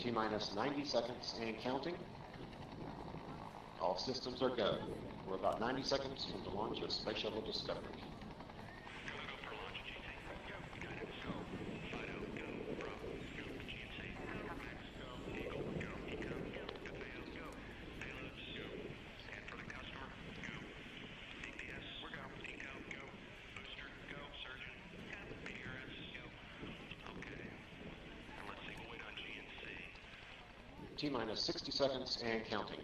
T-minus 90 seconds and counting. All systems are go. We're about 90 seconds from the launch of Space Shuttle Discovery. T-minus 60 seconds and counting.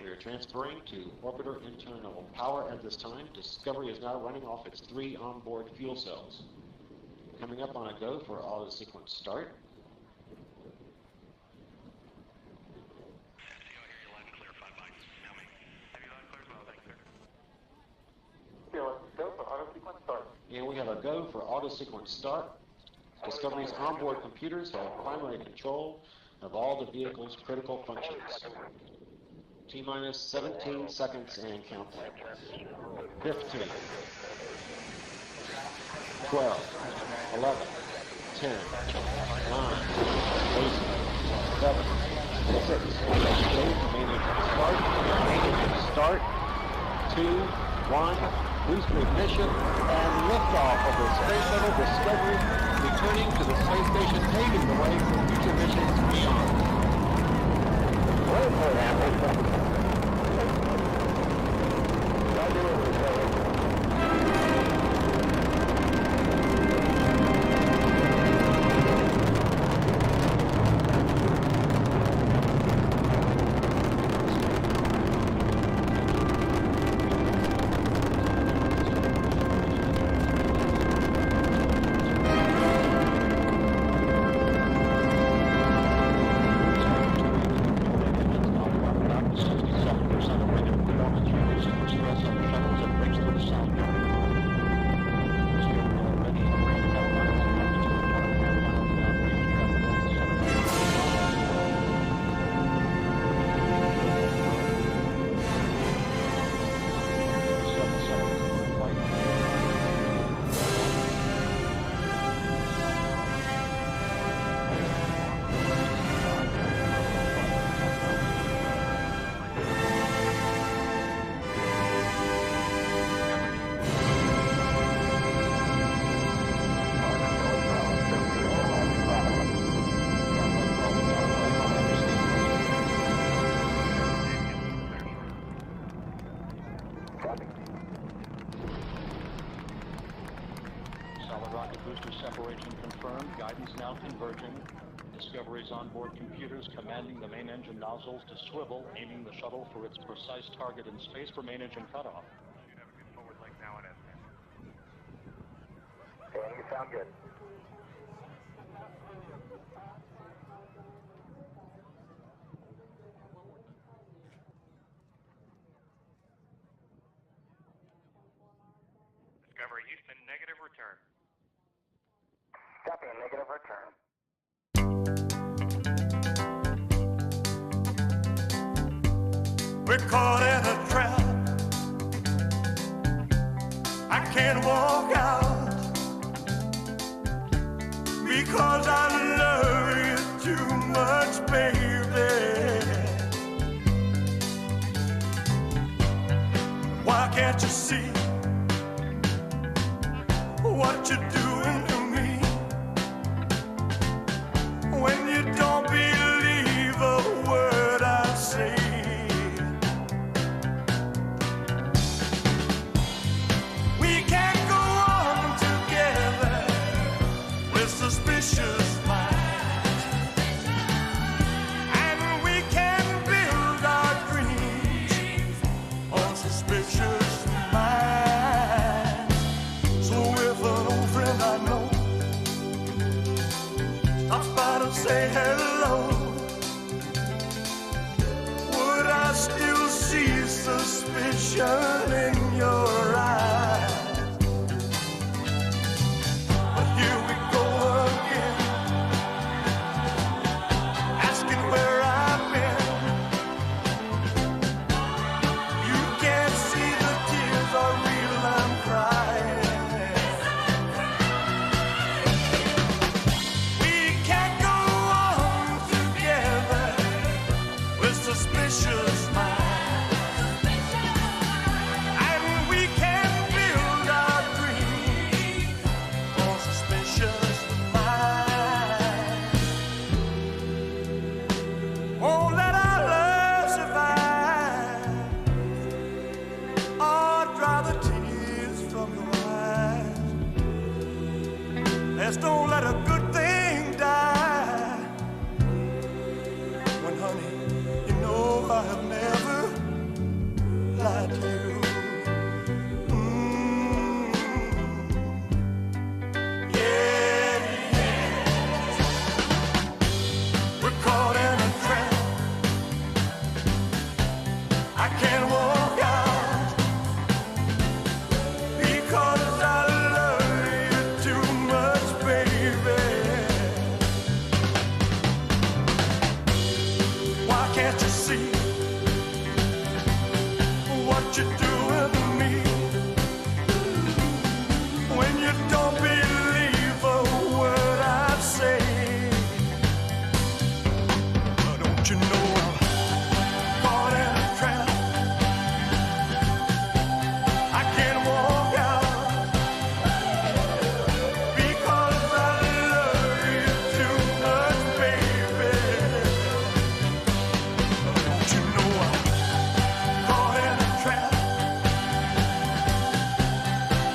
We are transferring to orbiter internal power at this time. Discovery is now running off its 3 onboard fuel cells. Coming up on a go for auto sequence start. And we have a go for auto sequence start. Discovery's onboard computers have primary control of all the vehicle's critical functions. T-minus 17 seconds and counting. 15, 12, 11, 10, 9, 8, 7, 6, start, 2, 1, booster ignition, and liftoff of the Space Shuttle Discovery, returning to the space station, paving the way for future missions beyond. Discovery's onboard computers commanding the main engine nozzles to swivel, aiming the shuttle for its precise target in space for main engine cutoff. Should have a good forward leg now and okay, you sound good. Discovery Houston, negative return. Copy, a negative return. We're caught in a trap. I can't walk out because I love you too much, baby. Why can't you see what you're doing to me when you don't believe a word I say? Suspicious minds, and we can build our dreams on suspicious minds. So if an old friend I Just don't let a good thing die. When, honey, you know I have never lied to you. Yeah, we're caught in a trap. I can't walk out because I love you too much, baby. Why can't you see what you're doing to me? When you don't believe a word I say, don't you know I'm caught in a trap? I can't walk out because I love you too much, baby. Don't you know I'm caught in a trap?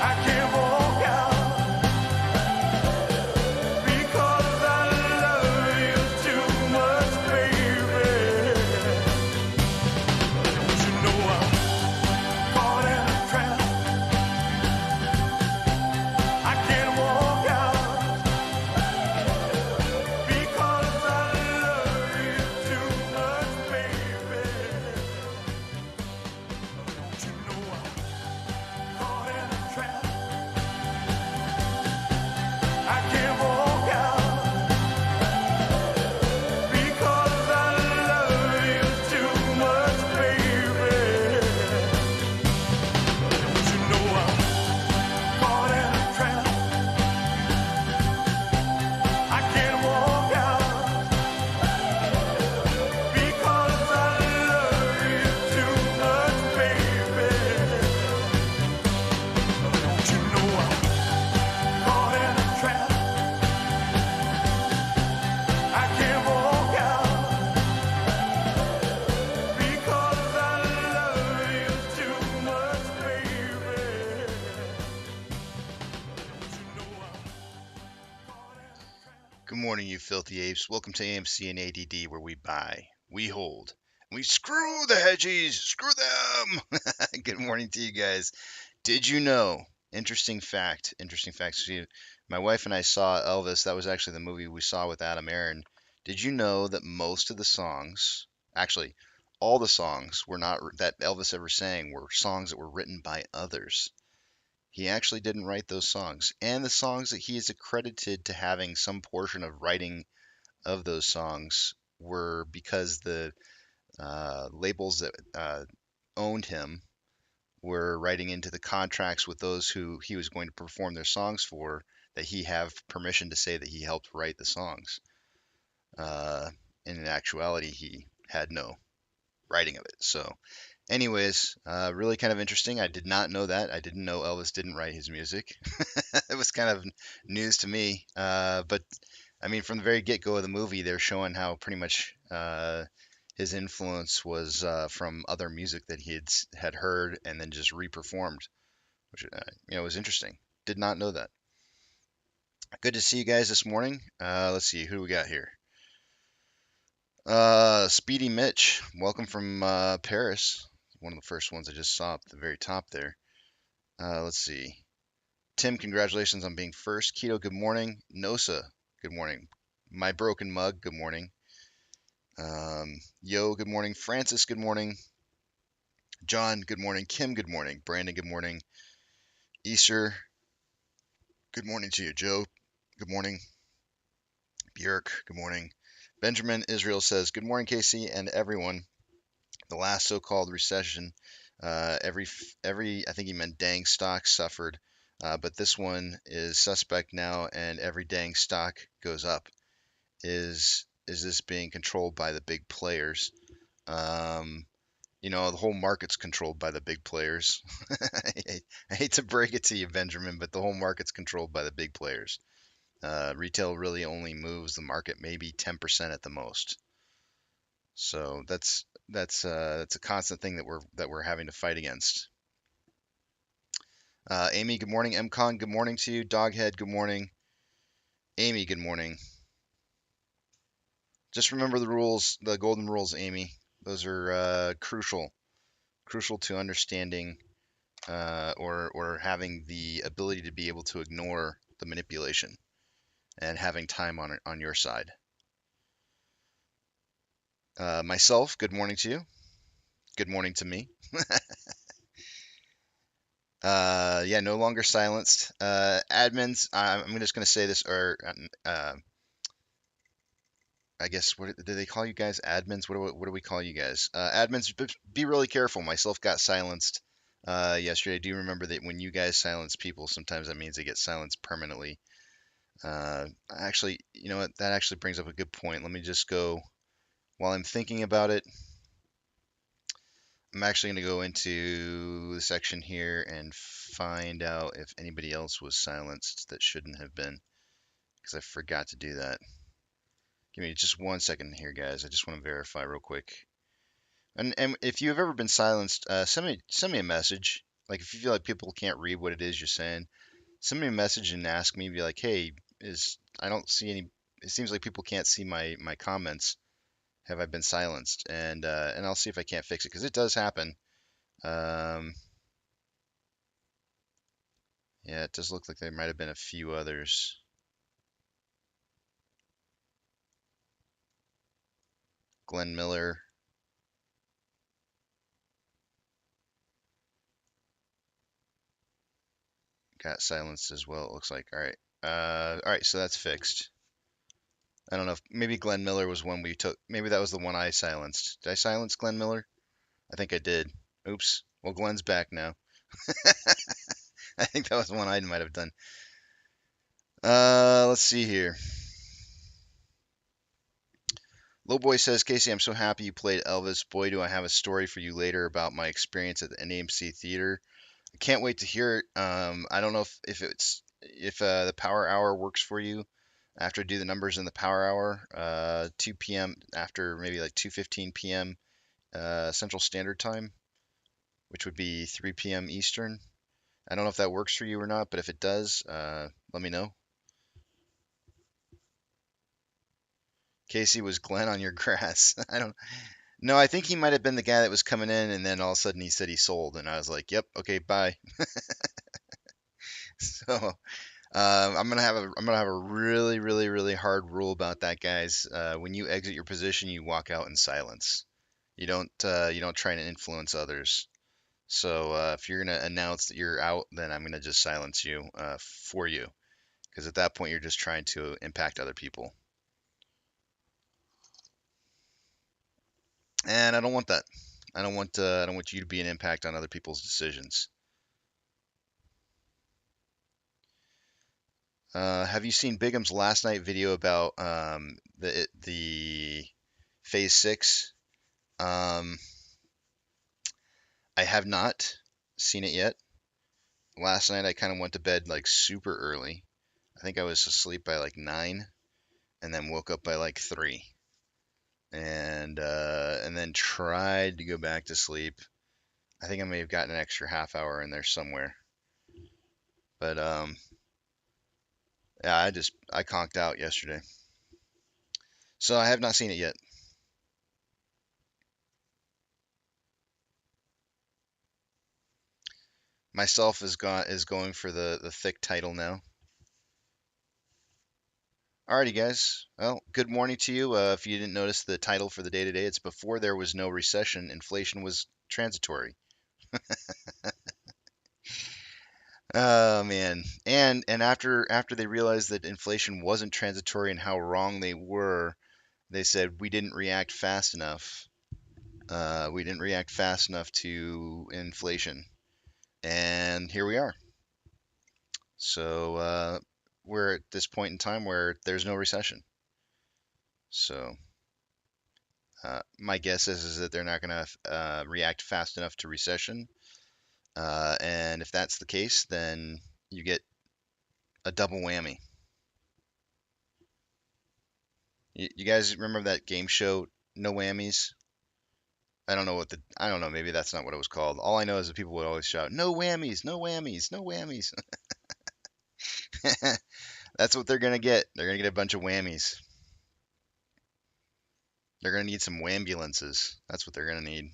I can't walk out because I love you too much, baby. Don't you know I'm caught in a trap? I can't walk out because I love you too much, baby. Don't you know I'm caught in a trap? I can't walk out because I love you too much, baby. Don't you know I'm caught in a trap? I can't walk out because I love you too much, baby. Don't you know I'm caught in a trap? I can't walk out because I love you too much, baby. Don't you know I'm caught in a trap? Good morning, you filthy apes. Welcome to AMC and ADD, where we buy, we hold, and we screw the hedgies. Screw them. Good morning to you guys. Did you know? Interesting fact. See, my wife and I saw Elvis. That was actually the movie we saw with Adam Aaron. Did you know that most of the songs, actually, all the songs were not that Elvis ever sang were songs that were written by others? He actually didn't write those songs. And the songs that he is accredited to having some portion of writing of those songs were because the labels that owned him were writing into the contracts with those who he was going to perform their songs for that he have permission to say that he helped write the songs. In actuality, he had no writing of it. So anyways, really kind of interesting. I did not know that. I didn't know Elvis didn't write his music. It was kind of news to me. But I mean, from the very get-go of the movie, they're showing how pretty much his influence was from other music that he had heard and then just reperformed, which was interesting. Did not know that. Good to see you guys this morning. Let's see, who do we got here? Speedy Mitch, welcome from Paris. One of the first ones I just saw up at the very top there. Let's see. Tim, congratulations on being first. Keto, good morning. Nosa, good morning. My Broken Mug, good morning. Yo, good morning. Francis, good morning. John, good morning. Kim, good morning. Brandon, good morning. Easter, good morning to you. Joe, good morning. Björk, good morning. Benjamin Israel says, good morning, KC and everyone. The last so-called recession, every I think he meant dang stock suffered, but this one is suspect now, and every dang stock goes up. Is this being controlled by the big players? The whole market's controlled by the big players. I hate to break it to you, Benjamin, but the whole market's controlled by the big players. Retail really only moves the market maybe 10% at the most. So that's a constant thing that we're having to fight against. Amy, good morning. MCon, good morning to you. Doghead, good morning. Amy, good morning. Just remember the rules, the golden rules, Amy. Those are crucial to understanding or having the ability to be able to ignore the manipulation and having time on your side. Myself, good morning to you. Good morning to me. Yeah, no longer silenced. Admins, I'm just going to say this, or I guess, what do they call you guys? Admins? What do we call you guys? Admins, be really careful. Myself got silenced yesterday. I do remember that when you guys silence people, sometimes that means they get silenced permanently. Actually, you know what? That actually brings up a good point. Let me just go, while I'm thinking about it, I'm actually going to go into the section here and find out if anybody else was silenced that shouldn't have been, because I forgot to do that. Give me just 1 second here, guys. I just want to verify real quick. And if you've ever been silenced, send me a message. Like if you feel like people can't read what it is you're saying, send me a message and ask me. Be like, hey, I don't see any. It seems like people can't see my comments. Have I been silenced? And I'll see if I can't fix it, because it does happen. Yeah, it does look like there might have been a few others. Glenn Miller. Got silenced as well, it looks like. All right. All right, so that's fixed. I don't know if maybe Glenn Miller was one we took. Maybe that was the one I silenced. Did I silence Glenn Miller? I think I did. Oops. Well, Glenn's back now. I think that was one I might have done. Let's see here. Lowboy says, Casey, I'm so happy you played Elvis. Boy, do I have a story for you later about my experience at the AMC theater. I can't wait to hear it. I don't know if the power hour works for you. After I do the numbers in the power hour, 2 p.m. after maybe like 2:15 p.m. Central Standard Time, which would be 3 p.m. Eastern. I don't know if that works for you or not, but if it does, let me know. Casey, was Glenn on your grass? I don't. No, I think he might have been the guy that was coming in, and then all of a sudden he said he sold, and I was like, "Yep, okay, bye." So I'm gonna have a really, really, really hard rule about that, guys. When you exit your position, you walk out in silence. You don't try and influence others. So if you're gonna announce that you're out, then I'm gonna just silence you for you, because at that point you're just trying to impact other people, and I don't want that. I don't want you to be an impact on other people's decisions. Have you seen Bigum's last night video about the Phase 6? Um, I have not seen it yet. Last night I kind of went to bed like super early. I think I was asleep by like 9, and then woke up by like 3, and then tried to go back to sleep. I think I may have gotten an extra half hour in there somewhere. But yeah, I conked out yesterday. So I have not seen it yet. Myself is going for the thick title now. Alrighty, guys. Well, good morning to you. If you didn't notice the title for the day today, it's before there was no recession, inflation was transitory. Oh man. And after they realized that inflation wasn't transitory and how wrong they were, they said we didn't react fast enough. We didn't react fast enough to inflation, and here we are. So we're at this point in time where there's no recession. So my guess is that they're not going to react fast enough to recession. And if that's the case, then you get a double whammy. You guys remember that game show, No Whammies? I don't know. Maybe that's not what it was called. All I know is that people would always shout, "No whammies, no whammies, no whammies." That's what they're gonna get. They're gonna get a bunch of whammies. They're gonna need some wambulances. That's what they're gonna need.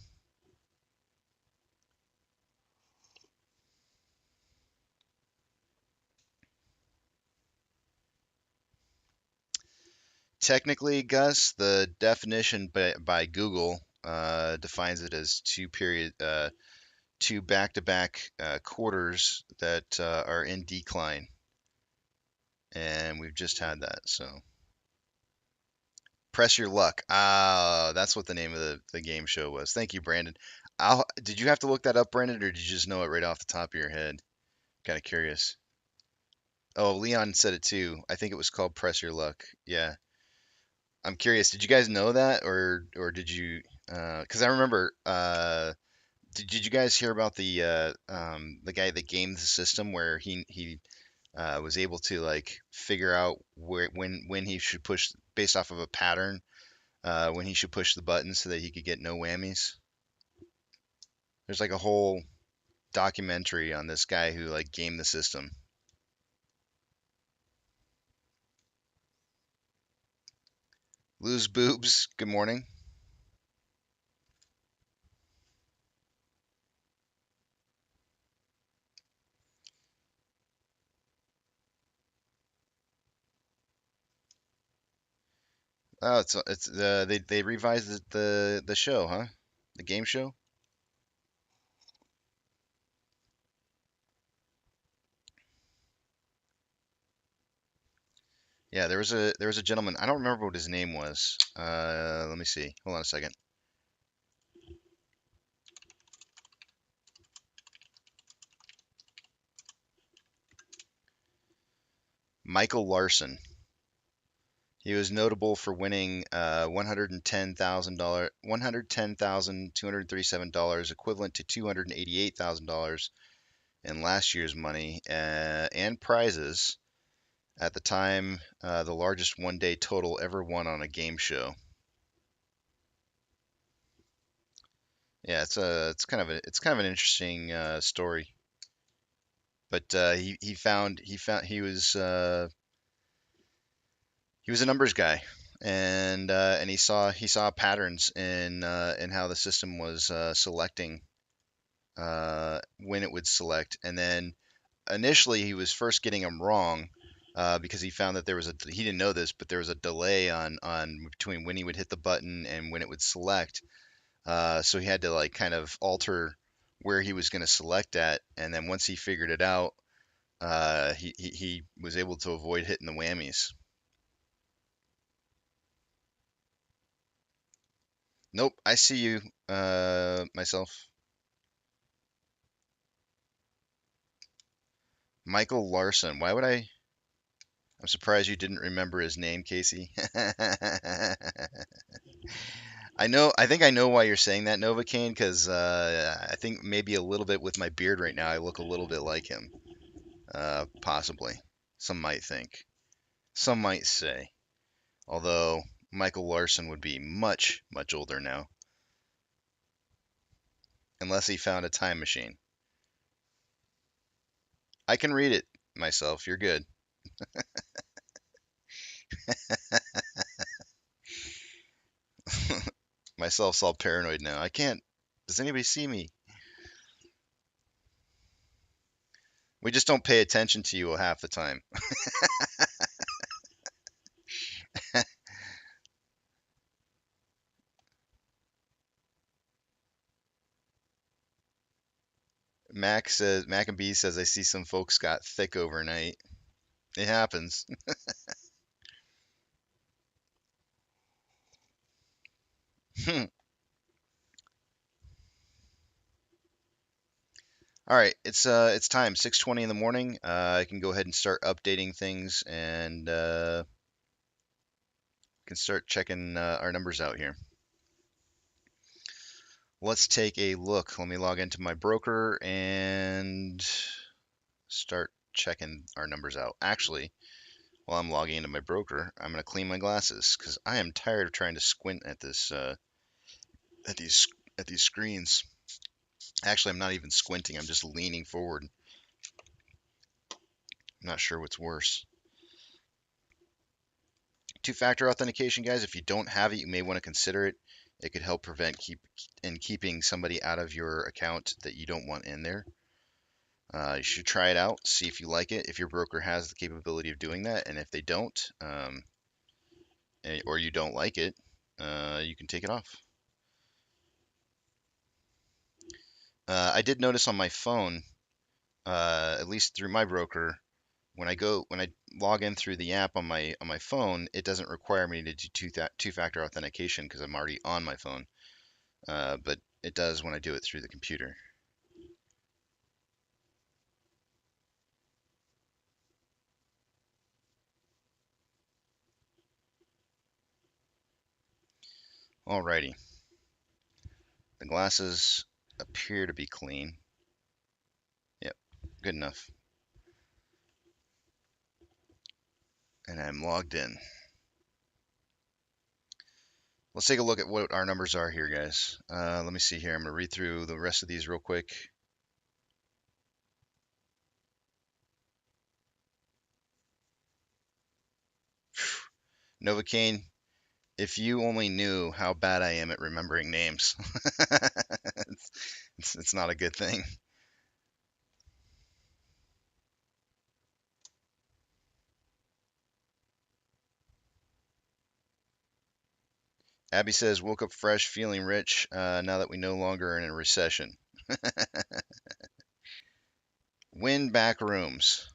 Technically, Gus, the definition by Google defines it as two back-to-back quarters that are in decline, and we've just had that. So, press your luck. Ah, that's what the name of the game show was. Thank you, Brandon. Did you have to look that up, Brandon, or did you just know it right off the top of your head? Kind of curious. Oh, Leon said it too. I think it was called Press Your Luck. Yeah. I'm curious. Did you guys know that, or did you? Because I remember. Did you guys hear about the guy that gamed the system where he was able to like figure out when he should push based off of a pattern when he should push the button so that he could get no whammies? There's like a whole documentary on this guy who like gamed the system. Lose boobs. Good morning. Oh, it's they revised the show, huh? The game show. Yeah, there was a gentleman. I don't remember what his name was. Let me see. Hold on a second. Michael Larson. He was notable for winning $110,237, equivalent to $288,000 in last year's money and prizes. At the time, the largest one-day total ever won on a game show. Yeah, it's kind of an interesting story. But he was a numbers guy, and he saw patterns in how the system was selecting when it would select, and then initially he was first getting them wrong because he found that he didn't know this, but there was a delay on between when he would hit the button and when it would select. So he had to like kind of alter where he was going to select at, and then once he figured it out, he was able to avoid hitting the whammies. Nope, I see you, myself. Michael Larson. Why would I? I'm surprised you didn't remember his name, Casey. I think I know why you're saying that, Novocaine, because I think maybe a little bit with my beard right now, I look a little bit like him. Possibly. Some might think. Some might say. Although Michael Larson would be much, much older now. Unless he found a time machine. I can read it myself. You're good. Myself's all paranoid now. I can't. Does anybody see me? We just don't pay attention to you half the time. Mac and B says I see some folks got thick overnight. It happens. All right, it's time 6:20 in the morning. I can go ahead and start updating things and can start checking our numbers out here. Let's take a look. Let me log into my broker and start checking our numbers out. Actually, while I'm logging into my broker, I'm going to clean my glasses because I am tired of trying to squint at this at these screens. Actually, I'm not even squinting. I'm just leaning forward. I'm not sure what's worse. Two-factor authentication, guys, if you don't have it, you may want to consider it. It could help prevent keeping somebody out of your account that you don't want in there. You should try it out, see if you like it, if your broker has the capability of doing that, and if they don't, or you don't like it, you can take it off. I did notice on my phone, at least through my broker, when I log in through the app on my phone, it doesn't require me to do two-factor authentication because I'm already on my phone. But it does when I do it through the computer. Alrighty. The glasses appear to be clean. Yep, good enough. And I'm logged in. Let's take a look at what our numbers are here, guys. Let me see here. I'm going to read through the rest of these real quick. Novocaine, if you only knew how bad I am at remembering names. It's not a good thing. Abby says, woke up fresh, feeling rich, now that we no longer are in a recession. Win back rooms.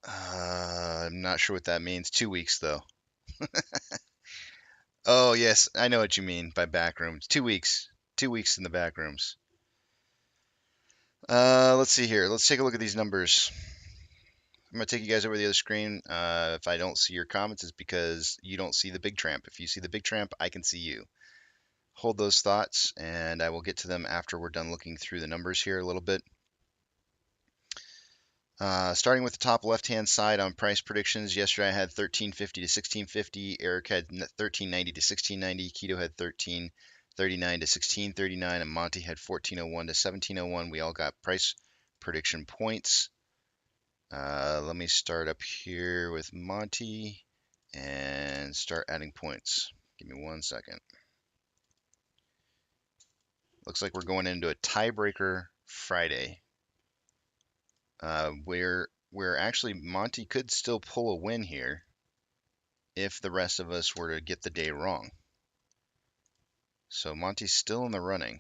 I'm not sure what that means. 2 weeks, though. Oh, yes, I know what you mean by back rooms. 2 weeks. 2 weeks in the back rooms. Let's see here. Let's take a look at these numbers. I'm going to take you guys over the other screen. If I don't see your comments, it's because you don't see the big tramp. If you see the big tramp, I can see you. Hold those thoughts, and I will get to them after we're done looking through the numbers here a little bit. Starting with the top left-hand side on price predictions, yesterday I had 1350 to 1650. Eric had 1390 to 1690. Keto had 1339 to 1639, and Monty had 1401 to 1701. We all got price prediction points. Let me start up here with Monty and start adding points. Give me 1 second. Looks like we're going into a tiebreaker Friday. Where actually Monty could still pull a win here if the rest of us were to get the day wrong. So Monty's still in the running.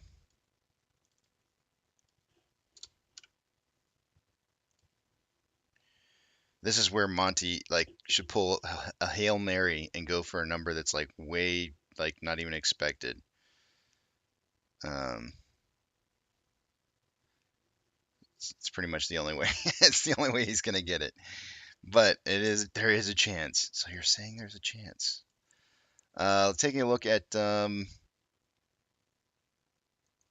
This is where Monty should pull a Hail Mary and go for a number that's way not even expected. It's pretty much the only way. It's the only way he's gonna get it. But there is a chance. So you're saying there's a chance. Taking a look at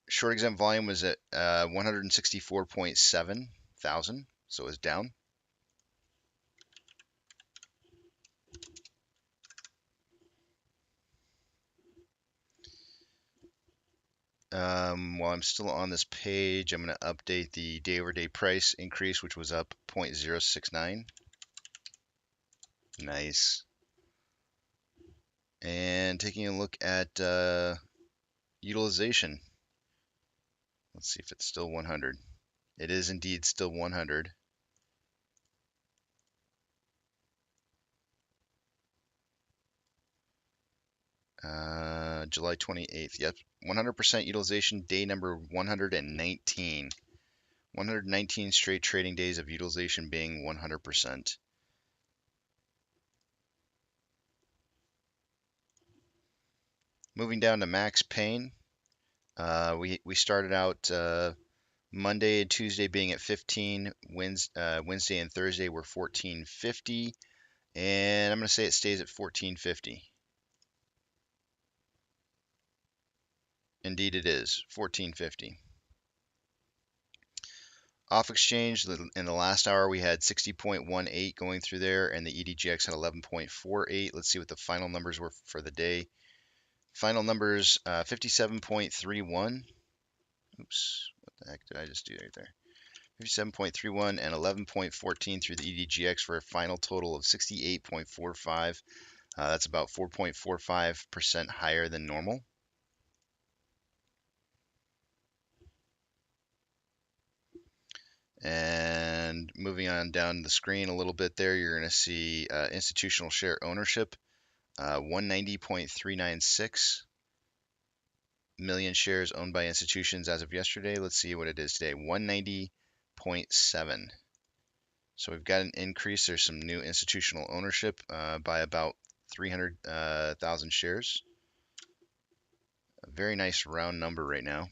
short exempt volume was at 164.7 thousand, so it's down. While I'm still on this page, I'm going to update the day-over-day price increase, which was up 0.069. Nice. And taking a look at utilization. Let's see if it's still 100. It is indeed still 100. July 28th. Yep, 100% utilization, day number 119. 119 straight trading days of utilization being 100%. Moving down to max pain. We started out Monday and Tuesday being at 15. Wednesday and Thursday were 1450. And I'm going to say it stays at 1450. Indeed it is, 1450. Off exchange, in the last hour we had 60.18 going through there, and the EDGX had 11.48. Let's see what the final numbers were for the day. Final numbers, 57.31. Oops, what the heck did I just do right there? 57.31 and 11.14 through the EDGX for a final total of 68.45. That's about 4.45% higher than normal. And moving on down the screen a little bit there, you're going to see institutional share ownership, 190.396 million shares owned by institutions as of yesterday. Let's see what it is today, 190.7. So we've got an increase. There's some new institutional ownership by about 300,000 shares. A very nice round number right now.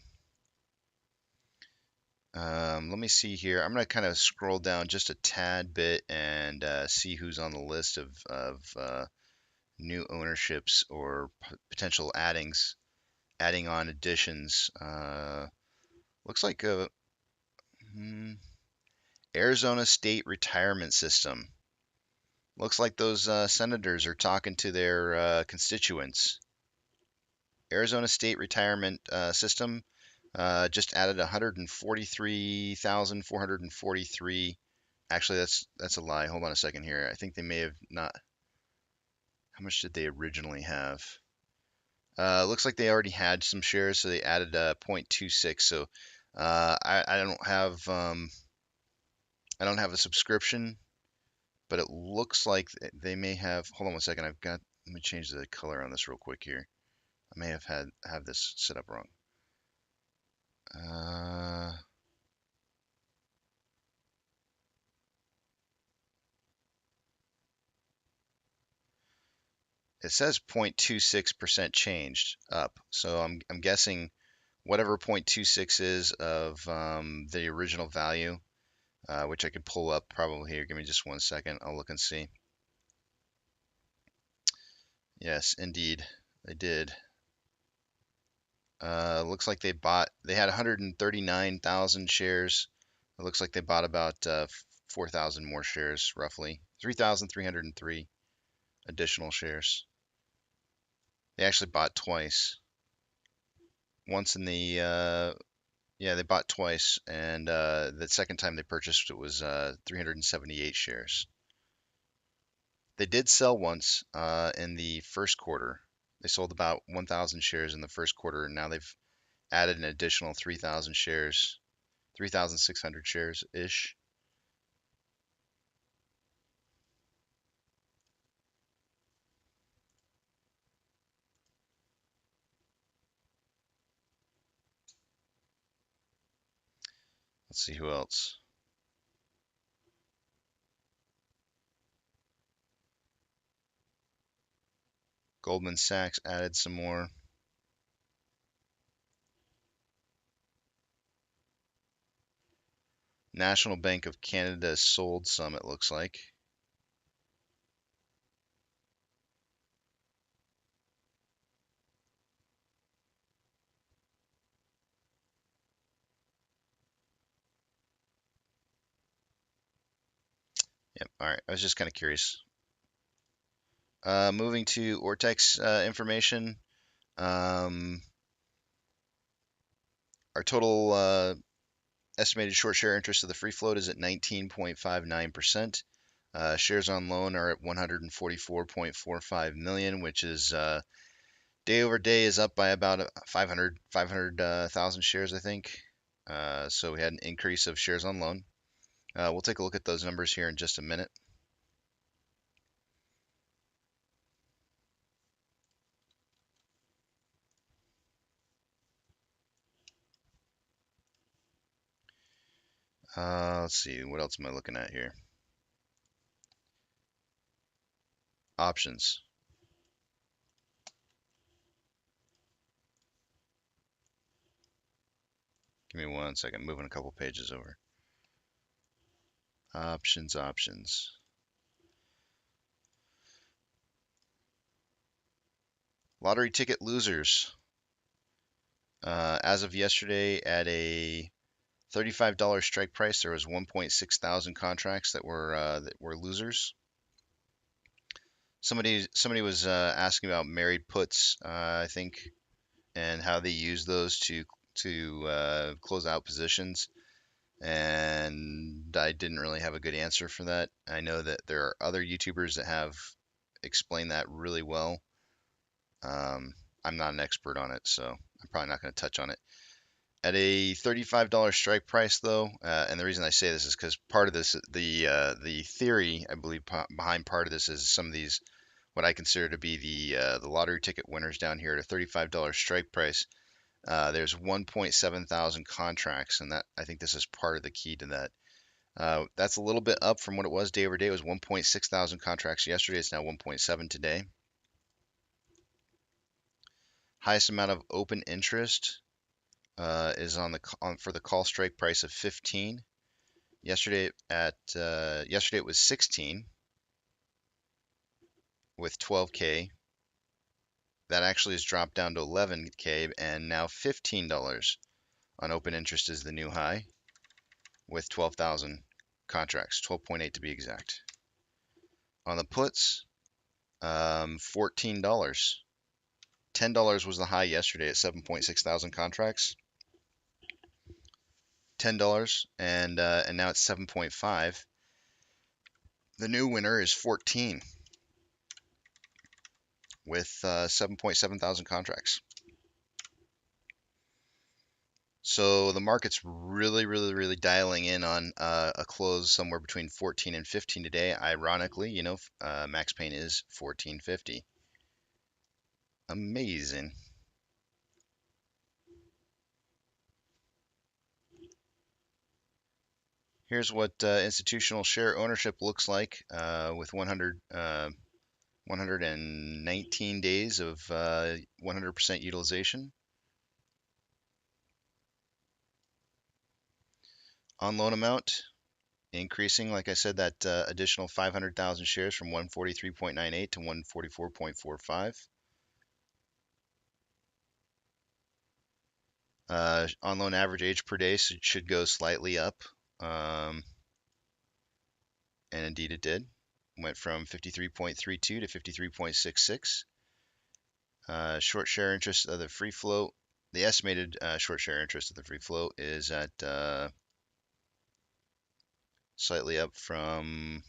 Let me see here. I'm going to kind of scroll down just a tad bit and see who's on the list of new ownerships or potential adding on additions. Looks like a Arizona State Retirement System. Looks like those senators are talking to their constituents. Arizona State Retirement System just added 143,443. Actually, that's a lie. Hold on a second here. I think they may have not. How much did they originally have? Looks like they already had some shares, so they added 0.26. So I don't have a subscription, but it looks like they may have. Hold on one second. Let me change the color on this real quick here. I may have this set up wrong. It says 0.26% changed up, so I'm guessing whatever 0.26 is of the original value, which I could pull up probably here. Give me just 1 second. I'll look and see. Yes, indeed, they did. Looks like they had 139,000 shares. It looks like they bought about 4,000 more shares, roughly 3,303 additional shares. They actually bought twice. Once in the they bought twice, and the second time they purchased it was 378 shares. They did sell once in the first quarter. They sold about 1,000 shares in the first quarter, and now they've added an additional 3,000 shares, 3,600 shares ish. Let's see who else. Goldman Sachs added some more. National Bank of Canada sold some, it looks like. Yep, all right. I was just kind of curious. Moving to Ortex information. Our total estimated short share interest of the free float is at 19.59%. Shares on loan are at 144.45 million, which is day over day is up by about 500,000 shares, I think. So we had an increase of shares on loan. We'll take a look at those numbers here in just a minute. Let's see, what else am I looking at here? Options. Give me 1 second, moving a couple pages over. Options. Lottery ticket losers. As of yesterday, at a $35 strike price, there was 1.6 thousand contracts that were losers. Somebody was asking about married puts, I think, and how they use those to close out positions. and I didn't really have a good answer for that. I know that there are other YouTubers that have explained that really well. I'm not an expert on it, so I'm probably not going to touch on it. At a $35 strike price, though, and the reason I say this is because part of this, the theory I believe behind part of this is some of these what I consider to be the lottery ticket winners down here at a $35 strike price. There's 1.7 thousand contracts, and that I think this is part of the key to that. That's a little bit up from what it was day over day. It was 1.6 thousand contracts yesterday. It's now 1.7 today. Highest amount of open interest is for the call strike price of 15. Yesterday it was 16 with 12K. That actually has dropped down to 11K, and now $15 on open interest is the new high with 12,000 contracts, 12.8 to be exact. On the puts, $14. $10 was the high yesterday at 7.6 thousand contracts. $10 and now it's 7.5. The new winner is 14 with 7.7 thousand contracts. So the market's really dialing in on a close somewhere between 14 and 15 today. Ironically, you know, max pain is 1450. Amazing. Here's what institutional share ownership looks like with 119 days of 100% utilization. On loan amount increasing, like I said, that additional 500,000 shares from 143.98 to 144.45. On loan average age per day should go slightly up, and indeed it did. Went from 53.32 to 53.66. Short share interest of the free float, the estimated short share interest of the free float is at slightly up from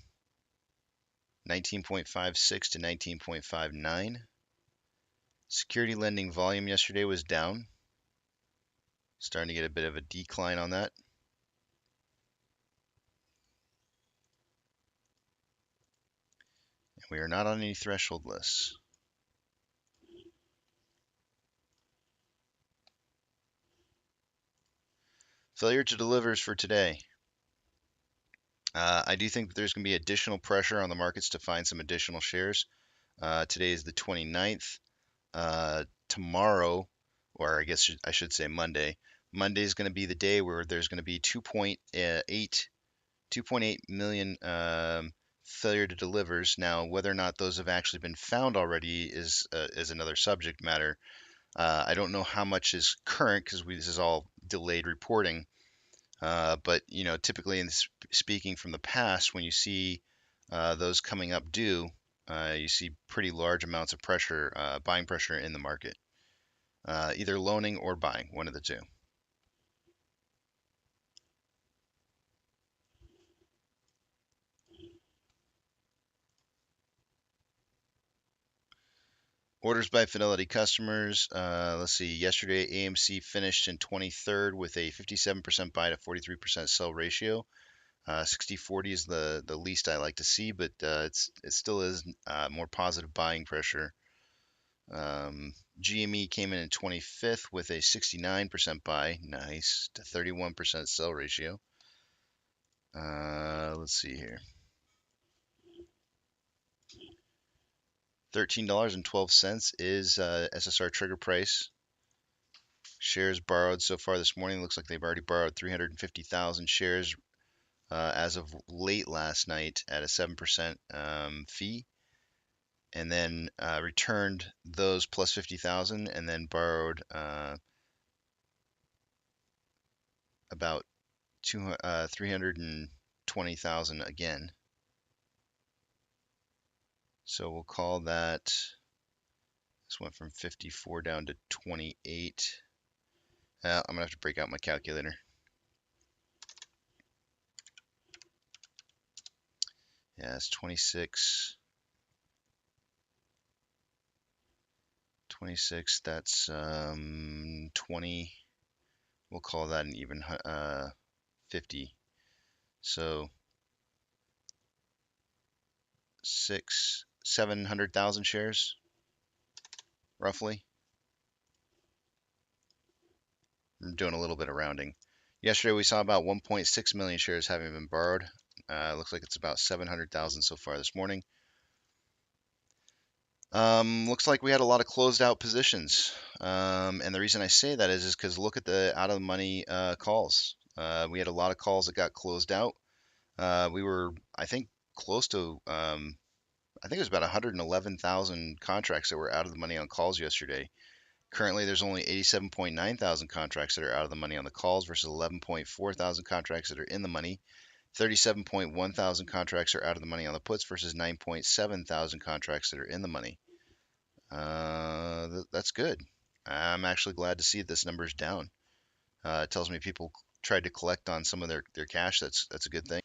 19.56 to 19.59. Security lending volume yesterday was down. Starting to get a bit of a decline on that. We are not on any threshold lists. Failure to delivers for today. I do think that there's going to be additional pressure on the markets to find some additional shares. Today is the 29th. Tomorrow, or I guess I should say Monday. Monday is going to be the day where there's going to be 2.8 million failure to delivers. Now, whether or not those have actually been found already is another subject matter. I don't know how much is current because this is all delayed reporting. But you know, typically, speaking from the past, when you see those coming up due, you see pretty large amounts of pressure, buying pressure in the market, either loaning or buying, one of the two. Orders by Fidelity customers. Let's see. Yesterday, AMC finished in 23rd with a 57% buy to 43% sell ratio. 60/40 is the least I like to see, but it still is more positive buying pressure. GME came in 25th with a 69% buy, nice, to 31% sell ratio. Let's see here. $13.12 is SSR trigger price. Shares borrowed so far this morning. Looks like they've already borrowed 350,000 shares as of late last night at a 7% fee. And then returned those plus 50,000 and then borrowed about 320,000 again. So we'll call that, this went from 54 down to 28. I'm gonna have to break out my calculator. Yeah, it's 26. 26, that's 20. We'll call that an even 50. So 700,000 shares, roughly. I'm doing a little bit of rounding. Yesterday we saw about 1.6 million shares having been borrowed. Looks like it's about 700,000 so far this morning. Looks like we had a lot of closed out positions. And the reason I say that is because look at the out of the money calls. We had a lot of calls that got closed out. We were, I think, close to, I think it was about 111,000 contracts that were out of the money on calls yesterday. Currently, there's only 87.9 thousand contracts that are out of the money on the calls versus 11.4 thousand contracts that are in the money. 37.1 thousand contracts are out of the money on the puts versus 9.7 thousand contracts that are in the money. That's good. I'm actually glad to see this number is down. It tells me people tried to collect on some of their cash. That's a good thing.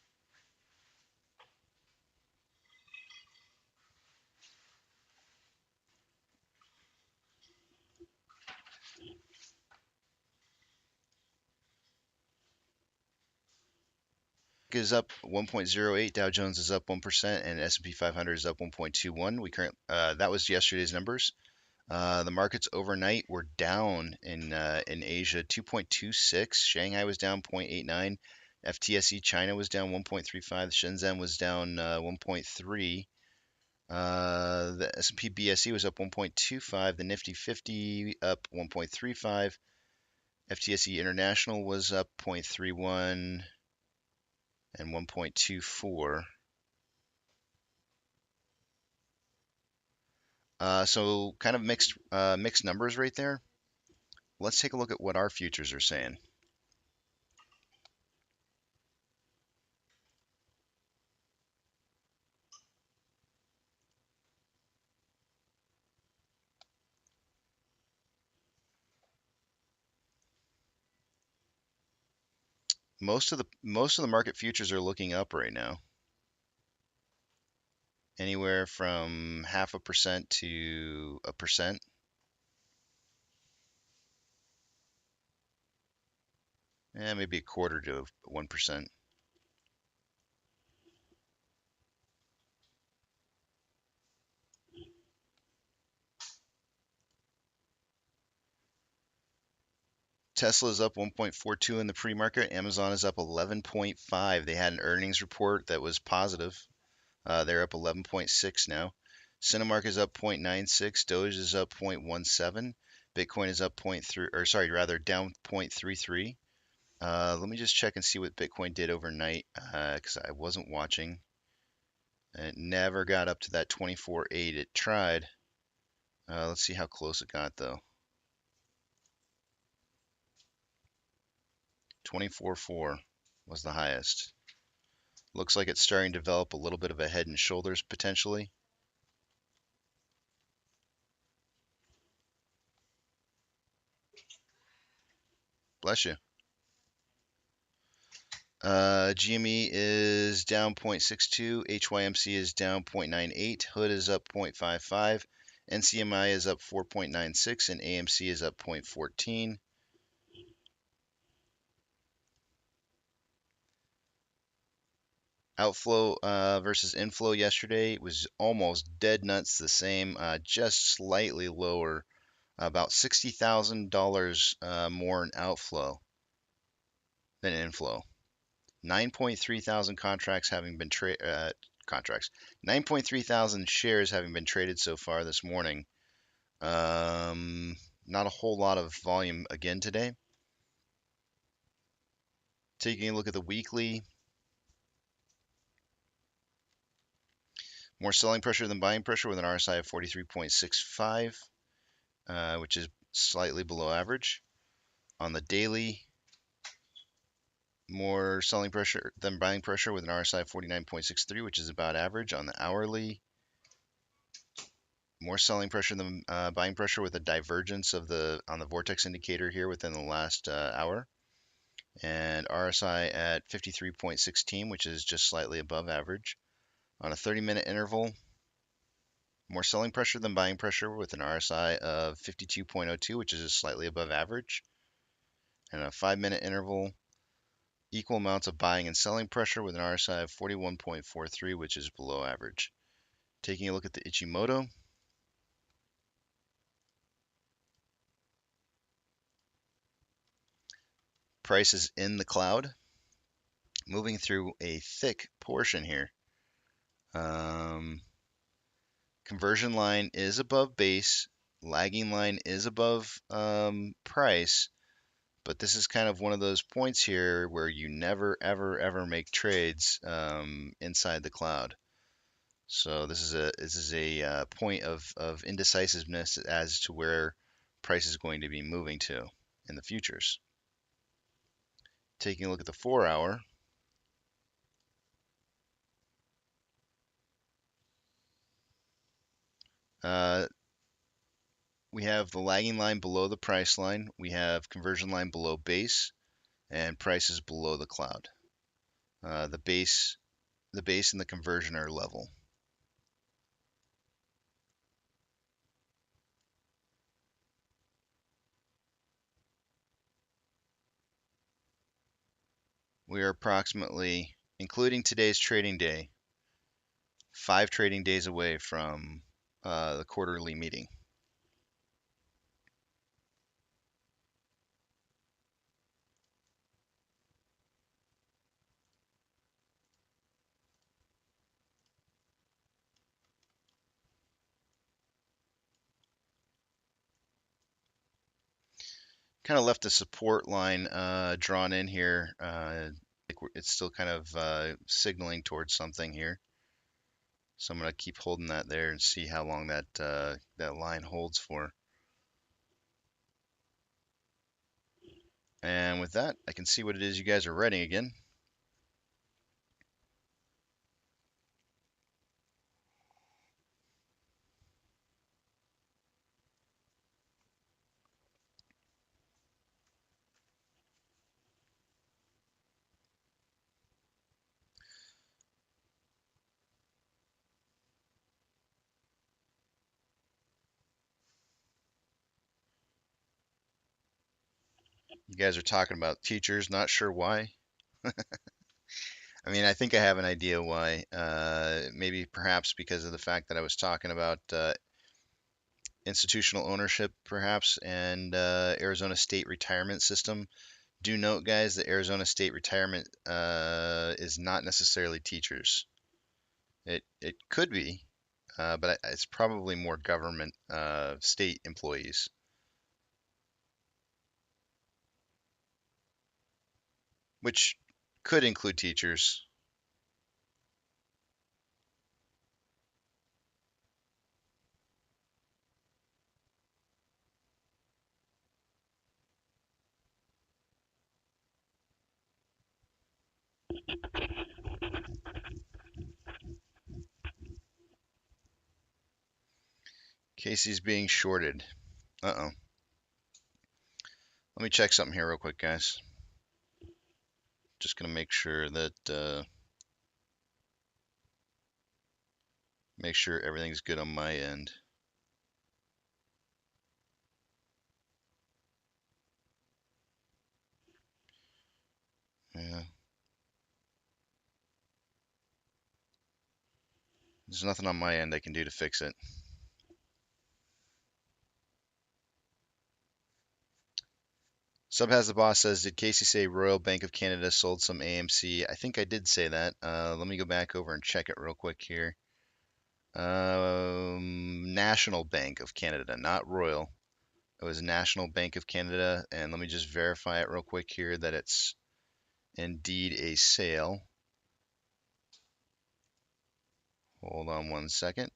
Is up 1.08, Dow Jones is up 1%, and S&P 500 is up 1.21. That was yesterday's numbers. The markets overnight were down in Asia 2.26. Shanghai was down 0.89. FTSE China was down 1.35. Shenzhen was down 1.3. The S&P BSE was up 1.25. The Nifty 50 up 1.35. FTSE International was up 0.31 and 1.24. So kind of mixed numbers right there. Let's take a look at what our futures are saying. Most of the market futures are looking up right now. Anywhere from 0.5% to 1%. Maybe a quarter to 1%. Tesla is up 1.42 in the pre-market. Amazon is up 11.5. They had an earnings report that was positive. They're up 11.6 now. Cinemark is up 0.96. Doge is up 0.17. Bitcoin is up 0.3, or sorry, rather down 0.33. Let me just check and see what Bitcoin did overnight, because I wasn't watching. It never got up to that 24.8. It tried. Let's see how close it got though. 24.4 was the highest. Looks like it's starting to develop a little bit of a head and shoulders potentially. Bless you. GME is down 0.62. HYMC is down 0.98. Hood is up 0.55. NCMI is up 4.96 and AMC is up 0.14. Outflow versus inflow yesterday was almost dead nuts the same, just slightly lower, about $60,000 more in outflow than inflow. 9.3 thousand contracts having been contracts. 9.3 thousand shares having been traded so far this morning. Not a whole lot of volume again today. Taking a look at the weekly. More selling pressure than buying pressure with an RSI of 43.65, which is slightly below average. On the daily, more selling pressure than buying pressure with an RSI of 49.63, which is about average. On the hourly, more selling pressure than buying pressure with a divergence on the vortex indicator here within the last hour. And RSI at 53.16, which is just slightly above average. On a 30-minute interval, more selling pressure than buying pressure with an RSI of 52.02, which is just slightly above average. And a 5-minute interval, equal amounts of buying and selling pressure with an RSI of 41.43, which is below average. Taking a look at the Ichimoto, price is in the cloud, moving through a thick portion here. Conversion line is above base, lagging line is above price, but this is kind of one of those points here where you never, ever, ever make trades inside the cloud. So this is a point of indecisiveness as to where price is going to be moving to in the futures. Taking a look at the 4-hour, we have the lagging line below the price line, we have conversion line below base, and price is below the cloud. The base and the conversion are level. We are approximately, including today's trading day, 5 trading days away from the quarterly meeting. Kind of left a support line drawn in here. It's still kind of signaling towards something here. So I'm going to keep holding that there and see how long that line holds for. And with that, I can see what it is you guys are writing again. You guys are talking about teachers, not sure why. I mean, I think I have an idea why. Maybe perhaps because of the fact that I was talking about institutional ownership, perhaps, and Arizona State retirement system. Do note, guys, that Arizona State retirement is not necessarily teachers. It could be, but it's probably more government state employees. Which could include teachers. Casey's being shorted. Uh-oh. Let me check something here real quick, guys. Just gonna make sure that make sure everything's good on my end. Yeah. There's nothing on my end I can do to fix it. Sub has the boss says, did Casey say Royal Bank of Canada sold some AMC? I think I did say that. Let me go back over and check it real quick here. National Bank of Canada, not Royal. It was National Bank of Canada, and let me just verify it real quick here that it's indeed a sale. Hold on one second.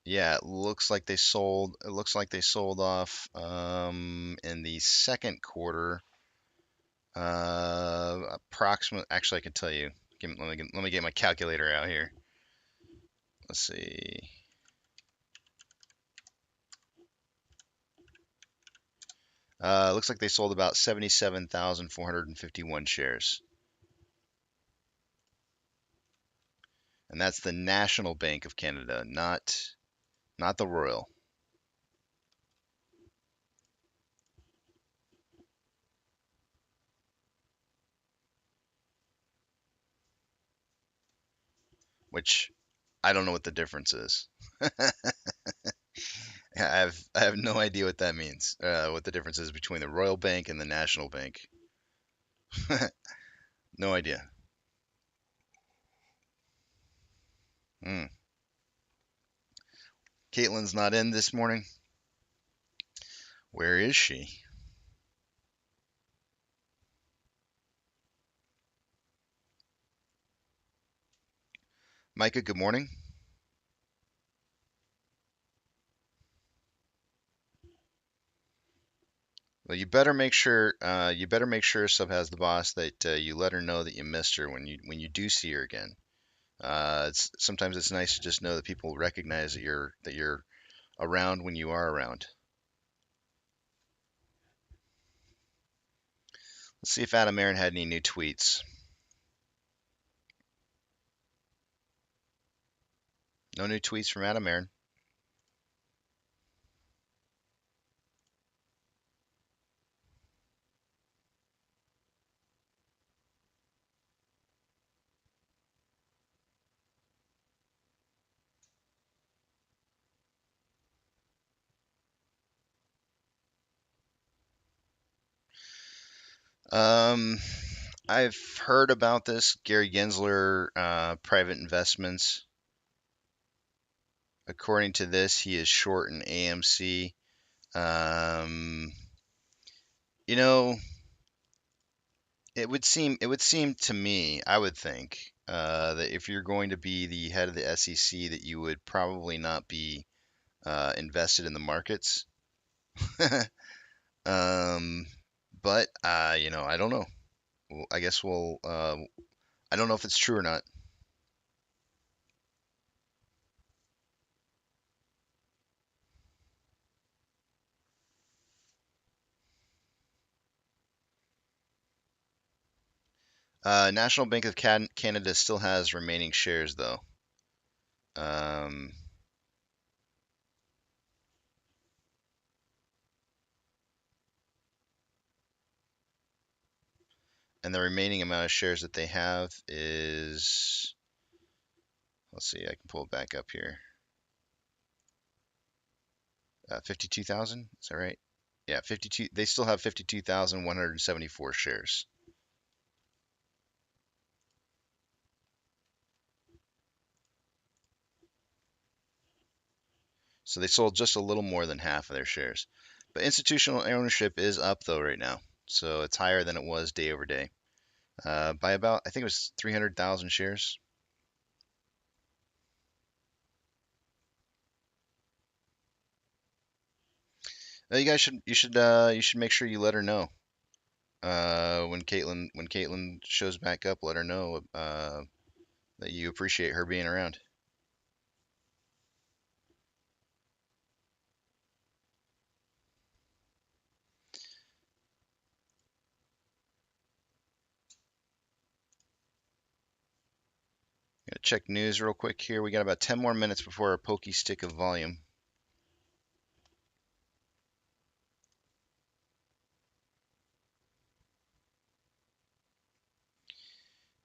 Yeah, it looks like they sold. It looks like they sold off in the second quarter. Approximate. Actually, I can tell you. Let me get my calculator out here. Let's see. Looks like they sold about 77,451 shares. And that's the National Bank of Canada, not the Royal. Which I don't know what the difference is. I have no idea what that means. What the difference is between the Royal Bank and the National Bank. No idea. Hmm. Caitlin's not in this morning. Where is she? Micah, good morning. Well, you better make sure Sub has the boss that you let her know that you missed her when you do see her again. Sometimes it's nice to just know that people recognize that you're around when you are around. Let's see if Adam Aaron had any new tweets. No new tweets from Adam Aaron. I've heard about this Gary Gensler private investments. According to this, he is short in AMC. You know, it would seem to me, I would think, that if you're going to be the head of the SEC, that you would probably not be invested in the markets. um, but I don't know. I guess we'll. I don't know if it's true or not. National Bank of Canada still has remaining shares, though. Um, and the remaining amount of shares that they have is, let's see, I can pull it back up here. 52,000, is that right? Yeah, 52. They still have 52,174 shares. So they sold just a little more than half of their shares. But institutional ownership is up though right now, so it's higher than it was day over day, by about, I think it was 300,000 shares. You should make sure you let her know. When Caitlin shows back up, let her know that you appreciate her being around. Gonna check news real quick here. We got about 10 more minutes before our pokey stick of volume.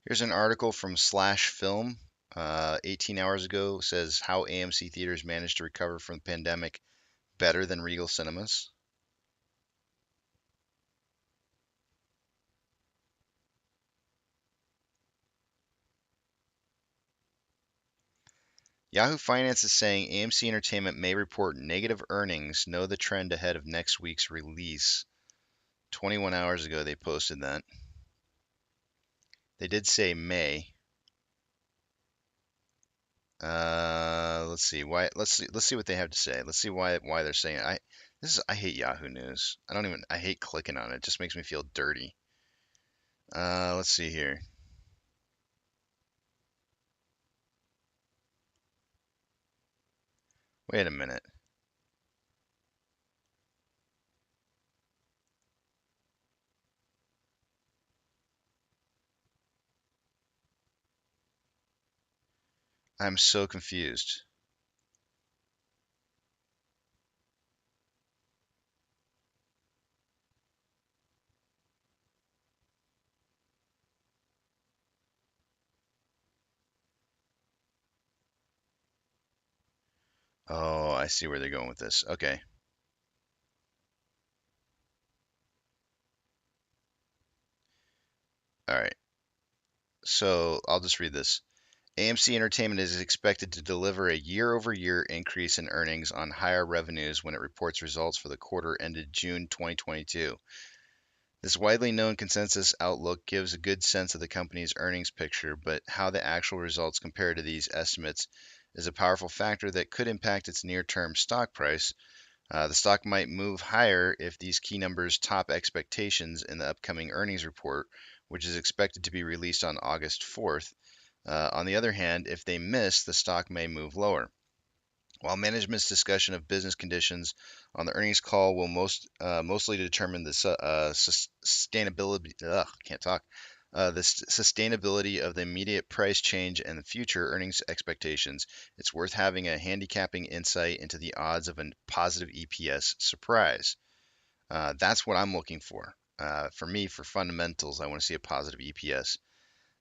Here's an article from Slash Film, 18 hours ago. Says how AMC theaters managed to recover from the pandemic better than Regal cinemas. Yahoo Finance is saying AMC Entertainment may report negative earnings. Know the trend ahead of next week's release. 21 hours ago they posted that. They did say May. Let's see why. Let's see what they have to say. Let's see why they're saying it. I hate Yahoo News. I hate clicking on it. It just makes me feel dirty. Let's see here. Wait a minute. I'm so confused. Oh, I see where they're going with this. Okay. All right. So I'll just read this. AMC Entertainment is expected to deliver a year-over-year increase in earnings on higher revenues when it reports results for the quarter ended June 2022. This widely known consensus outlook gives a good sense of the company's earnings picture, but how the actual results compare to these estimates is a powerful factor that could impact its near-term stock price. The stock might move higher if these key numbers top expectations in the upcoming earnings report, which is expected to be released on August 4th. On the other hand, if they miss, the stock may move lower. While management's discussion of business conditions on the earnings call will mostly determine the sustainability, the sustainability of the immediate price change and the future earnings expectations, it's worth having a handicapping insight into the odds of a positive EPS surprise. That's what I'm looking for. For me, for fundamentals, I want to see a positive EPS.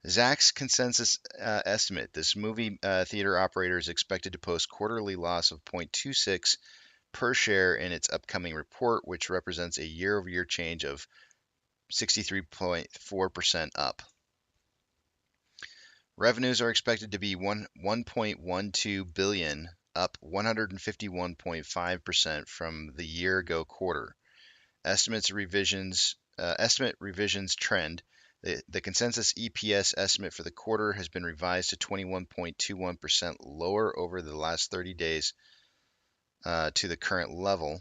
Zacks consensus estimate. This movie theater operator is expected to post quarterly loss of 0.26 per share in its upcoming report, which represents a year-over-year change of 63.4% up. Revenues are expected to be 1.12 billion, up 151.5% from the year-ago quarter. Estimate revisions trend. The consensus EPS estimate for the quarter has been revised to 21.21% lower over the last 30 days to the current level.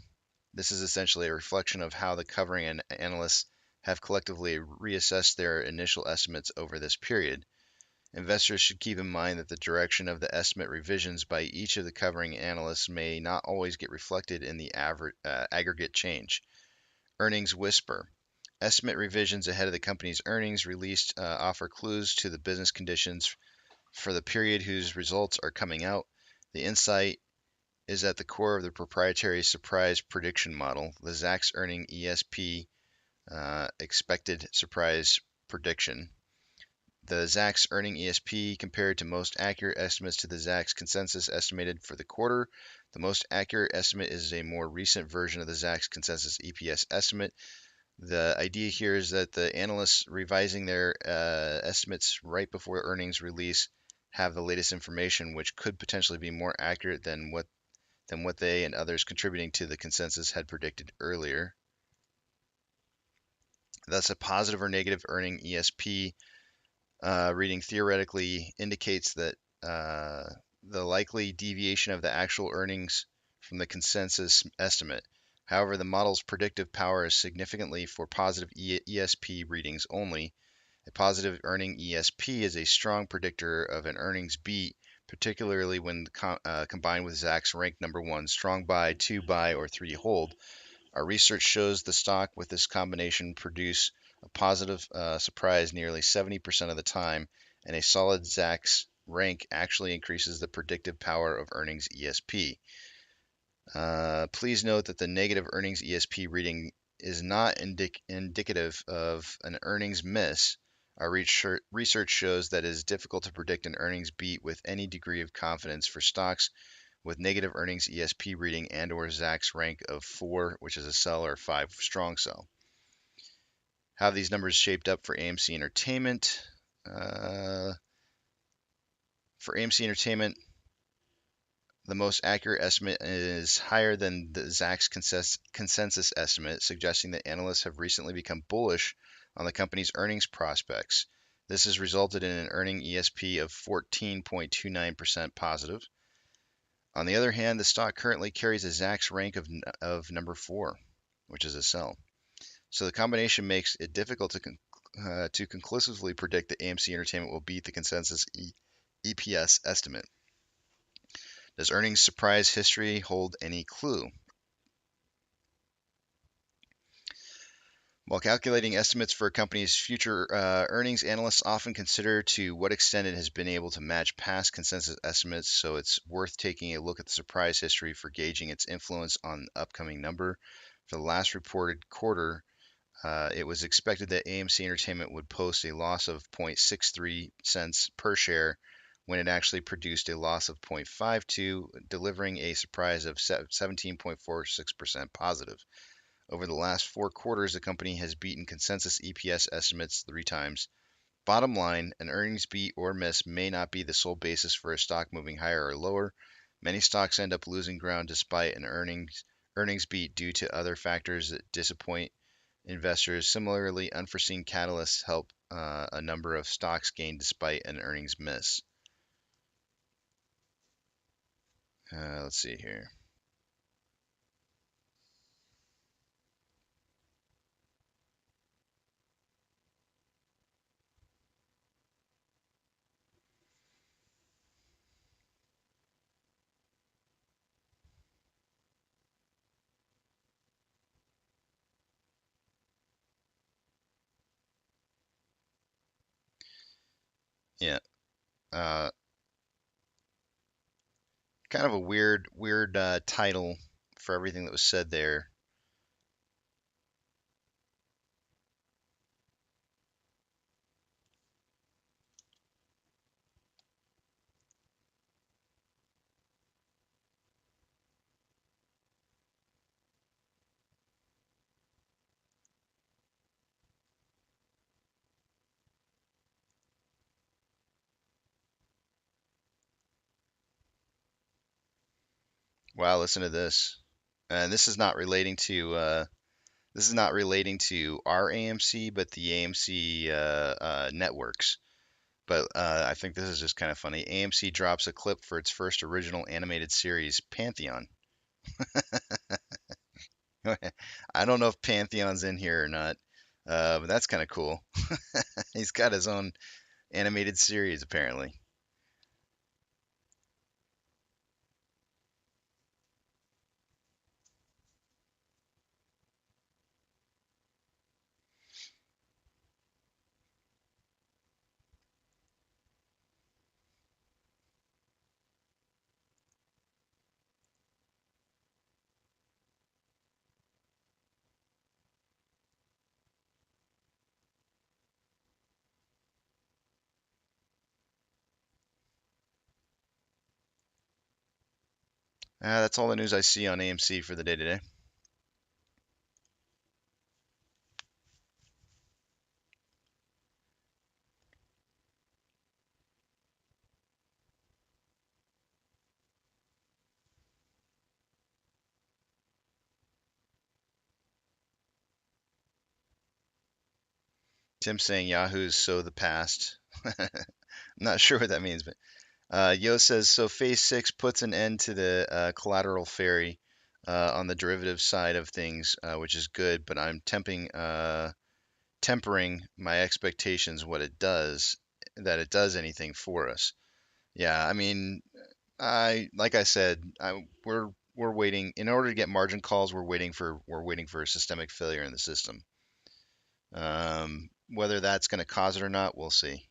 This is essentially a reflection of how the covering analysts have collectively reassessed their initial estimates over this period. Investors should keep in mind that the direction of the estimate revisions by each of the covering analysts may not always get reflected in the aggregate change. Earnings whisper. Estimate revisions ahead of the company's earnings released offer clues to the business conditions for the period whose results are coming out. The insight is at the core of the proprietary surprise prediction model, the Zacks earning ESP expected surprise prediction. The Zacks earning ESP compared to most accurate estimates to the Zacks consensus estimated for the quarter. The most accurate estimate is a more recent version of the Zacks consensus EPS estimate. The idea here is that the analysts revising their estimates right before earnings release have the latest information, which could potentially be more accurate than what they and others contributing to the consensus had predicted earlier. Thus, a positive or negative earning ESP reading theoretically indicates that the likely deviation of the actual earnings from the consensus estimate. However, the model's predictive power is significantly for positive ESP readings only. A positive earning ESP is a strong predictor of an earnings beat, particularly when combined with Zacks rank number 1, strong buy, 2 buy, or 3 hold. Our research shows the stock with this combination produce a positive surprise nearly 70% of the time, and a solid Zacks rank actually increases the predictive power of earnings ESP. Please note that the negative earnings ESP reading is not indicative of an earnings miss. Our research shows that it is difficult to predict an earnings beat with any degree of confidence for stocks with negative earnings ESP reading and or Zacks rank of 4, which is a sell, or 5, strong sell. How have these numbers shaped up for AMC Entertainment? For AMC Entertainment, the most accurate estimate is higher than the Zacks consensus estimate, suggesting that analysts have recently become bullish on the company's earnings prospects. This has resulted in an earning ESP of 14.29% positive. On the other hand, the stock currently carries a Zacks rank of number 4, which is a sell. So the combination makes it difficult to conclusively predict that AMC Entertainment will beat the consensus EPS estimate. Does earnings surprise history hold any clue? While calculating estimates for a company's future earnings, analysts often consider to what extent it has been able to match past consensus estimates, so it's worth taking a look at the surprise history for gauging its influence on the upcoming number. For the last reported quarter, it was expected that AMC Entertainment would post a loss of 0.63 cents per share when it actually produced a loss of 0.52, delivering a surprise of 17.46% positive. Over the last 4 quarters, the company has beaten consensus EPS estimates 3 times. Bottom line, an earnings beat or miss may not be the sole basis for a stock moving higher or lower. Many stocks end up losing ground despite an earnings beat due to other factors that disappoint investors. Similarly, unforeseen catalysts help a number of stocks gain despite an earnings miss. Let's see here. Yeah. Uh, Kind of a weird title for everything that was said there. Wow, listen to this. And this is not relating to our AMC, but the AMC networks. But I think this is just kind of funny. AMC drops a clip for its first original animated series, Pantheon. I don't know if Pantheon's in here or not, but that's kind of cool. He's got his own animated series apparently. That's all the news I see on AMC for the day today. Tim saying Yahoo's so the past. I'm not sure what that means, but Yo says so. Phase 6 puts an end to the collateral ferry on the derivative side of things, which is good. But I'm tempering my expectations that it does anything for us. Yeah, I mean, like I said, we're waiting in order to get margin calls. We're waiting for a systemic failure in the system. Whether that's going to cause it or not, we'll see.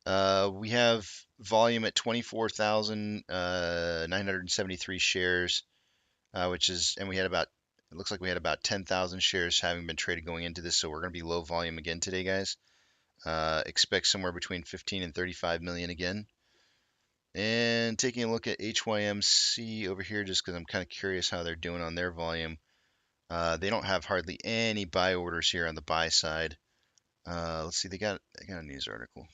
We have volume at 24,973 shares, and it looks like we had about 10,000 shares having been traded going into this, so we're going to be low volume again today, guys. Expect somewhere between 15 and 35 million again. And taking a look at HYMC over here, just because I'm kind of curious how they're doing on their volume. They don't have hardly any buy orders here on the buy side. Let's see, they got a news article.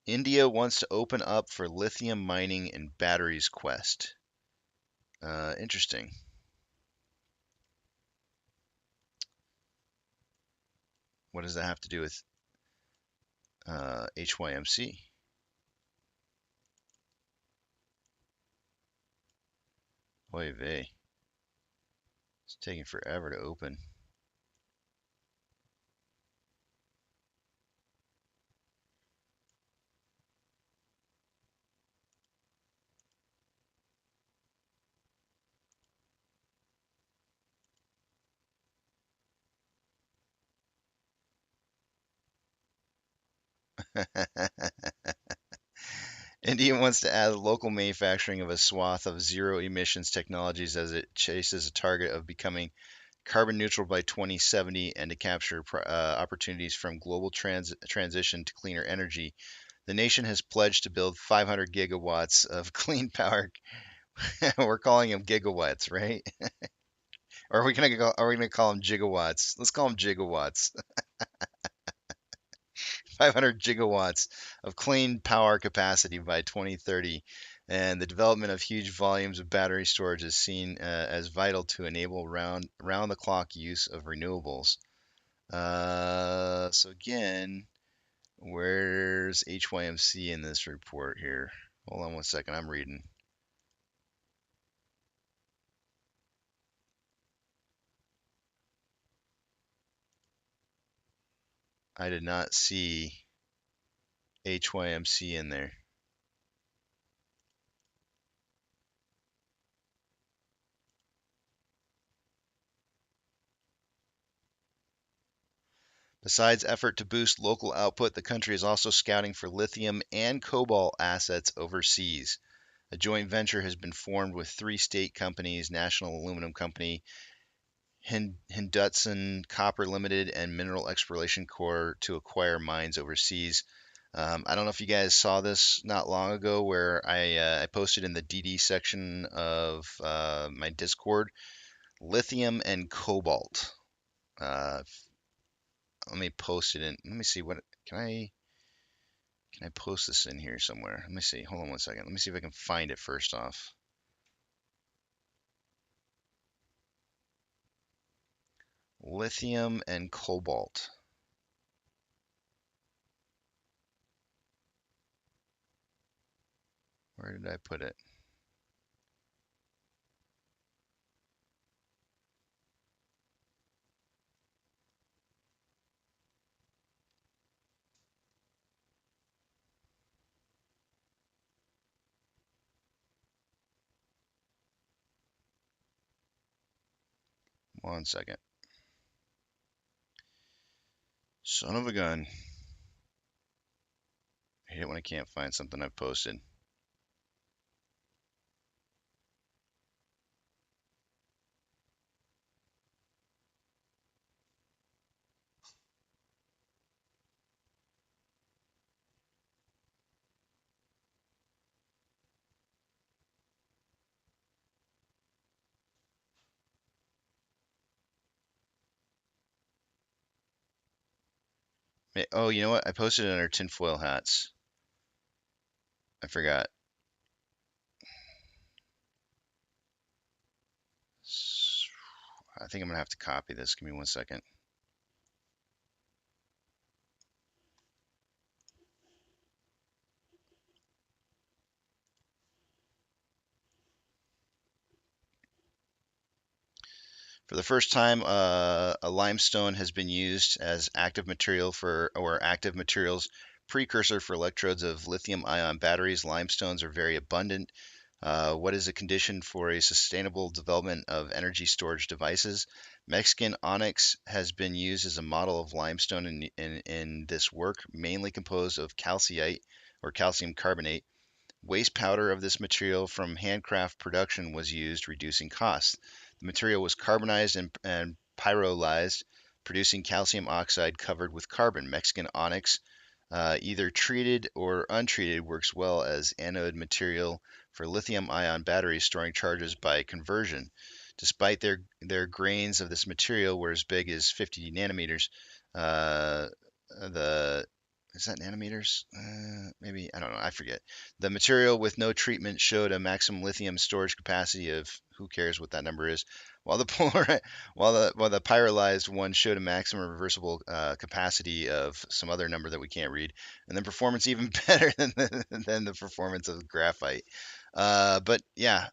India wants to open up for lithium mining and batteries quest. Interesting. What does that have to do with HYMC? Oy vey. It's taking forever to open. India wants to add local manufacturing of a swath of zero emissions technologies as it chases a target of becoming carbon neutral by 2070 and to capture opportunities from global transition to cleaner energy. The nation has pledged to build 500 gigawatts of clean power. We're calling them gigawatts, right? Or are we gonna call them gigawatts? Let's call them gigawatts. 500 gigawatts of clean power capacity by 2030, and the development of huge volumes of battery storage is seen as vital to enable round-the-clock use of renewables. So again, where's HYMC in this report here? Hold on one second, I'm reading. I did not see HYMC in there. Besides effort to boost local output, the country is also scouting for lithium and cobalt assets overseas. A joint venture has been formed with three state companies, National Aluminum Company, Hindutson Copper Limited, and Mineral Exploration Corp. To acquire mines overseas. I don't know if you guys saw this not long ago where I posted in the DD section of my Discord, lithium and cobalt. Let me post it in. Let me see what can I post this in here somewhere? Let me see. Hold on one second. Let me see if I can find it first off. Lithium and cobalt. Where did I put it? One second. Son of a gun. I hate it when I can't find something I've posted. Oh, you know what? I posted it under tinfoil hats. I forgot. I think I'm gonna have to copy this. Give me one second. For the first time, a limestone has been used as active material or active materials precursor for electrodes of lithium-ion batteries. Limestones are very abundant. What is a condition for a sustainable development of energy storage devices? Mexican onyx has been used as a model of limestone in this work, mainly composed of calcite or calcium carbonate. Waste powder of this material from handcraft production was used, reducing costs. The material was carbonized and pyrolyzed, producing calcium oxide covered with carbon. Mexican onyx, either treated or untreated, works well as anode material for lithium-ion batteries storing charges by conversion. Despite their grains of this material were as big as 50 nanometers, the is that nanometers? Maybe I don't know. I forget. The material with no treatment showed a maximum lithium storage capacity of who cares what that number is, while the pyrolyzed one showed a maximum reversible capacity of some other number that we can't read, and then performance even better than the performance of graphite. But yeah,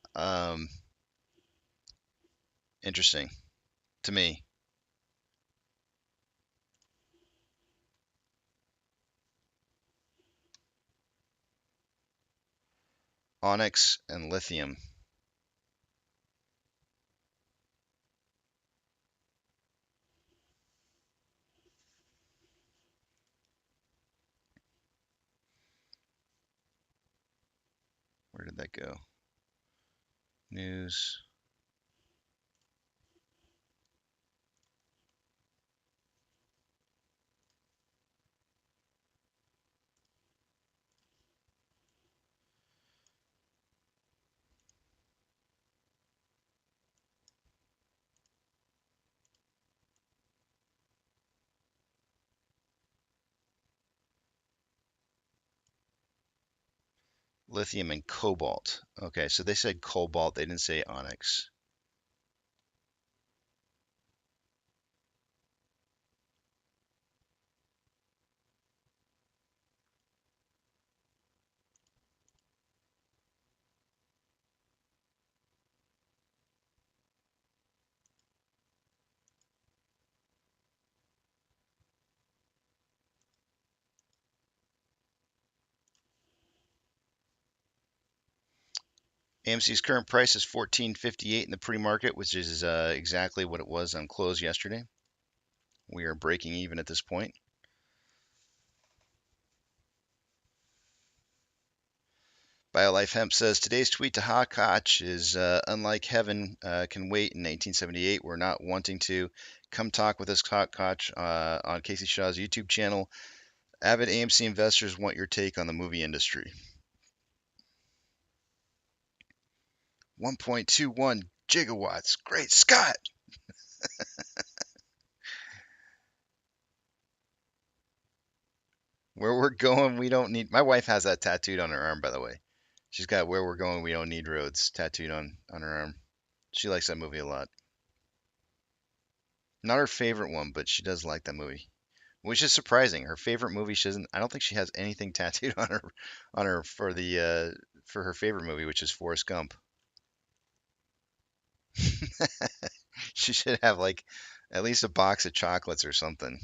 interesting to me. Onyx and lithium. that go? News. Lithium and cobalt. Okay, so they said cobalt. They didn't say onyx. AMC's current price is $14.58 in the pre-market, which is exactly what it was on close yesterday. We are breaking even at this point. BioLife Hemp says today's tweet to Ha Koch is unlike heaven can wait in 1978. We're not wanting to come talk with us, Ha Koch, on Casey Shaw's YouTube channel. Avid AMC investors want your take on the movie industry. 1.21 gigawatts. Great Scott! Where we're going, we don't need. My wife has that tattooed on her arm, by the way. She's got "Where we're going, we don't need roads" tattooed on her arm. She likes that movie a lot. Not her favorite one, but she does like that movie, which is surprising. Her favorite movie, she doesn't. I don't think she has anything tattooed on her for the for her favorite movie, which is Forrest Gump. She should have like at least a box of chocolates or something.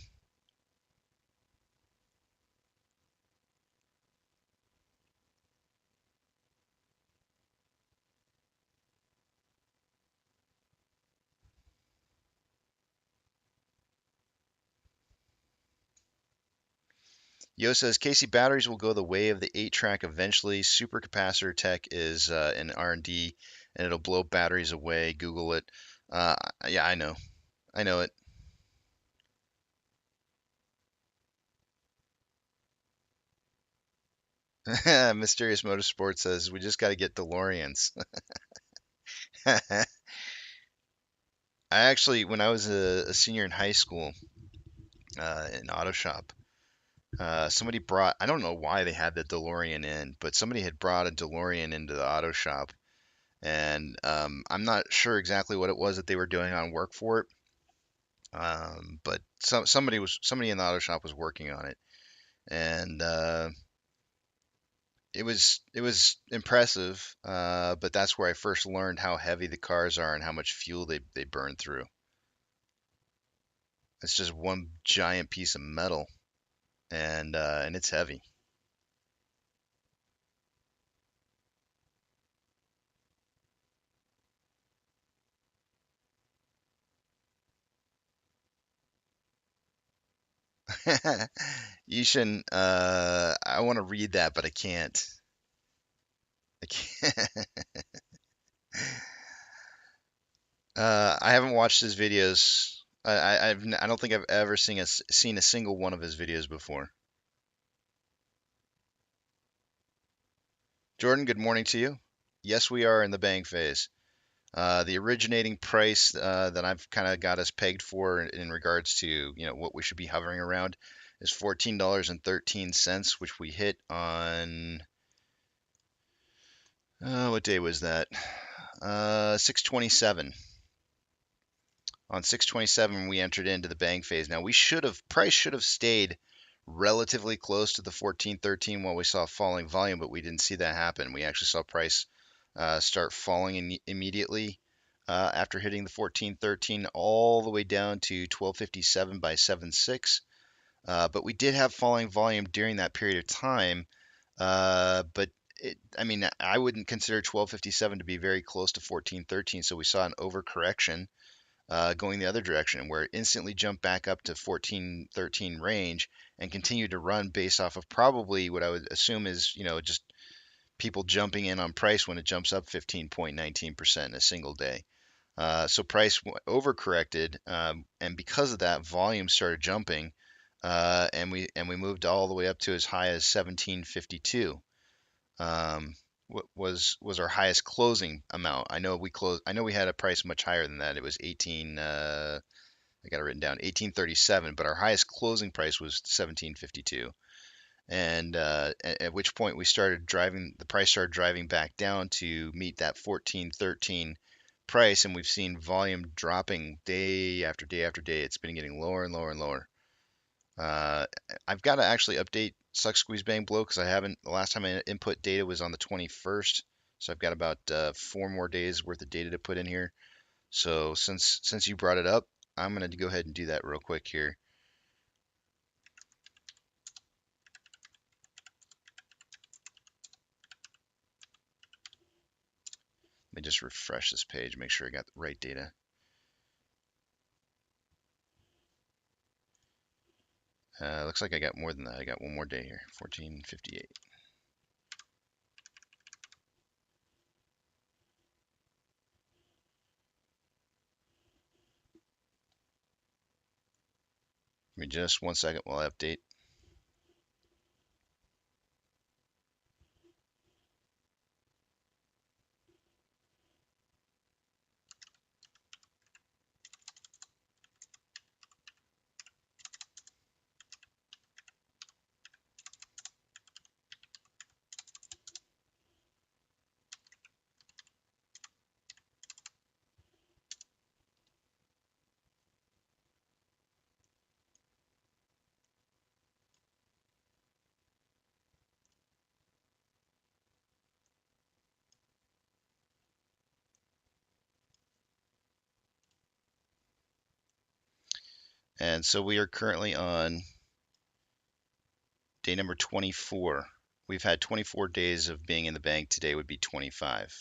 Yo says Casey batteries will go the way of the 8-track eventually. Supercapacitor tech is in R&D, and it'll blow batteries away. Google it. Yeah, I know. I know it. Mysterious Motorsport says we just got to get DeLoreans. I actually, when I was a senior in high school, in auto shop, somebody brought. I don't know why they had the DeLorean in, but somebody had brought a DeLorean into the auto shop, and I'm not sure exactly what it was that they were doing on work for it. But somebody in the auto shop was working on it, and it was impressive. But that's where I first learned how heavy the cars are and how much fuel they burn through. It's just one giant piece of metal, and it's heavy. Yishin, I want to read that, but I can't. I can't. I haven't watched his videos. I don't think I've ever seen a single one of his videos before. Jordan, good morning to you. Yes, we are in the bang phase. The originating price that I've kind of got us pegged for in regards to what we should be hovering around is $14.13, which we hit on what day was that? 6/27. On 6/27, we entered into the bang phase. Now price should have stayed relatively close to the 14.13 while we saw falling volume, but we didn't see that happen. We actually saw price start falling immediately after hitting the 14.13 all the way down to 12.57 by 7.6. But we did have falling volume during that period of time. But I mean, I wouldn't consider 12.57 to be very close to 14.13. So we saw an overcorrection going the other direction, where it instantly jumped back up to 14.13 range and continued to run based off of probably what I would assume is, just people jumping in on price when it jumps up 15.19% in a single day. So price overcorrected, and because of that, volume started jumping, and we moved all the way up to as high as 1752. Was our highest closing amount. I know we had a price much higher than that. It was 18. I got it written down, 1837. But our highest closing price was 1752. And at which point the price started driving back down to meet that 1413 price, and we've seen volume dropping day after day after day. It's been getting lower and lower and lower. I've got to actually update Suck Squeeze Bang Blow because I haven't. The last time I input data was on the 21st, so I've got about 4 more days worth of data to put in here. So since you brought it up, I'm gonna go ahead and do that real quick here. Let me just refresh this page, make sure I got the right data. Looks like I got more than that. I got one more day here, 1458. Give me just 1 second while I update. And so we are currently on day number 24. We've had 24 days of being in the bank. Today would be 25.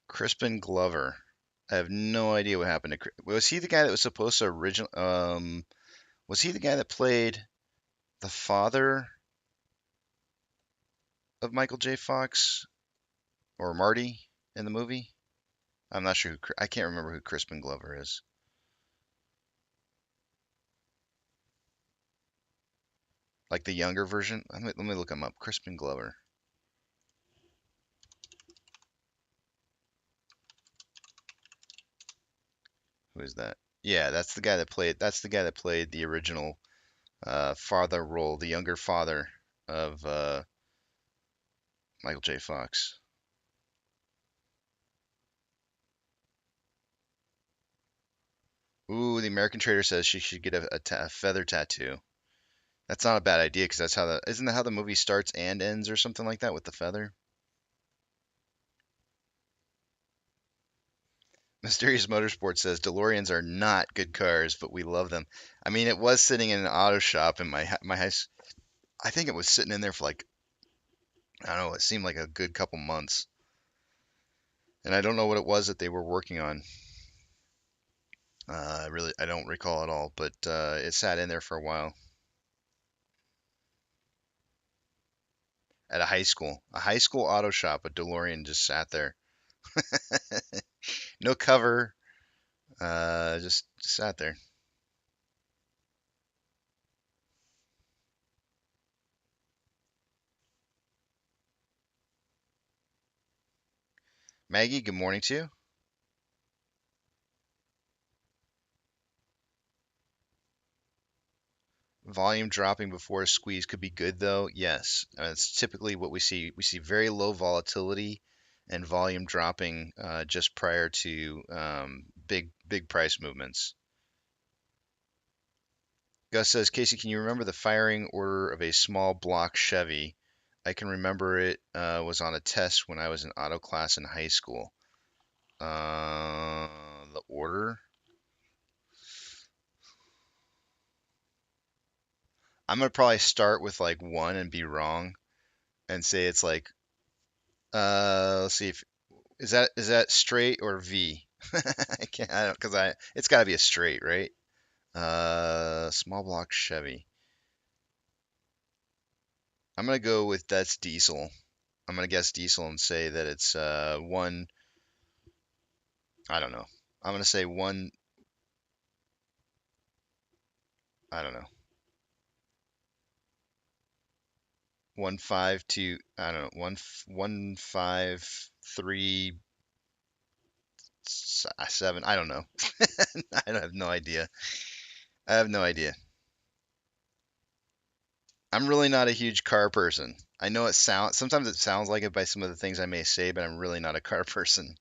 Crispin Glover. I have no idea what happened to. Was he the guy that was supposed to original? Was he the guy that played the father of Michael J. Fox or Marty in the movie? I'm not sure. I can't remember who Crispin Glover is. Like the younger version. Let me look him up. Crispin Glover. Who is that? Yeah, that's the guy that played. That's the guy that played the original father role, the younger father of Michael J. Fox. Ooh, the American Trader says she should get a feather tattoo. That's not a bad idea because isn't that how the movie starts and ends or something like that with the feather? Mysterious Motorsport says DeLoreans are not good cars, but we love them. I mean, it was sitting in an auto shop in my house. I think it was sitting in there for like, I don't know, it seemed like a good couple months. And I don't know what it was that they were working on. I don't recall at all, but it sat in there for a while. At a high school auto shop, a DeLorean just sat there. No cover, just sat there. Maggie, good morning to you. Volume dropping before a squeeze could be good though. Yes, it's typically what we see. We see very low volatility and volume dropping just prior to big price movements. Gus says, Casey, can you remember the firing order of a small block Chevy? I can remember it was on a test when I was in auto class in high school. The order? I'm gonna probably start with like 1 and be wrong and say it's like let's see if is that straight or V? I don't because I it's got to be a straight, right? Small block Chevy. I'm gonna go with that's diesel. I'm gonna guess diesel and say that it's one. I don't know. I'm gonna say one. I don't know. 152. I don't know. 153 7. I don't know. I have no idea. I have no idea. I'm really not a huge car person. I know sometimes it sounds like it by some of the things I may say, but I'm really not a car person.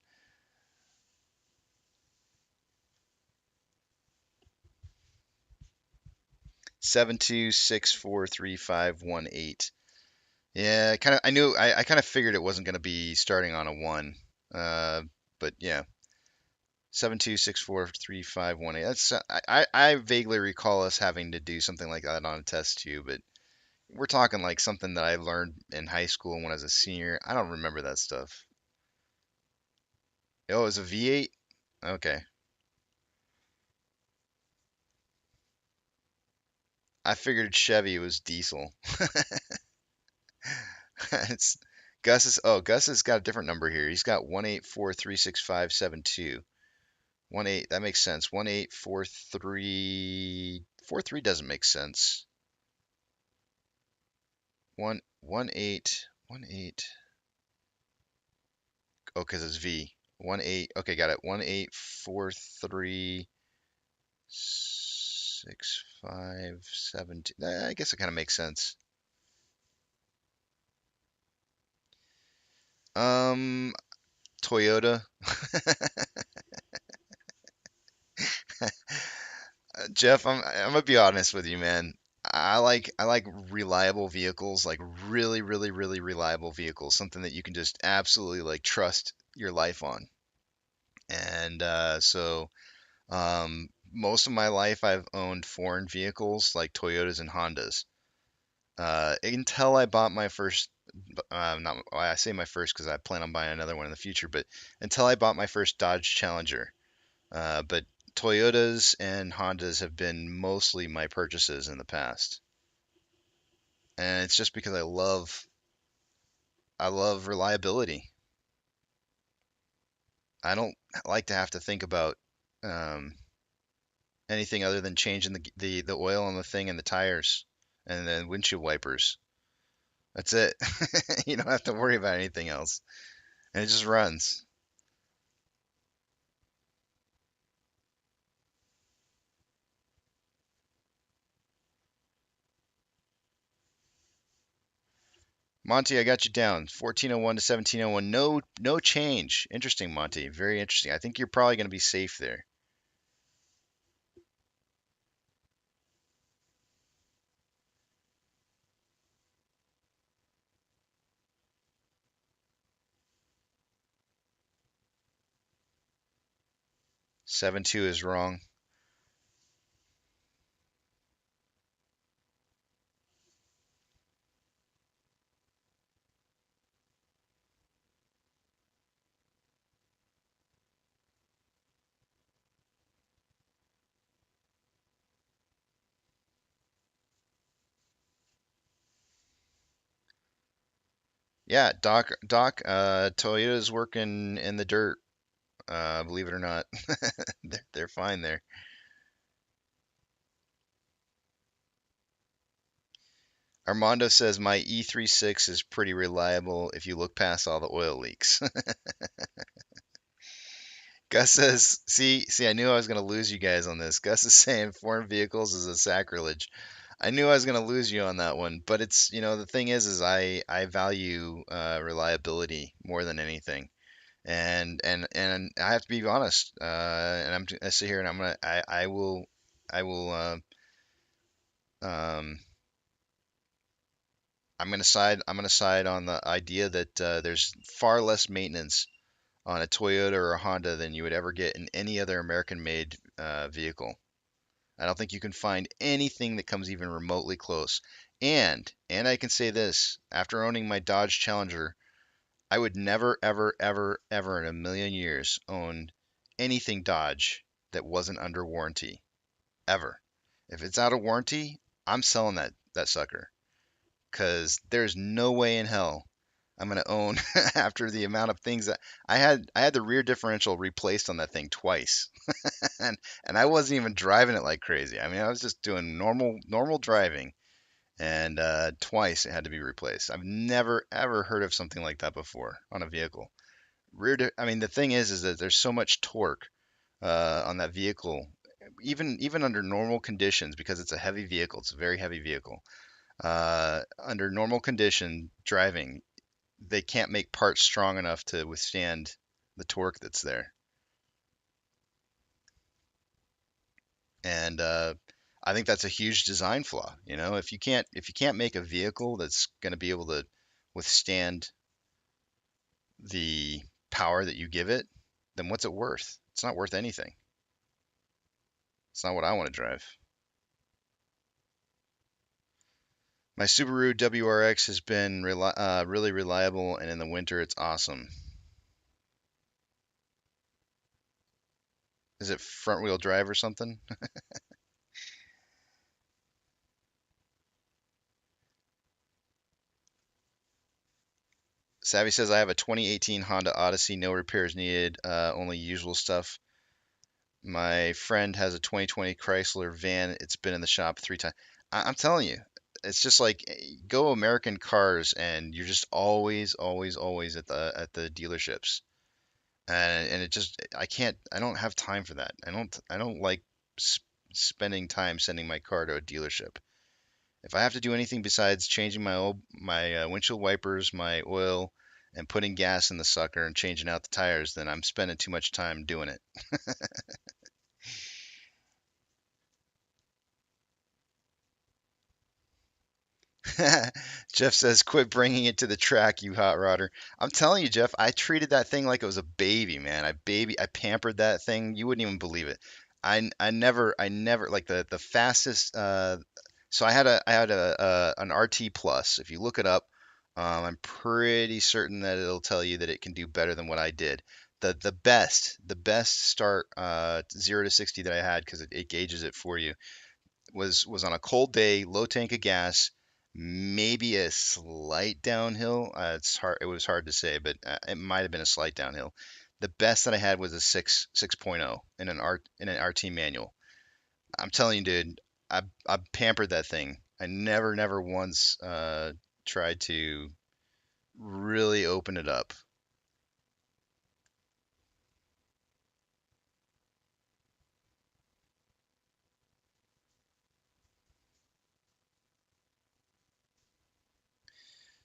726435518. Yeah, I kind of figured it wasn't going to be starting on a 1. Uh, but yeah. 726435518. I vaguely recall us having to do something like that on a test too, but we're talking like something that I learned in high school when I was a senior. I don't remember that stuff. Oh, it was a V8? Okay. I figured Chevy was diesel. It's Gus has got a different number here. He's got 1843657 18, that makes sense. 184343 doesn't make sense. 118. Oh, because it's V. 18. Okay, got it. 1843657. I guess it kind of makes sense. Toyota. Jeff, I'm gonna be honest with you, man. I like reliable vehicles, like really, really, really reliable vehicles, something that you can just absolutely like trust your life on. And most of my life I've owned foreign vehicles like Toyotas and Hondas. Until I bought my first, not I say my first because I plan on buying another one in the future, but until I bought my first Dodge Challenger. But Toyotas and Hondas have been mostly my purchases in the past. And it's just because I love reliability. I don't like to have to think about um, anything other than changing the oil on the thing and the tires and the windshield wipers. That's it. You don't have to worry about anything else. And it just runs. Monty, I got you down. 1401 to 1701. No change. Interesting, Monty. Very interesting. I think you're probably going to be safe there. 72 is wrong. Yeah, Doc, Toyota's working in the dirt. Believe it or not, they're fine there. Armando says my E36 is pretty reliable if you look past all the oil leaks. Gus says, see, I knew I was going to lose you guys on this. Gus is saying foreign vehicles is a sacrilege. I knew I was going to lose you on that one, but it's, the thing is I value reliability more than anything. And I have to be honest. And I sit here and I will I'm gonna side on the idea that there's far less maintenance on a Toyota or a Honda than you would ever get in any other American-made vehicle. I don't think you can find anything that comes even remotely close. And I can say this, after owning my Dodge Challenger, I would never, ever, ever, ever in a million years own anything Dodge that wasn't under warranty. Ever. If it's out of warranty, I'm selling that sucker. Because there's no way in hell I'm gonna own after the amount of things that I had the rear differential replaced on that thing twice. and I wasn't even driving it like crazy. I mean, I was just doing normal driving, and twice it had to be replaced. I've never ever heard of something like that before on a vehicle. I mean, the thing is that there's so much torque on that vehicle, even under normal conditions, because it's a heavy vehicle. It's a very heavy vehicle. Under normal condition driving, they can't make parts strong enough to withstand the torque that's there. And I think that's a huge design flaw. You know, if you can't make a vehicle that's going to be able to withstand the power that you give it, then what's it worth? It's not worth anything. It's not what I want to drive. My Subaru WRX has been really reliable, and in the winter it's awesome. Is it front wheel drive or something? Savvy says I have a 2018 Honda Odyssey, no repairs needed, only usual stuff. My friend has a 2020 Chrysler van. It's been in the shop 3 times. I'm telling you, it's just like go American cars, and you're just always at the dealerships, and it just I don't have time for that. I don't like spending time sending my car to a dealership. If I have to do anything besides changing my windshield wipers, my oil, and putting gas in the sucker and changing out the tires, then I'm spending too much time doing it. Jeff says, "Quit bringing it to the track, you hot rodder." I'm telling you, Jeff, I treated that thing like it was a baby, man. I pampered that thing. You wouldn't even believe it. I never like the fastest. So I had an RT Plus. If you look it up, I'm pretty certain that it'll tell you that it can do better than what I did. The best start 0 to 60 that I had, because it gauges it for you, was on a cold day, low tank of gas, maybe a slight downhill. It was hard to say, but it might have been a slight downhill. The best that I had was a 6.0 in an RT manual. I'm telling you, dude, I pampered that thing. I never once tried to really open it up.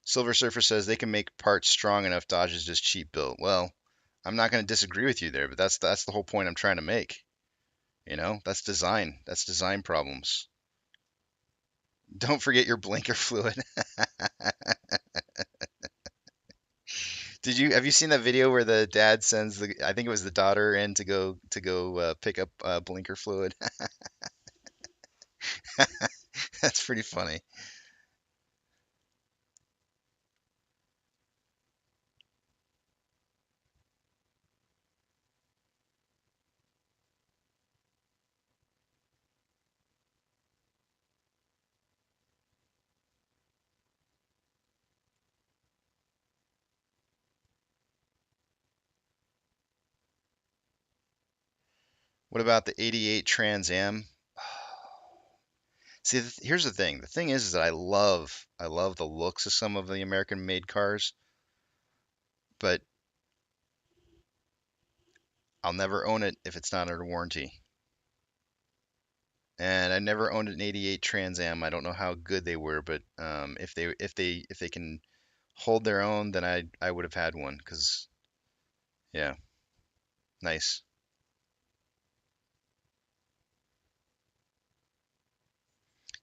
Silver Surfer says they can make parts strong enough. Dodge is just cheap built. Well, I'm not going to disagree with you there, but that's the whole point I'm trying to make. You know, that's design. That's design problems. Don't forget your blinker fluid. Have you seen that video where the dad sends I think it was the daughter in to go pick up blinker fluid? That's pretty funny. What about the 88 Trans Am? See, here's the thing. The thing is that I love the looks of some of the American made cars, but I'll never own it if it's not under warranty. And I never owned an 88 Trans Am. I don't know how good they were, but if they can hold their own, then I would have had one. Cause yeah, nice.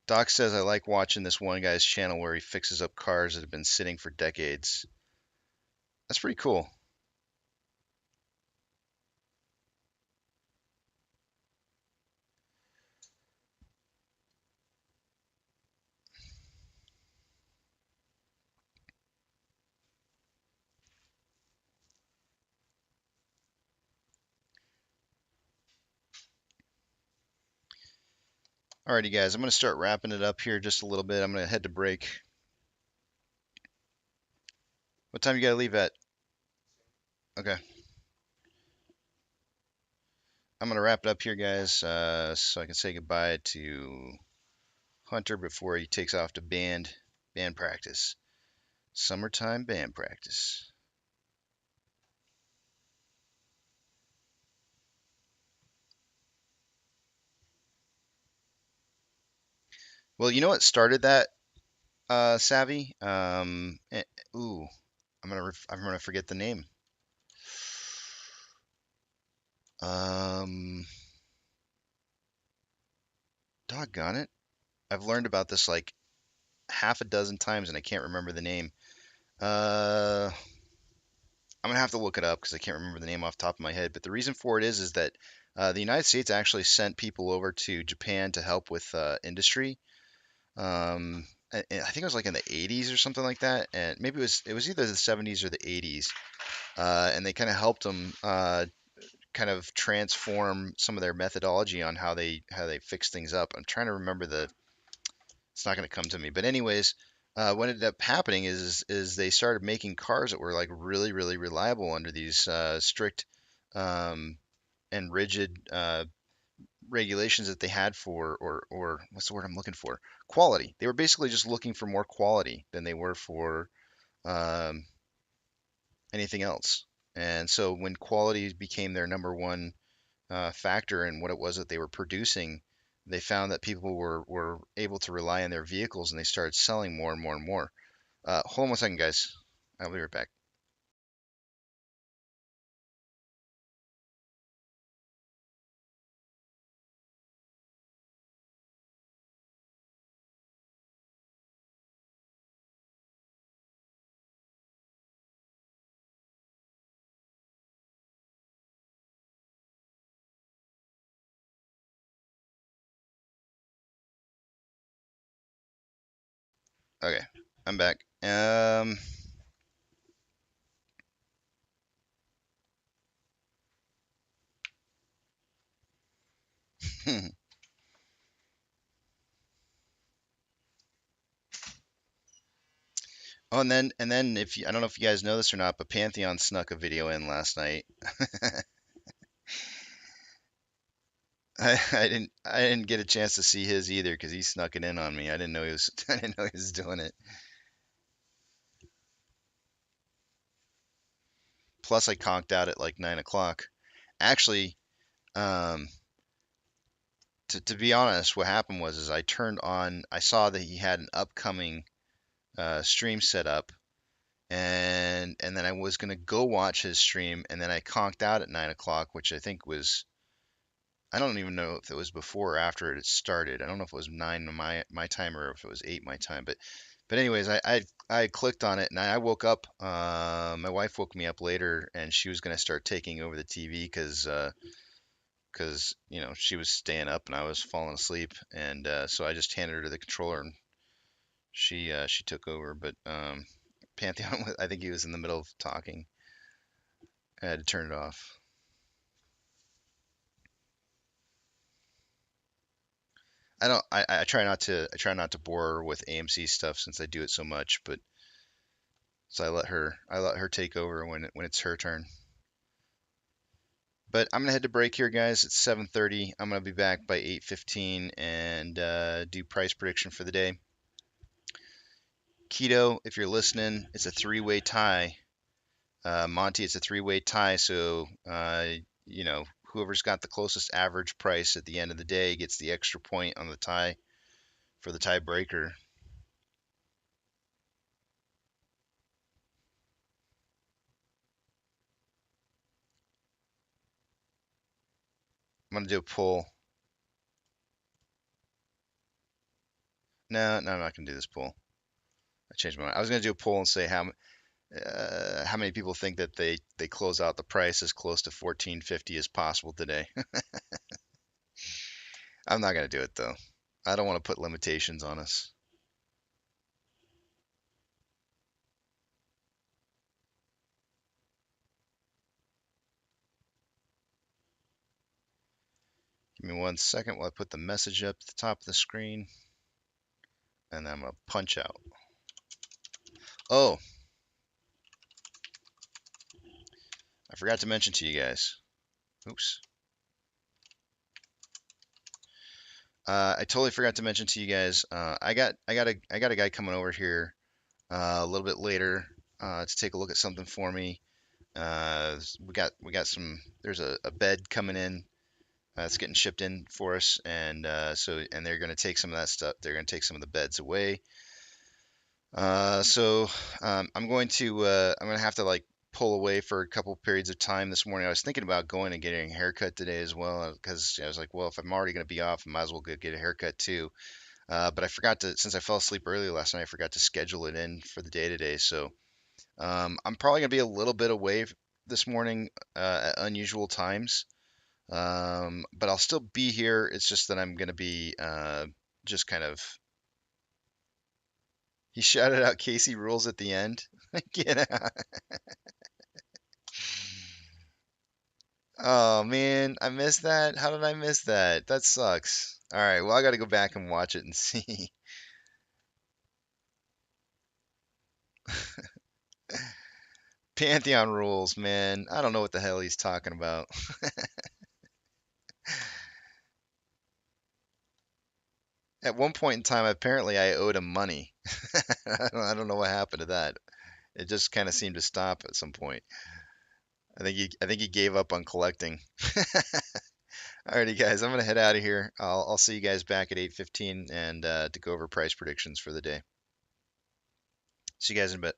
Doc says, I like watching this one guy's channel where he fixes up cars that have been sitting for decades. That's pretty cool. Alrighty, guys, I'm going to start wrapping it up here just a little bit. I'm going to head to break. What time you got to leave at? Okay. I'm going to wrap it up here, guys, so I can say goodbye to Hunter before he takes off to band practice. Summertime band practice. Well, you know what started that, Savvy? Ooh, I'm gonna forget the name. Um, Doggone it. I've learned about this like half a dozen times and I can't remember the name. I'm gonna have to look it up because I can't remember the name off the top of my head. But the reason for it is that the United States actually sent people over to Japan to help with industry. I think it was like in the 80s or something like that, and maybe it was either the 70s or the 80s, and they kind of helped them kind of transform some of their methodology on how they fix things up. I'm trying to remember the. It's not going to come to me, but anyways, what ended up happening is they started making cars that were like really really reliable under these strict um, and rigid regulations that they had for or what's the word I'm looking for? Quality. They were basically just looking for more quality than they were for um, anything else. And so when quality became their number one factor in what it was that they were producing, they found that people were able to rely on their vehicles and they started selling more and more and more. Hold on one second, guys. I'll be right back. Okay, I'm back. Oh, and then if you, I don't know if you guys know this or not, but Pantheon snuck a video in last night. I didn't get a chance to see his either because he snuck it in on me. I didn't know he was I didn't know he was doing it. Plus, I conked out at like 9 o'clock. Actually, um, to be honest, what happened was is I turned on. I saw that he had an upcoming stream set up, and then I was gonna go watch his stream, and then I conked out at 9 o'clock, which I think was I don't even know if it was before or after it had started. I don't know if it was 9 my time or if it was 8 my time. But anyways, I clicked on it and I woke up. My wife woke me up later and she was gonna start taking over the TV because she was staying up and I was falling asleep and so I just handed her the controller and she took over. But Pantheon, I think he was in the middle of talking. I had to turn it off. I try not to bore her with AMC stuff since I do it so much, but so I let her take over when it's her turn. But I'm gonna head to break here, guys. It's 7:30. I'm gonna be back by 8:15 and do price prediction for the day. Keto, if you're listening, it's a three-way tie. Monty, it's a three-way tie. So whoever's got the closest average price at the end of the day gets the extra point on the tie for the tiebreaker. I'm gonna do a poll. No, no, I'm not gonna do this poll. I changed my mind. I was gonna do a poll and say how many people think that they close out the price as close to 1450 as possible today. I'm not gonna do it though. I don't want to put limitations on us. Give me 1 second while I put the message up at the top of the screen, and then I'm gonna punch out. Oh, I forgot to mention to you guys. Oops. I totally forgot to mention to you guys. I got a guy coming over here a little bit later to take a look at something for me. We got some. There's a bed coming in. It's getting shipped in for us, and they're going to take some of that stuff. They're going to take some of the beds away. I'm going to have to like pull away for a couple periods of time this morning. I was thinking about going and getting a haircut today as well because I was like, well, if I'm already going to be off, I might as well go get a haircut too. But I forgot to, since I fell asleep early last night, I forgot to schedule it in for the day today. So I'm probably going to be a little bit away this morning at unusual times. But I'll still be here. It's just that I'm going to be just kind of. He shouted out Casey rules at the end. Get out. Oh man, I missed that. How did I miss that? That sucks. All right, well I got to go back and watch it and see. Pantheon rules, man. I don't know what the hell he's talking about. At one point in time, apparently I owed him money. I don't know what happened to that. It just kind of seemed to stop at some point. I think he gave up on collecting. Alrighty, guys, I'm gonna head out of here. I'll see you guys back at 8:15 and to go over price predictions for the day. See you guys in a bit.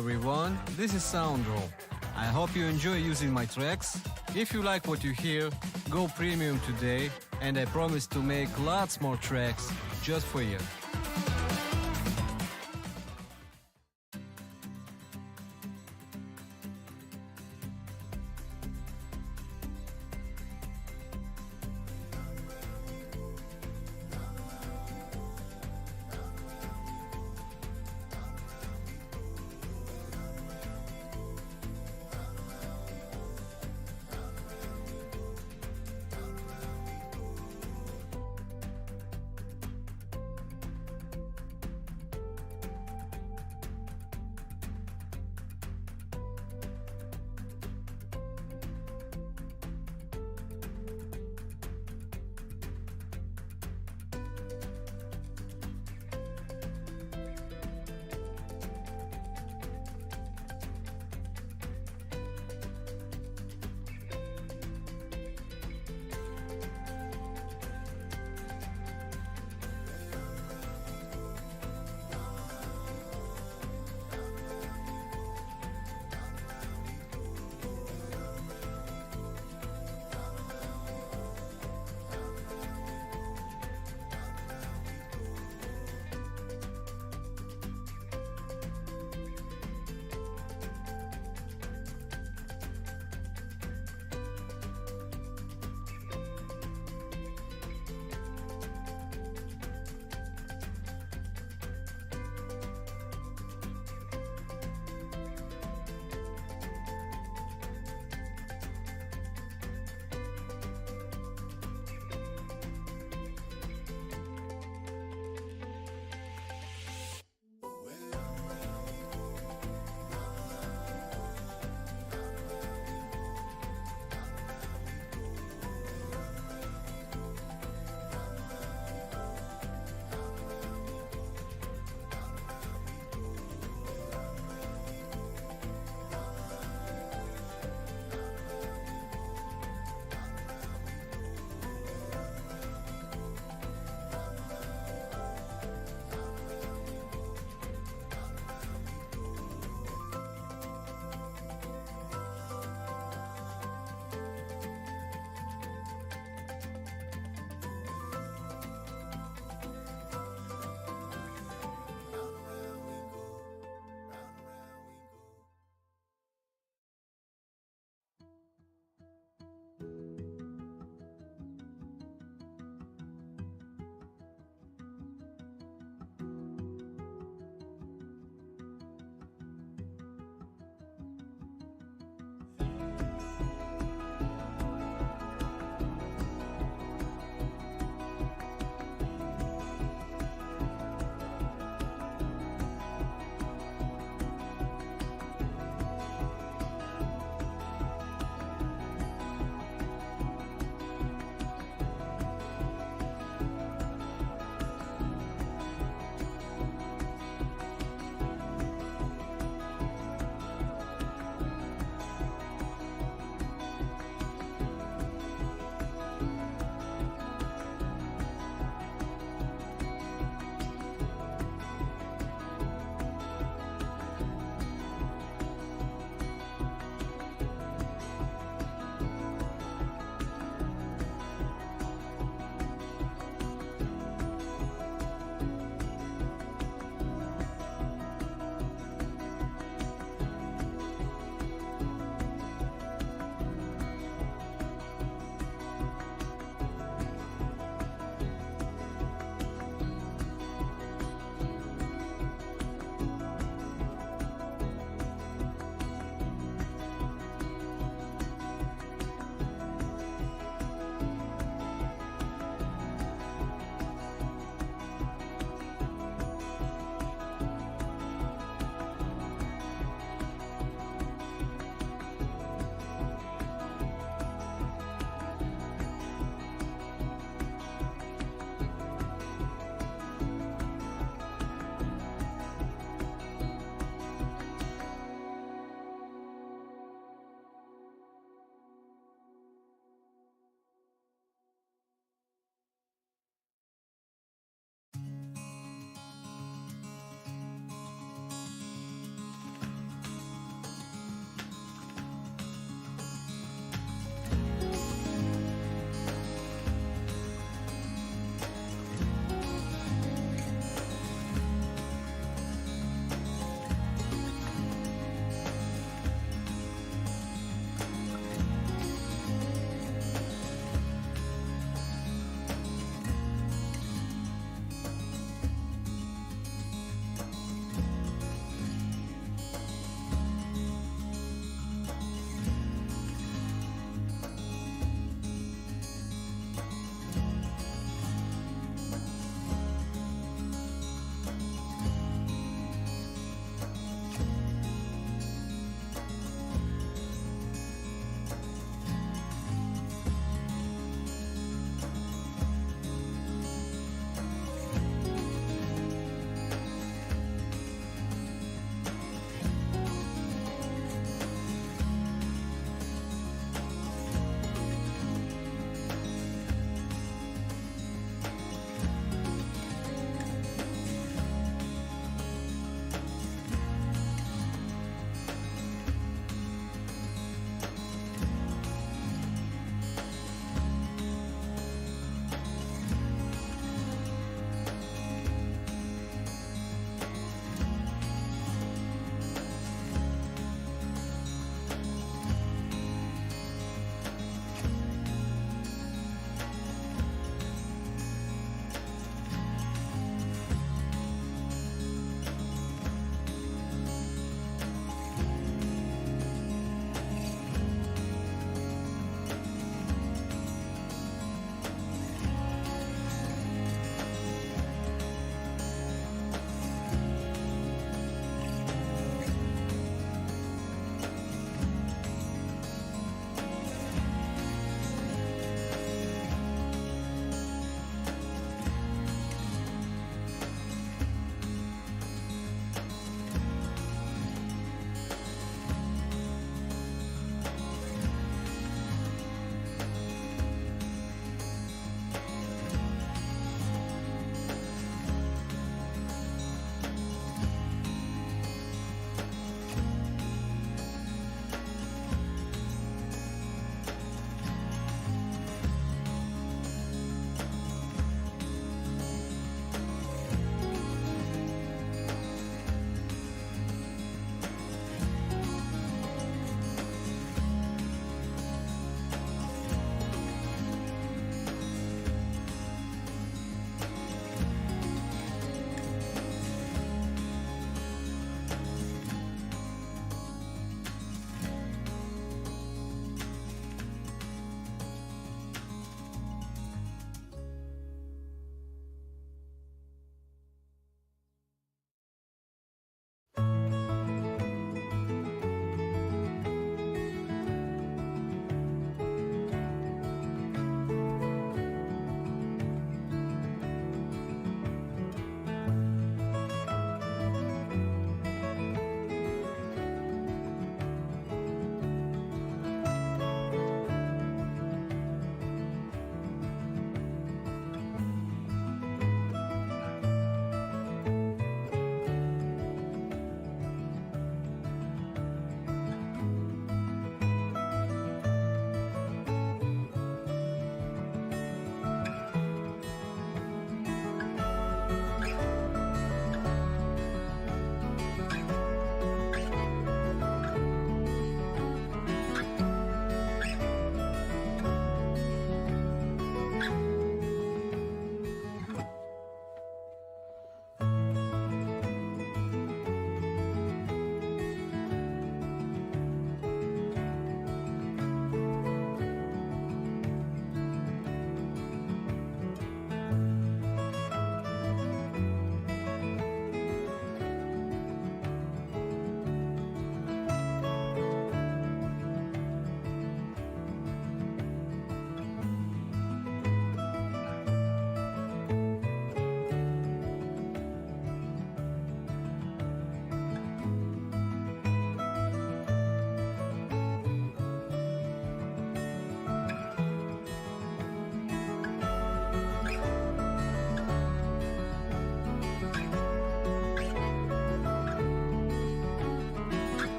everyone, this is Soundroll. I hope you enjoy using my tracks. If you like what you hear, go premium today, and I promise to make lots more tracks just for you.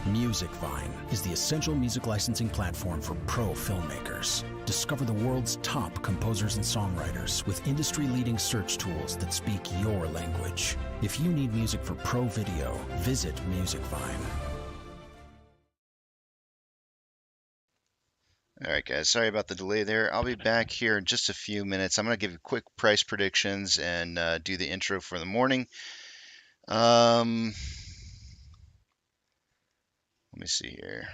Musicvine is the essential music licensing platform for pro filmmakers. Discover the world's top composers and songwriters with industry-leading search tools that speak your language. If you need music for pro video, visit Musicvine. All right, guys, sorry about the delay there. I'll be back here in just a few minutes. I'm going to give you quick price predictions and do the intro for the morning. Let me see here.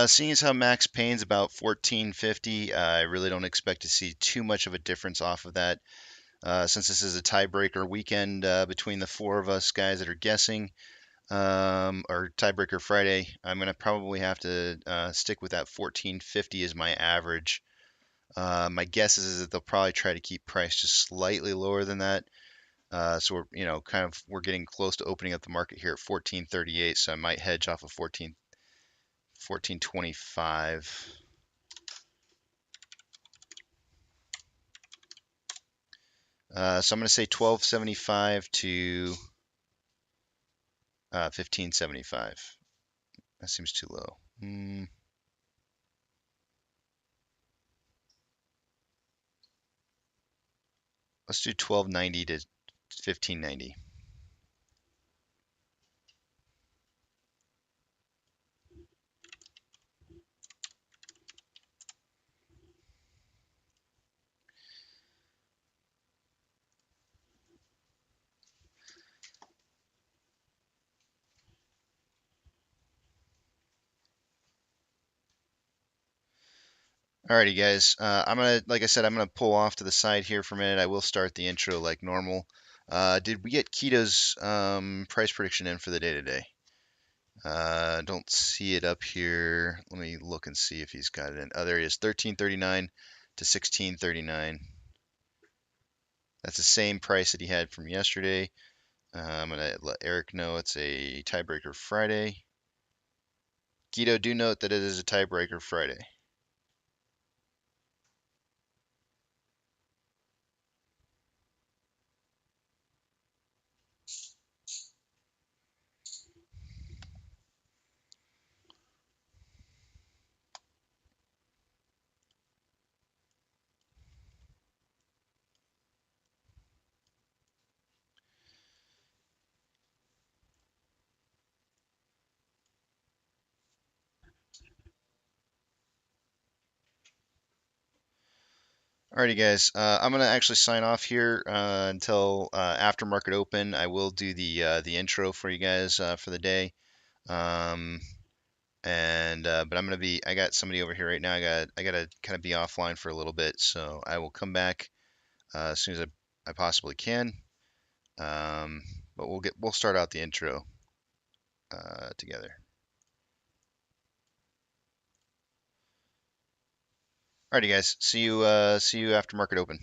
Seeing as how Max Payne's about 1450, I really don't expect to see too much of a difference off of that. Since this is a tiebreaker weekend between the four of us guys that are guessing, or tiebreaker Friday, I'm going to probably have to stick with that 1450 as my average. My guess is that they'll probably try to keep price just slightly lower than that. So we're, we're getting close to opening up the market here at 1438. So I might hedge off of 1425. So I'm going to say 1275 to 1575. That seems too low. Let's do 1290 to 1590. Alrighty, guys. Like I said, I'm gonna pull off to the side here for a minute. I will start the intro like normal. Did we get Keto's price prediction in for the day today? Don't see it up here. Let me look and see if he's got it in. Oh, there he is. 1339 to 1639. That's the same price that he had from yesterday. I'm gonna let Eric know it's a tiebreaker Friday. Keto, do note that it is a tiebreaker Friday. Alrighty, guys. I'm gonna actually sign off here until after market open. I will do the intro for you guys for the day. But I got somebody over here right now. I gotta kind of be offline for a little bit, so I will come back as soon as I possibly can. But we'll start out the intro together. Alrighty, guys. See you after market open.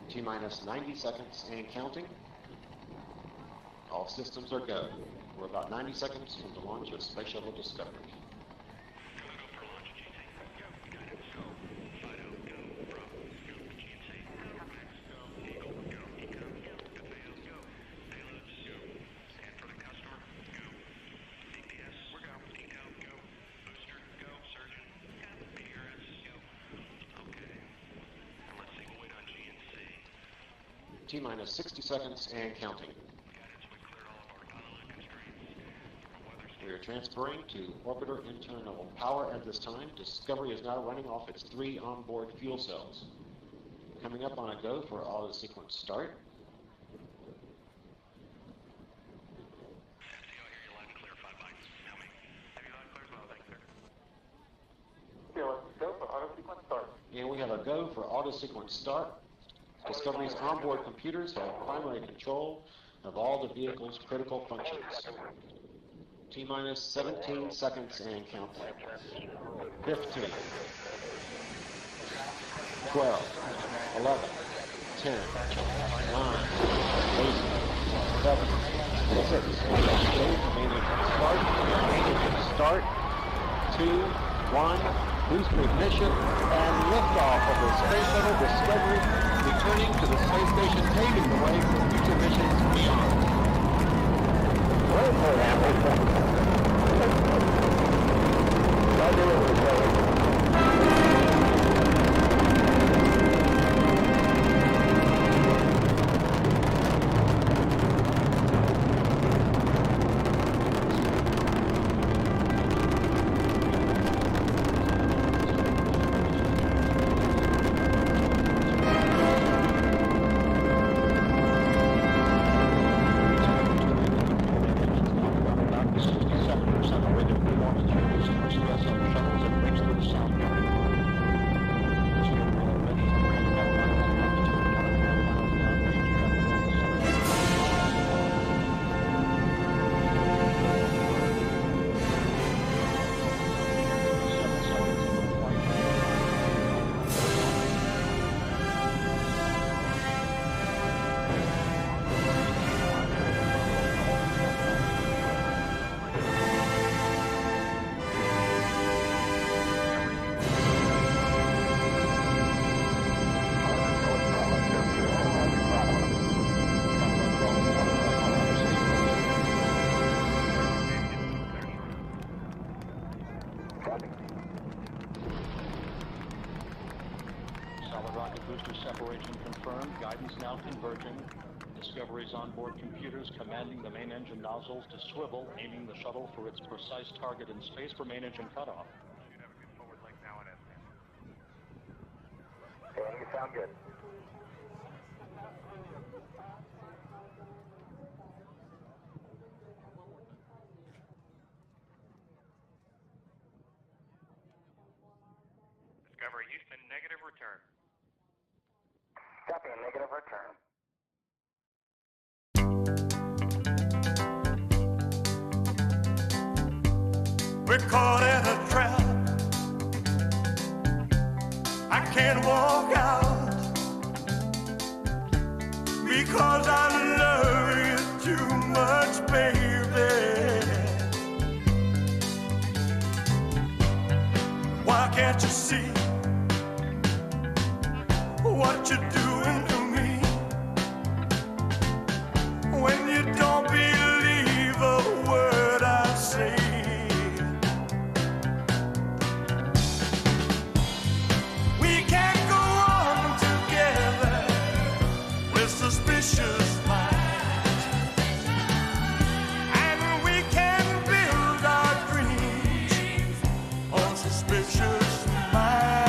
T-minus 90 seconds and counting. All systems are go. We're about 90 seconds from the launch of Space Shuttle Discovery. T-minus 60 seconds and counting. We are transferring to orbiter internal power at this time. Discovery is now running off its 3 onboard fuel cells. Coming up on a go for auto sequence start. And we have a go for auto sequence start. Discovery's onboard computers have primary control of all the vehicle's critical functions. T-minus 17 seconds and counting. 15, 12, 11, 10, 9, 8, 7, 6, start, 2, 1, booster ignition, and liftoff of the Space Shuttle Discovery, returning to the space station, paving the way for future missions beyond. Discovery's onboard computers commanding the main engine nozzles to swivel, aiming the shuttle for its precise target in space for main engine cutoff. Should have a good forward leg now and then. Okay, you sound good. Discovery Houston, negative return. Copy, negative return. We're caught in a trap. I can't walk out because I love you too much, baby. Why can't you see what you're doing to me when you don't believe a word I say? Suspicious minds, and we can build our dreams on suspicious minds.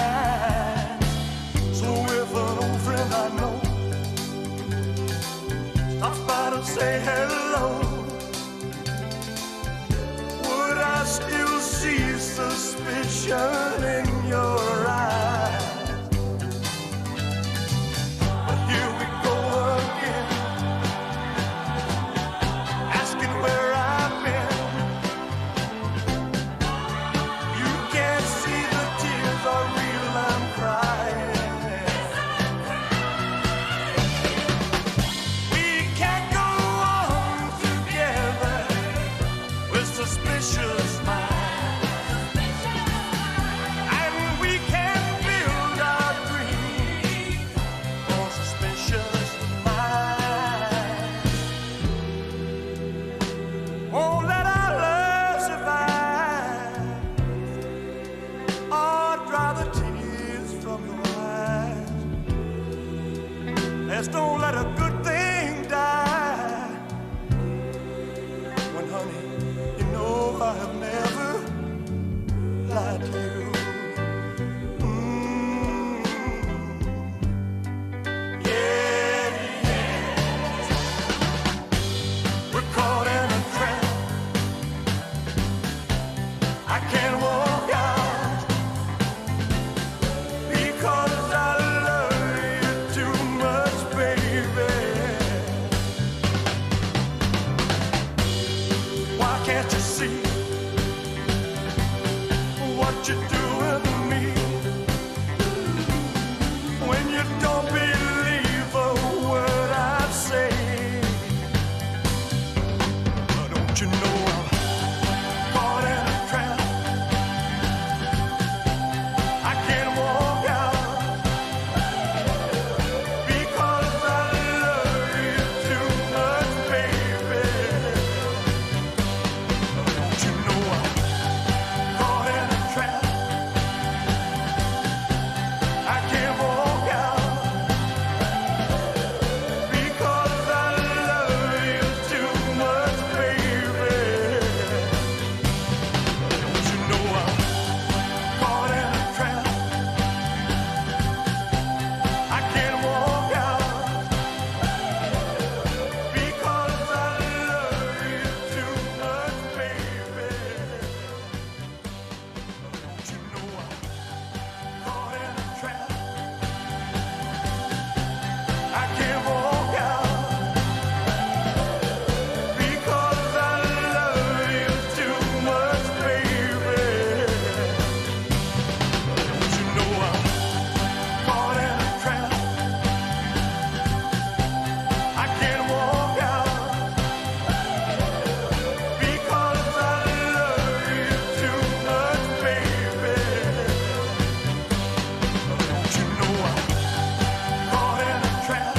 you doing to me? When you don't believe a word I say, don't you know I'm caught in a trap? I can't walk out because I love you too much, baby. Don't you know I'm caught in a trap? I can't walk out because I love you too much, baby. Don't you know I'm caught in a trap? I can't walk out because I love you too much, baby. Don't you know I'm caught in a trap? I can't walk out because I love you too much, baby. Don't you know I'm caught in a trap? I can't walk out because I love you too much, baby. Don't you know I'm caught in a trap?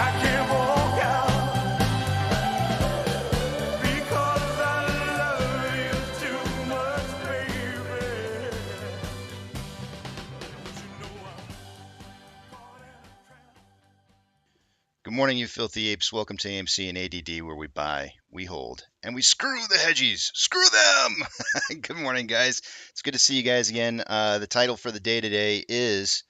I can't walk out because I love you too much, baby. Don't you know I'm caught in a trap? Good morning, you filthy apes. Welcome to AMC and ADD, where we buy, we hold, and we screw the hedgies. Screw them! Good morning, guys. It's good to see you guys again. The title for the day today is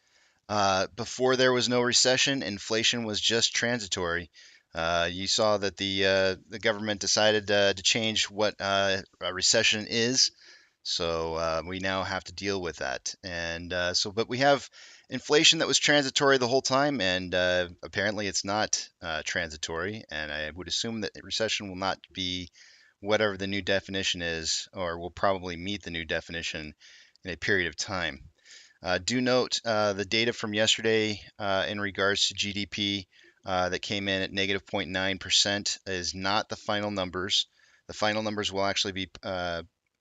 Before There Was No Recession, Inflation Was Just Transitory. You saw that the government decided to change what a recession is. So we now have to deal with that. And but we have inflation that was transitory the whole time, and apparently it's not transitory. And I would assume that recession will not be whatever the new definition is, or will probably meet the new definition in a period of time. Do note the data from yesterday in regards to GDP that came in at negative 0.9% is not the final numbers. The final numbers will actually be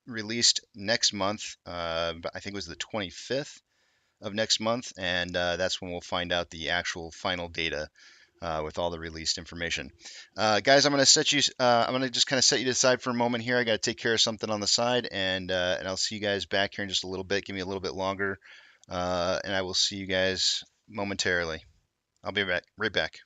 released next month. I think it was the 25th of next month, and that's when we'll find out the actual final data with all the released information. Guys, I'm going to set you. I'm going to just kind of set you aside for a moment here. I got to take care of something on the side, and I'll see you guys back here in just a little bit. Give me a little bit longer, and I will see you guys momentarily. I'll be right back.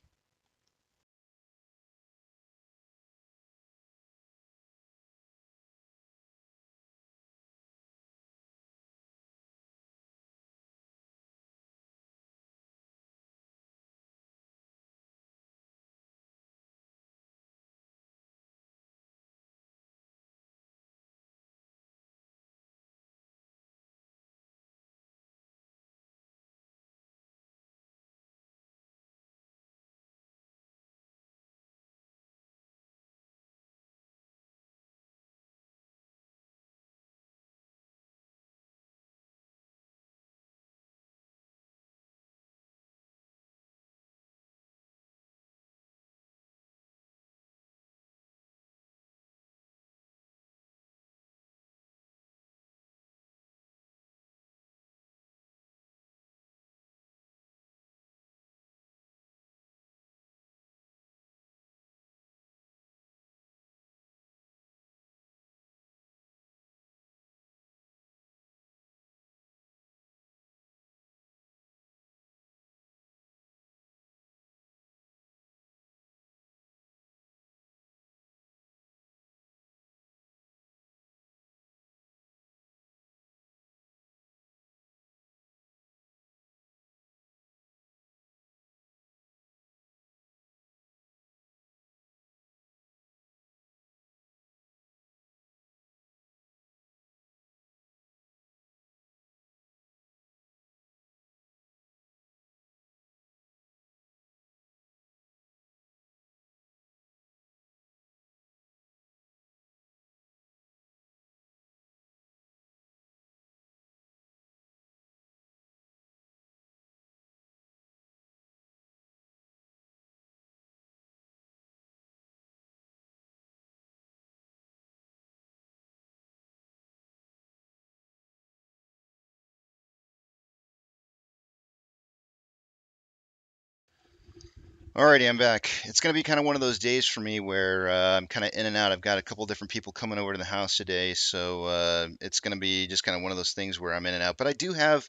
Alrighty, I'm back. It's going to be kind of one of those days for me where I'm kind of in and out. I've got a couple different people coming over to the house today, so it's going to be just kind of one of those things where I'm in and out. But I do have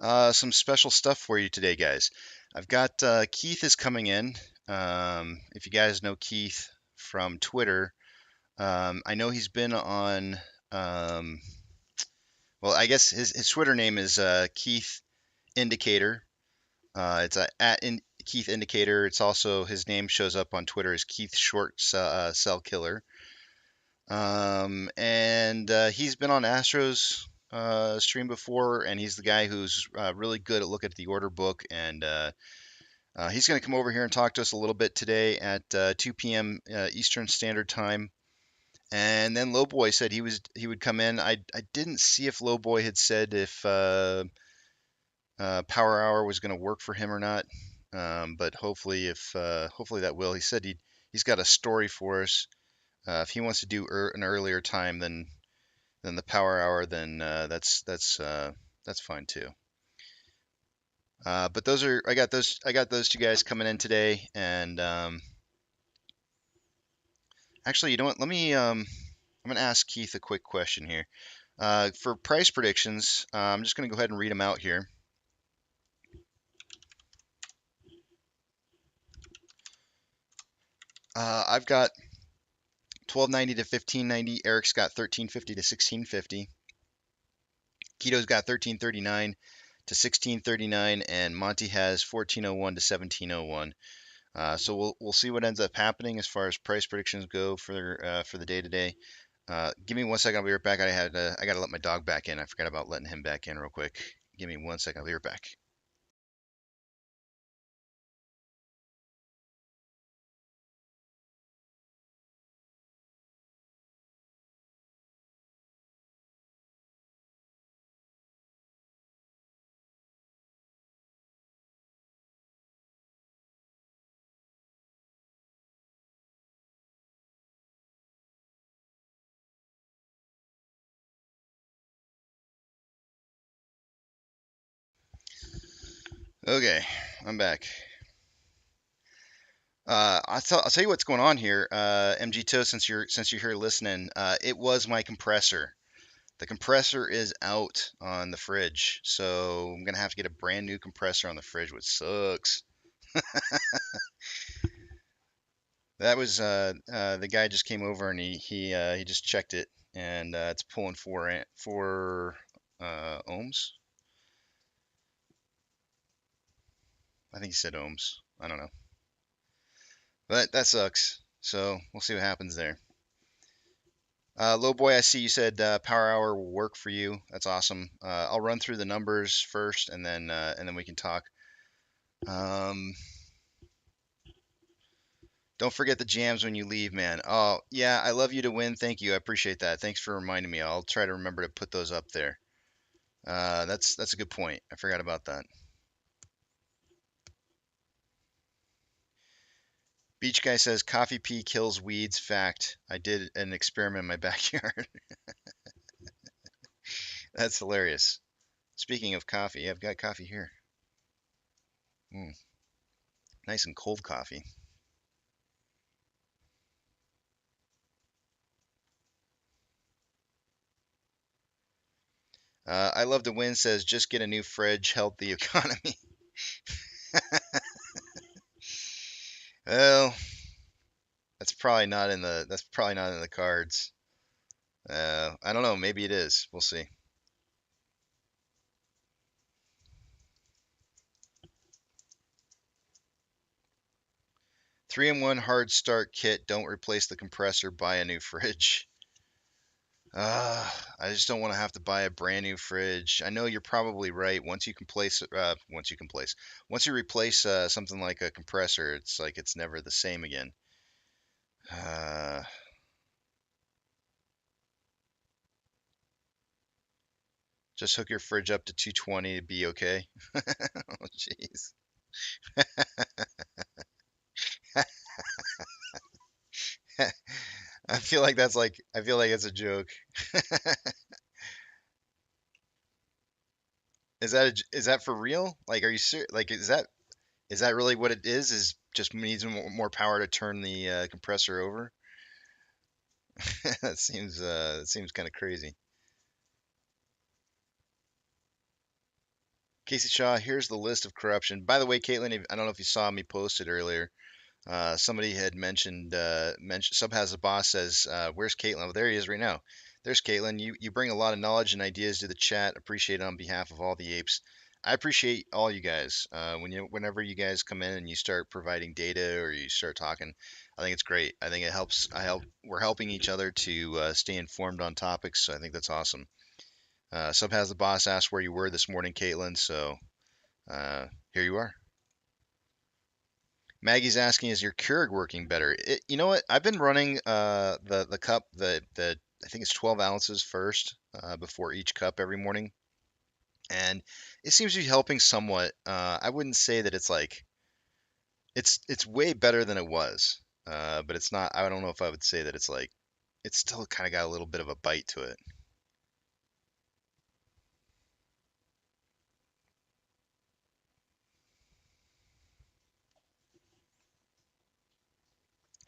some special stuff for you today, guys. I've got Keith is coming in. If you guys know Keith from Twitter, I know he's been on. Well, I guess his Twitter name is Keith Indicator. It's at Keith Indicator. It's also his name shows up on Twitter as Keith Short Cell Killer. And he's been on Astro's stream before, and he's the guy who's really good at looking at the order book. And he's going to come over here and talk to us a little bit today at 2 p.m. Eastern Standard Time. And then Lowboy said he would come in. I didn't see if Lowboy had said if Power Hour was going to work for him or not. But hopefully hopefully that will. He said he's got a story for us. If he wants to do an earlier time than the Power Hour, then that's fine too. But I got those two guys coming in today, and actually, you know what? I'm gonna ask Keith a quick question here. For price predictions, I'm just gonna go ahead and read them out here. I've got 1290 to 1590. Eric's got 1350 to 1650. Keto's got 1339 to 1639, and Monty has 1401 to 1701. So we'll see what ends up happening as far as price predictions go for the day today. Give me 1 second. I'll be right back. I gotta let my dog back in. I forgot about letting him back in real quick. Give me 1 second. I'll be right back. Okay, I'm back. I'll tell you what's going on here, MG Toast. Since you're here listening, it was my compressor. The compressor is out on the fridge, so I'm gonna have to get a brand new compressor on the fridge, which sucks. That was the guy just came over and he just checked it, and it's pulling 4 ohms. I think he said ohms. I don't know, but that sucks. So we'll see what happens there. Lowboy, I see you said Power Hour will work for you. That's awesome. I'll run through the numbers first, and then we can talk. Don't forget the jams when you leave, man. Oh, yeah, I love you to win. Thank you. I appreciate that. Thanks for reminding me. I'll try to remember to put those up there. That's a good point. I forgot about that. Beach Guy says coffee pee kills weeds. Fact. I did an experiment in my backyard. That's hilarious. Speaking of coffee, I've got coffee here. Nice and cold coffee. I love to win says just get a new fridge, help the economy. Well, that's probably not in the cards. I don't know. Maybe it is. We'll see. Three-in-one hard start kit. Don't replace the compressor. Buy a new fridge. I just don't want to have to buy a brand new fridge. I know you're probably right. Once you replace something like a compressor, it's like it's never the same again. Just hook your fridge up to 220 to be okay. Oh, jeez. I feel like it's a joke. Is that for real? Like, are you serious? Like, is that really what it is? Is just needs more power to turn the compressor over. That seems kind of crazy. Casey Shaw, here's the list of corruption. By the way, Caitlin, I don't know if you saw me post it earlier. Somebody had mentioned Sub has a boss says, "Where's Caitlin?" Well, there he is right now. There's Caitlin. You bring a lot of knowledge and ideas to the chat. Appreciate it on behalf of all the apes. I appreciate all you guys. Whenever you guys come in and you start providing data or you start talking, I think it's great. I think it helps. We're helping each other to stay informed on topics. So I think that's awesome. Sub has the boss asked where you were this morning, Caitlin. So here you are. Maggie's asking, is your Keurig working better? You know what? I've been running the cup, the I think it's 12 ounces first before each cup every morning, and it seems to be helping somewhat. I wouldn't say that it's like it's way better than it was, but it's not. I don't know if I would say that it's like it's still kind of got a little bit of a bite to it.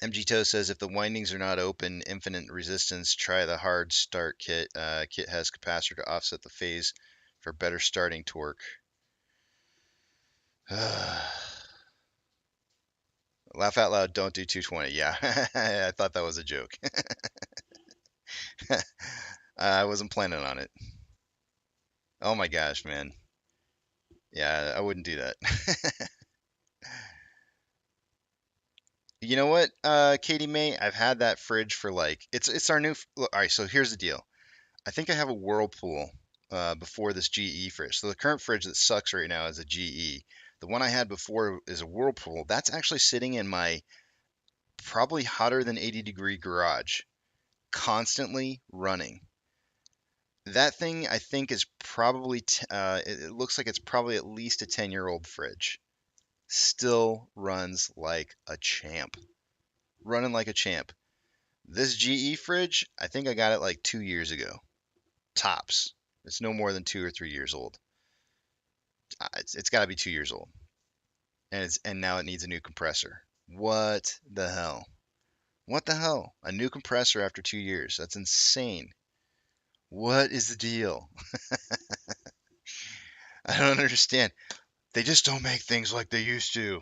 MG Toe says if the windings are not open, infinite resistance, try the hard start kit. Kit has capacitor to offset the phase for better starting torque. Laugh out loud, don't do 220. Yeah, I thought that was a joke. I wasn't planning on it. Oh my gosh, man. Yeah, I wouldn't do that. You know what, Katie May? I've had that fridge for like it's our new. All right, so here's the deal. I think I have a Whirlpool before this GE fridge. So the current fridge that sucks right now is a GE. The one I had before is a Whirlpool. That's actually sitting in my probably hotter than 80-degree garage, constantly running. That thing I think is probably it looks like it's probably at least a 10-year-old fridge. Still runs like a champ. Running like a champ. This GE fridge, I think I got it like 2 years ago. Tops. It's no more than 2 or 3 years old. It's got to be 2 years old, and now it needs a new compressor. What the hell? What the hell? A new compressor after 2 years? That's insane. What is the deal? I don't understand. They just don't make things like they used to.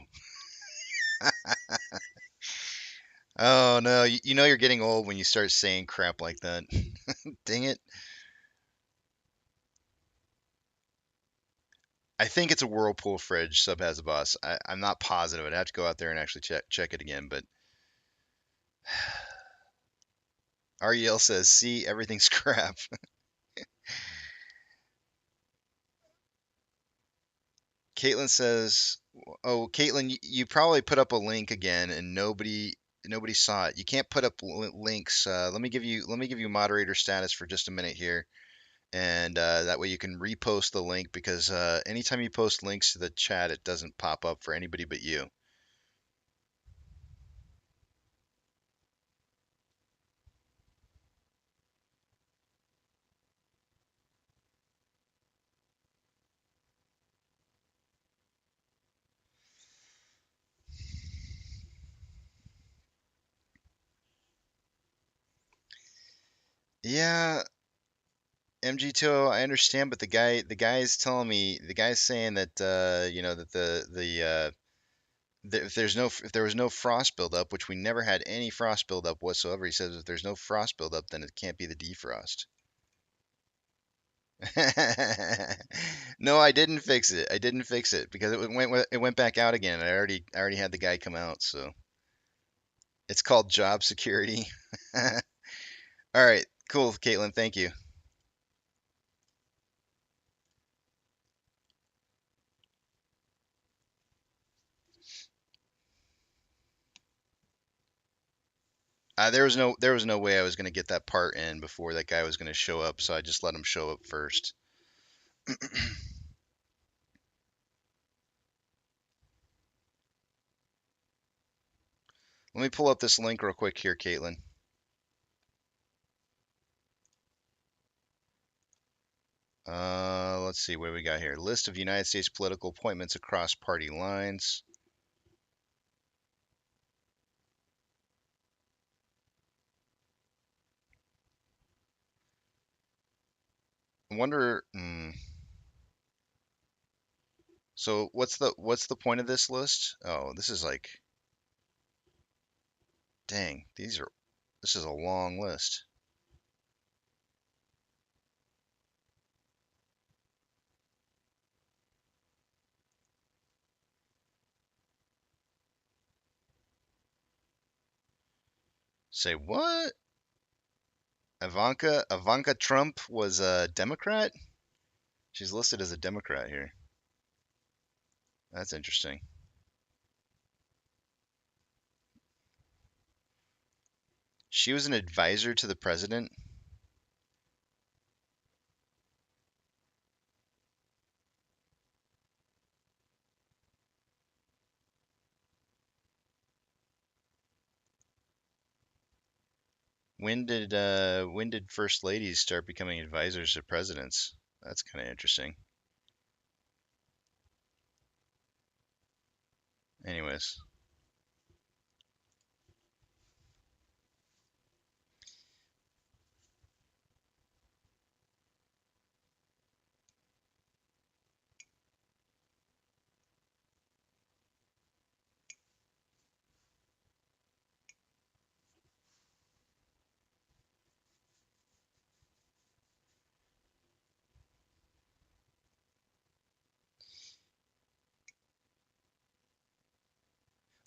Oh no, you know you're getting old when you start saying crap like that. Dang it. I think it's a Whirlpool fridge, Sub has a boss. I'm not positive. I'd have to go out there and actually check it again, but REL says, see, everything's crap. Caitlin says, oh, Caitlin, you probably put up a link again and nobody saw it. You can't put up links. Let me give you moderator status for just a minute here, and that way you can repost the link because anytime you post links to the chat, it doesn't pop up for anybody but you. Yeah, MG2, I understand, but the guy is telling me, the guy's saying that that if there was no frost buildup, which we never had any frost buildup whatsoever. He says if there's no frost buildup, then it can't be the defrost. No, I didn't fix it. I didn't fix it because it went back out again. I already had the guy come out, so it's called job security. All right, cool, Caitlin. Thank you. There was no way I was gonna get that part in before that guy was gonna show up, so I just let him show up first. Let me pull up this link real quick here, Caitlin. Let's see what do we got here. List of United States political appointments across party lines. I wonder. So what's the point of this list? Oh, this is like, dang, this is a long list. Say what? Ivanka Trump was a Democrat? She's listed as a Democrat here. That's interesting. She was an advisor to the president. When did first ladies start becoming advisors to presidents? That's kind of interesting. Anyways,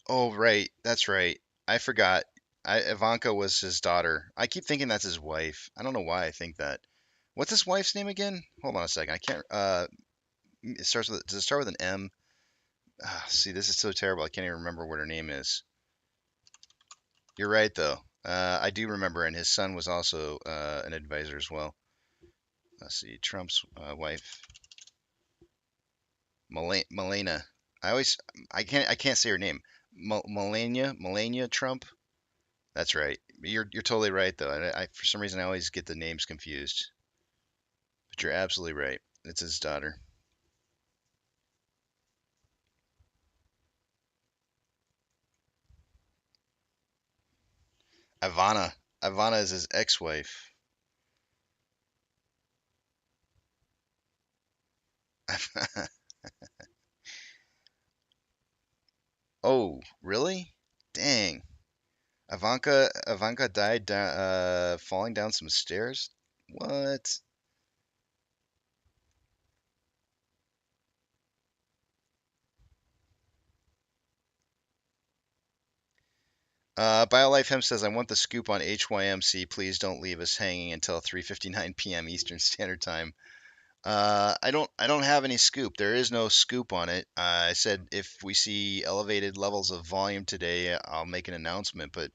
oh right, that's right. I forgot. Ivanka was his daughter. I keep thinking that's his wife. I don't know why I think that. What's his wife's name again? Hold on a second. I can't. It starts with. Does it start with an M? See, this is so terrible. I can't even remember what her name is. You're right though. I do remember, and his son was also an advisor as well. Let's see, Trump's wife, Melania. I can't say her name. Melania Trump. That's right. You're totally right though. I for some reason I always get the names confused. But you're absolutely right. It's his daughter. Ivana. Ivana is his ex-wife. Oh, really? Dang. Ivanka died falling down some stairs. What? BioLife Hemp says, "I want the scoop on HYMC. Please don't leave us hanging until 3:59 p.m. Eastern Standard Time." I don't have any scoop. There is no scoop on it. I said if we see elevated levels of volume today, I'll make an announcement. But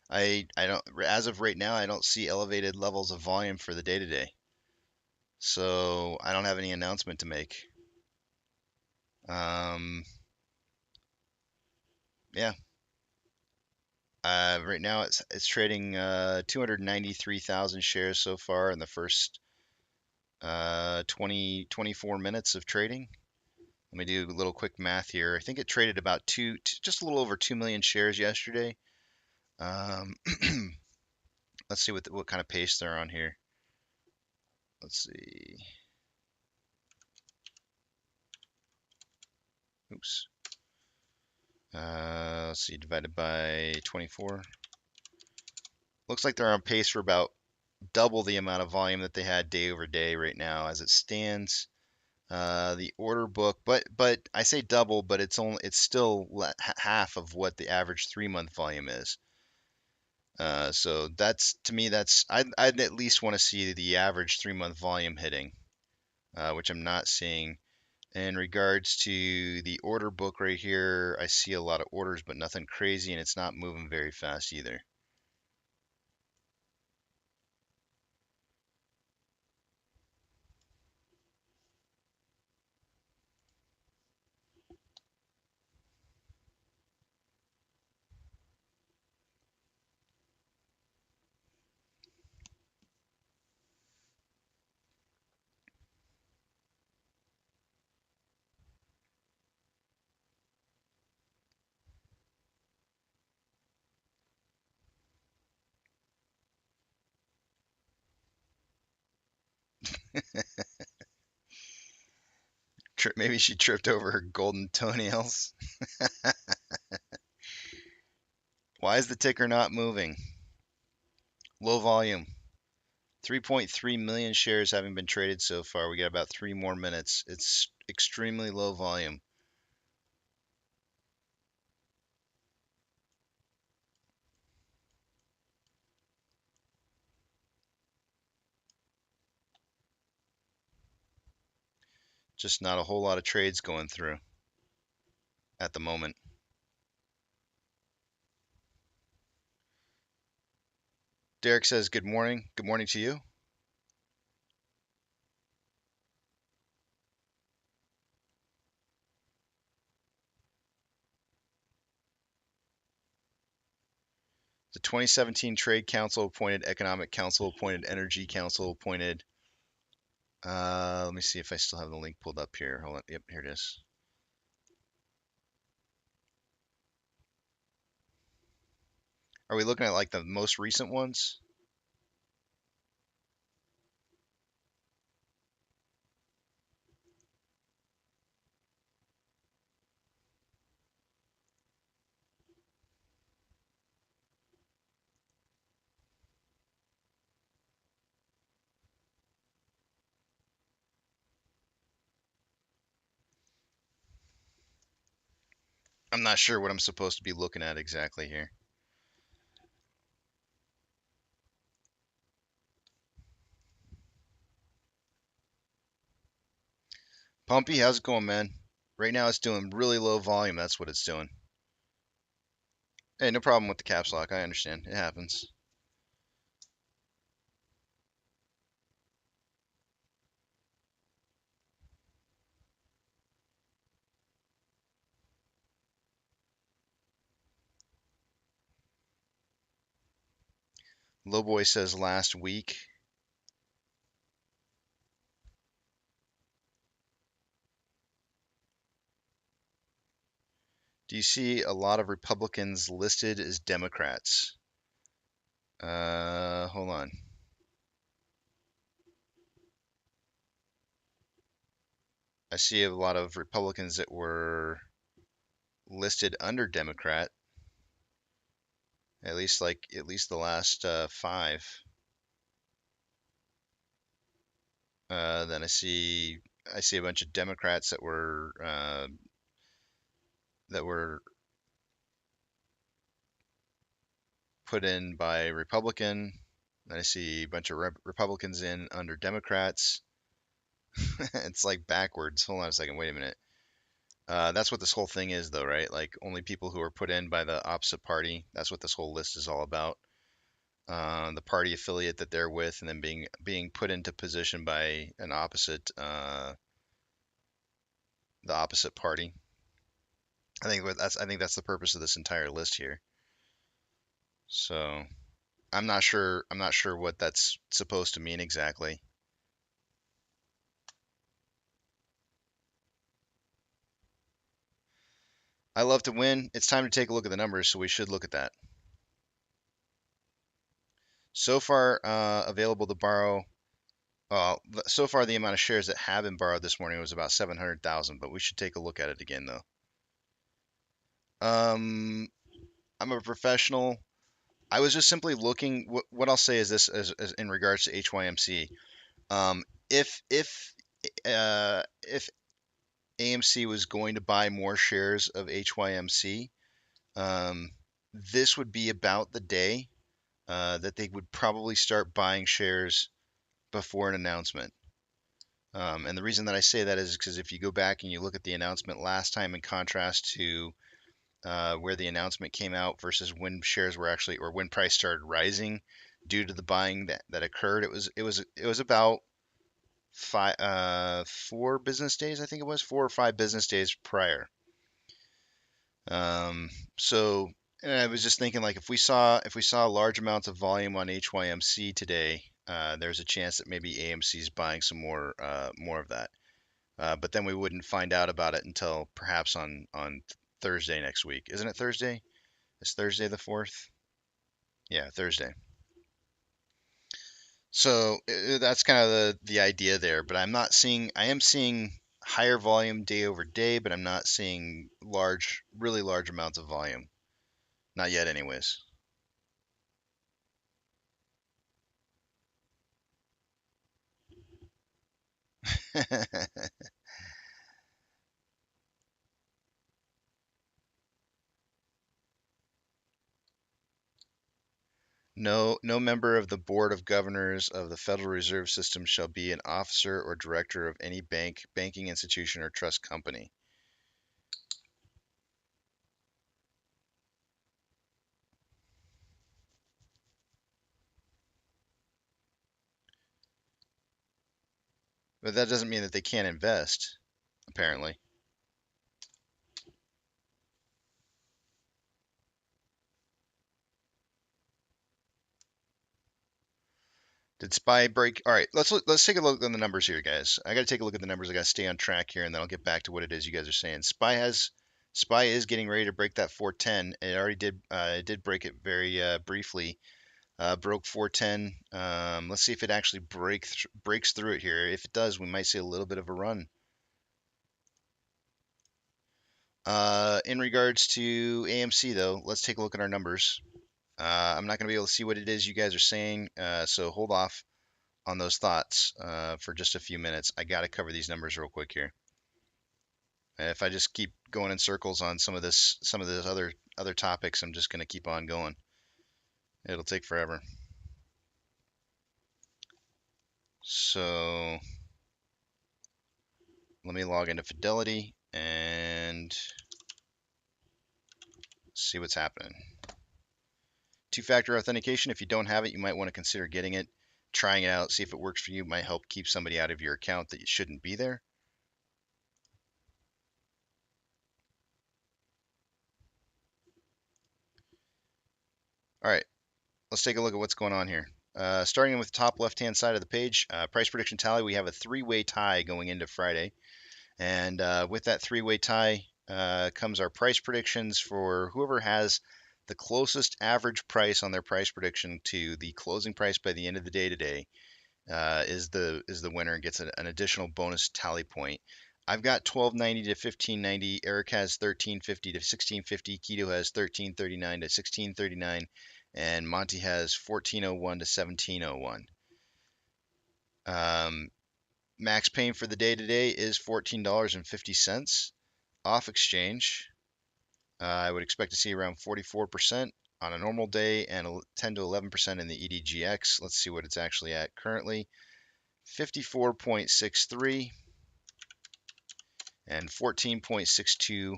I don't. As of right now, I don't see elevated levels of volume for the day today. So I don't have any announcement to make. Um, yeah. Right now it's trading 293,000 shares so far in the first 24 minutes of trading. Let me do a little quick math here. I think it traded about just a little over 2 million shares yesterday. Um, let's see what kind of pace they're on here. Let's see. Oops. Let's see, divided by 24. Looks like they're on pace for about double the amount of volume that they had day over day right now as it stands. The order book, but I say double, but it's still half of what the average 3 month volume is. So that's to me I'd at least want to see the average 3 month volume hitting, which I'm not seeing. In regards to the order book right here, I see a lot of orders, but nothing crazy, and it's not moving very fast either. Maybe she tripped over her golden toenails. Why is the ticker not moving? Low volume. 3.3 million shares having been traded so far. We got about 3 more minutes. It's extremely low volume. Just not a whole lot of trades going through at the moment. Derek says good morning. Good morning to you. The 2017 Trade Council appointed, Economic Council appointed, Energy Council appointed. Let me see if I still have the link pulled up here. Hold on. Yep, here it is. Are we looking at like the most recent ones? I'm not sure what I'm supposed to be looking at exactly here. Pumpy, how's it going, man? Right now it's doing really low volume. That's what it's doing. Hey, no problem with the caps lock. I understand. It happens. Lowboy says last week. Do you see a lot of Republicans listed as Democrats? Hold on. I see a lot of Republicans that were listed under Democrat. At least the last 5. Then I see a bunch of Democrats that were put in by Republican. Then I see a bunch of Republicans in under Democrats. It's like backwards. Hold on a second. Wait a minute. That's what this whole thing is, though, right? Like only people who are put in by the opposite party. That's what this whole list is all about. The party affiliate that they're with, and then being put into position by an opposite, the opposite party. I think that's the purpose of this entire list here. So I'm not sure what that's supposed to mean exactly. I love to win. It's time to take a look at the numbers, so we should look at that. So far, available to borrow. So far the amount of shares that have been borrowed this morning was about 700,000, but we should take a look at it again though. I'm a professional. I was just simply looking. What I'll say is this, as in regards to HYMC. If AMC was going to buy more shares of HYMC, this would be about the day that they would probably start buying shares before an announcement. And the reason that I say that is because if you go back and you look at the announcement last time in contrast to where the announcement came out versus when shares were actually, or when price started rising due to the buying that occurred, it was about 4 business days, I think it was 4 or 5 business days prior. So I was just thinking, like, if we saw large amounts of volume on HYMC today, there's a chance that maybe AMC is buying some more of that. But then we wouldn't find out about it until perhaps on Thursday next week. Isn't it Thursday? It's Thursday the 4th. Yeah, Thursday. So that's kind of the idea there. But I am seeing higher volume day over day, but I'm not seeing really large amounts of volume. Not yet, anyways. No member of the Board of Governors of the Federal Reserve System shall be an officer or director of any bank, banking institution, or trust company. But that doesn't mean that they can't invest, apparently. Did SPY break? All right, let's take a look at the numbers here, guys. I got to take a look at the numbers. I got to stay on track here, and then I'll get back to what it is you guys are saying. SPY is getting ready to break that 410. It already did. It did break it very briefly. Broke 410. Let's see if it actually breaks through it here. If it does, we might see a little bit of a run. In regards to AMC, though, let's take a look at our numbers. I'm not going to be able to see what it is you guys are saying, so hold off on those thoughts for just a few minutes. I got to cover these numbers real quick here. If I just keep going in circles on some of this other topics, I'm just going to keep on going. It'll take forever. So let me log into Fidelity and see what's happening. Two-factor authentication, if you don't have it, you might want to consider getting it, trying it out, see if it works for you. It might help keep somebody out of your account that shouldn't be there. All right, let's take a look at what's going on here. Starting with the top left-hand side of the page, price prediction tally, we have a three-way tie going into Friday. And with that three-way tie comes our price predictions for whoever has the closest average price on their price prediction to the closing price by the end of the day today is the winner and gets an additional bonus tally point. I've got 1290 to 1590. Eric has 1350 to 1650. Keto has 1339 to 1639, and Monty has 1401 to 1701. Max pain for the day today is $14.50. Off exchange, I would expect to see around 44% on a normal day and 10 to 11% in the EDGX. Let's see what it's actually at currently. 54.63 and 14.62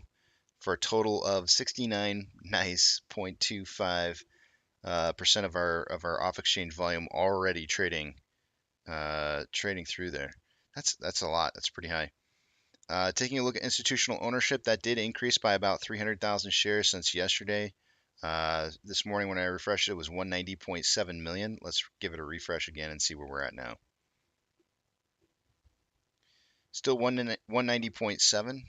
for a total of 69 nice 0.25% of our off exchange volume already trading through there. That's a lot. That's pretty high. Taking a look at institutional ownership, that did increase by about 300,000 shares since yesterday. This morning when I refreshed it, it was 190.7 million. Let's give it a refresh again and see where we're at now. Still 190.7.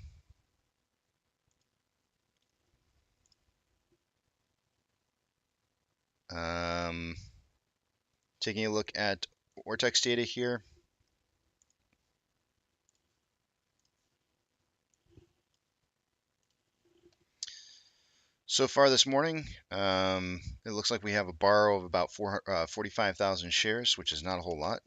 Taking a look at Ortex data here. So far this morning, it looks like we have a borrow of about 45,000 shares, which is not a whole lot.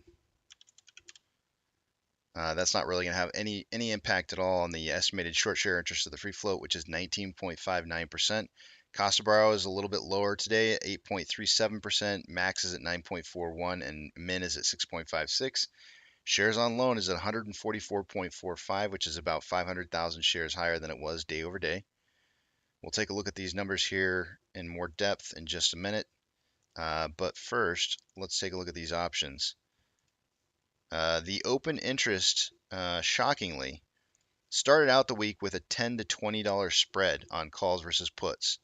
That's not really going to have any impact at all on the estimated short share interest of the free float, which is 19.59%. Cost of borrow is a little bit lower today at 8.37%. Max is at 9.41, and min is at 6.56. Shares on loan is at 144.45, which is about 500,000 shares higher than it was day over day. We'll take a look at these numbers here in more depth in just a minute. But first, let's take a look at these options. The open interest, shockingly, started out the week with a $10 to $20 spread on calls versus puts.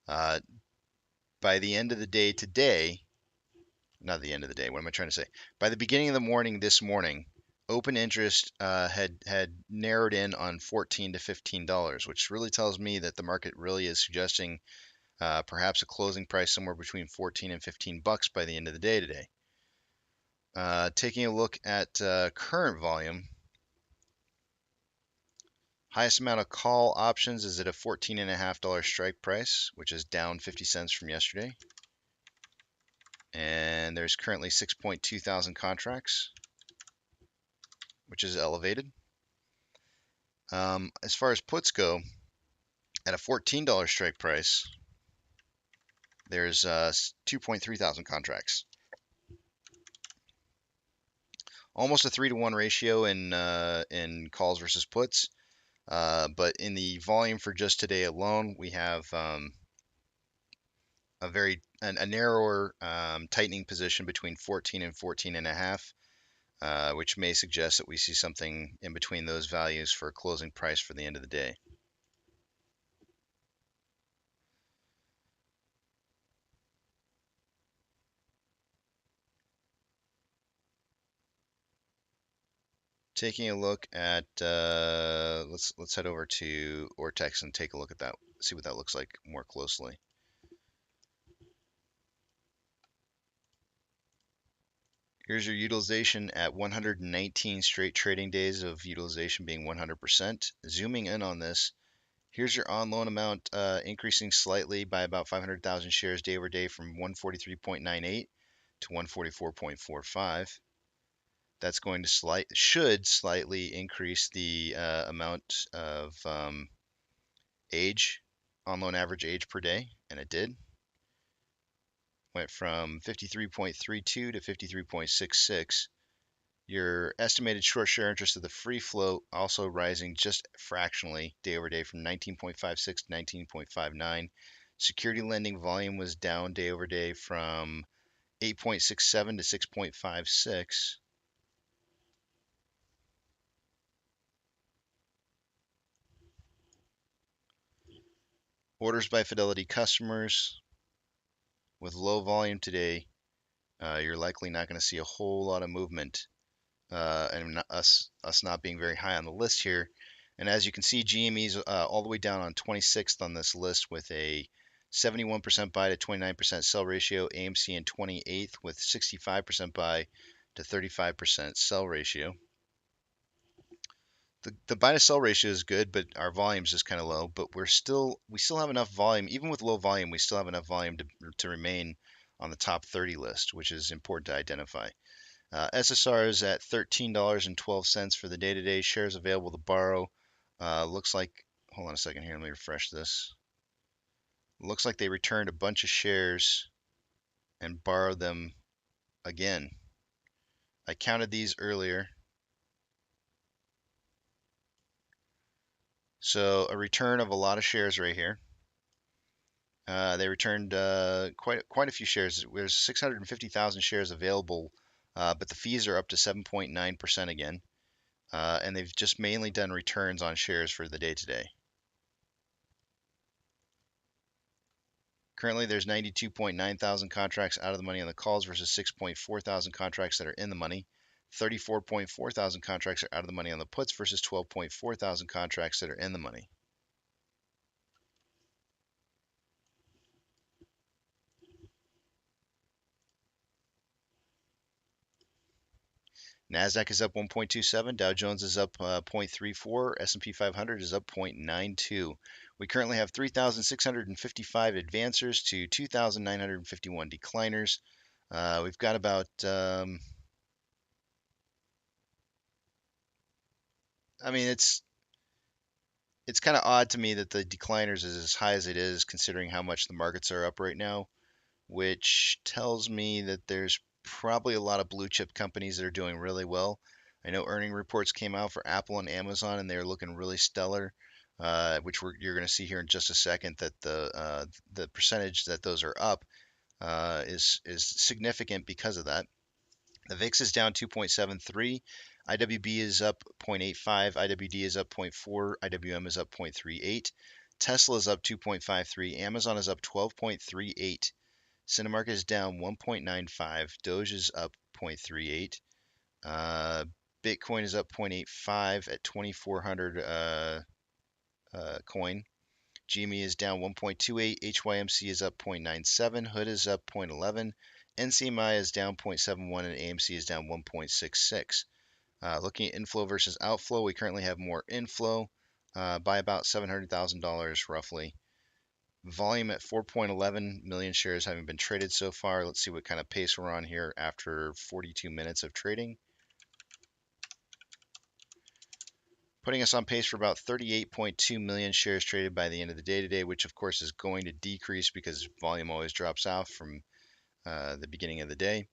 By the end of the day today, not the end of the day, what am I trying to say? By the beginning of the morning this morning, open interest had narrowed in on $14 to $15, which really tells me that the market really is suggesting perhaps a closing price somewhere between 14 and 15 bucks by the end of the day today. Taking a look at current volume, Highest amount of call options is at a $14.50 strike price, which is down 50 cents from yesterday. And there's currently 6.2 thousand contracts, which is elevated. As far as puts go, at a $14 strike price, there's 2.3 thousand contracts. Almost a 3-to-1 ratio in calls versus puts. But in the volume for just today alone, we have a narrower tightening position between 14 and 14.5, which may suggest that we see something in between those values for a closing price for the end of the day. Taking a look at let's head over to Ortex and take a look at that, see what that looks like more closely. Here's your utilization at 119 straight trading days of utilization being 100%. Zooming in on this, here's your on-loan amount increasing slightly by about 500,000 shares day over day from 143.98 to 144.45. That's going to should slightly increase the amount of age, on-loan average age per day, and it did. Went from 53.32 to 53.66. Your estimated short share interest of the free float also rising just fractionally day over day from 19.56 to 19.59. Security lending volume was down day over day from 8.67 to 6.56. Orders by Fidelity customers with low volume today, you're likely not going to see a whole lot of movement, and us not being very high on the list here. And as you can see, GME's all the way down on 26th on this list with a 71% buy to 29% sell ratio. AMC in 28th with 65% buy to 35% sell ratio. The buy to sell ratio is good, but our volume is just kind of low. But we still have enough volume, even with low volume. We still have enough volume to remain on the top 30 list, which is important to identify. SSR is at $13.12 for the day today. Shares available to borrow. Looks like, hold on a second here. Let me refresh this. Looks like they returned a bunch of shares and borrowed them again. I counted these earlier. So a return of a lot of shares right here. They returned quite a few shares. There's 650,000 shares available, but the fees are up to 7.9% again. And they've just mainly done returns on shares for the day today. Currently, there's 92.9 thousand contracts out of the money on the calls versus 6.4 thousand contracts that are in the money. 34.4 thousand contracts are out of the money on the puts versus 12.4 thousand contracts that are in the money. NASDAQ is up 1.27, Dow Jones is up 0.34, S&P 500 is up 0.92. We currently have 3,655 advancers to 2,951 decliners. We've got about, I mean, it's kind of odd to me that the decliners is as high as it is considering how much the markets are up right now, which tells me that there's probably a lot of blue chip companies that are doing really well. I know earning reports came out for Apple and Amazon, and they're looking really stellar, which you're going to see here in just a second. That the percentage that those are up is significant because of that. The VIX is down 2.73. IWB is up 0.85. IWD is up 0.4. IWM is up 0.38. Tesla is up 2.53. Amazon is up 12.38. Cinemark is down 1.95. Doge is up 0.38. Bitcoin is up 0.85 at 2,400 coin. GME is down 1.28. HYMC is up 0.97. Hood is up 0.11. NCMI is down 0.71 and AMC is down 1.66. Looking at inflow versus outflow, we currently have more inflow. by about $700,000 roughly. Volume at 4.11 million shares having been traded so far. Let's see what kind of pace we're on here after 42 minutes of trading. Putting us on pace for about 38.2 million shares traded by the end of the day today, which of course is going to decrease because volume always drops off from the beginning of the day.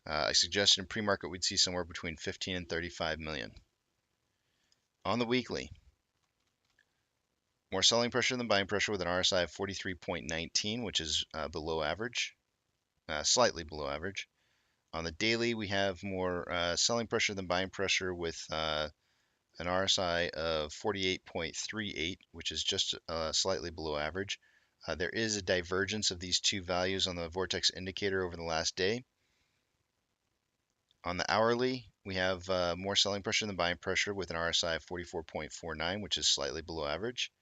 I suggested in pre-market we'd see somewhere between 15 and 35 million. On the weekly, more selling pressure than buying pressure with an RSI of 43.19, which is below average, slightly below average. On the daily, we have more selling pressure than buying pressure with an RSI of 48.38, which is just slightly below average. There is a divergence of these two values on the Vortex indicator over the last day. On the hourly, we have more selling pressure than buying pressure with an RSI of 44.49, which is slightly below average.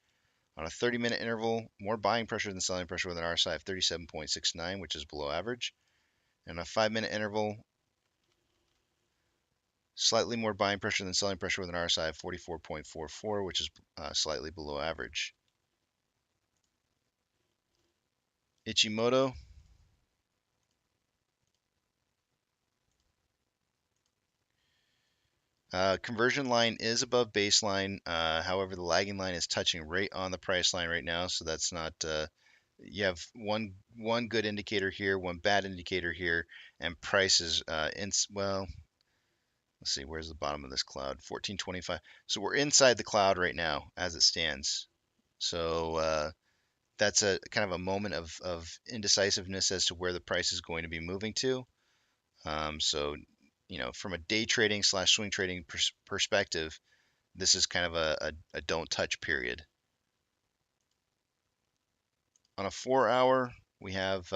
On a 30-minute interval, more buying pressure than selling pressure with an RSI of 37.69, which is below average. And on a 5-minute interval, slightly more buying pressure than selling pressure with an RSI of 44.44, which is slightly below average. Ichimoto. Conversion line is above baseline. However, the lagging line is touching right on the price line right now, so that's not. You have one good indicator here, one bad indicator here, and price is well. Let's see, where's the bottom of this cloud? 1425. So we're inside the cloud right now as it stands. So that's a kind of a moment of indecisiveness as to where the price is going to be moving to. So, you know, from a day trading / swing trading perspective, this is kind of a don't touch period. On a 4-hour, we have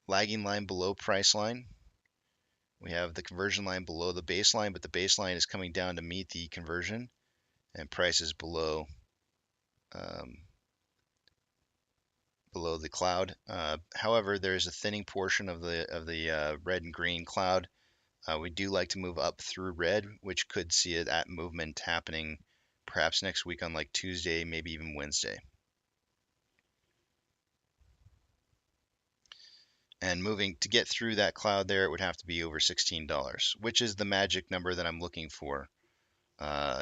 lagging line below price line. We have the conversion line below the baseline, but the baseline is coming down to meet the conversion, and price is below below the cloud. However, there's a thinning portion of the red and green cloud. We do like to move up through red, which could see that movement happening perhaps next week on like Tuesday, maybe even Wednesday. And moving to get through that cloud there, it would have to be over $16, which is the magic number that I'm looking for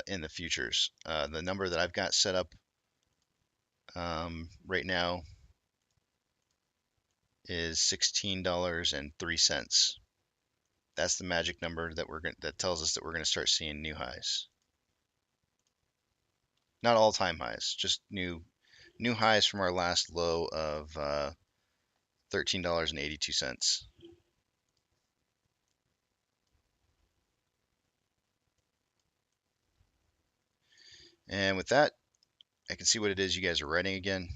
in the futures. The number that I've got set up right now is $16.03. That's the magic number that tells us that we're going to start seeing new highs. Not all-time highs, just new highs from our last low of $13.82. And with that, I can see what it is you guys are writing again.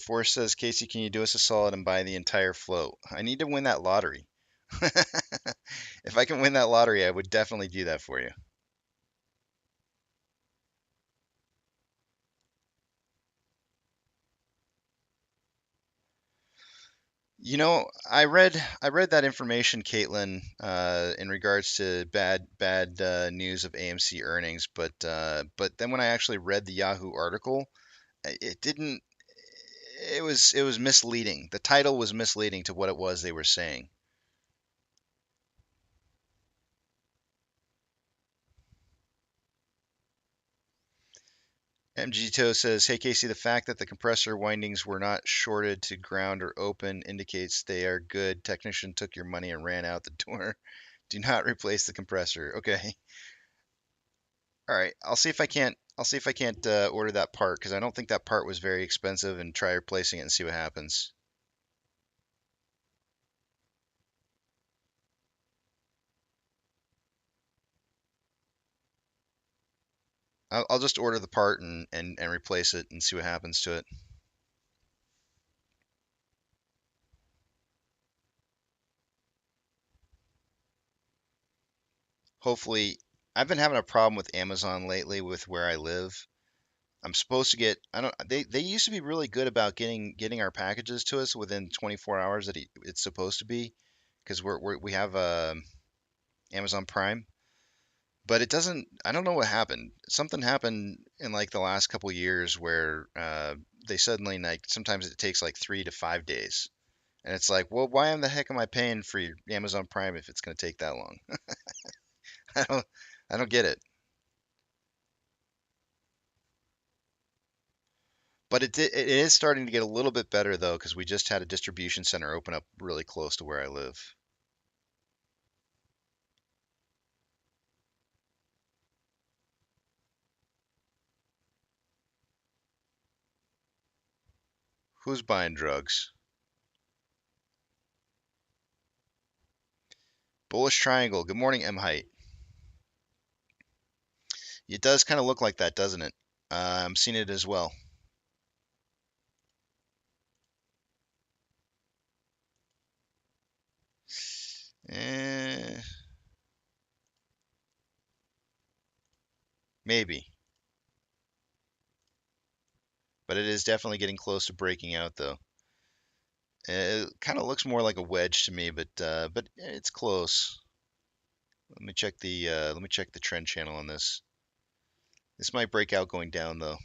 Forrest says, Casey, can you do us a solid and buy the entire float? I need to win that lottery. If I can win that lottery, I would definitely do that for you. You know, I read that information, Caitlin, in regards to bad news of AMC earnings, but then when I actually read the Yahoo article, it didn't. It was misleading. The title was misleading to what it was they were saying. MGTO says, hey Casey, the fact that the compressor windings were not shorted to ground or open indicates they are good. Technician took your money and ran out the door. Do not replace the compressor. Okay. All right. I'll see if I can't order that part because I don't think that part was very expensive, and try replacing it and see what happens. I'll just order the part and replace it and see what happens to it. Hopefully, I've been having a problem with Amazon lately with where I live. I'm supposed to get. I don't. They used to be really good about getting our packages to us within 24 hours that it's supposed to be, because we have Amazon Prime. But it doesn't. I don't know what happened. Something happened in like the last couple years where they suddenly, like, sometimes it takes like 3 to 5 days, and it's like, well, why in the heck am I paying for your Amazon Prime if it's going to take that long? I don't. I don't get it. But it is starting to get a little bit better though, because we just had a distribution center open up really close to where I live. Who's buying drugs? Bullish Triangle. Good morning, M Height. It does kind of look like that, doesn't it? I'm seeing it as well. Eh, maybe. But it is definitely getting close to breaking out though. It kind of looks more like a wedge to me, but it's close. Let me check the trend channel on this. This might break out going down though.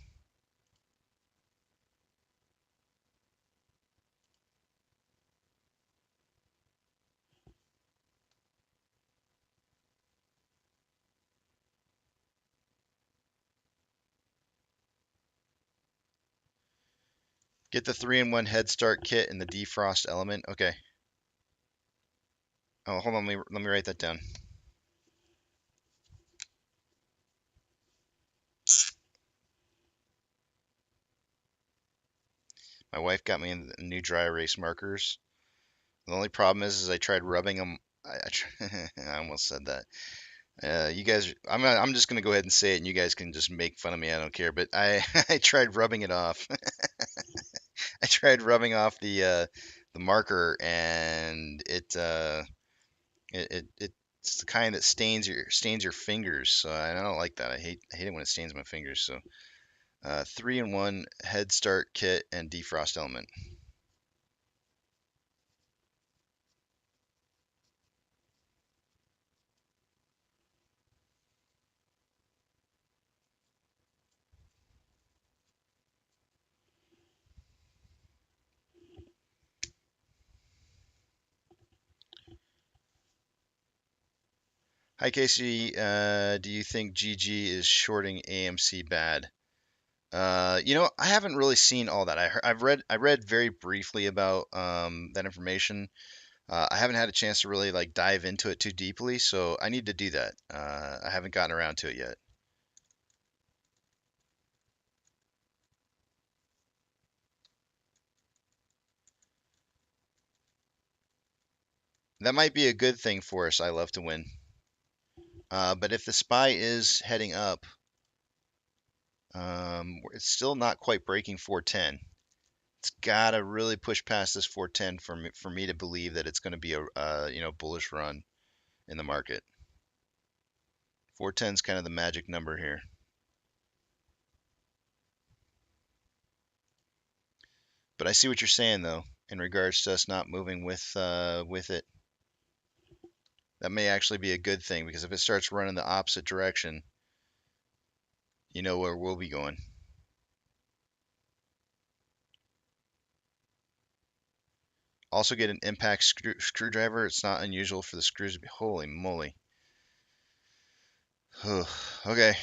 Get the 3-in-1 head start kit and the defrost element. Okay. Oh, hold on. Let me write that down. My wife got me new dry erase markers. The only problem is I tried rubbing them. I almost said that. You guys, I'm just gonna go ahead and say it, and you guys can just make fun of me. I don't care. But I I tried rubbing it off. I tried rubbing off the marker, and it's the kind that stains your fingers. So I don't like that. I hate it when it stains my fingers. So 3-in-1 head start kit and defrost element. Hi Casey, do you think GG is shorting AMC bad? I haven't really seen all that. I read very briefly about that information. I haven't had a chance to really like dive into it too deeply, so I need to do that. I haven't gotten around to it yet. That might be a good thing for us. I love to win. But if the SPY is heading up, it's still not quite breaking 410. It's got to really push past this 410 for me to believe that it's going to be a bullish run in the market. 410 is kind of the magic number here. But I see what you're saying though, in regards to us not moving with it. That may actually be a good thing, because if it starts running the opposite direction, you know where we'll be going. Also get an impact screwdriver. It's not unusual for the screws to be. Holy moly. Okay.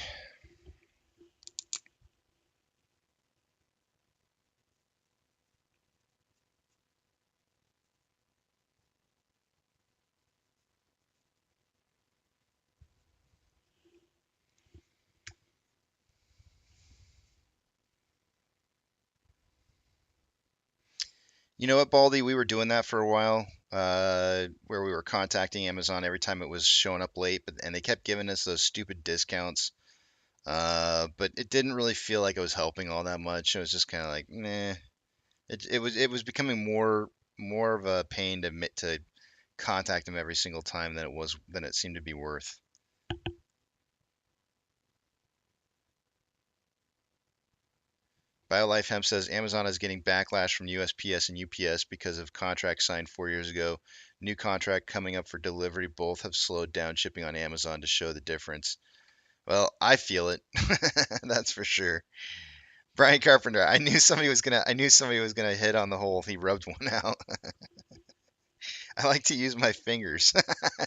You know what, Baldy? We were doing that for a while, where we were contacting Amazon every time it was showing up late, and they kept giving us those stupid discounts. But it didn't really feel like it was helping all that much. It was just kind of like, nah. It was becoming more of a pain to contact them every single time than it seemed to be worth. BioLife Hemp says Amazon is getting backlash from USPS and UPS because of contracts signed 4 years ago. New contract coming up for delivery. Both have slowed down shipping on Amazon to show the difference. Well, I feel it. That's for sure. Brian Carpenter, I knew somebody was gonna hit on the hole if he rubbed one out. I like to use my fingers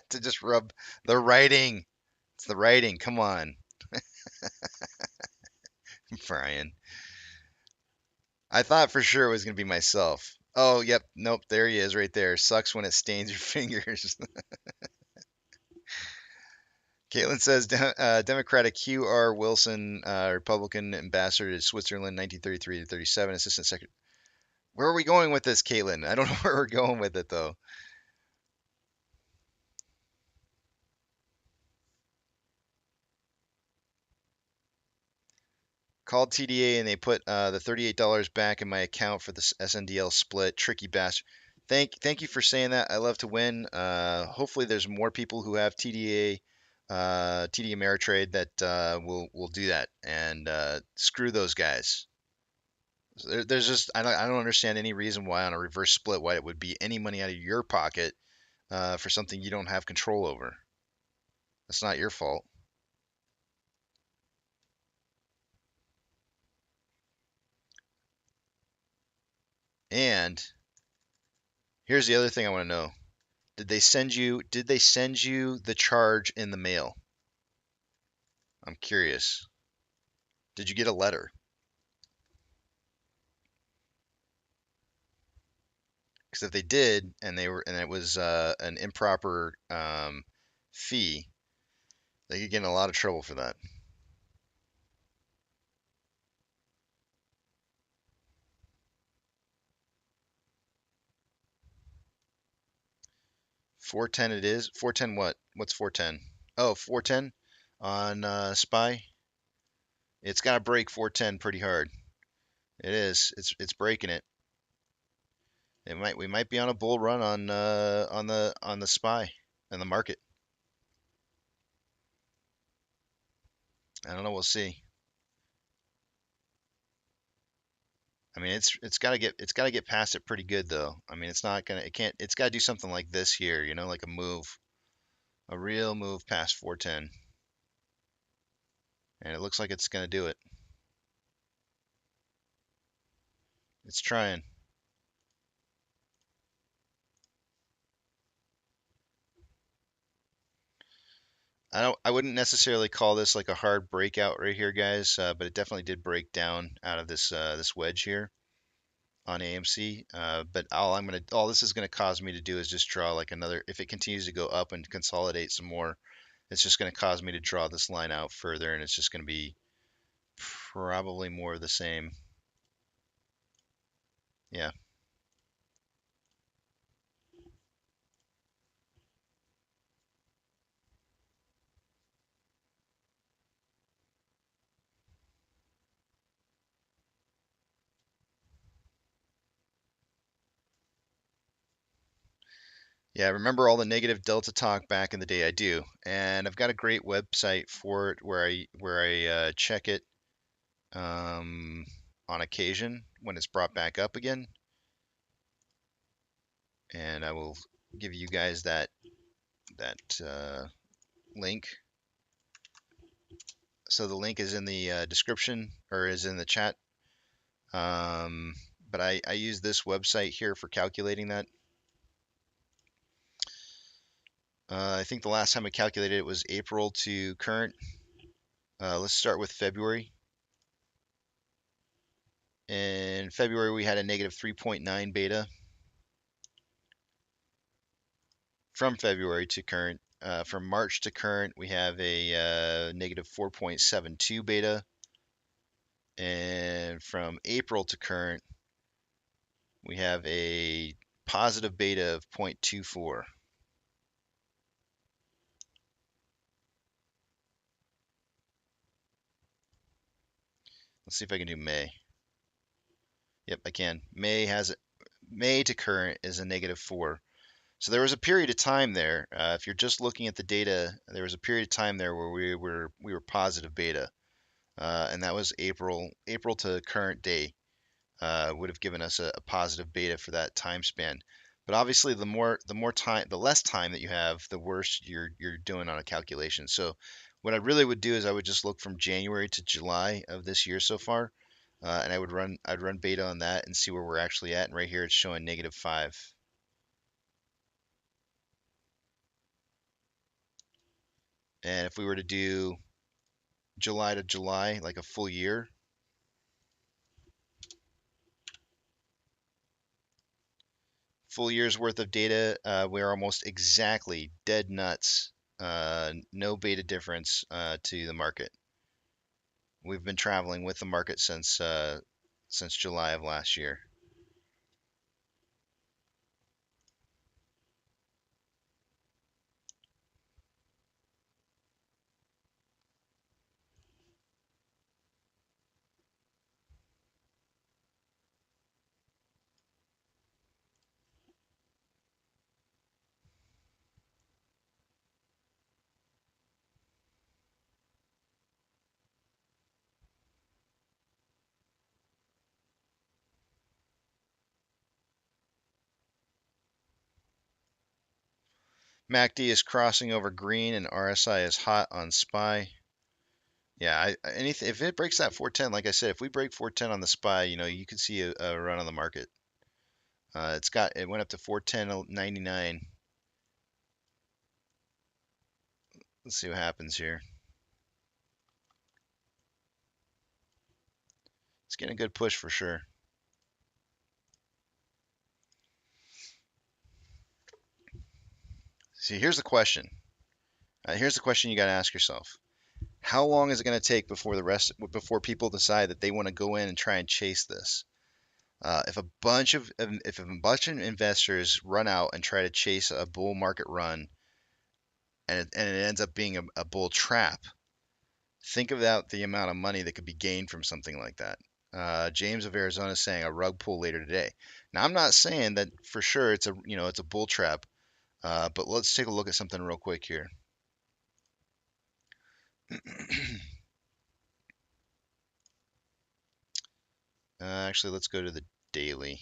to just rub the writing. It's the writing. Come on, Brian. I thought for sure it was gonna be myself. Oh, yep. Nope. There he is, right there. Sucks when it stains your fingers. Caitlin says Democratic Q.R. Wilson, Republican ambassador to Switzerland, 1933 to 37, assistant secretary. Where are we going with this, Caitlin? I don't know where we're going with it though. Called TDA and they put the $38 back in my account for the SNDL split. Tricky bastard. Thank you for saying that. I love to win. Hopefully there's more people who have TDA Ameritrade that will do that and screw those guys. There's just I don't understand any reason why on a reverse split why it would be any money out of your pocket for something you don't have control over. That's not your fault. And here's the other thing I want to know. Did they send you the charge in the mail? I'm curious. Did you get a letter? Because if they did and it was an improper fee, they could get in a lot of trouble for that. $410 it is. $410 what? What's $410? Oh, $410 on SPY. It's got to break $410 pretty hard. It is. It's breaking it. We might be on a bull run on the SPY and the market. I don't know. We'll see. I mean, it's got to get past it pretty good though. I mean, it's got to do something like this here, like a real move past 410, and it looks like it's gonna do it. It's trying. I wouldn't necessarily call this like a hard breakout right here, guys, but it definitely did break down out of this wedge here on AMC. But all this is gonna cause me to do is just draw like another. If it continues to go up and consolidate some more, it's just gonna cause me to draw this line out further, and it's just gonna be probably more of the same. Yeah. Yeah, I remember all the negative Delta talk back in the day. I do, and I've got a great website for it where I check it on occasion when it's brought back up again, and I will give you guys that link. So the link is in the description or is in the chat. But I use this website here for calculating that. I think the last time I calculated it was April to current. Let's start with February. In February, we had a negative 3.9 beta. From February to current. From March to current, we have a negative 4.72 beta. And from April to current, we have a positive beta of 0.24. Let's see if I can do May. Yep, I can. May to current is a negative 4. So there was a period of time there. If you're just looking at the data, there was a period of time there where we were positive beta. and that was April to current day. Would have given us a positive beta for that time span. But obviously, the less time that you have, the worse you're doing on a calculation. So, what I really would do is I would just look from January to July of this year so far, and I'd run beta on that and see where we're actually at. And right here, it's showing -5. And if we were to do July to July, like a full year, full year's worth of data, we're almost exactly dead nuts. No beta difference to the market. We've been traveling with the market since July of last year. MACD is crossing over green and RSI is hot on SPY. Yeah, anything if it breaks that 410, like I said, if we break 410 on the SPY, you could see a run on the market. It went up to 410.99. Let's see what happens here. It's getting a good push for sure. See, here's the question. Here's the question you got to ask yourself. How long is it going to take before people decide that they want to go in and try and chase this? If a bunch of investors run out and try to chase a bull market run, and it ends up being a bull trap, think about the amount of money that could be gained from something like that. James of Arizona is saying a rug pull later today. Now, I'm not saying that for sure it's a bull trap, but let's take a look at something real quick here. Actually, let's go to the daily.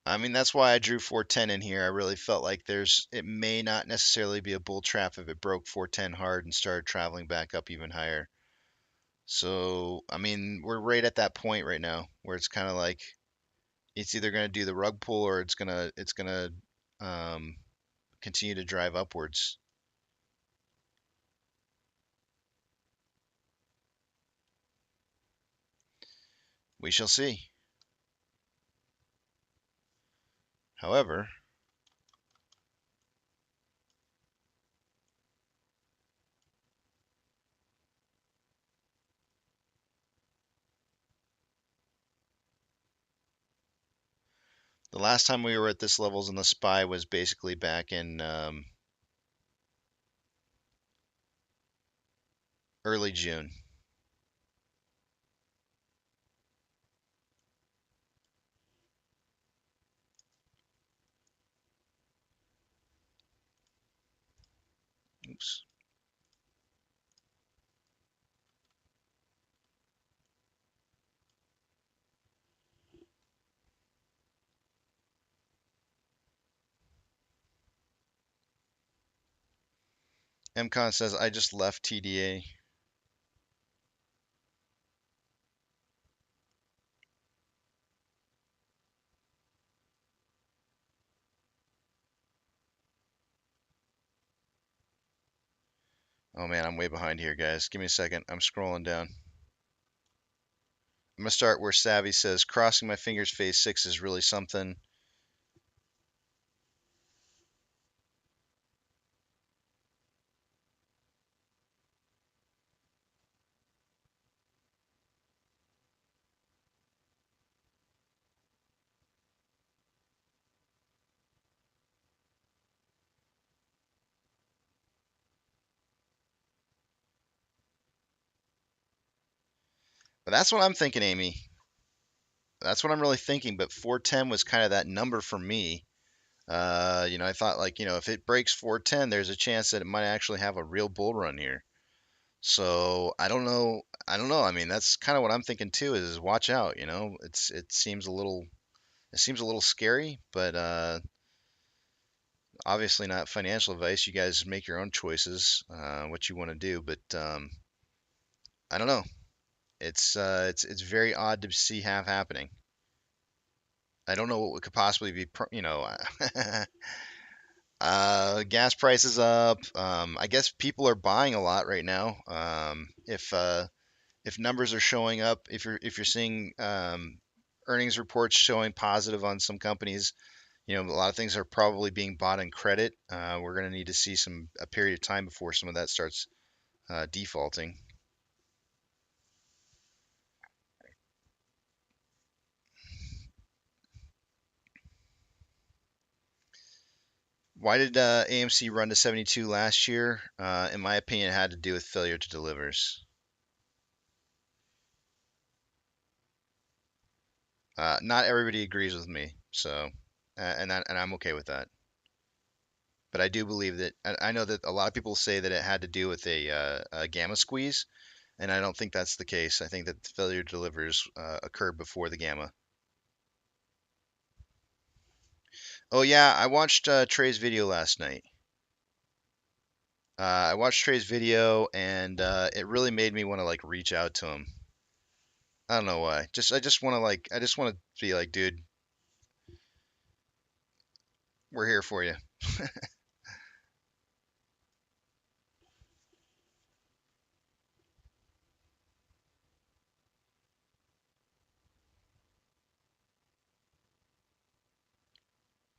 I mean, that's why I drew 410 in here. I really felt like it may not necessarily be a bull trap if it broke 410 hard and started traveling back up even higher. So, I mean, we're right at that point right now where it's kind of like it's either going to do the rug pull or it's gonna continue to drive upwards. We shall see. However, the last time we were at this levels in the SPY was basically back in early June. Oops. MCon says, I just left TDA. Oh man, I'm way behind here, guys. Give me a second. I'm scrolling down. I'm going to start where Savvy says, crossing my fingers phase 6 is really something. But that's what I'm thinking, Amy. That's what I'm really thinking. But 410 was kind of that number for me. I thought like, if it breaks 410, there's a chance that it might actually have a real bull run here. So I don't know. I don't know. I mean, that's kind of what I'm thinking too. Is watch out. It seems a little scary, but obviously not financial advice. You guys make your own choices, what you want to do. But I don't know. It's very odd to see happening. I don't know what could possibly be, gas prices up. I guess people are buying a lot right now. If numbers are showing up, if you're seeing earnings reports showing positive on some companies, a lot of things are probably being bought in credit. We're going to need to see a period of time before some of that starts defaulting. Why did AMC run to 72 last year? In my opinion, it had to do with failure to delivers. Not everybody agrees with me, so and I'm okay with that. But I do believe that I know that a lot of people say that it had to do with a gamma squeeze, and I don't think that's the case. I think that the failure to delivers occurred before the gamma. Oh yeah, I watched Trey's video last night. I watched Trey's video, and it really made me want to like reach out to him. I don't know why. I just want to be like, dude, we're here for you.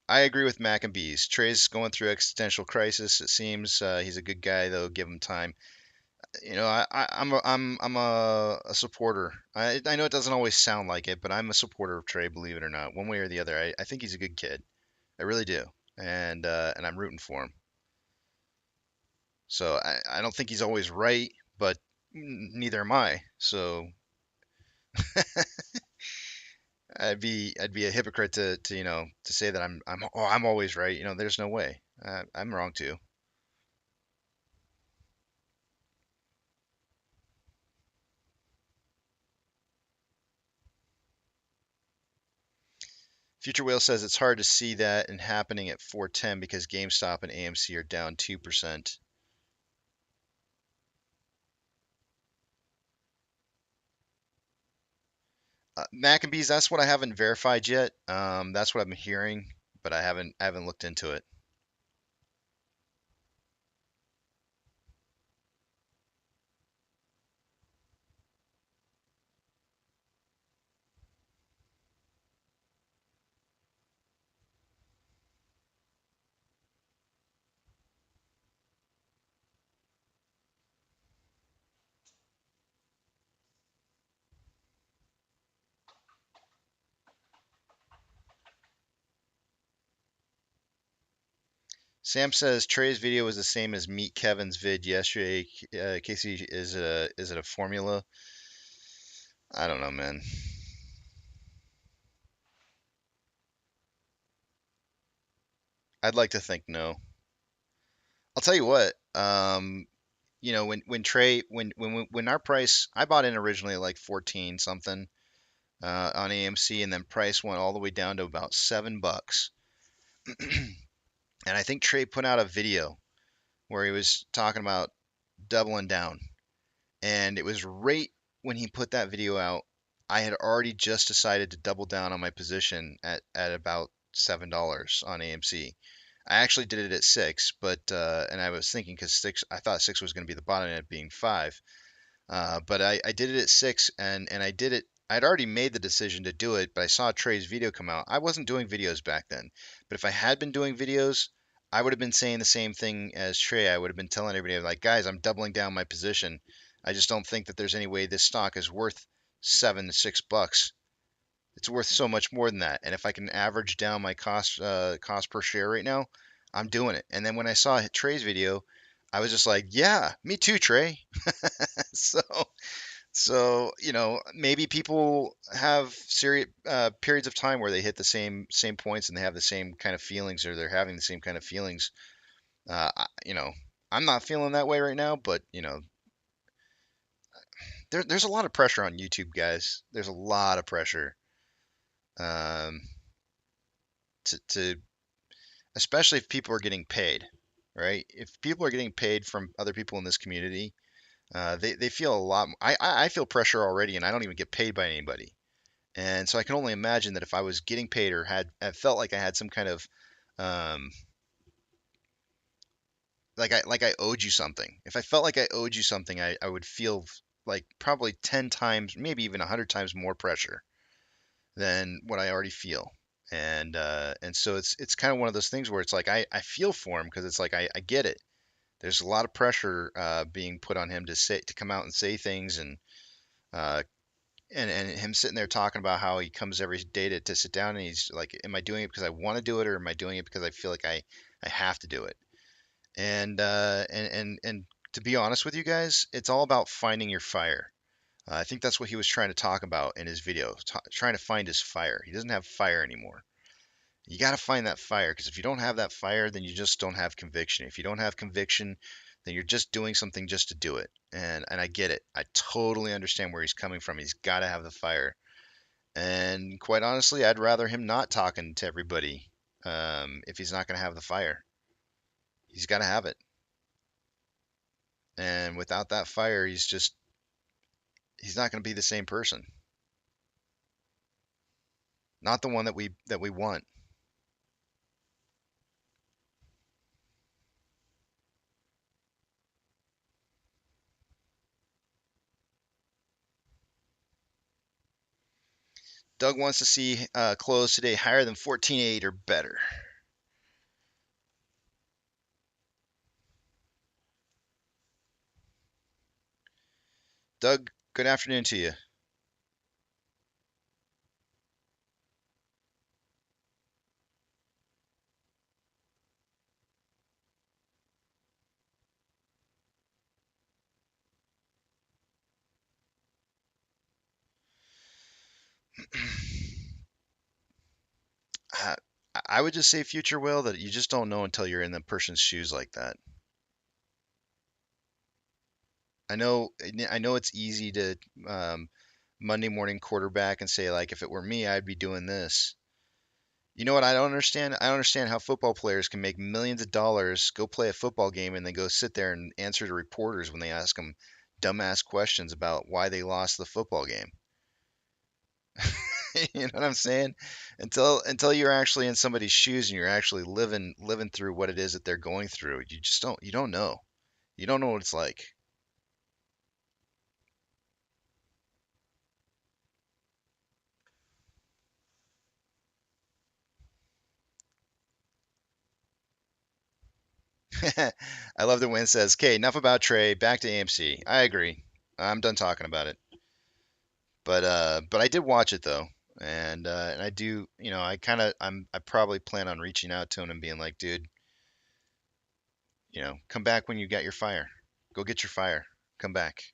I agree with Mac and Bees. Trey's going through existential crisis. It seems he's a good guy though. Give him time. I'm a supporter. I know it doesn't always sound like it, but I'm a supporter of Trey. Believe it or not, one way or the other. I think he's a good kid. I really do, and I'm rooting for him. So I don't think he's always right, but neither am I. So I'd be a hypocrite to say that I'm always right. There's no way. I'm wrong too. Future Whale says it's hard to see that and happening at 410 because GameStop and AMC are down 2%. Maccabees, that's what I haven't verified yet. That's what I've been hearing, but I haven't looked into it. Sam says Trey's video was the same as Meet Kevin's vid yesterday. Casey, is it a formula? I don't know, man. I'd like to think no. I'll tell you what. When Trey when our price, I bought in originally at like 14 something on AMC, and then price went all the way down to about $7. And I think Trey put out a video where he was talking about doubling down. And it was right when he put that video out, I had already just decided to double down on my position at about $7 on AMC. I actually did it at 6, but and I was thinking because I thought 6 was going to be the bottom end, being 5. But I did it at 6, and I did it. I'd already made the decision to do it, but I saw Trey's video come out. I wasn't doing videos back then, but if I had been doing videos, I would have been saying the same thing as Trey. I would have been telling everybody, like, guys, I'm doubling down my position. I just don't think that there's any way this stock is worth $7 to $6. It's worth so much more than that. And if I can average down my cost per share right now, I'm doing it. And then when I saw Trey's video, I was just like, yeah, me too, Trey. So So, maybe people have serious periods of time where they hit the same points and they have the same kind of feelings, or they're having the same kind of feelings. I'm not feeling that way right now, but there's a lot of pressure on YouTube, guys. There's a lot of pressure, um, to especially if people are getting paid, right? If people are getting paid from other people in this community, they feel a lot. I feel pressure already, and I don't even get paid by anybody. And so I can only imagine that if I was getting paid, or I felt like I had some kind of, um, like I owed you something. If I felt like I owed you something, I would feel like probably 10 times, maybe even 100 times more pressure than what I already feel. And so it's kind of one of those things where it's like I feel for him, because it's like I get it. There's a lot of pressure being put on him to come out and say things, uh, and him sitting there talking about how he comes every day to sit down, and he's like, am I doing it because I want to do it, or am I doing it because I feel like I have to do it? And to be honest with you guys, it's all about finding your fire. I think that's what he was trying to talk about in his video, trying to find his fire. He doesn't have fire anymore. You got to find that fire, because if you don't have that fire, then you just don't have conviction. If you don't have conviction, then you're just doing something just to do it. And I get it. I totally understand where he's coming from. He's got to have the fire. And quite honestly, I'd rather him not talking to everybody, if he's not going to have the fire. He's got to have it. And without that fire, he's not going to be the same person. Not the one that we want. Doug wants to see close today higher than 14.8 or better. Doug, good afternoon to you. I I would just say, future will, that you just don't know until you're in the person's shoes like that. I know it's easy to um, Monday morning quarterback and say, like, if it were me, I'd be doing this. You know what I don't understand? I don't understand how football players can make millions of dollars, go play a football game, and then go sit there and answer to reporters when they ask them dumbass questions about why they lost the football game. You know what I'm saying? Until you're actually in somebody's shoes and you're actually living through what it is that they're going through, you don't know. You don't know what it's like. I love that Win says, "Okay, enough about Trey. Back to AMC." I agree. I'm done talking about it. But I did watch it though, and I do. I probably plan on reaching out to him and being like, "Dude, come back when you got your fire. Go get your fire. Come back."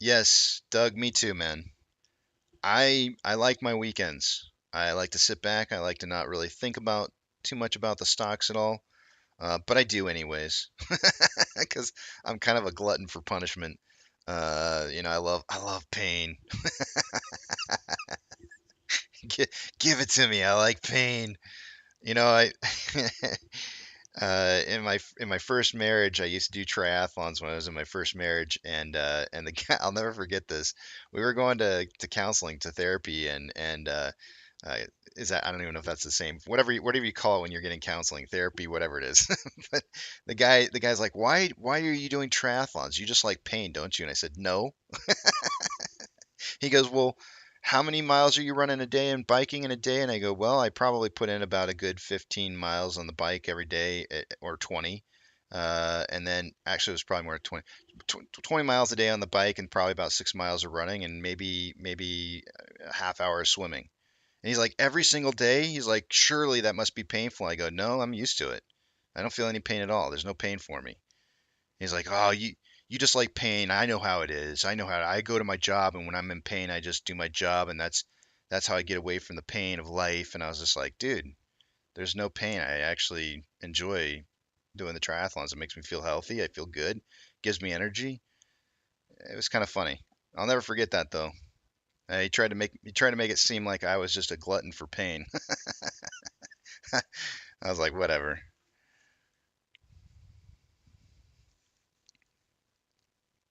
Yes, Doug, me too, man. I like my weekends. I like to sit back. I like to not really think about too much about the stocks at all. But I do anyways, because I'm kind of a glutton for punishment. I love pain. Gi- Give it to me. I like pain. I in my first marriage, I used to do triathlons when I was in my first marriage, and the guy, I'll never forget this. We were going to counseling, to therapy, and uh, is that, I don't even know if that's the same. Whatever you call it when you're getting counseling, therapy, whatever it is. But the guy's like, why are you doing triathlons? You just like pain, don't you? And I said, no. He goes, well, how many miles are you running a day and biking in a day? And I go, well, I probably put in about a good 15 miles on the bike every day, or 20. And then actually it was probably more 20 miles a day on the bike, and probably about 6 miles of running, and maybe a half hour of swimming. And he's like, every single day? He's like, surely that must be painful. I go, no, I'm used to it. I don't feel any pain at all. There's no pain for me. He's like, oh, you just like pain. I know how it is. I go to my job, and when I'm in pain, I just do my job, and that's how I get away from the pain of life. And I was just like, dude, there's no pain. I actually enjoy doing the triathlons. It makes me feel healthy. I feel good. Gives me energy. It was kind of funny. I'll never forget that though. He tried to make it seem like I was just a glutton for pain. I was like, whatever.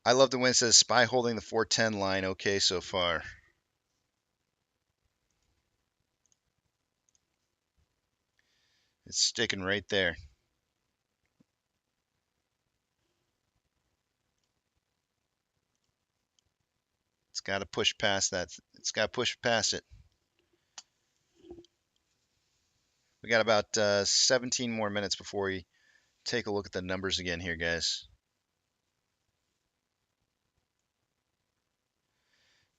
I love the win. It says spy holding the 410 line. Okay so far. It's sticking right there. It's got to push past that. It's got to push past it. We got about 17 more minutes before we take a look at the numbers again here, guys.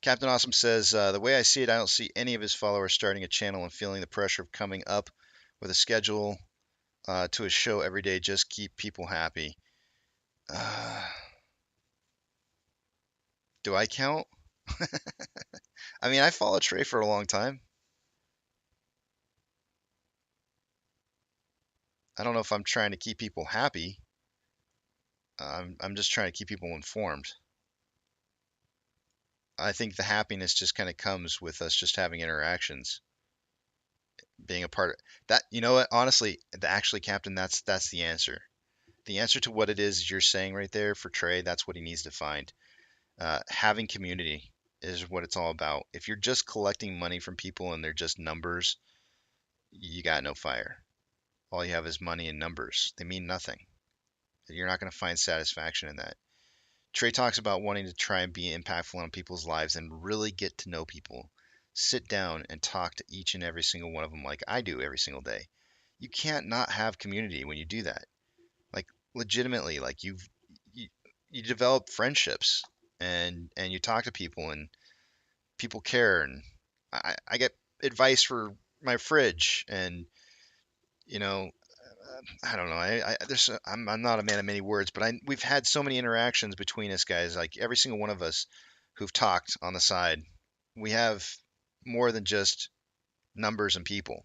Captain Awesome says, the way I see it, I don't see any of his followers starting a channel and feeling the pressure of coming up with a schedule to a show every day. Just keep people happy. Do I count? I mean, I followed Trey for a long time. I don't know if I'm trying to keep people happy. I'm just trying to keep people informed. I think the happiness just kind of comes with us just having interactions, being a part of that. You know what? Honestly, actually, Captain, that's the answer. The answer to what it is you're saying right there for Trey, that's what he needs to find. Having community is what it's all about. If you're just collecting money from people and they're just numbers, you got no fire. All you have is money and numbers. They mean nothing. You're not going to find satisfaction in that. Trey talks about wanting to try and be impactful on people's lives and really get to know people. Sit down and talk to each and every single one of them like I do every single day. You can't not have community when you do that. Like legitimately, like you develop friendships, and you talk to people, and people care, and I get advice for my fridge, and you know, I don't know. I'm not a man of many words, but we've had so many interactions between us guys. Like every single one of us who've talked on the side, we have more than just numbers and people.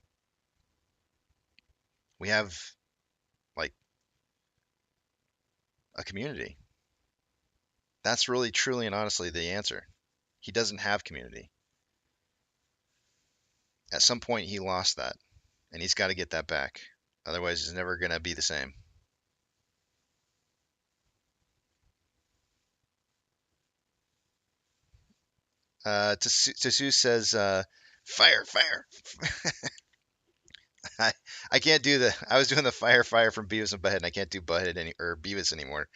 We have like a community. That's really, truly, and honestly the answer. He doesn't have community. At some point, he lost that, and he's got to get that back. Otherwise, it's never going to be the same. Tasu says, fire, fire. I can't do I was doing the fire from Beavis and Butthead, and I can't do Butthead or Beavis anymore.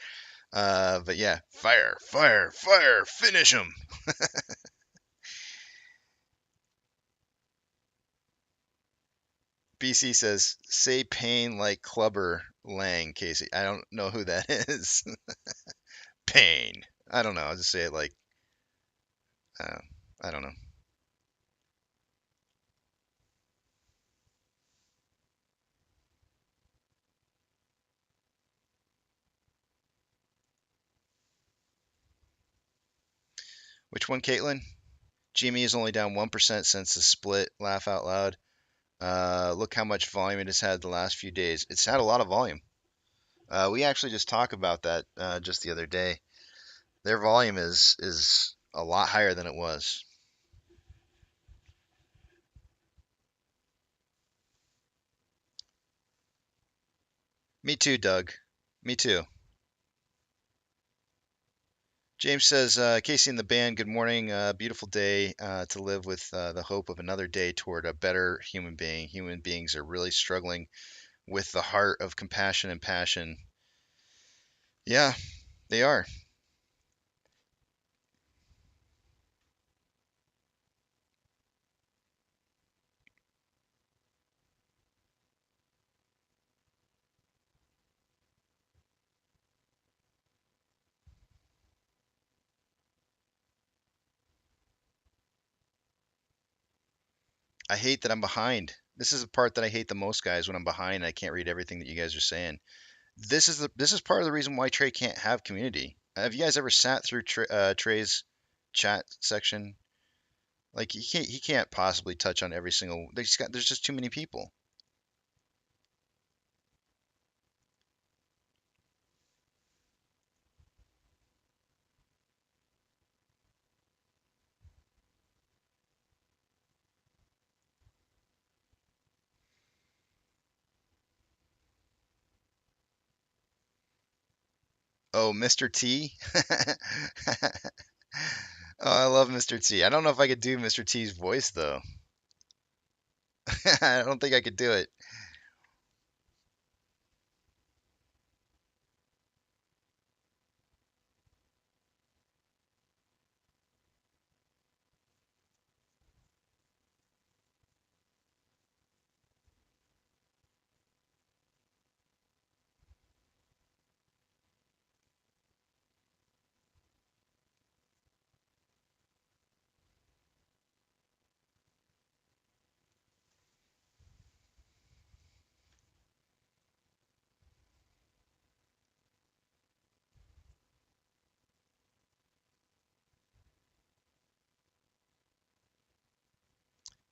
But yeah, fire, fire, fire, finish him. BC says, say pain like Clubber Lang, Casey. I don't know who that is. Pain. I don't know. I'll just say it like, I don't know. Which one, Caitlin? GME is only down 1% since the split. Laugh out loud. Look how much volume it has had the last few days. It's had a lot of volume. We actually just talked about that just the other day. Their volume is a lot higher than it was. Me too, Doug. Me too. James says, Casey and the band, good morning. Beautiful day to live with the hope of another day toward a better human being. Human beings are really struggling with the heart of compassion and passion. Yeah, they are. I hate that I'm behind. This is the part that I hate the most, guys, when I'm behind and I can't read everything that you guys are saying. This is part of the reason why Trey can't have community. Have you guys ever sat through Trey's chat section? Like he can't possibly touch on every single. There's just too many people. Oh, Mr. T. Oh, I love Mr. T. I don't know if I could do Mr. T's voice though. I don't think I could do it.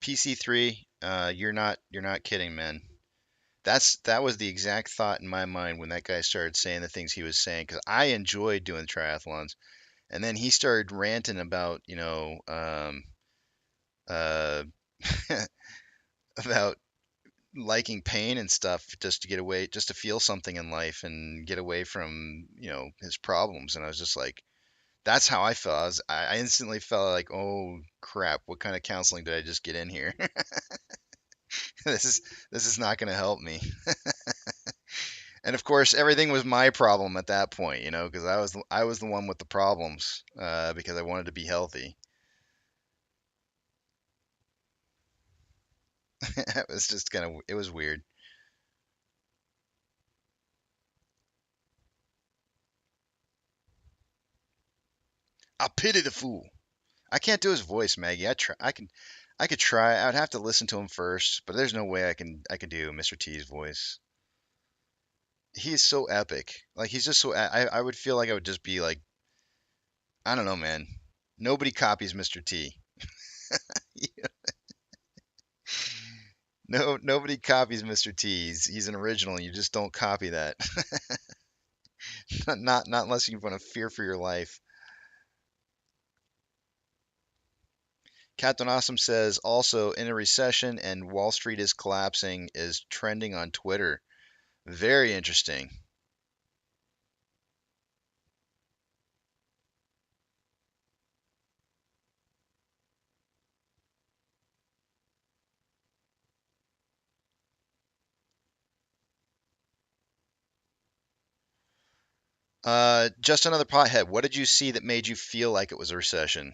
PC3, you're not kidding, man. That was the exact thought in my mind when that guy started saying the things he was saying because I enjoyed doing triathlons, and then he started ranting about uh, about liking pain and stuff just to get away, just to feel something in life and get away from his problems, and I was just like, that's how I felt. I instantly felt like, oh crap, what kind of counseling did I just get in here? this is this is not going to help me. And of course, everything was my problem at that point, because I was the one with the problems because I wanted to be healthy. It was just it was weird. I pity the fool. I can't do his voice, Maggie. I could try. I would have to listen to him first, but there's no way I can do Mr. T's voice. He is so epic. Like he's just so. I would feel like I would just be like, I don't know, man. Nobody copies Mr. T. No, nobody copies Mr. T. He's an original, and you just don't copy that. Not unless you want to fear for your life. Captain Awesome says also in a recession and Wall Street is collapsing is trending on Twitter. Very interesting. Just another pothead. What did you see that made you feel like it was a recession?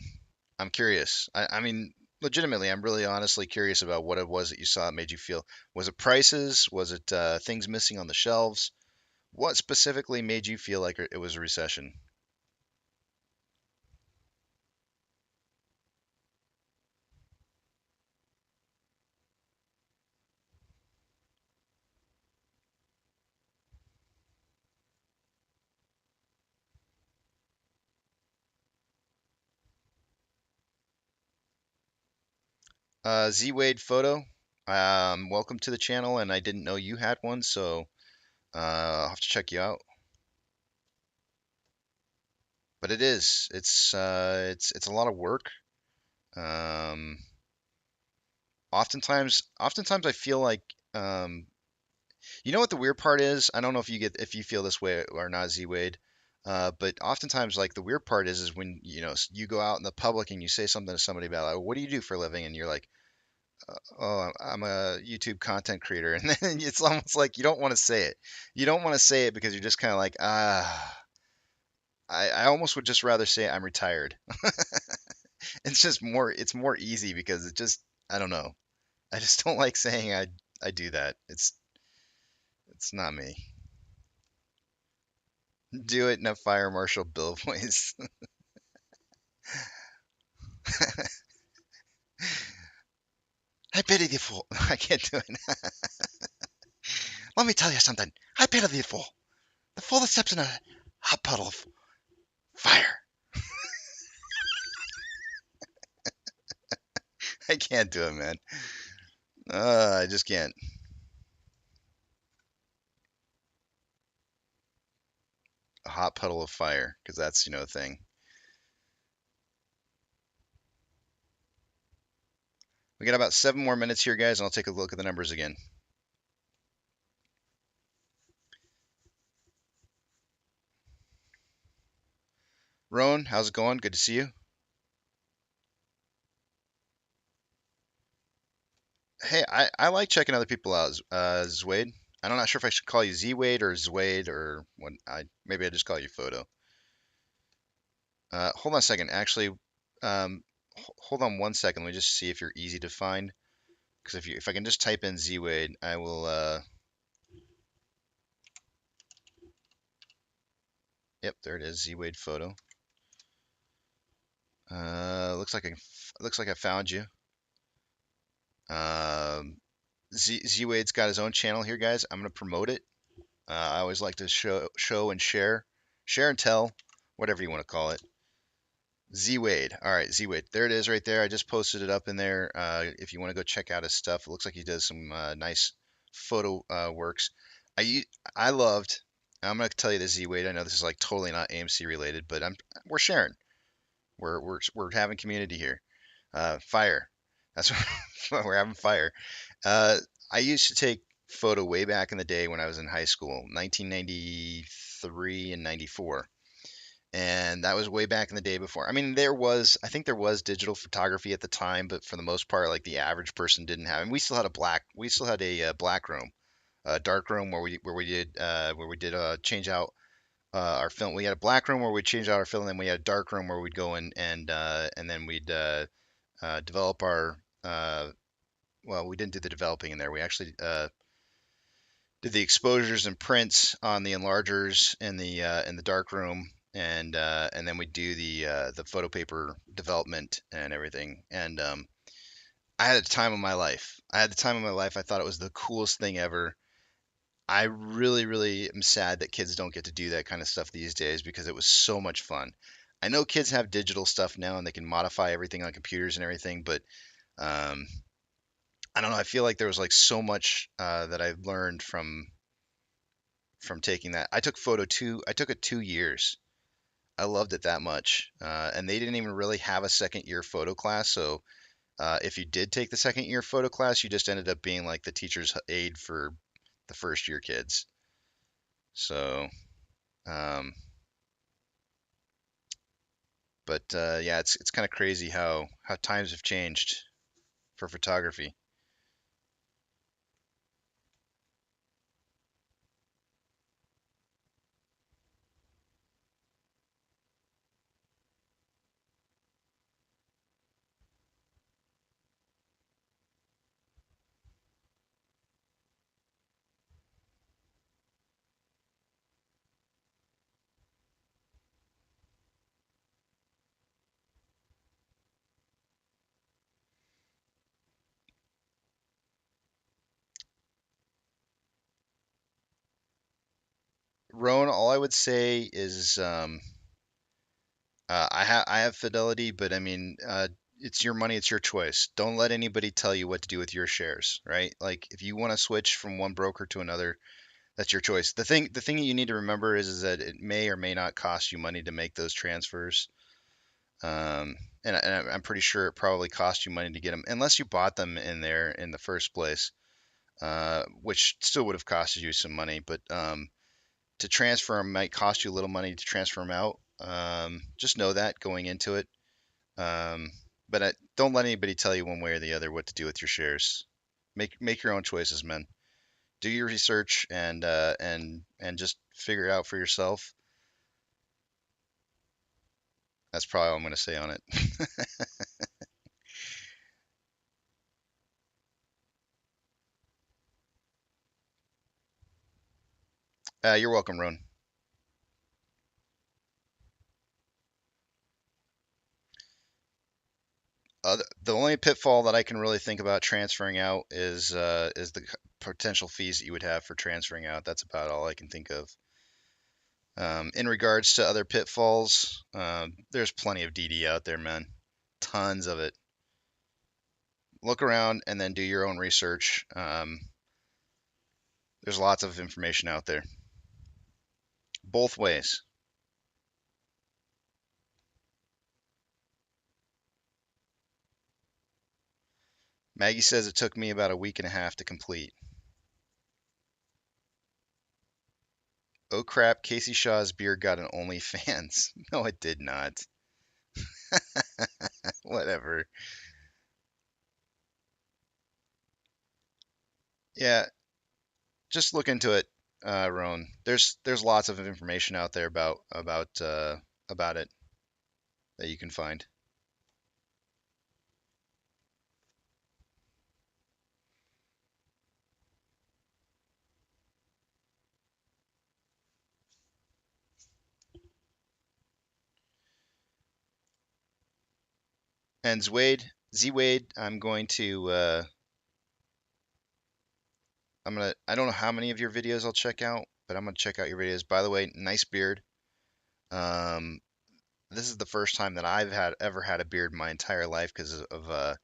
I'm curious. I mean, legitimately, I'm really honestly curious about what it was that you saw that made you feel. Was it prices? Was it things missing on the shelves? What specifically made you feel like it was a recession? Z Wade photo. Welcome to the channel, and I didn't know you had one, so I'll have to check you out. But it is. It's a lot of work. Um, oftentimes I feel like you know what the weird part is? I don't know if you feel this way or not, Z Wade. But oftentimes, like the weird part is when you go out in the public and you say something to somebody about like, what do you do for a living? And you're like, oh, I'm a YouTube content creator, and then it's almost like you don't want to say it. You don't want to say it because you're just kind of like, I almost would just rather say I'm retired. It's more easy because I don't know. I just don't like saying I do that. It's not me. Do it in a Fire Marshal Bill voice. I pity the fool. I can't do it. Let me tell you something. I pity the fool. The fool that steps in a hot puddle of fire. I can't do it, man. I just can't. A hot puddle of fire, because that's, a thing. We got about 7 more minutes here, guys, and I'll take a look at the numbers again. Roan, how's it going? Good to see you. Hey, I like checking other people out, Zwade. I'm not sure if I should call you Z-Wade or Zwade or what. Maybe I just call you Photo. Hold on a second. Actually, hold on 1 second. Let me just see if you're easy to find. Because if I can just type in Z-Wade, I will. Yep, there it is. Z-Wade Photo. Looks like I found you. Z-Wade's got his own channel here, guys. I'm gonna promote it. I always like to show and share and tell, whatever you want to call it. Z-Wade. All right, Z-Wade. There it is right there. I just posted it up in there. If you want to go check out his stuff, it looks like he does some nice photo works. I loved. I'm gonna tell you this, Z-Wade. I know this is like totally not AMC related, but we're sharing. We're having community here. Fire. That's what we're having fire. I used to take photo way back in the day when I was in high school, 1993 and 94. And that was way back in the day before. I mean, I think there was digital photography at the time, but for the most part, like the average person didn't have. And we still had a black room, a dark room where we did change out our film. We had a black room where we'd change out our film, and then we had a dark room where we'd go in and then we'd develop our. Well, we didn't do the developing in there. We actually did the exposures and prints on the enlargers in the dark room, and then we do the photo paper development and everything. And I had the time of my life. I thought it was the coolest thing ever. I really, really am sad that kids don't get to do that kind of stuff these days because it was so much fun. I know kids have digital stuff now and they can modify everything on computers and everything, but I don't know. I feel like there was like so much that I learned from taking that. I took it 2 years. I loved it that much, and they didn't even really have a second year photo class. So if you did take the second year photo class, you just ended up being like the teacher's aide for the first year kids. So, but yeah, it's kind of crazy how times have changed for photography. Roan, all I would say is I have Fidelity, but I mean, it's your money, it's your choice. Don't let anybody tell you what to do with your shares, right? Like if you want to switch from one broker to another, that's your choice. The thing you need to remember is that it may or may not cost you money to make those transfers. And I'm pretty sure it probably cost you money to get them, unless you bought them in there in the first place, which still would have costed you some money. But to transfer them might cost you a little money to transfer them out. Just know that going into it. But don't let anybody tell you one way or the other what to do with your shares. Make your own choices, man. Do your research and just figure it out for yourself. That's probably all I'm going to say on it. You're welcome, Ron. the only pitfall that I can really think about transferring out is the potential fees that you would have for transferring out. That's about all I can think of. In regards to other pitfalls, there's plenty of DD out there, man. Tons of it. Look around and then do your own research. There's lots of information out there. Both ways. Maggie says it took me about a week and a half to complete. Oh crap, Casey Shaw's beard got an OnlyFans. No, it did not. Whatever. Yeah, just look into it, Roan. There's lots of information out there about it that you can find. And Z Wade, I'm going to I don't know how many of your videos I'll check out, but I'm gonna check out your videos. By the way, nice beard. Um, this is the first time that I've ever had a beard in my entire life because of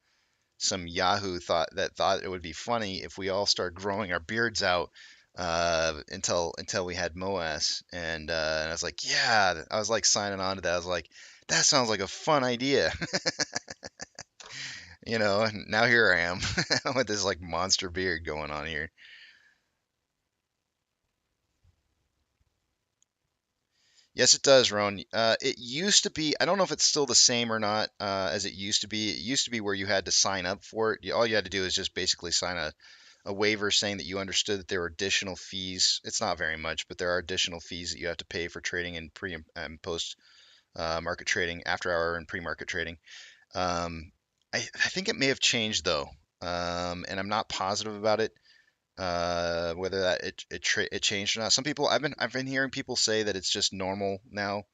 some Yahoo thought it would be funny if we all start growing our beards out until we had MOASS, and I was like, yeah, I was like signing on to that. I was like, that sounds like a fun idea. And now here I am with this like monster beard going on here. Yes, it does, Ron. It used to be, I don't know if it's still the same or not, as it used to be. It used to be where you had to sign up for it. All you had to do is just basically sign a waiver saying that you understood that there were additional fees. It's not very much, but there are additional fees that you have to pay for trading in pre and post market trading, after hour and pre-market trading. Um, I think it may have changed though, and I'm not positive about it. Whether that it changed or not. Some people I've been hearing people say that it's just normal now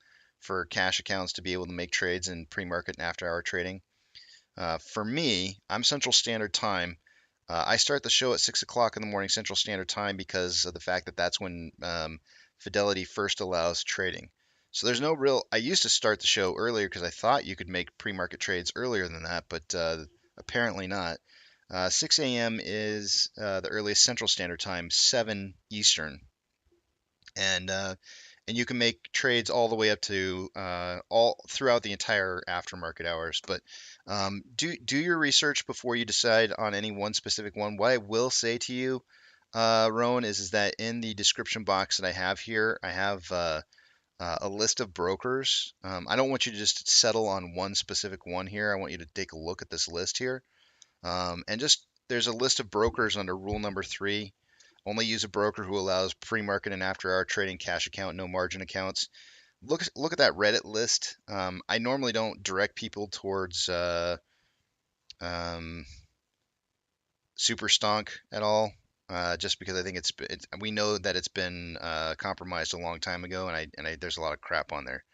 for cash accounts to be able to make trades in pre-market and after-hour trading. For me, I'm Central Standard Time. I start the show at 6 o'clock in the morning Central Standard Time because of the fact that that's when Fidelity first allows trading. So there's no real. I used to start the show earlier because I thought you could make pre-market trades earlier than that, but apparently not. 6 a.m. is the earliest Central Standard Time, 7 Eastern, and you can make trades all the way up to all throughout the entire aftermarket hours. But do your research before you decide on any one specific one. What I will say to you, Rowan, is that in the description box that I have here, I have a list of brokers. I don't want you to just settle on one specific one here. I want you to take a look at this list here. And just there's a list of brokers under rule number 3. Only use a broker who allows pre-market and after-hour trading, cash account, no margin accounts. Look at that Reddit list. I normally don't direct people towards Super Stonk at all, just because I think we know that it's been compromised a long time ago, and there's a lot of crap on there.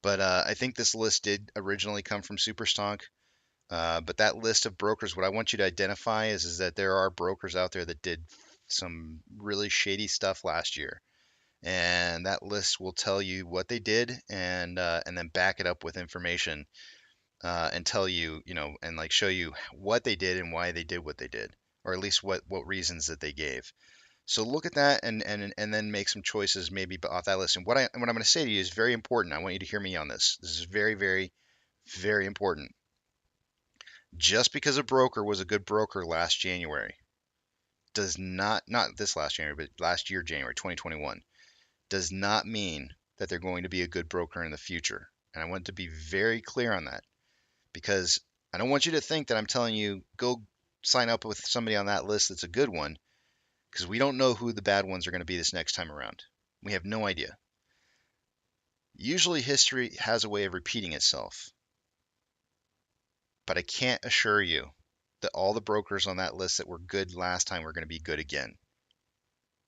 But I think this list did originally come from Super Stonk. But that list of brokers, what I want you to identify is that there are brokers out there that did some really shady stuff last year, and that list will tell you what they did and then back it up with information and tell you, and like show you what they did and why they did what they did, or at least what reasons that they gave. So look at that and then make some choices maybe off that list. And what I'm going to say to you is very important. I want you to hear me on this. This is very, very, very important. Just because a broker was a good broker last January does not this last January, but last year, January 2021, does not mean that they're going to be a good broker in the future. And I want to be very clear on that, because I don't want you to think that I'm telling you go sign up with somebody on that list that's a good one, because we don't know who the bad ones are going to be this next time around. We have no idea. Usually history has a way of repeating itself, but I can't assure you that all the brokers on that list that were good last time were going to be good again.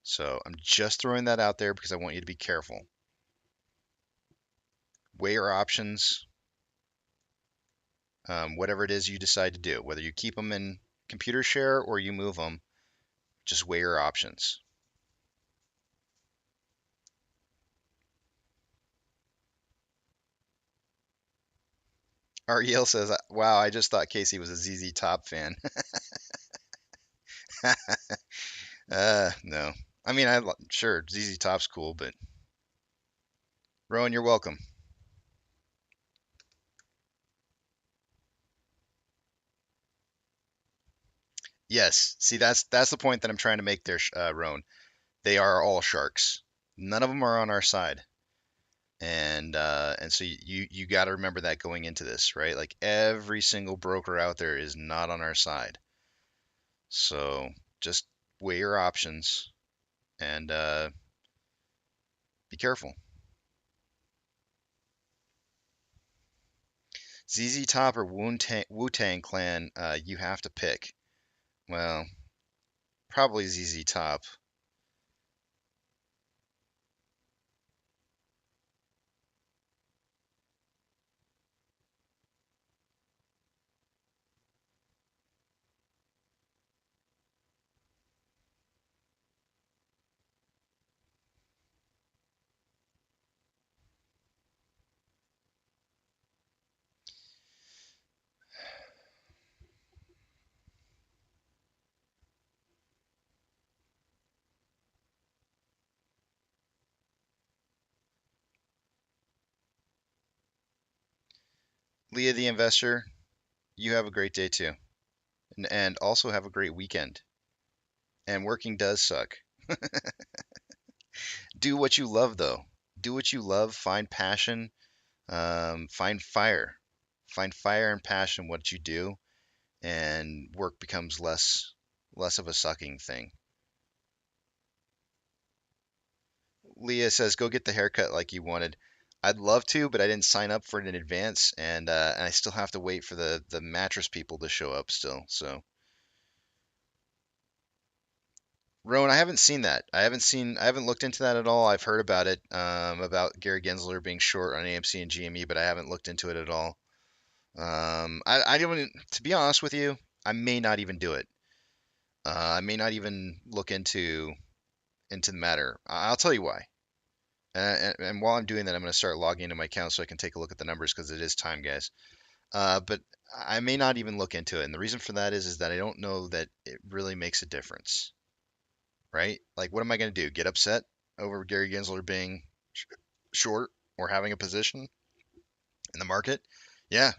So I'm just throwing that out there because I want you to be careful. Weigh your options. Whatever it is you decide to do, whether you keep them in computer share or you move them, just weigh your options. Ariel says, "Wow, I just thought Casey was a ZZ Top fan." No. I mean, sure, ZZ Top's cool, but Rowan, you're welcome. Yes. See, that's the point that I'm trying to make there, Rowan. They are all sharks. None of them are on our side. And so you got to remember that going into this, right? Like every single broker out there is not on our side. So just weigh your options and be careful. ZZ Top or Wu-Tang Clan, you have to pick. Well, probably ZZ Top. Leah the Investor, you have a great day too. And also have a great weekend. And working does suck. Do what you love, though. Do what you love. Find passion. Find fire. Find fire and passion in what you do, and work becomes less of a sucking thing. Leah says, "Go get the haircut like you wanted." I'd love to, but I didn't sign up for it in advance, and I still have to wait for the mattress people to show up still. So, Rowan, I haven't seen that. I haven't looked into that at all. I've heard about Gary Gensler being short on AMC and GME, but I haven't looked into it at all. I don't, to be honest with you, I may not even do it. I may not even look into the matter. I'll tell you why. And while I'm doing that, I'm going to start logging into my account so I can take a look at the numbers because it is time, guys. But I may not even look into it, and the reason for that is that I don't know that it really makes a difference, right? Like, what am I going to do? Get upset over Gary Gensler being short or having a position in the market? Yeah.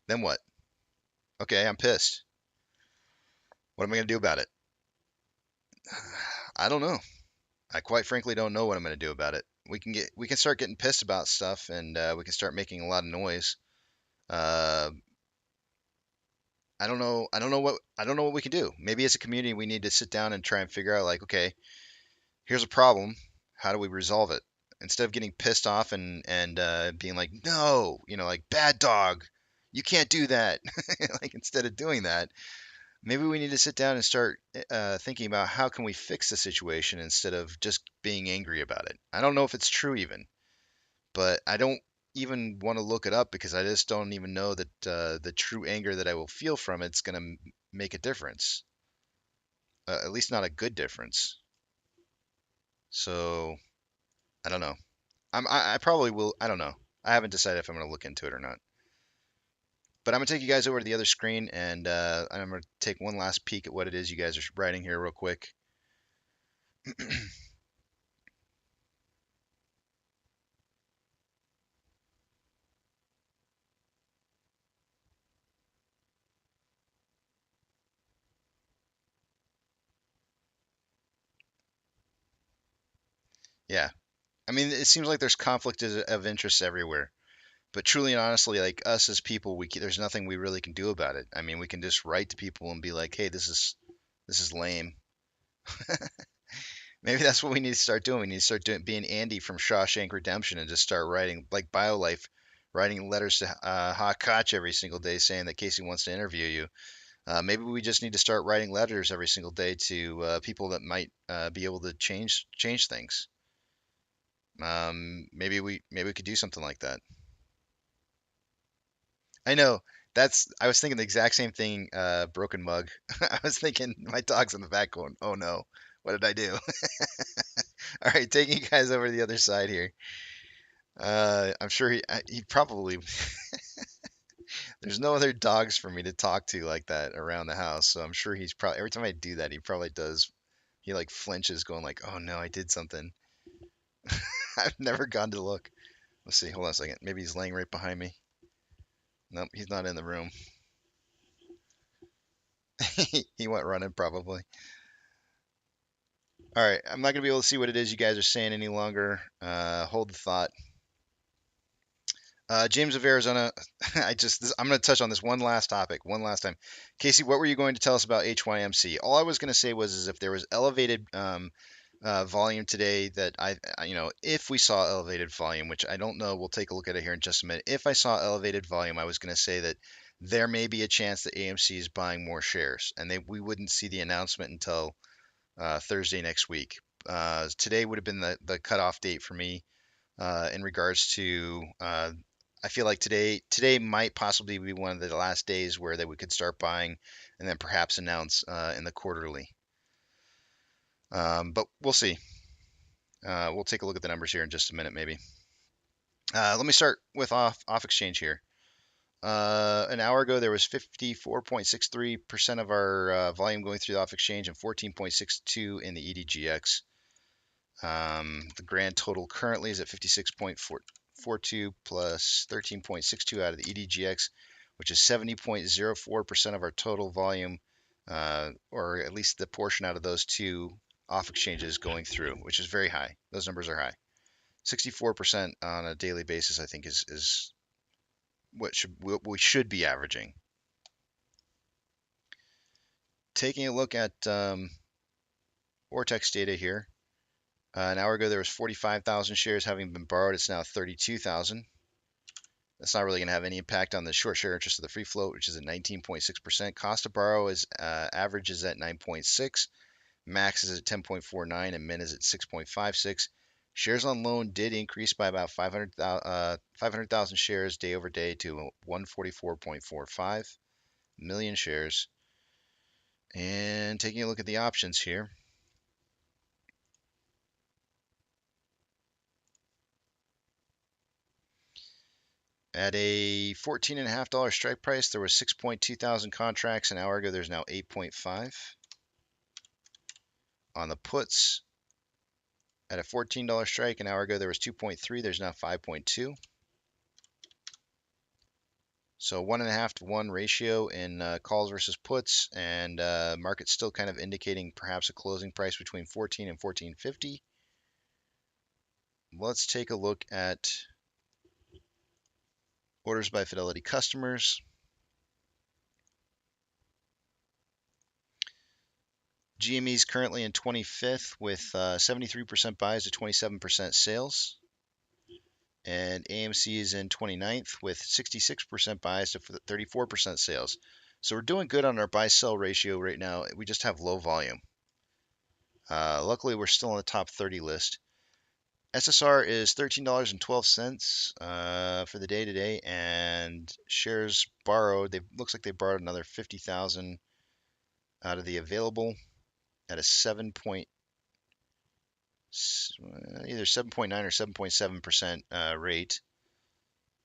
Then what? Okay, I'm pissed. What am I going to do about it? I don't know. I quite frankly don't know what I'm going to do about it. We can start getting pissed about stuff, and we can start making a lot of noise. Uh, I don't know what we can do. Maybe as a community, we need to sit down and try and figure out, like, okay, here's a problem. How do we resolve it? Instead of getting pissed off and being like, no, like bad dog, you can't do that. Like instead of doing that, maybe we need to sit down and start thinking about how can we fix the situation instead of just being angry about it. I don't know if it's true even, but I don't even want to look it up because I just don't even know that the true anger that I will feel from it's going to make a difference. At least not a good difference. So I don't know. I probably will. I don't know. I haven't decided if I'm going to look into it or not. But I'm going to take you guys over to the other screen and I'm going to take one last peek at what it is you guys are writing here real quick. Yeah. I mean, it seems like there's conflict of interest everywhere. But truly and honestly, like us as people, there's nothing we really can do about it. I mean, we can just write to people and be like, "Hey, this is lame." Maybe that's what we need to start doing. We need to start being Andy from Shawshank Redemption and just start writing like BioLife, writing letters to Ha Koch every single day saying that Casey wants to interview you. Maybe we just need to start writing letters every single day to people that might be able to change things. Maybe we could do something like that. I know I was thinking the exact same thing, broken mug. I was thinking my dog's in the back going, oh no, what did I do? All right, taking you guys over to the other side here. I'm sure he probably there's no other dogs for me to talk to like that around the house, so I'm sure he's probably every time I do that, he probably does. He like flinches, going like, "Oh no, I did something." I've never gone to look. Let's see. Hold on a second. Maybe he's laying right behind me. Nope, he's not in the room. He went running probably. All right, I'm not gonna be able to see what it is you guys are saying any longer. Hold the thought. James of Arizona, I'm going to touch on this one last topic, one last time. Casey, what were you going to tell us about HYMC? All I was going to say was, is if there was elevated volume today, that if we saw elevated volume, which I don't know, we'll take a look at it here in just a minute. If I saw elevated volume, I was going to say that there may be a chance that AMC is buying more shares, and we wouldn't see the announcement until Thursday next week. Today would have been the cutoff date for me in regards to. I feel like today might possibly be one of the last days where we could start buying, and then perhaps announce in the quarterly. But we'll see. We'll take a look at the numbers here in just a minute, maybe. Let me start with off exchange here. An hour ago, there was 54.63% of our volume going through the off exchange and 14.62 in the EDGX. The grand total currently is at 56.42 plus 13.62 out of the EDGX, which is 70.04% of our total volume, or at least the portion out of those two off exchanges going through, which is very high. Those numbers are high. 64% on a daily basis, I think, is what we should be averaging. Taking a look at Vortex data here. An hour ago, there was 45,000 shares having been borrowed. It's now 32,000. That's not really going to have any impact on the short share interest of the free float, which is at 19.6%. Cost to borrow is average is at 9.6. Max is at 10.49, and min is at 6.56. Shares on loan did increase by about 500,000 shares day over day to 144.45 million shares. And taking a look at the options here. At a $14.50 strike price, there was 6.2 thousand contracts. An hour ago, there's now 8.5. On the puts, at a $14 strike, an hour ago, there was 2.3. There's now 5.2. So 1.5 to 1 ratio in calls versus puts, and market's still kind of indicating perhaps a closing price between 14 and 14.50. Let's take a look at orders by Fidelity customers. GME is currently in 25th with 73% buys to 27% sales. And AMC is in 29th with 66% buys to 34% sales. So we're doing good on our buy-sell ratio right now. We just have low volume. Luckily, we're still on the top 30 list. SSR is $13.12 for the day today, and shares borrowed. Looks like they borrowed another 50,000 out of the available at a either 7.9 or 7.7% rate,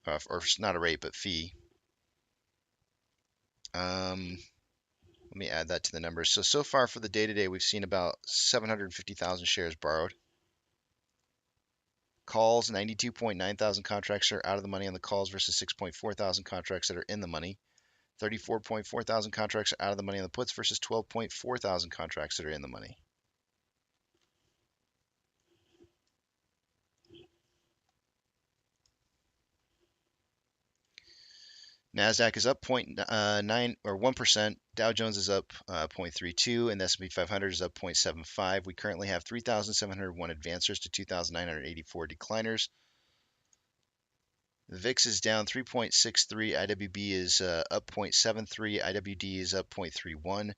or not a rate but fee. Let me add that to the numbers. So far for the day today, we've seen about 750,000 shares borrowed. Calls, 92.9 thousand contracts are out of the money on the calls versus 6.4 thousand contracts that are in the money. 34.4 thousand contracts are out of the money on the puts versus 12.4 thousand contracts that are in the money. NASDAQ is up 0.9 or 1%. Dow Jones is up 0.32, and the S&P 500 is up 0.75. We currently have 3,701 advancers to 2,984 decliners. The VIX is down 3.63. IWB is up 0.73. IWD is up 0.31.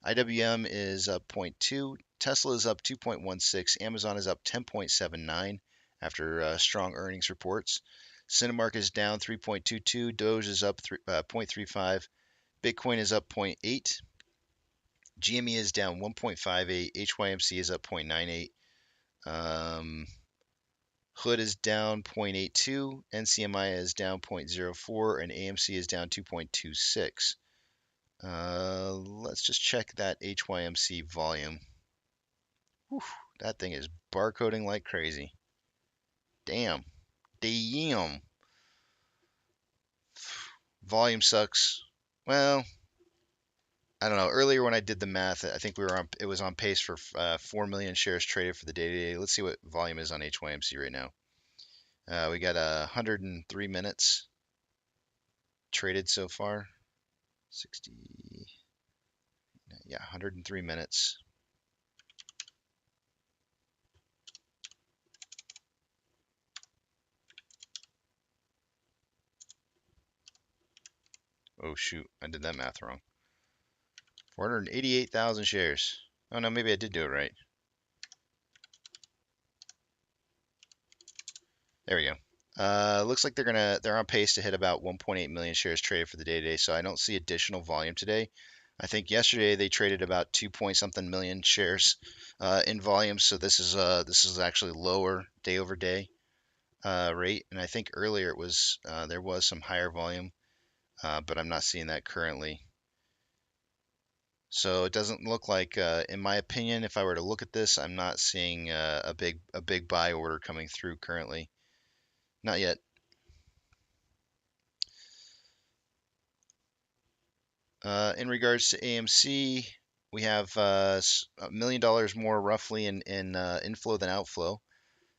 IWM is up 0.2. Tesla is up 2.16. Amazon is up 10.79 after strong earnings reports. Cinemark is down 3.22. Doge is up 0.35. Bitcoin is up 0.8. GME is down 1.58. HYMC is up 0.98. Hood is down 0.82. NCMI is down 0.04. And AMC is down 2.26. Let's just check that HYMC volume. Whew, that thing is barcoding like crazy. Damn. Volume sucks. Well, I don't know. Earlier when I did the math, I think it was on pace for 4 million shares traded for the day to day. Let's see what volume is on HYMC right now. We got 103 minutes traded so far. 60. Yeah, 103 minutes. Oh shoot, I did that math wrong. 488,000 shares. Oh no, maybe I did do it right. There we go. Looks like they're on pace to hit about 1.8 million shares traded for the day today. So I don't see additional volume today. I think yesterday they traded about 2 point something million shares in volume. So this is actually lower day over day rate. And I think earlier it was there was some higher volume, but I'm not seeing that currently. So it doesn't look like, in my opinion, if I were to look at this, I'm not seeing a big buy order coming through currently. Not yet. In regards to AMC, we have $1 million more roughly in inflow than outflow.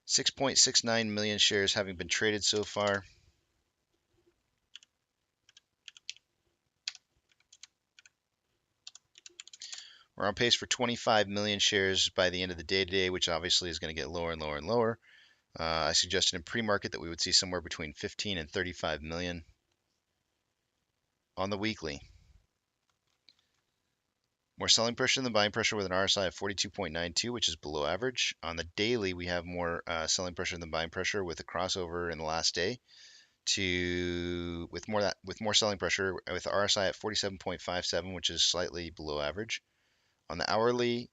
6.69 million shares having been traded so far. We're on pace for 25 million shares by the end of the day today, which obviously is going to get lower and lower and lower. I suggested in pre-market that we would see somewhere between 15 and 35 million on the weekly. More selling pressure than buying pressure with an RSI of 42.92, which is below average. On the daily, we have more selling pressure than buying pressure with a crossover in the last day with more selling pressure with the RSI at 47.57, which is slightly below average. On the hourly,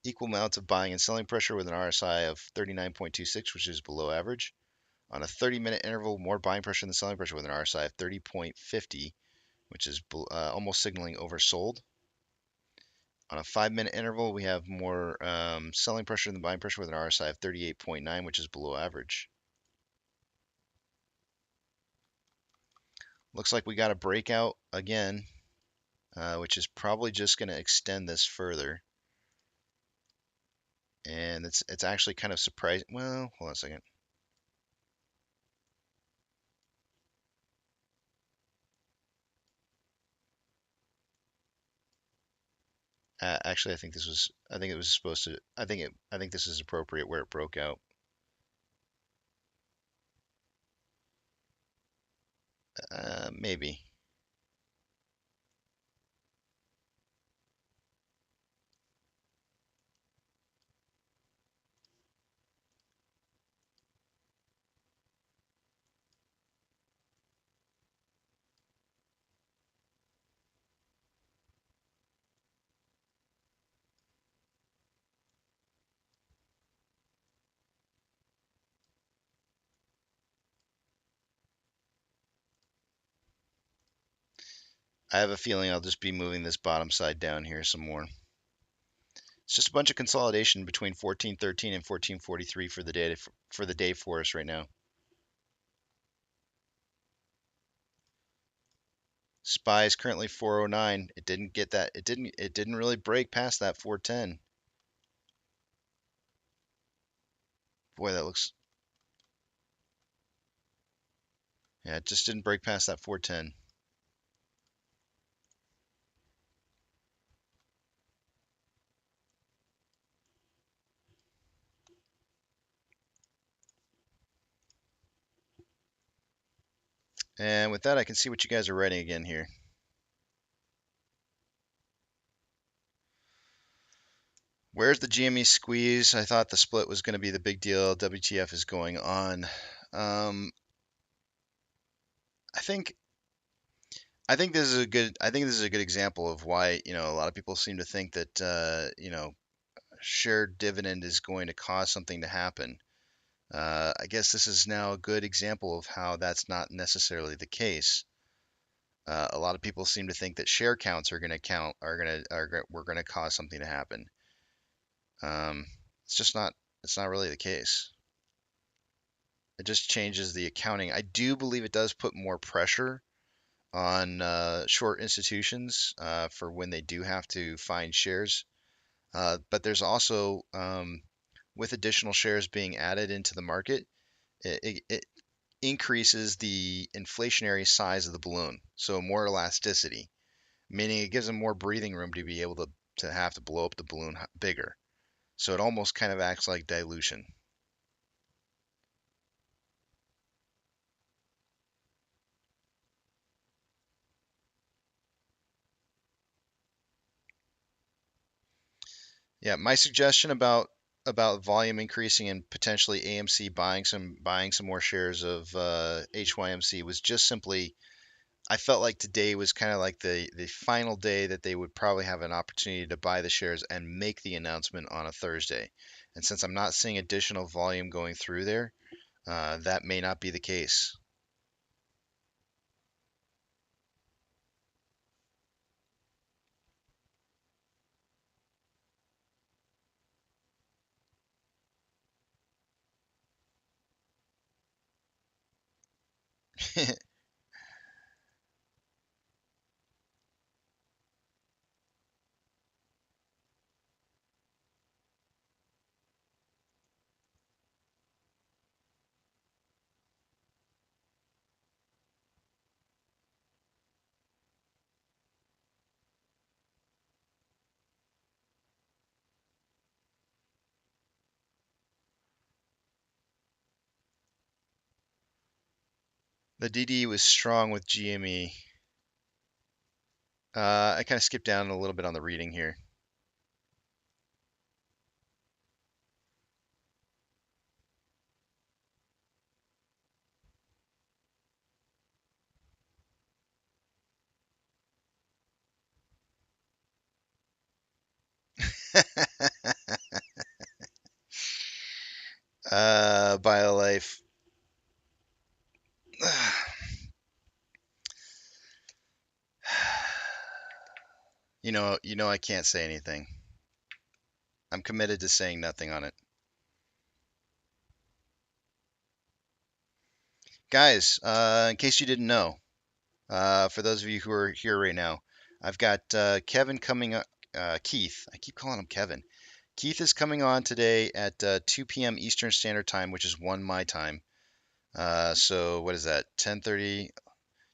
equal amounts of buying and selling pressure with an RSI of 39.26, which is below average. On a 30-minute interval, more buying pressure than selling pressure with an RSI of 30.50, which is almost signaling oversold. On a 5-minute interval, we have more selling pressure than buying pressure with an RSI of 38.9, which is below average. Looks like we got a breakout again, which is probably just going to extend this further. And it's actually kind of surprising. Well, hold on a second. Actually, I think this is appropriate where it broke out. Maybe. I have a feeling I'll just be moving this bottom side down here some more. It's just a bunch of consolidation between 1413 and 1443 for the day for us right now. SPY is currently 409. It didn't get that. It didn't really break past that 410. Boy, that looks. Yeah, it just didn't break past that 410. And with that, I can see what you guys are writing again here. Where's the GME squeeze? I thought the split was going to be the big deal. WTF is going on. I think I think this is a good example of why, a lot of people seem to think that shared dividend is going to cause something to happen. I guess this is now a good example of how that's not necessarily the case. A lot of people seem to think that share counts are going to we're going to cause something to happen. Um, it's just not. It's not really the case. It just changes the accounting. I do believe it does put more pressure on short institutions for when they do have to find shares. But there's also, with additional shares being added into the market, it increases the inflationary size of the balloon. So more elasticity, meaning it gives them more breathing room to be able to have to blow up the balloon bigger. So it almost kind of acts like dilution. Yeah, my suggestion about volume increasing and potentially AMC buying some more shares of HYMC was just simply I felt like today was kind of like the final day that they would probably have an opportunity to buy the shares and make the announcement on a Thursday. And since I'm not seeing additional volume going through there, that may not be the case. The DD was strong with GME. I kind of skipped down a little bit on the reading here. BioLife. I can't say anything. I'm committed to saying nothing on it. Guys, in case you didn't know, for those of you who are here right now, I've got Kevin coming up. Keith, I keep calling him Kevin. Keith is coming on today at 2 p.m. Eastern Standard Time, which is 1 my time. So what is that? 10:30,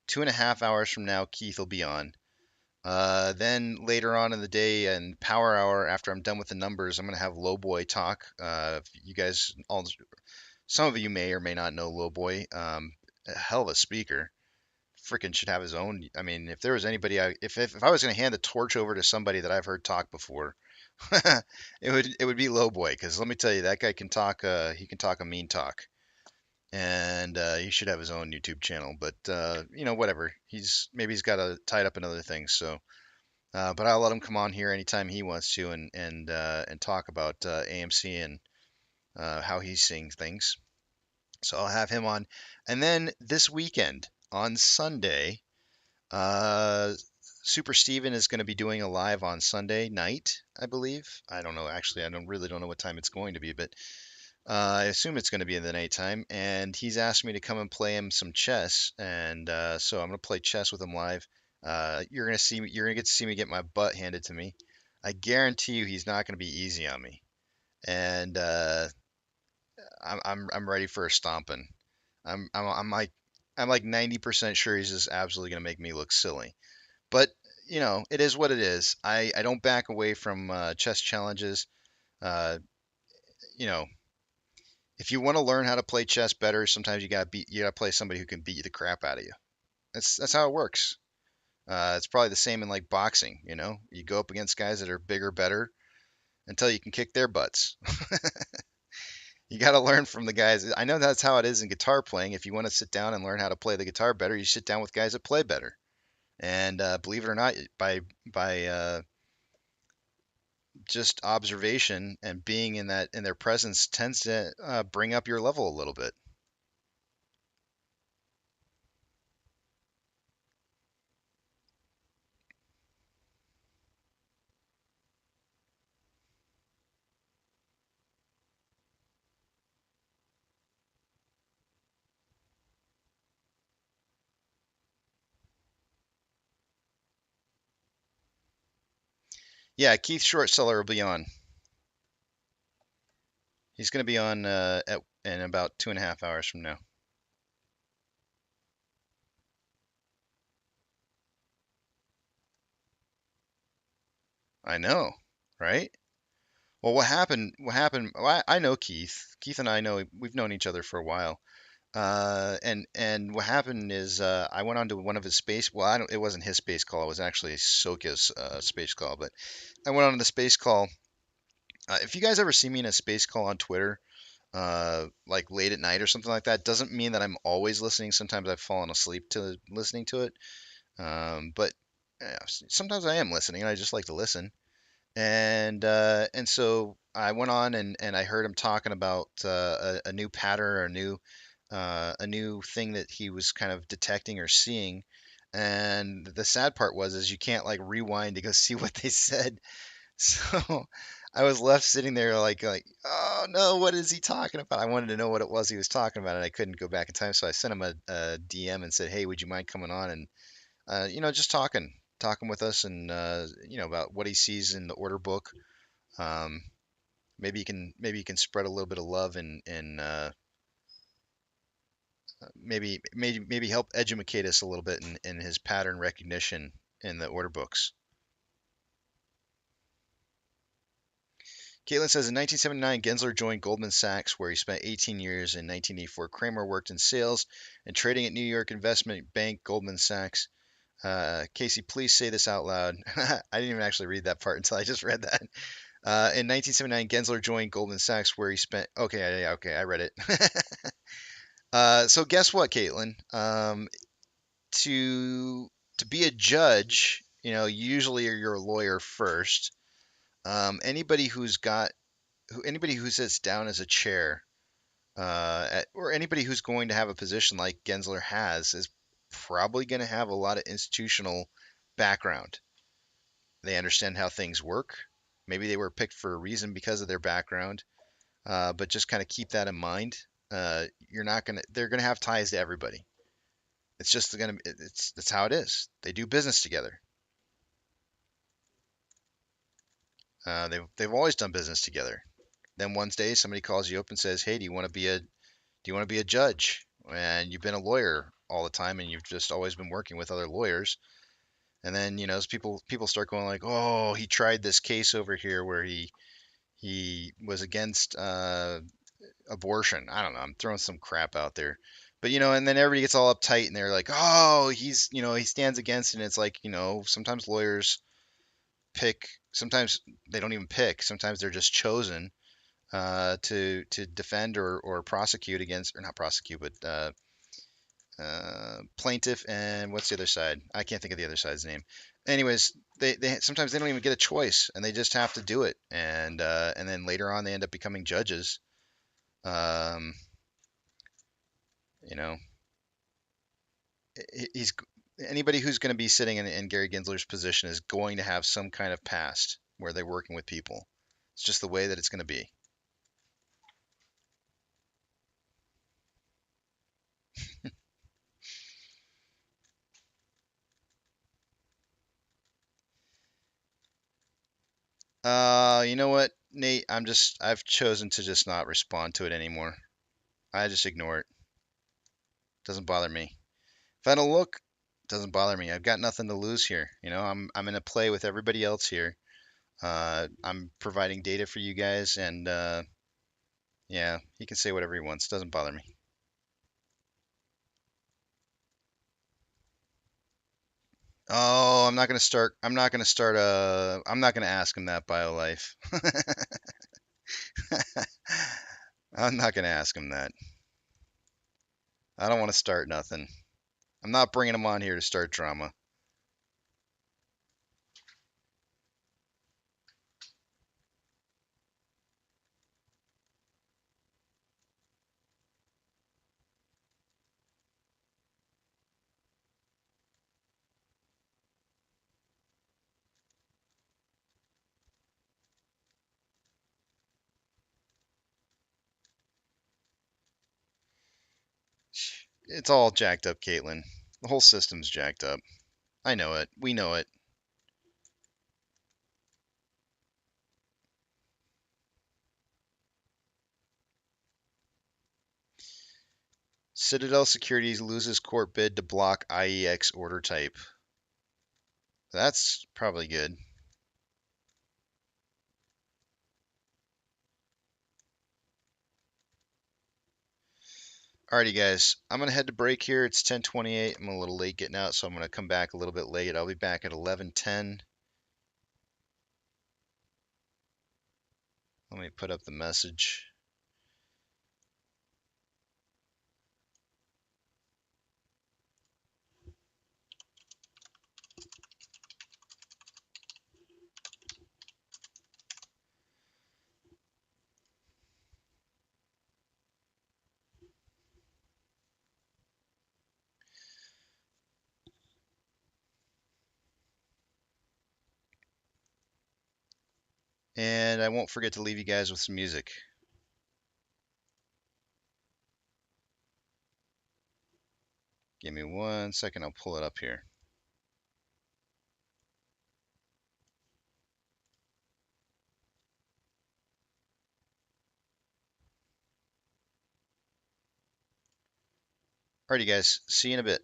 2.5 hours from now, Keith will be on. Then later on in the day and Power Hour, after I'm done with the numbers, I'm gonna have Lowboy talk. You guys, some of you may or may not know Lowboy. A hell of a speaker. Freaking should have his own. I mean, if there was anybody, if I was gonna hand the torch over to somebody that I've heard talk before, it would be Lowboy. Because let me tell you, that guy can talk. He can talk a mean talk, and he should have his own YouTube channel. But whatever. He's got tied up in other things. So. But I'll let him come on here anytime he wants to and talk about AMC and how he's seeing things. So I'll have him on. And then this weekend on Sunday, Super Steven is going to be doing a live on Sunday night, I believe. I don't know. Actually, I don't know what time it's going to be, but I assume it's going to be in the nighttime. And he's asked me to come and play him some chess, and so I'm going to play chess with him live. You're going to see me. You're going to get to see me get my butt handed to me. I guarantee you, he's not going to be easy on me, and I'm ready for a stomping. I'm like 90% sure he's just absolutely going to make me look silly. But it is what it is. I don't back away from chess challenges. Uh, you know, if you want to learn how to play chess better, sometimes you gotta play somebody who can beat the crap out of you. That's how it works. It's probably the same in like boxing. You go up against guys that are bigger, better, until you can kick their butts. You got to learn from the guys. I know that's how it is in guitar playing. If you want to sit down and learn how to play the guitar better, you sit down with guys that play better. And believe it or not, by just observation and being in their presence tends to bring up your level a little bit. Yeah, Keith Shortseller will be on. He's going to be on in about 2.5 hours from now. I know, right? Well, what happened? What happened? Well, I know Keith. Keith and I know we've known each other for a while. And what happened is I went on to one of his space. Well, I don't, it wasn't his space call. It was actually Soka's space call. But I went on to the space call. If you guys ever see me in a space call on Twitter, like late at night or something like that, doesn't mean that I'm always listening. Sometimes I've fallen asleep to listening to it. But sometimes I am listening, and I just like to listen. And so I went on and I heard him talking about a new pattern or a new thing that he was kind of detecting or seeing. And the sad part was is you can't like rewind to go see what they said. So I was left sitting there like oh no, what is he talking about? I wanted to know what it was he was talking about, and I couldn't go back in time. So I sent him a DM and said, hey, would you mind coming on and just talking with us and about what he sees in the order book. um, maybe you can spread a little bit of love and maybe help educate us a little bit in his pattern recognition in the order books. Caitlin says in 1979, Gensler joined Goldman Sachs, where he spent 18 years. In 1984, Kramer worked in sales and trading at New York investment bank Goldman Sachs. Casey, please say this out loud. I didn't even actually read that part until I just read that. In 1979, Gensler joined Goldman Sachs, where he spent. Okay, yeah, okay, I read it. So guess what, Caitlin? To be a judge, usually you're a lawyer first. Anybody who sits down as a chair, or anybody who's going to have a position like Gensler has, is probably going to have a lot of institutional background. They understand how things work. Maybe they were picked for a reason because of their background, but just kind of keep that in mind. You're not gonna. They're gonna have ties to everybody. It's just gonna. That's how it is. They do business together. They've always done business together. Then one day somebody calls you up and says, "Hey, do you want to be a judge?" And you've been a lawyer all the time, and you've just always been working with other lawyers. And then as people start going like, "Oh, he tried this case over here where he was against abortion." I don't know. I'm throwing some crap out there. But and then everybody gets all uptight and they're like, "Oh, he stands against it." And it's like, sometimes lawyers pick, sometimes they don't even pick. Sometimes they're just chosen to defend or prosecute against, or not prosecute, but plaintiff and what's the other side? I can't think of the other side's name. Anyways, they sometimes they don't even get a choice and they just have to do it. And then later on they end up becoming judges. Um, you know, he's anybody who's going to be sitting in Gary Gensler's position is going to have some kind of past where they're working with people. It's just the way that it's going to be. You know what, Nate? I've chosen to just not respond to it anymore. I just ignore it. Doesn't bother me. If I don't look, doesn't bother me. I've got nothing to lose here. I'm in a play with everybody else here. I'm providing data for you guys, and yeah, he can say whatever he wants. Doesn't bother me. Oh, I'm not gonna start. I'm not gonna start. I'm not gonna ask him that BioLife. I'm not going to ask him that. I don't want to start nothing. I'm not bringing him on here to start drama. It's all jacked up, Caitlin. The whole system's jacked up. I know it. We know it. Citadel Securities loses court bid to block IEX order type. That's probably good. Alrighty, guys. I'm going to head to break here. It's 10:28. I'm a little late getting out, so I'm going to come back a little bit late. I'll be back at 11:10. Let me put up the message. And I won't forget to leave you guys with some music. Give me 1 second. I'll pull it up here. Alrighty, guys. See you in a bit.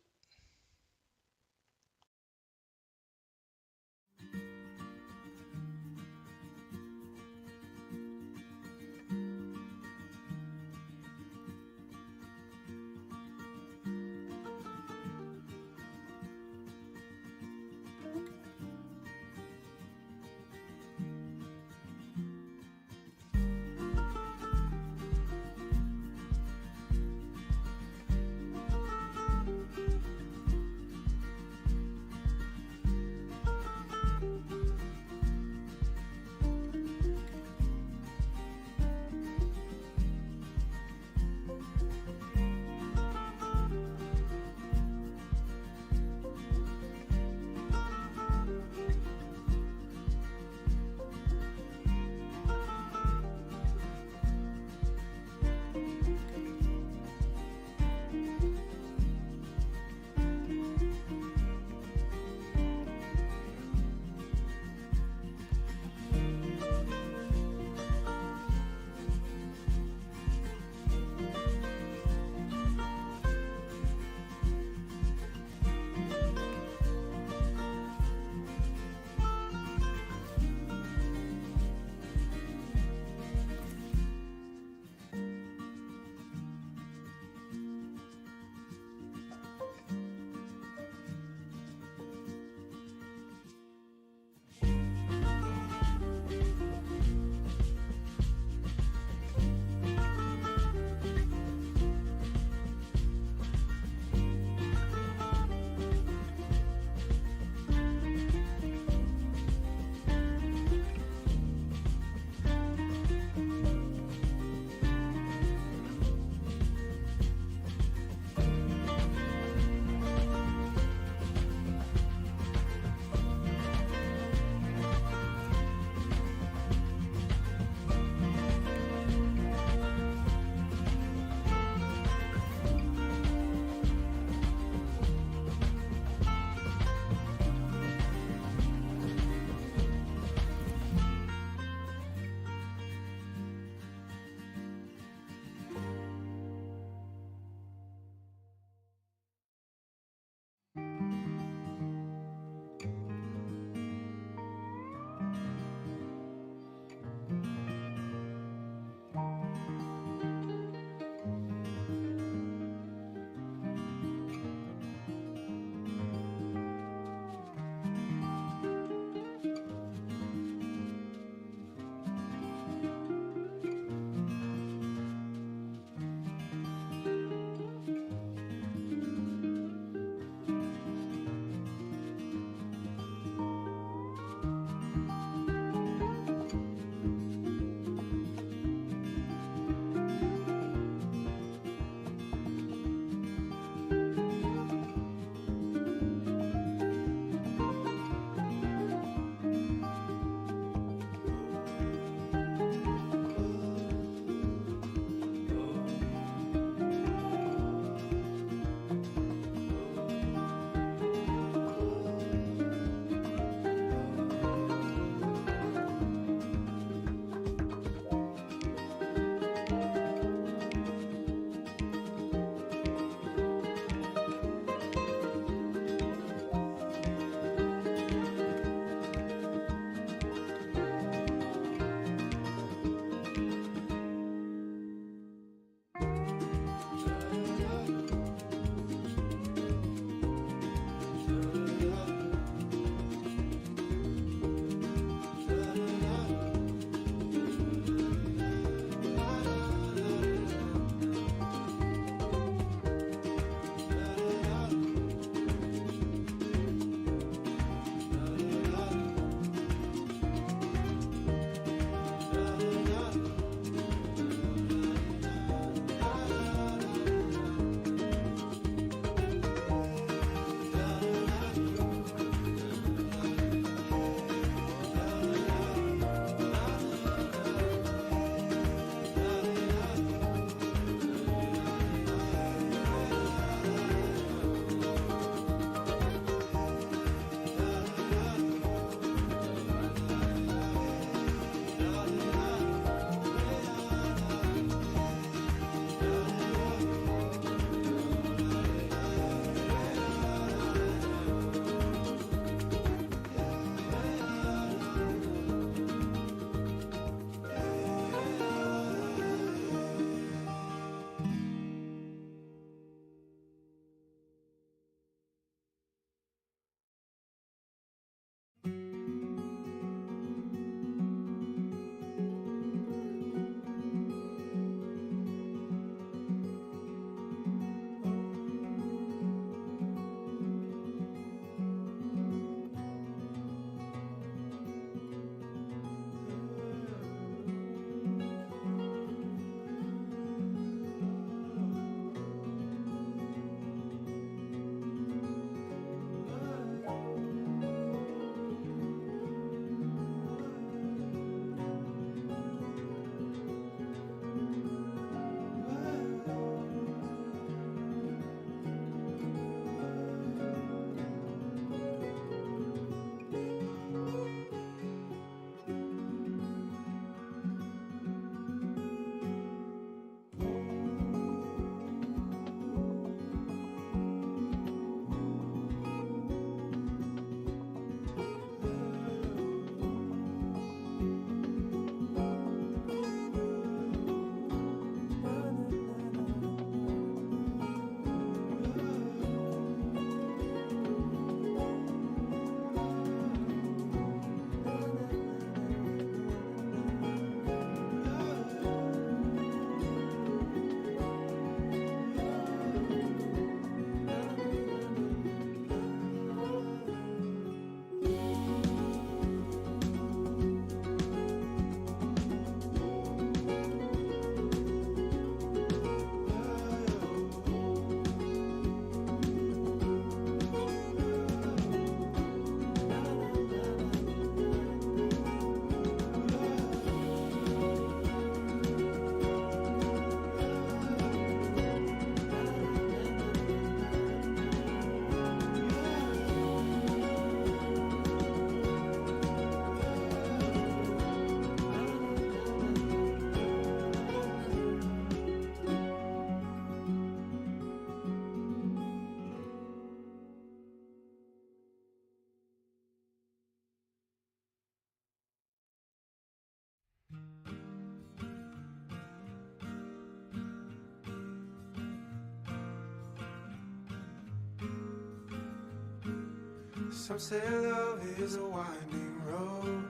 Some say love is a winding road,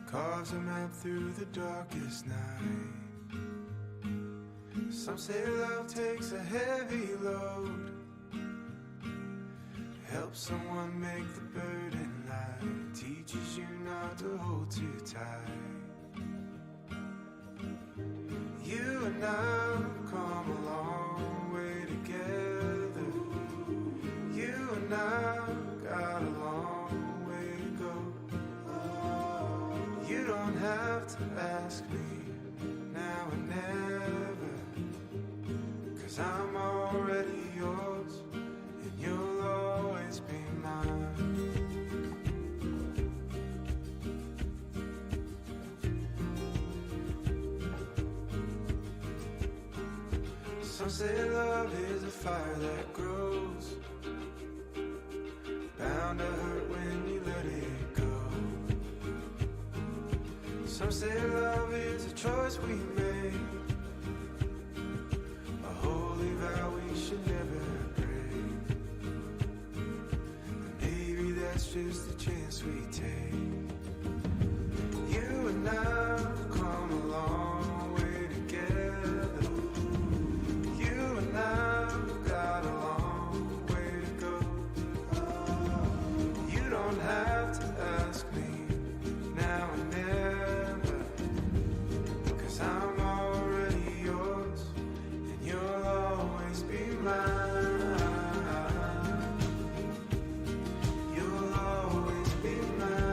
carves a map through the darkest night. Some say love takes a heavy load, helps someone make the burden light, teaches you not to hold too tight. You and I have come a long way together. You and I got a long way to go. You don't have to ask me now or never, 'cause I'm already yours and you'll always be mine. Some say love is a fire that grows, bound to hurt when you let it go. Some say love is a choice we make, a holy vow we should never break. And maybe that's just the chance we take. You and I have come a long way together. You and I have got a long way to go. You don't have to ask me now and never, 'cause I'm already yours and you'll always be mine. You'll always be mine.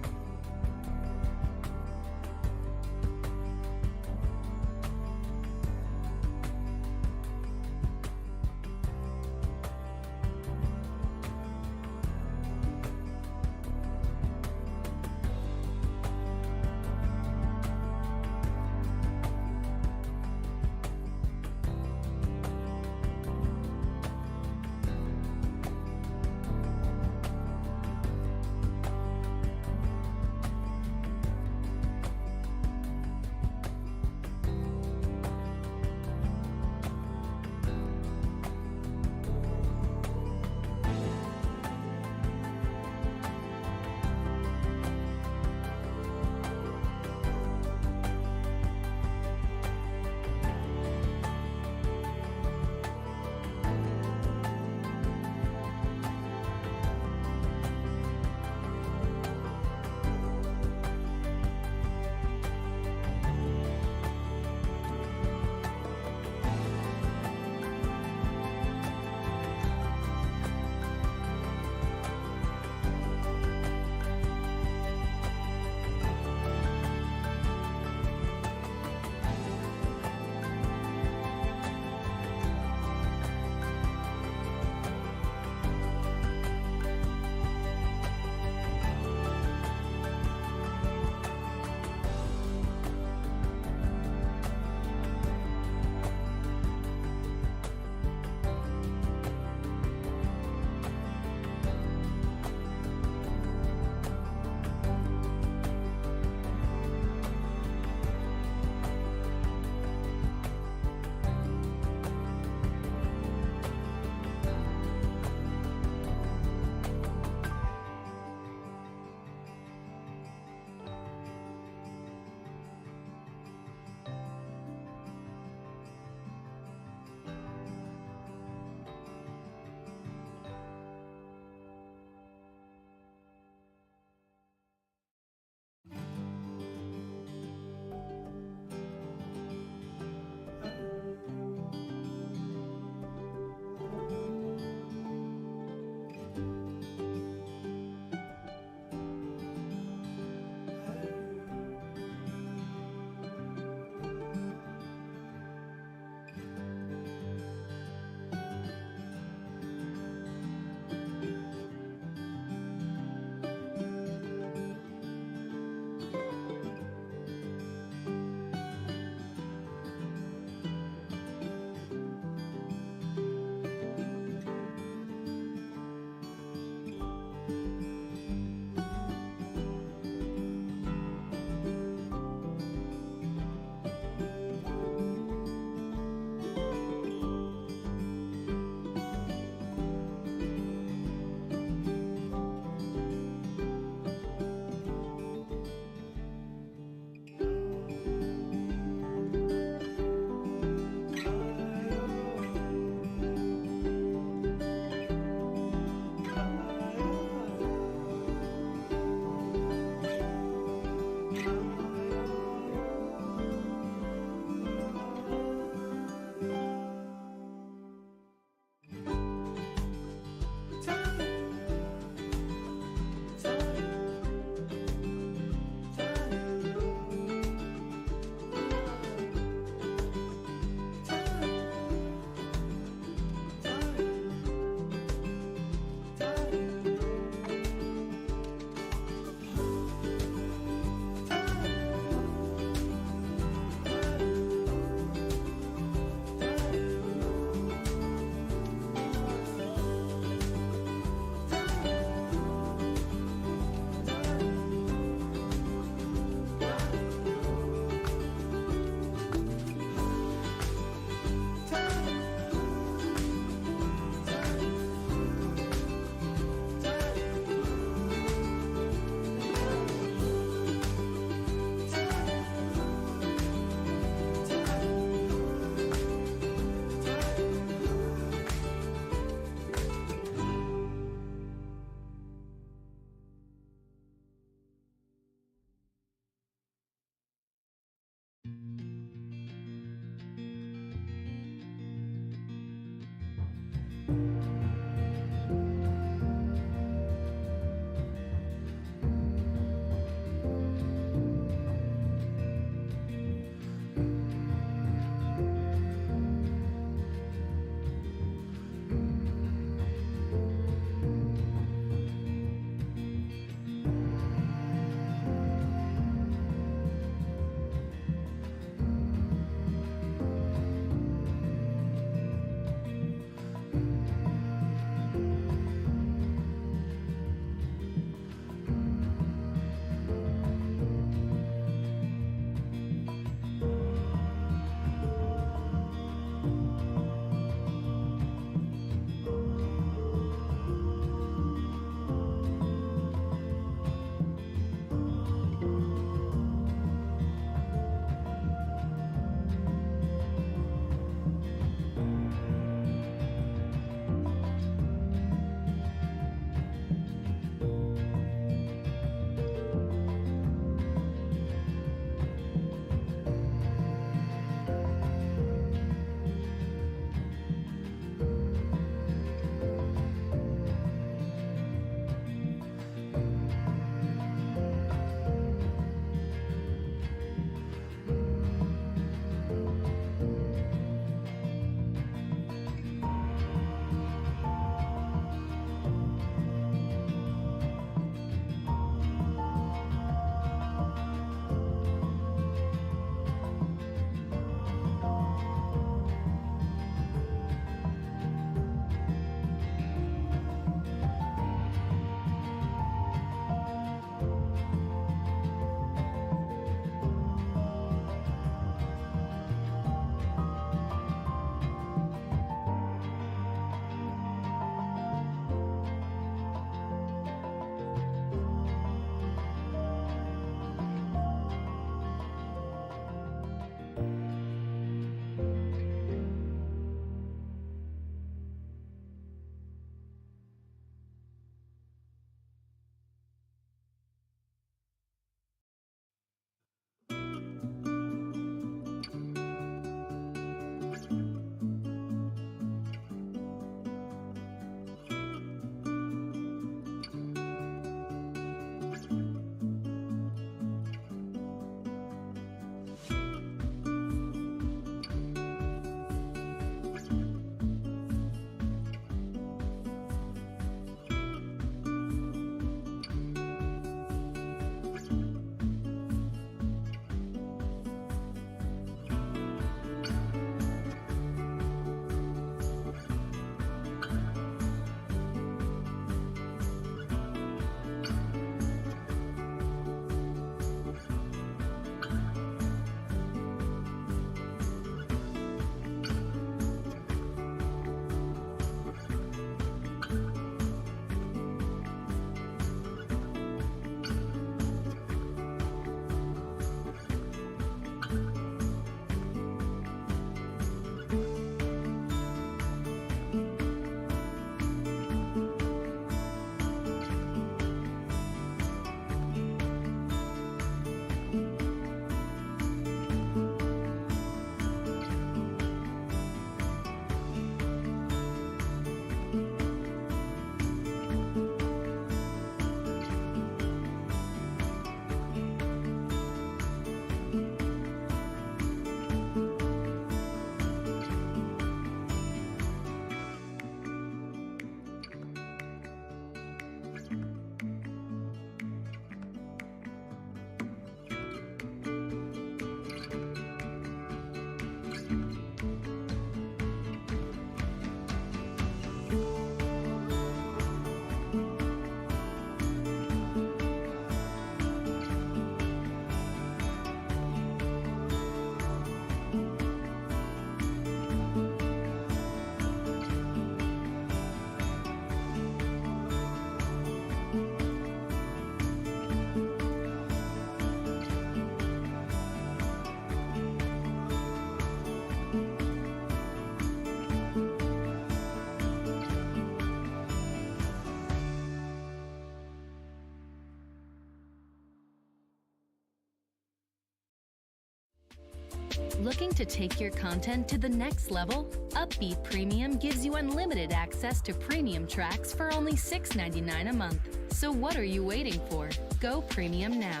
Looking to take your content to the next level? Upbeat Premium gives you unlimited access to premium tracks for only $6.99 a month. So what are you waiting for? Go premium now.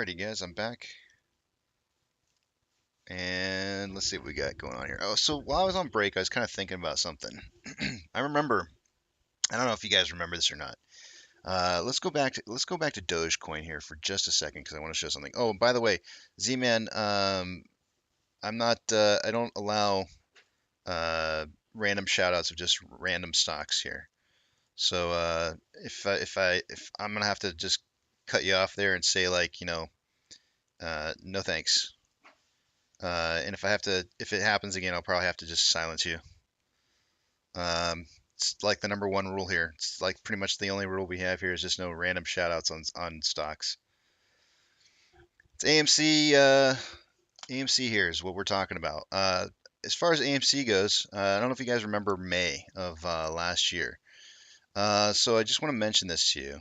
Alrighty, guys, I'm back. And let's see what we got going on here. Oh, so while I was on break, I was kind of thinking about something. I remember, I don't know if you guys remember this or not. Let's go back to Dogecoin here for just a second because I want to show something. Oh, by the way, Z-Man, I'm not, I don't allow random shoutouts of just random stocks here. So if I'm gonna have to just cut you off there and say like, no thanks. And if it happens again, I'll probably have to just silence you. It's like the number one rule here. It's like pretty much the only rule we have here is just no random shoutouts on stocks. It's AMC. AMC here is what we're talking about. As far as AMC goes, I don't know if you guys remember May of last year. So I just want to mention this to you.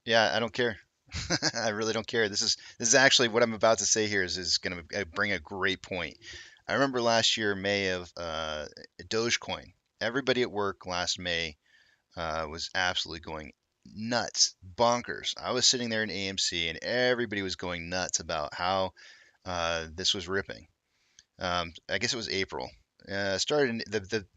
Yeah, I don't care. I really don't care. This is actually what I'm about to say here is going to bring a great point. I remember last year, May of Dogecoin. Everybody at work last May was absolutely going nuts, bonkers. I was sitting there in AMC, and everybody was going nuts about how this was ripping. I guess it was April. Started in,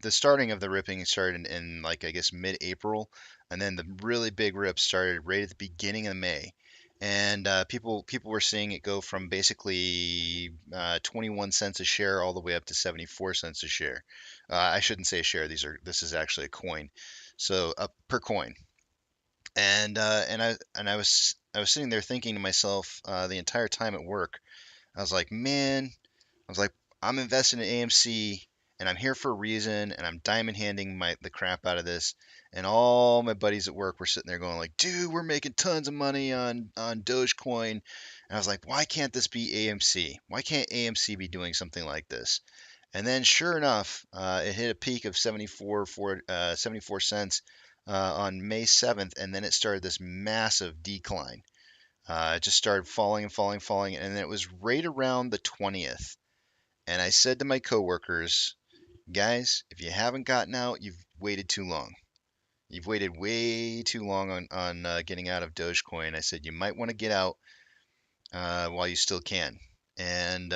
the starting of the ripping started in like I guess mid-April, and then the really big rip started right at the beginning of May. And people were seeing it go from basically 21 cents a share all the way up to 74 cents a share. I shouldn't say a share. This is actually a coin, so up per coin. And I was sitting there thinking to myself the entire time at work. I was like, man, I was like, I'm invested in AMC and I'm here for a reason and I'm diamond handing the crap out of this. And all my buddies at work were sitting there going like, dude, we're making tons of money on Dogecoin. And I was like, why can't this be AMC? Why can't AMC be doing something like this? And then sure enough, it hit a peak of 74 cents on May 7th, and then it started this massive decline. It just started falling and falling, falling, and then it was right around the 20th. And I said to my coworkers, guys, if you haven't gotten out, you've waited too long. You've waited way too long on getting out of Dogecoin. I said you might want to get out while you still can. And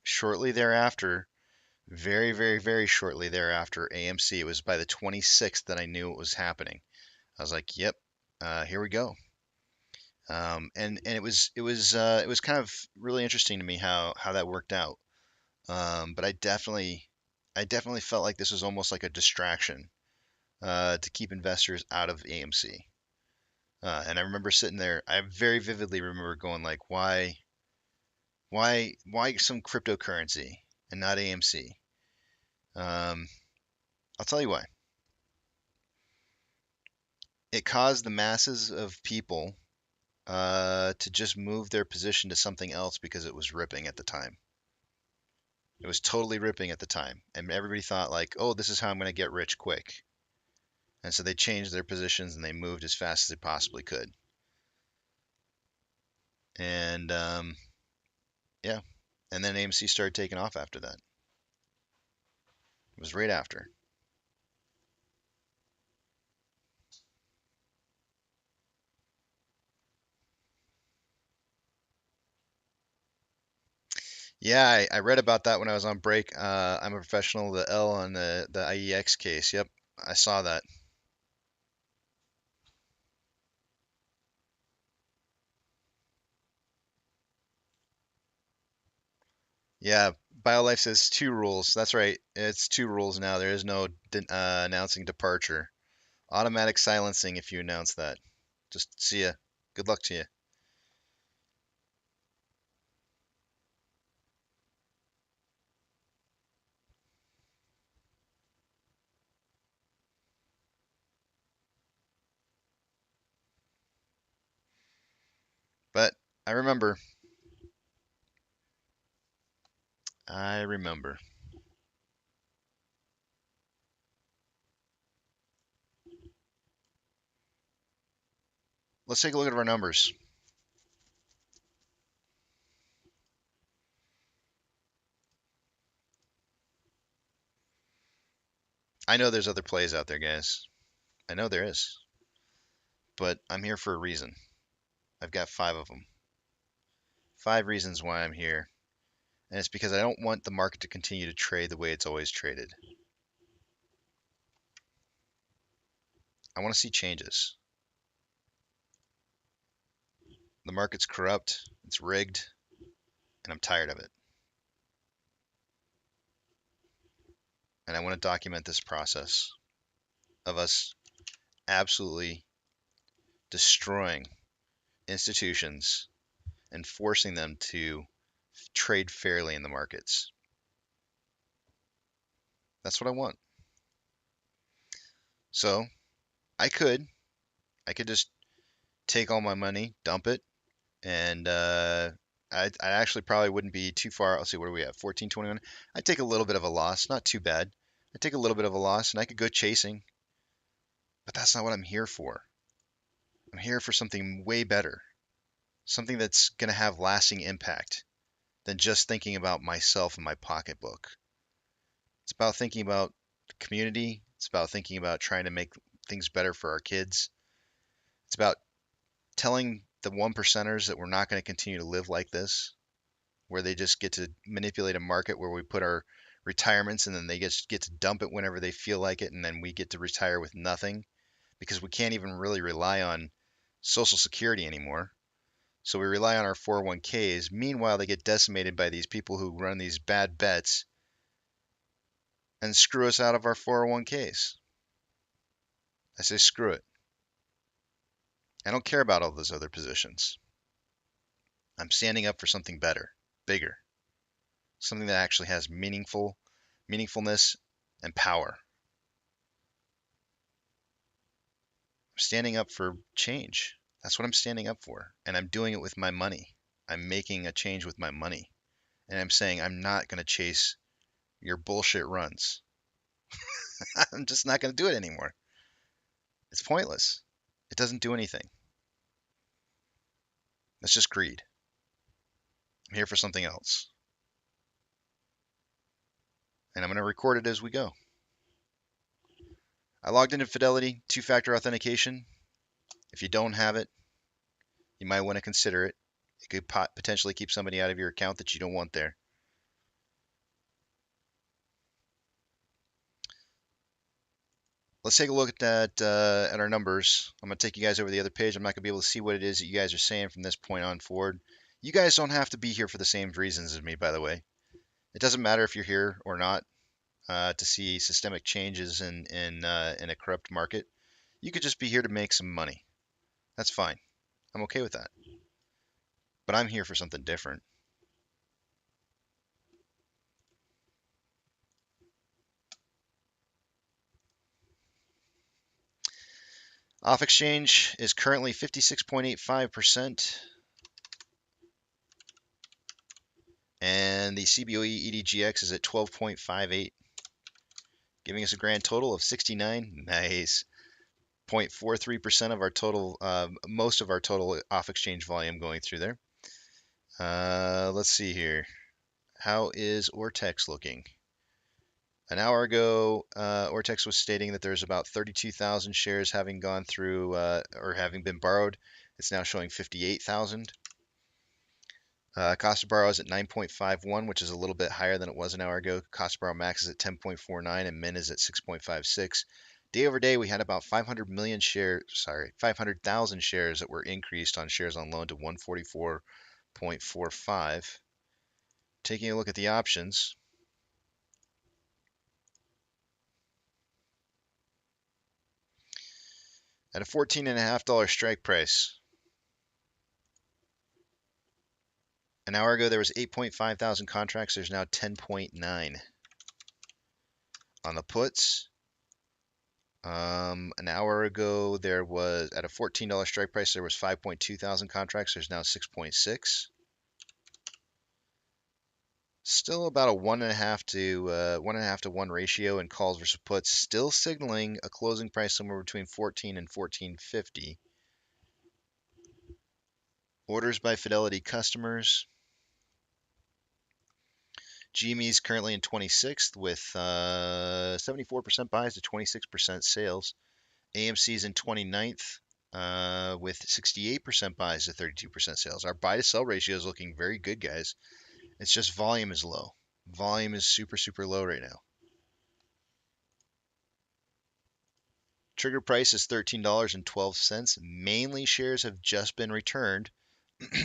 shortly thereafter, very, very, very shortly thereafter, AMC, it was by the 26th that I knew it was happening. I was like, yep, here we go. And it was kind of really interesting to me how that worked out. But I definitely felt like this was almost like a distraction to keep investors out of AMC. And I remember sitting there. I very vividly remember going like, why some cryptocurrency and not AMC? I'll tell you why. It caused the masses of people to just move their position to something else because it was ripping at the time. It was totally ripping at the time, and everybody thought like, "Oh, this is how I'm going to get rich quick." And so they changed their positions and they moved as fast as they possibly could. And yeah, and then AMC started taking off after that. It was right after. Yeah, I read about that when I was on break. I'm a professional. The L on the IEX case. Yep, I saw that. Yeah, BioLife says two rules. That's right. It's two rules now. There is no announcing departure. Automatic silencing if you announce that. Just see ya. Good luck to you. But I remember. I remember. Let's take a look at our numbers. I know there's other plays out there, guys. I know there is. but I'm here for a reason. I've got 5 of them. 5 reasons why I'm here. And it's because I don't want the market to continue to trade the way it's always traded. I want to see changes. The market's corrupt, it's rigged, and I'm tired of it. And I want to document this process of us absolutely destroying institutions and forcing them to trade fairly in the markets. That's what I want. So I could just take all my money, dump it, and I actually probably wouldn't be too far. Let's see, what do we have? 14.21. I'd take a little bit of a loss, not too bad. I'd take a little bit of a loss, and I could go chasing. But that's not what I'm here for. I'm here for something way better, something that's going to have lasting impact than just thinking about myself and my pocketbook. It's about thinking about the community. It's about thinking about trying to make things better for our kids. It's about telling the 1%ers that we're not going to continue to live like this, where they just get to manipulate a market where we put our retirements and then they just get to dump it whenever they feel like it, and then we get to retire with nothing because we can't even really rely on Social Security anymore. So we rely on our 401ks. Meanwhile, they get decimated by these people who run these bad bets and screw us out of our 401ks. I say screw it. I don't care about all those other positions. I'm standing up for something better, bigger, something that actually has meaningfulness and power. I'm standing up for change. That's what I'm standing up for. And I'm doing it with my money. I'm making a change with my money. And I'm saying I'm not going to chase your bullshit runs. I'm just not going to do it anymore. It's pointless. It doesn't do anything. It's just greed. I'm here for something else. And I'm going to record it as we go. I logged into Fidelity, 2-factor authentication. If you don't have it, you might want to consider it. It could potentially keep somebody out of your account that you don't want there. Let's take a look at our numbers. I'm going to take you guys over the other page. I'm not going to be able to see what it is that you guys are saying from this point on forward. You guys don't have to be here for the same reasons as me, by the way. It doesn't matter if you're here or not to see systemic changes in a corrupt market. You could just be here to make some money. That's fine. I'm okay with that. But I'm here for something different. Off exchange is currently 56.85%. And the CBOE EDGX is at 12.58, giving us a grand total of 69. Nice. 0.43% of our total, most of our total off exchange volume going through there. Let's see here. How is Ortex looking? An hour ago, Ortex was stating that there's about 32,000 shares having gone through or having been borrowed. It's now showing 58,000. Cost to borrow is at 9.51, which is a little bit higher than it was an hour ago. Cost to borrow max is at 10.49, and min is at 6.56. Day over day, we had about 500,000 shares that were increased on shares on loan to 144.45. Taking a look at the options. At a $14.50 strike price. An hour ago, there was 8.5 thousand contracts. There's now 10.9. On the puts, an hour ago, there was, at a $14 strike price, there was 5.2 thousand contracts. There's now 6.6. Still about a 1.5 to 1 ratio in calls versus puts. Still signaling a closing price somewhere between 14 and 14.50. Orders by Fidelity customers. GME is currently in 26th with 74% buys to 26% sales. AMC is in 29th with 68% buys to 32% sales. Our buy to sell ratio is looking very good, guys. It's just volume is low. Volume is super, super low right now. Trigger price is $13.12. Mainly shares have just been returned.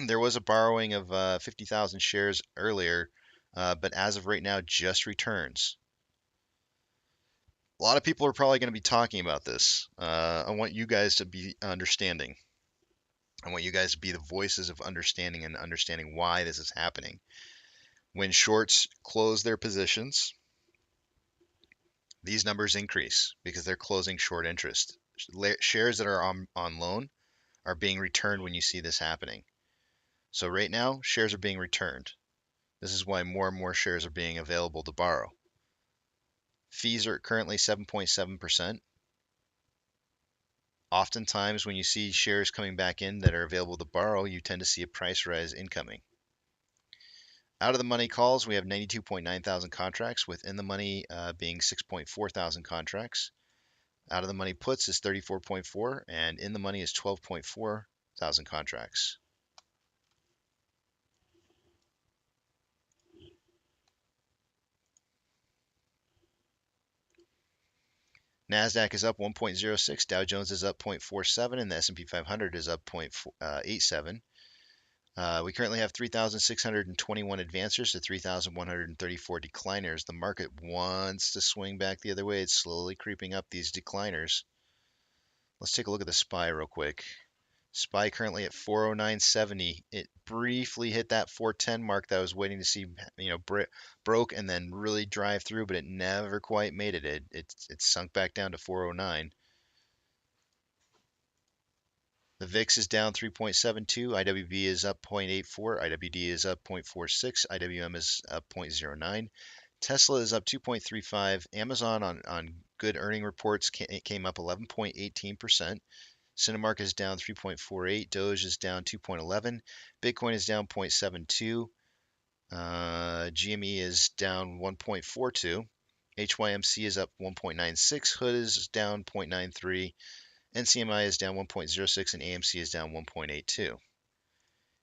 There was a borrowing of 50,000 shares earlier, but as of right now, just returns. A lot of people are probably going to be talking about this. I want you guys to be understanding. I want you guys to be the voices of understanding and understanding why this is happening. When shorts close their positions, these numbers increase because they're closing short interest. Shares that are on loan are being returned when you see this happening. So right now, shares are being returned. This is why more and more shares are being available to borrow. Fees are currently 7.7%. Oftentimes, when you see shares coming back in that are available to borrow, you tend to see a price rise incoming. Out of the money calls, we have 92.9 thousand contracts, with in the money being 6.4 thousand contracts. Out of the money puts is 34.4, and in the money is 12.4 thousand contracts. NASDAQ is up 1.06, Dow Jones is up 0.47, and the S&P 500 is up 0.87. We currently have 3,621 advancers to 3,134 decliners. The market wants to swing back the other way. It's slowly creeping up these decliners. Let's take a look at the SPY real quick. SPY currently at 409.70. It briefly hit that 410 mark that I was waiting to see, broke and then really drive through, but it never quite made it. It sunk back down to 409. The VIX is down 3.72. IWB is up 0.84. IWD is up 0.46. IWM is up 0.09. Tesla is up 2.35. Amazon on good earning reports came up 11.18%. Cinemark is down 3.48. Doge is down 2.11. Bitcoin is down 0.72. GME is down 1.42. HYMC is up 1.96. Hood is down 0.93. NCMI is down 1.06 and AMC is down 1.82.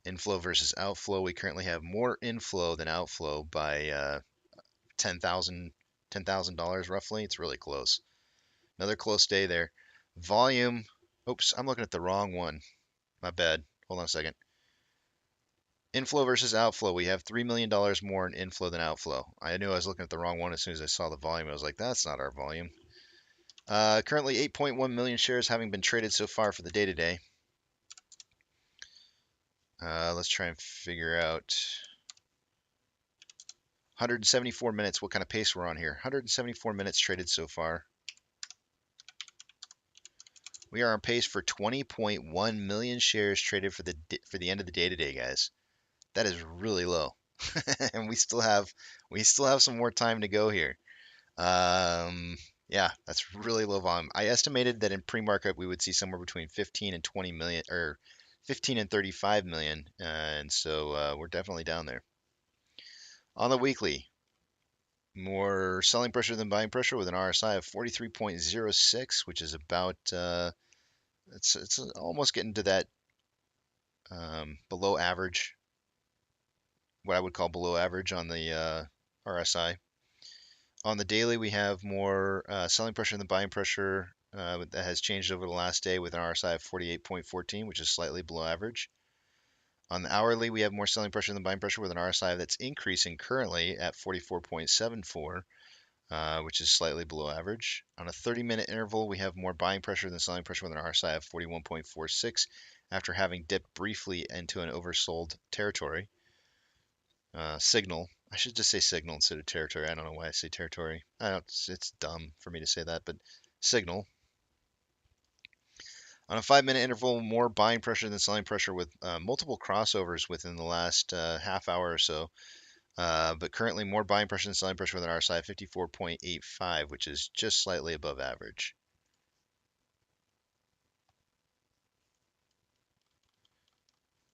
Inflow versus outflow. We currently have more inflow than outflow by $10,000 roughly. It's really close. Another close day there. Volume. Oops, I'm looking at the wrong one. My bad. Hold on a second. Inflow versus outflow. We have $3 million more in inflow than outflow. I knew I was looking at the wrong one as soon as I saw the volume. I was like, that's not our volume. Currently 8.1 million shares having been traded so far for the day today. Let's try and figure out 174 minutes, what kind of pace we're on here. 174 minutes traded so far. We are on pace for 20.1 million shares traded for the end of the day today, guys. That is really low, and we still have some more time to go here. Yeah, that's really low volume. I estimated that in pre-market we would see somewhere between 15 and 20 million, or 15 and 35 million, and so we're definitely down there. On the weekly, more selling pressure than buying pressure with an RSI of 43.06, which is about it's almost getting to that below average, what I would call below average on the RSI. On the daily, we have more selling pressure than buying pressure that has changed over the last day with an RSI of 48.14, which is slightly below average. On the hourly, we have more selling pressure than buying pressure with an RSI that's increasing currently at 44.74, which is slightly below average. On a 30-minute interval, we have more buying pressure than selling pressure with an RSI of 41.46 after having dipped briefly into an oversold territory. Signal. I should just say signal instead of territory. I don't know why I say territory. It's dumb for me to say that, but signal. On a 5-minute interval, more buying pressure than selling pressure with multiple crossovers within the last half hour or so. But currently more buying pressure than selling pressure with an RSI of 54.85, which is just slightly above average.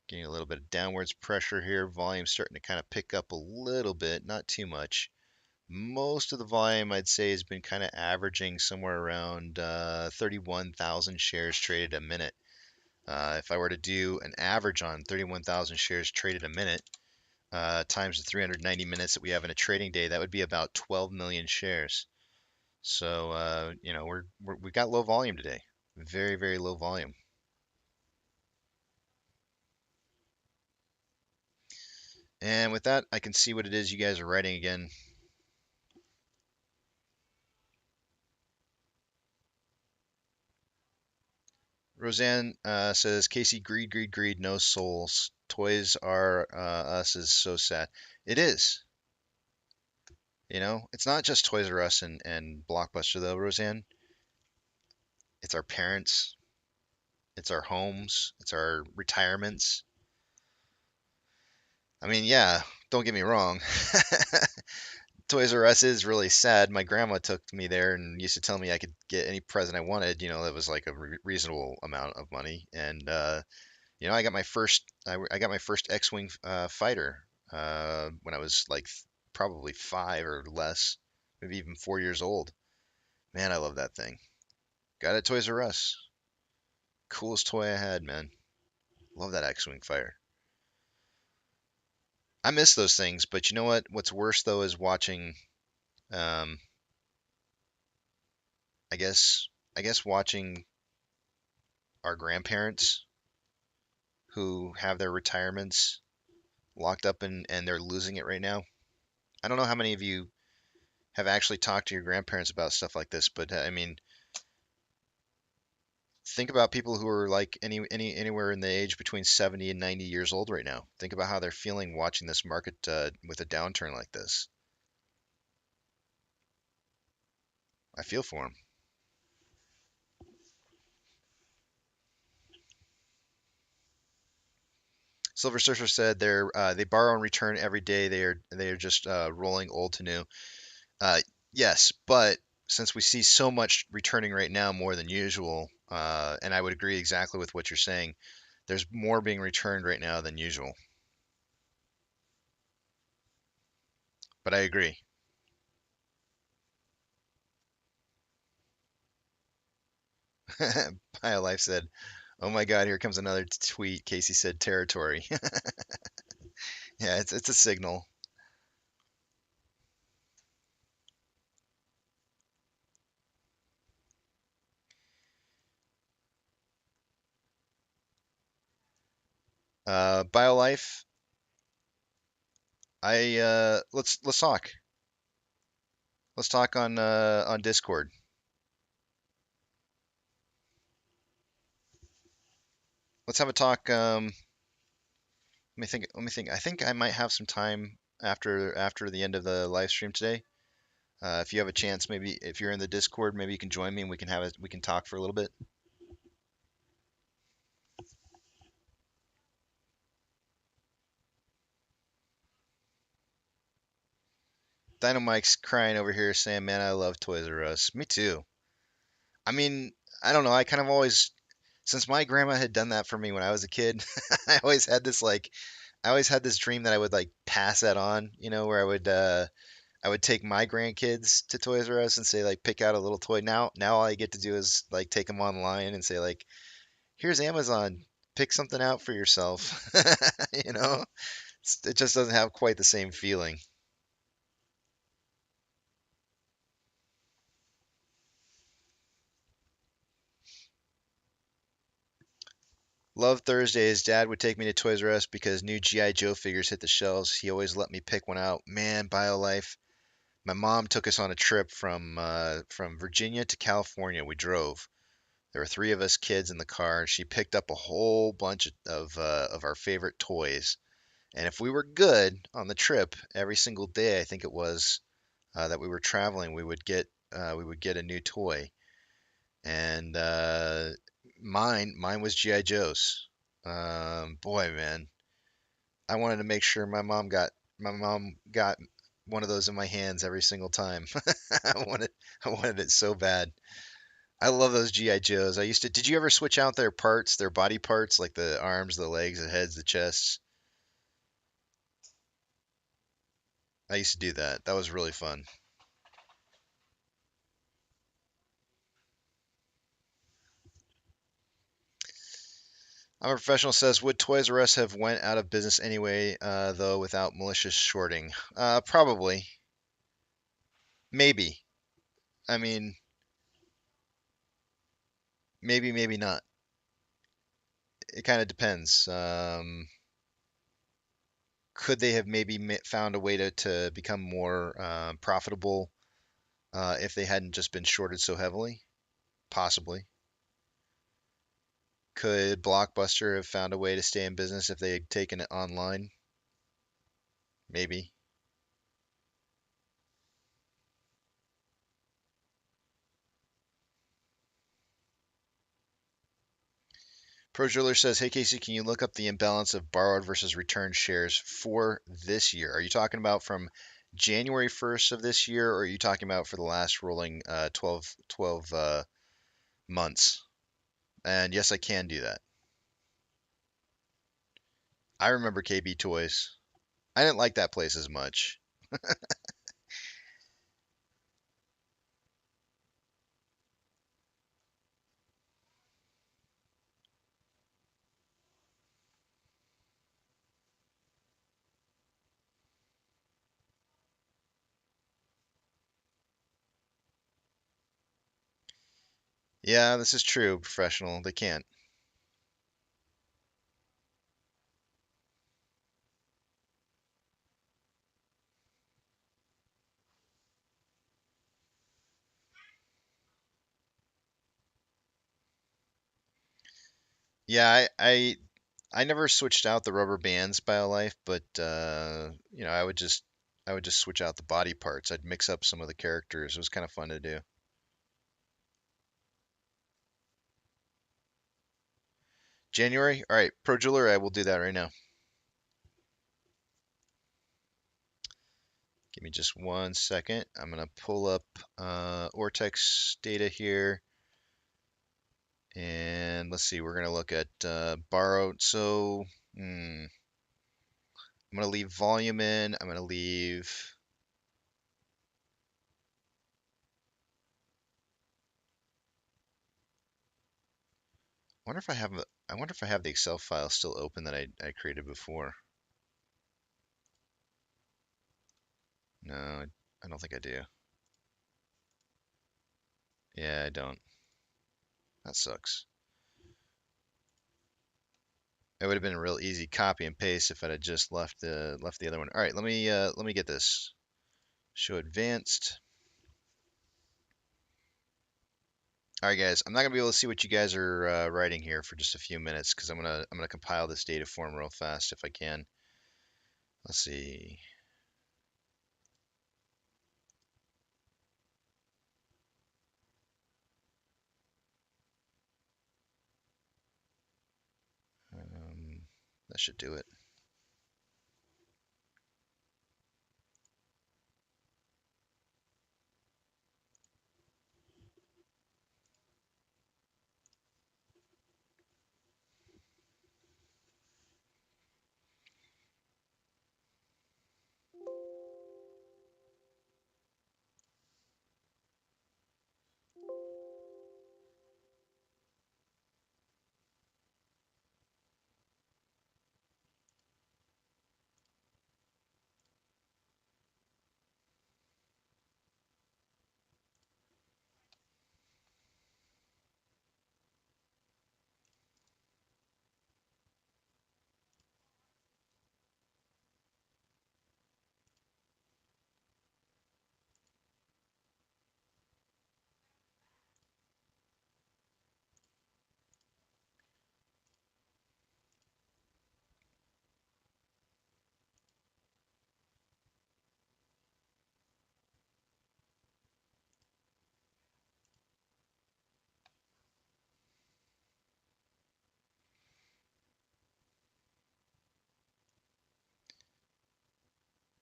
Getting a little bit of downwards pressure here. Volume starting to kind of pick up a little bit, not too much. Most of the volume, I'd say, has been kind of averaging somewhere around 31,000 shares traded a minute. If I were to do an average on 31,000 shares traded a minute, times the 390 minutes that we have in a trading day, that would be about 12 million shares. So, you know, we got low volume today. Very, very low volume. And with that, I can see what it is you guys are writing again. Roseanne says, Casey, greed, greed, greed, no souls. Toys R Us is so sad. It is. You know, it's not just Toys R Us and Blockbuster, though, Roseanne. It's our parents. It's our homes. It's our retirements. I mean, yeah, don't get me wrong. Toys R Us is really sad. My grandma took me there and used to tell me I could get any present I wanted. You know, that was like a reasonable amount of money. And you know, I got my first X-wing fighter when I was like probably 5 or less, maybe even 4 years old. Man, I love that thing. Got it at Toys R Us. Coolest toy I had, man. Love that X-wing fighter. I miss those things, but you know what? What's worse though is watching. Um, I guess watching our grandparents who have their retirements locked up and they're losing it right now. I don't know how many of you have actually talked to your grandparents about stuff like this, but I mean, think about people who are like anywhere in the age between 70 and 90 years old right now. Think about how they're feeling watching this market with a downturn like this. I feel for them. Silver Surfer said they borrow and return every day. They are just rolling old to new. Uh, yes, but since we see so much returning right now, more than usual, and I would agree exactly with what you're saying, there's more being returned right now than usual. But I agree. BioLife said, "Oh my God, here comes another tweet." Casey said, "Territory." Yeah, it's a signal. BioLife, let's talk. Let's talk on Discord. Let's have a talk. Let me think. Let me think. I think I might have some time after the end of the live stream today. If you have a chance, maybe if you're in the Discord, maybe you can join me and we can talk for a little bit. Dynamite's crying over here saying, "Man, I love Toys R Us." Me too. I mean, I don't know. I kind of always, since my grandma had done that for me when I was a kid, I always had this dream that I would like pass that on, you know, where I would take my grandkids to Toys R Us and say like pick out a little toy. Now all I get to do is like take them online and say like, here's Amazon, pick something out for yourself. You know, it just doesn't have quite the same feeling. Love Thursdays. Dad would take me to Toys R Us because new G.I. Joe figures hit the shelves. He always let me pick one out. Man, BioLife. My mom took us on a trip from Virginia to California. We drove. There were 3 of us kids in the car. She picked up a whole bunch of our favorite toys. And if we were good on the trip, every single day I think it was that we were traveling, we would get a new toy. And mine was GI Joe's. Boy, man, I wanted to make sure my mom got one of those in my hands every single time. I wanted it so bad. I love those GI Joes. I used to. Did you ever switch out their parts, their body parts, like the arms, the legs, the heads, the chests? I used to do that. That was really fun. I'm a professional says, would Toys R Us have went out of business anyway, though, without malicious shorting? Probably. Maybe. I mean, maybe, maybe not. It kind of depends. Could they have maybe found a way to become more profitable if they hadn't just been shorted so heavily? Possibly. Could Blockbuster have found a way to stay in business if they had taken it online? Maybe. Pro Driller says, "Hey Casey, can you look up the imbalance of borrowed versus returned shares for this year? Are you talking about from January 1st of this year, or are you talking about for the last rolling 12 months?" And yes, I can do that. I remember KB Toys. I didn't like that place as much. Yeah, this is true, professional. They can't. Yeah, I never switched out the rubber bands BioLife, but I would just switch out the body parts. I'd mix up some of the characters. It was kind of fun to do. January? All right, Pro Jeweler, I will do that right now. Give me just 1 second. I'm gonna pull up Ortex data here, and let's see. We're gonna look at borrowed. So I'm gonna leave volume in. I'm gonna leave. I wonder if I have the Excel file still open that I created before. No, I don't think I do. Yeah, I don't. That sucks. It would have been a real easy copy and paste if I'd have just left the other one. All right, let me get this. Show advanced. All right, guys. I'm not gonna be able to see what you guys are writing here for just a few minutes because I'm gonna compile this data form real fast if I can. Let's see. That should do it.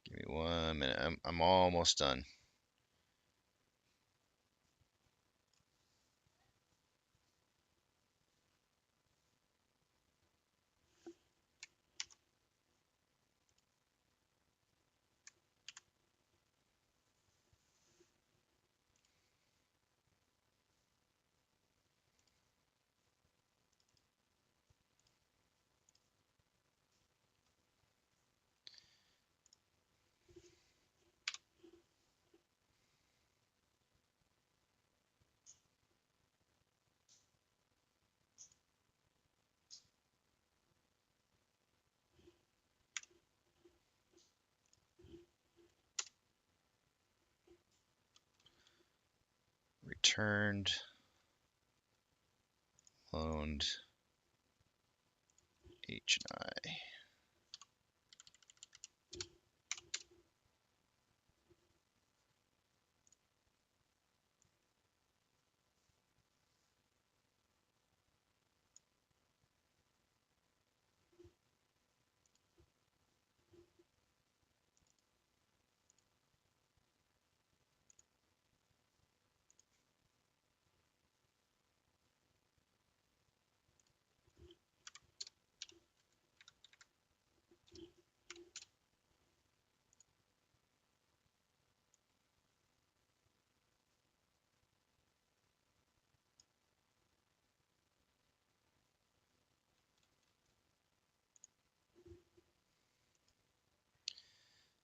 Give me 1 minute. I'm almost done. returned, loaned, H&I.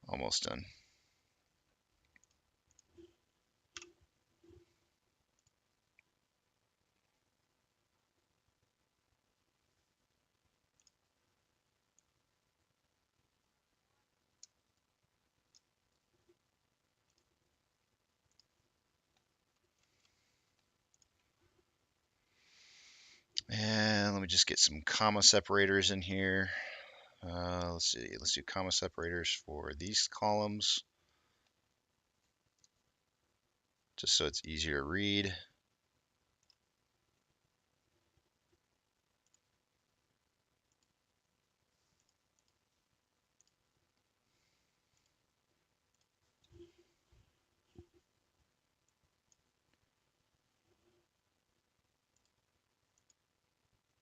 Almost done. And let me just get some comma separators in here. Let's see. Let's do comma separators for these columns, just so it's easier to read.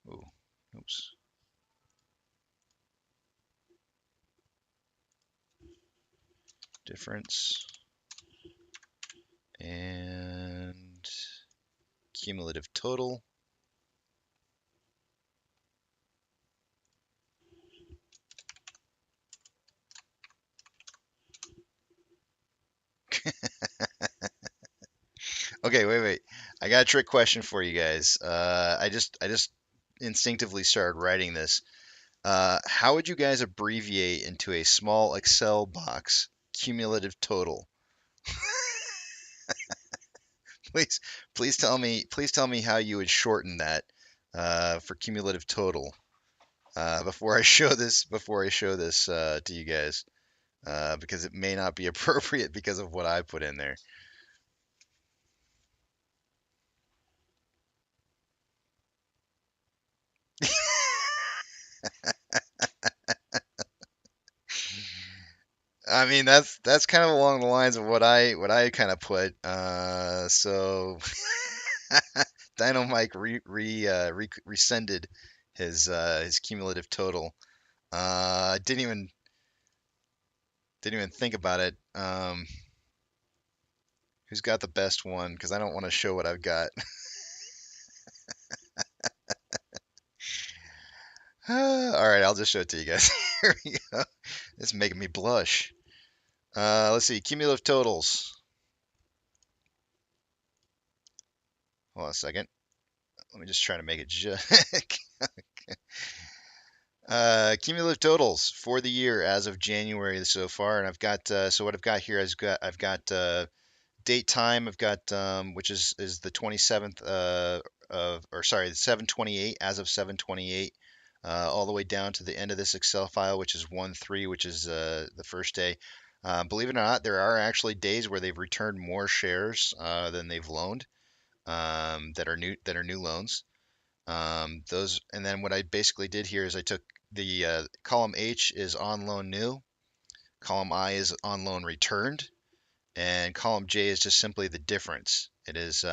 Ooh, oops. Difference and cumulative total. Okay, wait. I got a trick question for you guys. I just instinctively started writing this. How would you guys abbreviate into a small Excel box cumulative total? Please tell me how you would shorten that for cumulative total before I show this to you guys because it may not be appropriate because of what I put in there. I mean that's kind of along the lines of what I kind of put. So Dino Mike rescinded his cumulative total. Didn't even think about it. Who's got the best one? Because I don't want to show what I've got. All right, I'll just show it to you guys. Here we go. It's making me blush. Let's see, cumulative totals. Hold on a second. Let me just try to make it cumulative totals for the year as of January so far, and I've got so what I've got here is I've got date time. I've got which is the 27th or sorry, 7/28 as of 7/28. All the way down to the end of this Excel file, which is 1/3, which is the first day. Believe it or not, there are actually days where they've returned more shares than they've loaned that are new loans. Those and then what I basically did here is I took the column H is on loan new, column I is on loan returned, and column J is just simply the difference. It is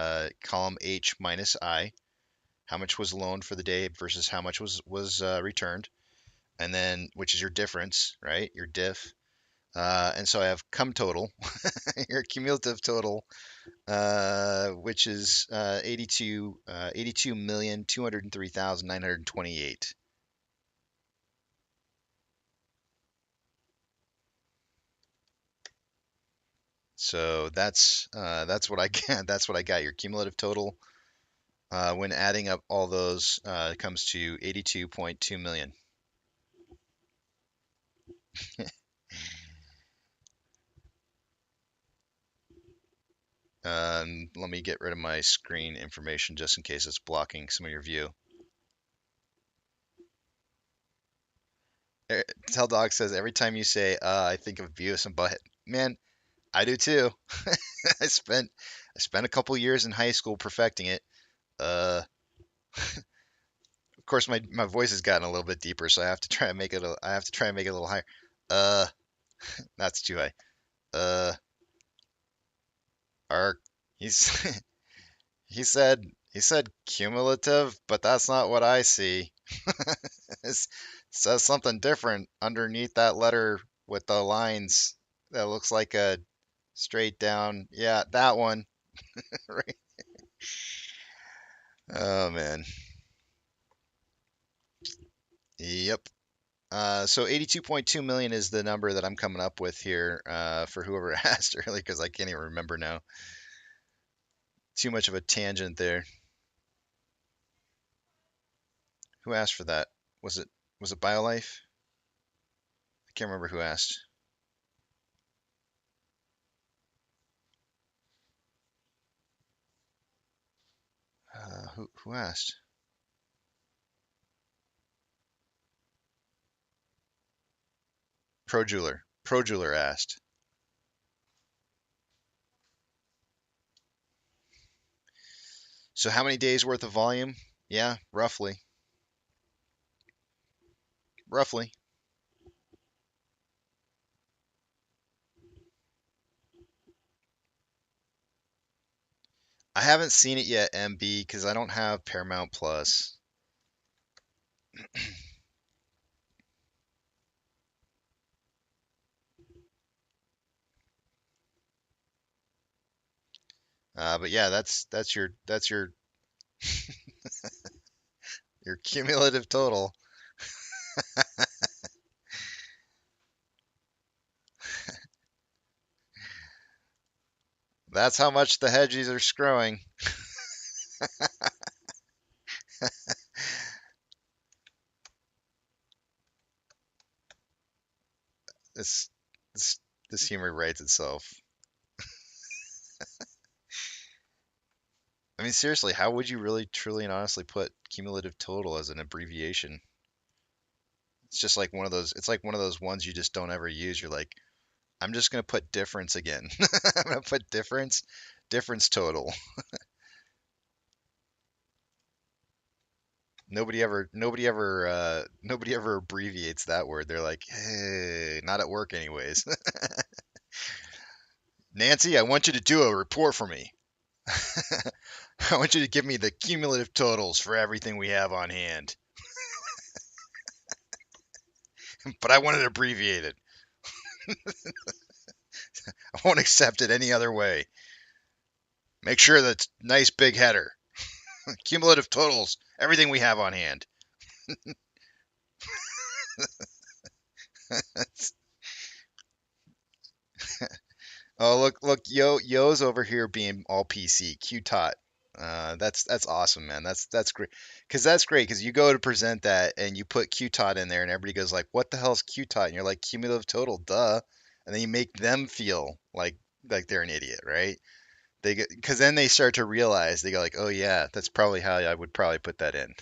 column H minus I, how much was loaned for the day versus how much was returned, and then which is your difference, right? Your diff. And so I have cum total, your cumulative total, which is 82,203,928. So that's what I got. That's what I got. Your cumulative total, when adding up all those, comes to 82.2 million. Let let me get rid of my screen information just in case it's blocking some of your view. Tell Dog says every time you say I think of Beavis and Butthead. Man, I do too. I spent a couple years in high school perfecting it. Of course my voice has gotten a little bit deeper, so I have to try and make it a little higher. That's too high. Arc. He's he said cumulative, but that's not what I see. It says something different underneath that letter with the lines that looks like a straight down. Yeah, that one. Right. Oh man. Yep. So 82.2 million is the number that I'm coming up with here for whoever asked earlier, because I can't even remember now. Too much of a tangent there. Who asked for that? Was it BioLife? I can't remember who asked. Who asked? Pro Jeweler asked. So how many days worth of volume? Yeah, roughly. Roughly. I haven't seen it yet, MB, because I don't have Paramount Plus. But yeah, that's your your cumulative total. That's how much the hedgies are screwing. This this humor writes itself. I mean, seriously, how would you really, truly, and honestly put cumulative total as an abbreviation? It's just like one of those. It's like one of those ones you just don't ever use. You're like, I'm just gonna put difference again. I'm gonna put difference total. Nobody ever abbreviates that word. They're like, hey, not at work anyways. Nancy, I want you to do a report for me. I want you to give me the cumulative totals for everything we have on hand. But I want it abbreviated. I won't accept it any other way. Make sure that's nice big header. Cumulative totals, everything we have on hand. Oh, look, Yo's over here being all PC. Q-tot. That's awesome, man. That's great. That's great because you go to present that and you put Q-tot in there and everybody goes like, "What the hell is Q-tot?" And you're like, "Cumulative total, duh." And then you make them feel like they're an idiot, right? Because then they start to realize they go like, "Oh yeah, that's probably how I would probably put that in."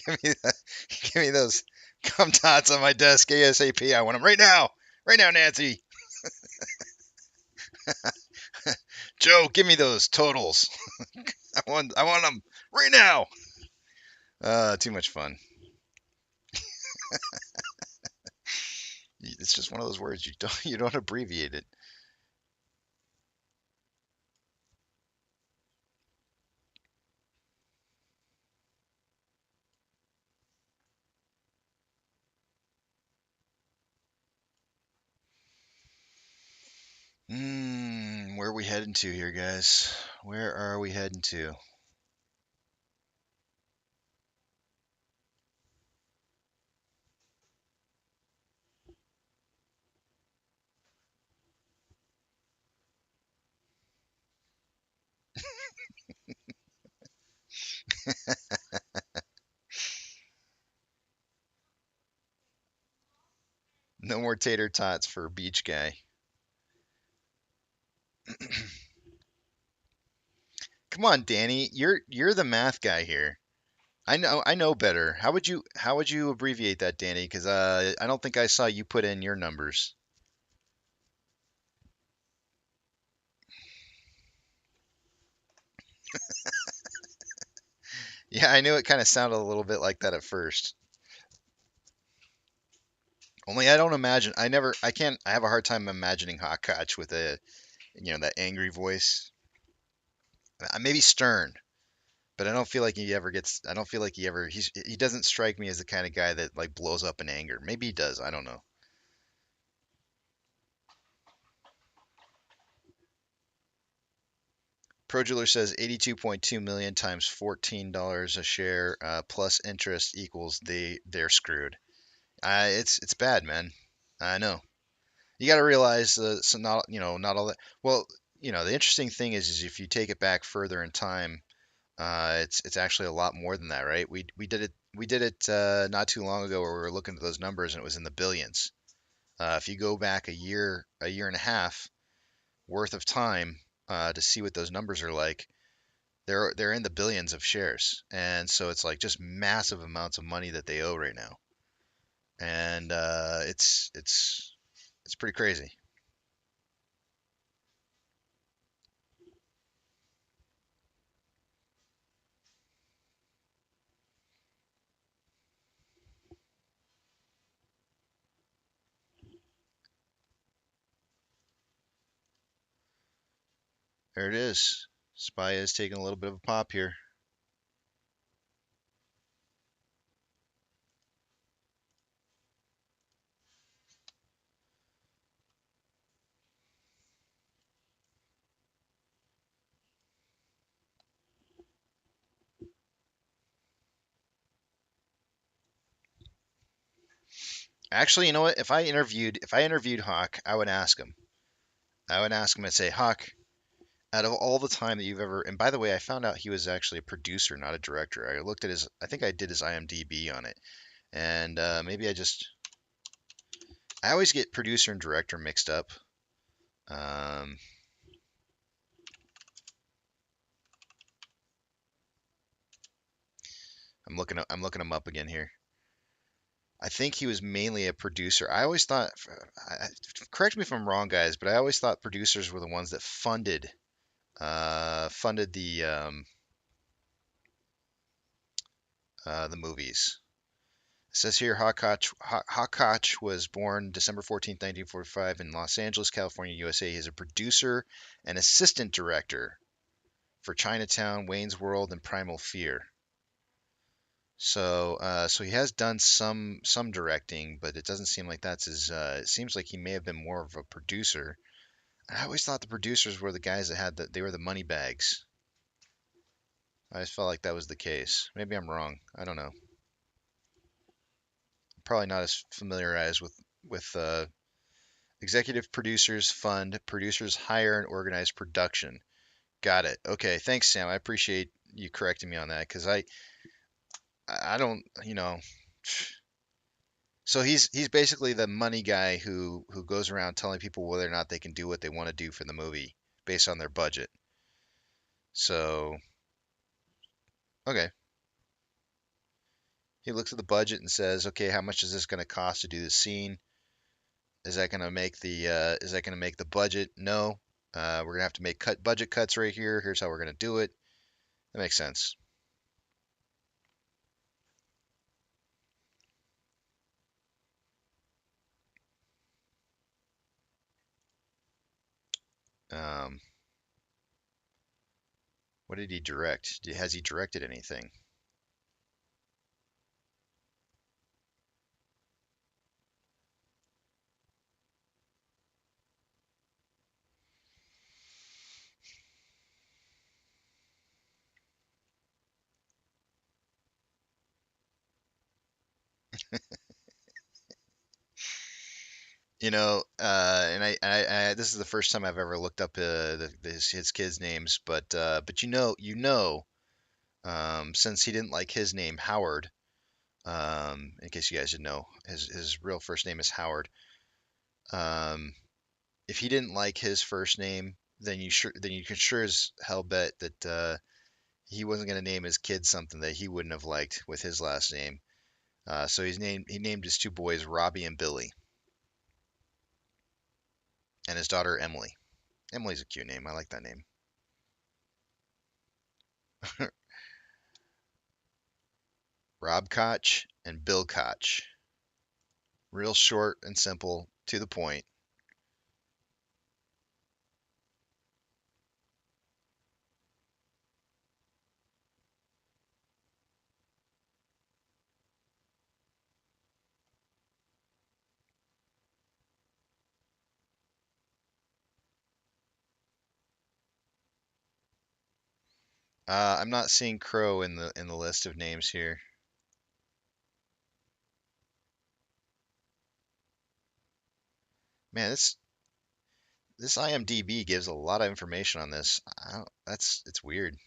Give me those cum tots on my desk ASAP. I want them right now. Right now, Nancy. Joe, give me those totals. I want them right now. Too much fun. It's just one of those words you don't abbreviate it. Where are we heading to here, guys? Where are we heading to? No more tater tots for beach guy. Come on, Danny. You're the math guy here. I know better. How would you abbreviate that, Danny? Because I don't think I saw you put in your numbers. Yeah, I knew it kind of sounded a little bit like that at first. Only I don't imagine. I can't. I have a hard time imagining Hawkatch with that angry voice. Maybe stern, but I don't feel like he ever gets. I don't feel like he doesn't strike me as the kind of guy that like blows up in anger. Maybe he does. I don't know. ProJeweler says 82.2 million times $14 a share plus interest equals they're screwed. It's bad, man. I know. You got to realize so not all that. Well, the interesting thing is if you take it back further in time, it's actually a lot more than that, right? We did it not too long ago where we were looking at those numbers and it was in the billions. If you go back a year and a half worth of time to see what those numbers are like, they're in the billions of shares, and so it's like just massive amounts of money that they owe right now, and it's pretty crazy. There it is. SPY is taking a little bit of a pop here. Actually, you know what? If I interviewed Hawk, I would ask him. I would ask him and say, Hawk, out of all the time that you've ever, and by the way, I found out he was actually a producer, not a director. I looked at I think I did his IMDb on it, and I always get producer and director mixed up. Um, I'm looking him up again here. I think he was mainly a producer. I always thought, correct me if I'm wrong, guys, but I always thought producers were the ones that funded the movies. It says here Hawkatch was born December 14th, 1945 in Los Angeles, California, USA. He's a producer and assistant director for Chinatown, Wayne's World, and Primal Fear. So he has done some directing, but it doesn't seem like that's his. It seems like he may have been more of a producer. I always thought the producers were the guys that they were the money bags. I just felt like that was the case. Maybe I'm wrong. I don't know. Probably not as familiarized with executive producers fund producers hire and organize production. Got it. Okay, thanks, Sam. I appreciate you correcting me on that because I don't So he's basically the money guy who goes around telling people whether or not they can do what they want to do for the movie based on their budget. So, okay. He looks at the budget and says, "Okay, how much is this going to cost to do the scene? Is that going to make the budget? No. We're going to have to make budget cuts right here. Here's how we're going to do it." That makes sense. Um, what did he direct? Has he directed anything? This is the first time I've ever looked up his kids' names, but since he didn't like his name, Howard, in case you guys didn't know, his real first name is Howard. Um, if he didn't like his first name, then you can sure as hell bet that he wasn't going to name his kid something that he wouldn't have liked with his last name. So he named his two boys Robbie and Billy, and his daughter Emily. Emily's a cute name. I like that name. Rob Koch and Bill Koch. Real short and simple, to the point. I'm not seeing Crow in the list of names here. Man, this IMDb gives a lot of information on this. It's weird.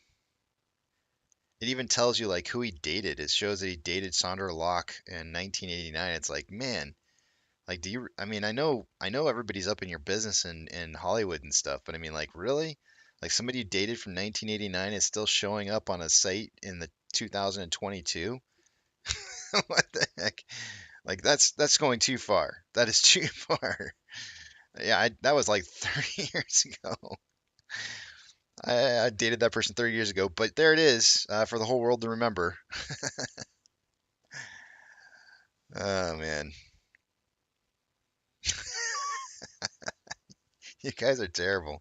It even tells you like who he dated. It shows that he dated Sandra Locke in 1989. It's like, man, like I mean, I know everybody's up in your business in Hollywood and stuff, but I mean, like, really? Like somebody you dated from 1989 is still showing up on a site in the 2022? What the heck? Like that's going too far. That is too far. Yeah, that was like 30 years ago. I dated that person 30 years ago, but there it is for the whole world to remember. Oh man, you guys are terrible.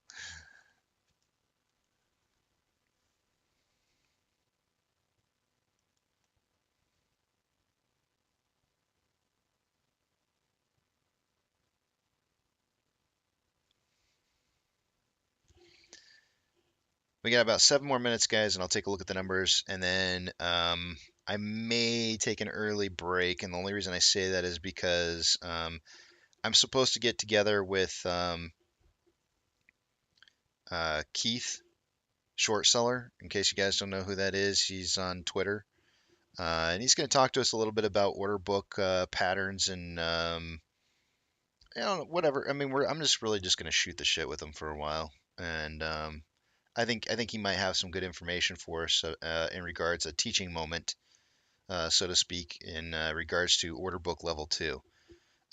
We got about 7 more minutes, guys, and I'll take a look at the numbers, and then I may take an early break. And the only reason I say that is because I'm supposed to get together with Keith, short seller. In case you guys don't know who that is, he's on Twitter, and he's going to talk to us a little bit about order book patterns and whatever. I mean, I'm just really just going to shoot the shit with him for a while, and I think he might have some good information for us in regards a teaching moment, so to speak, in regards to order book level 2.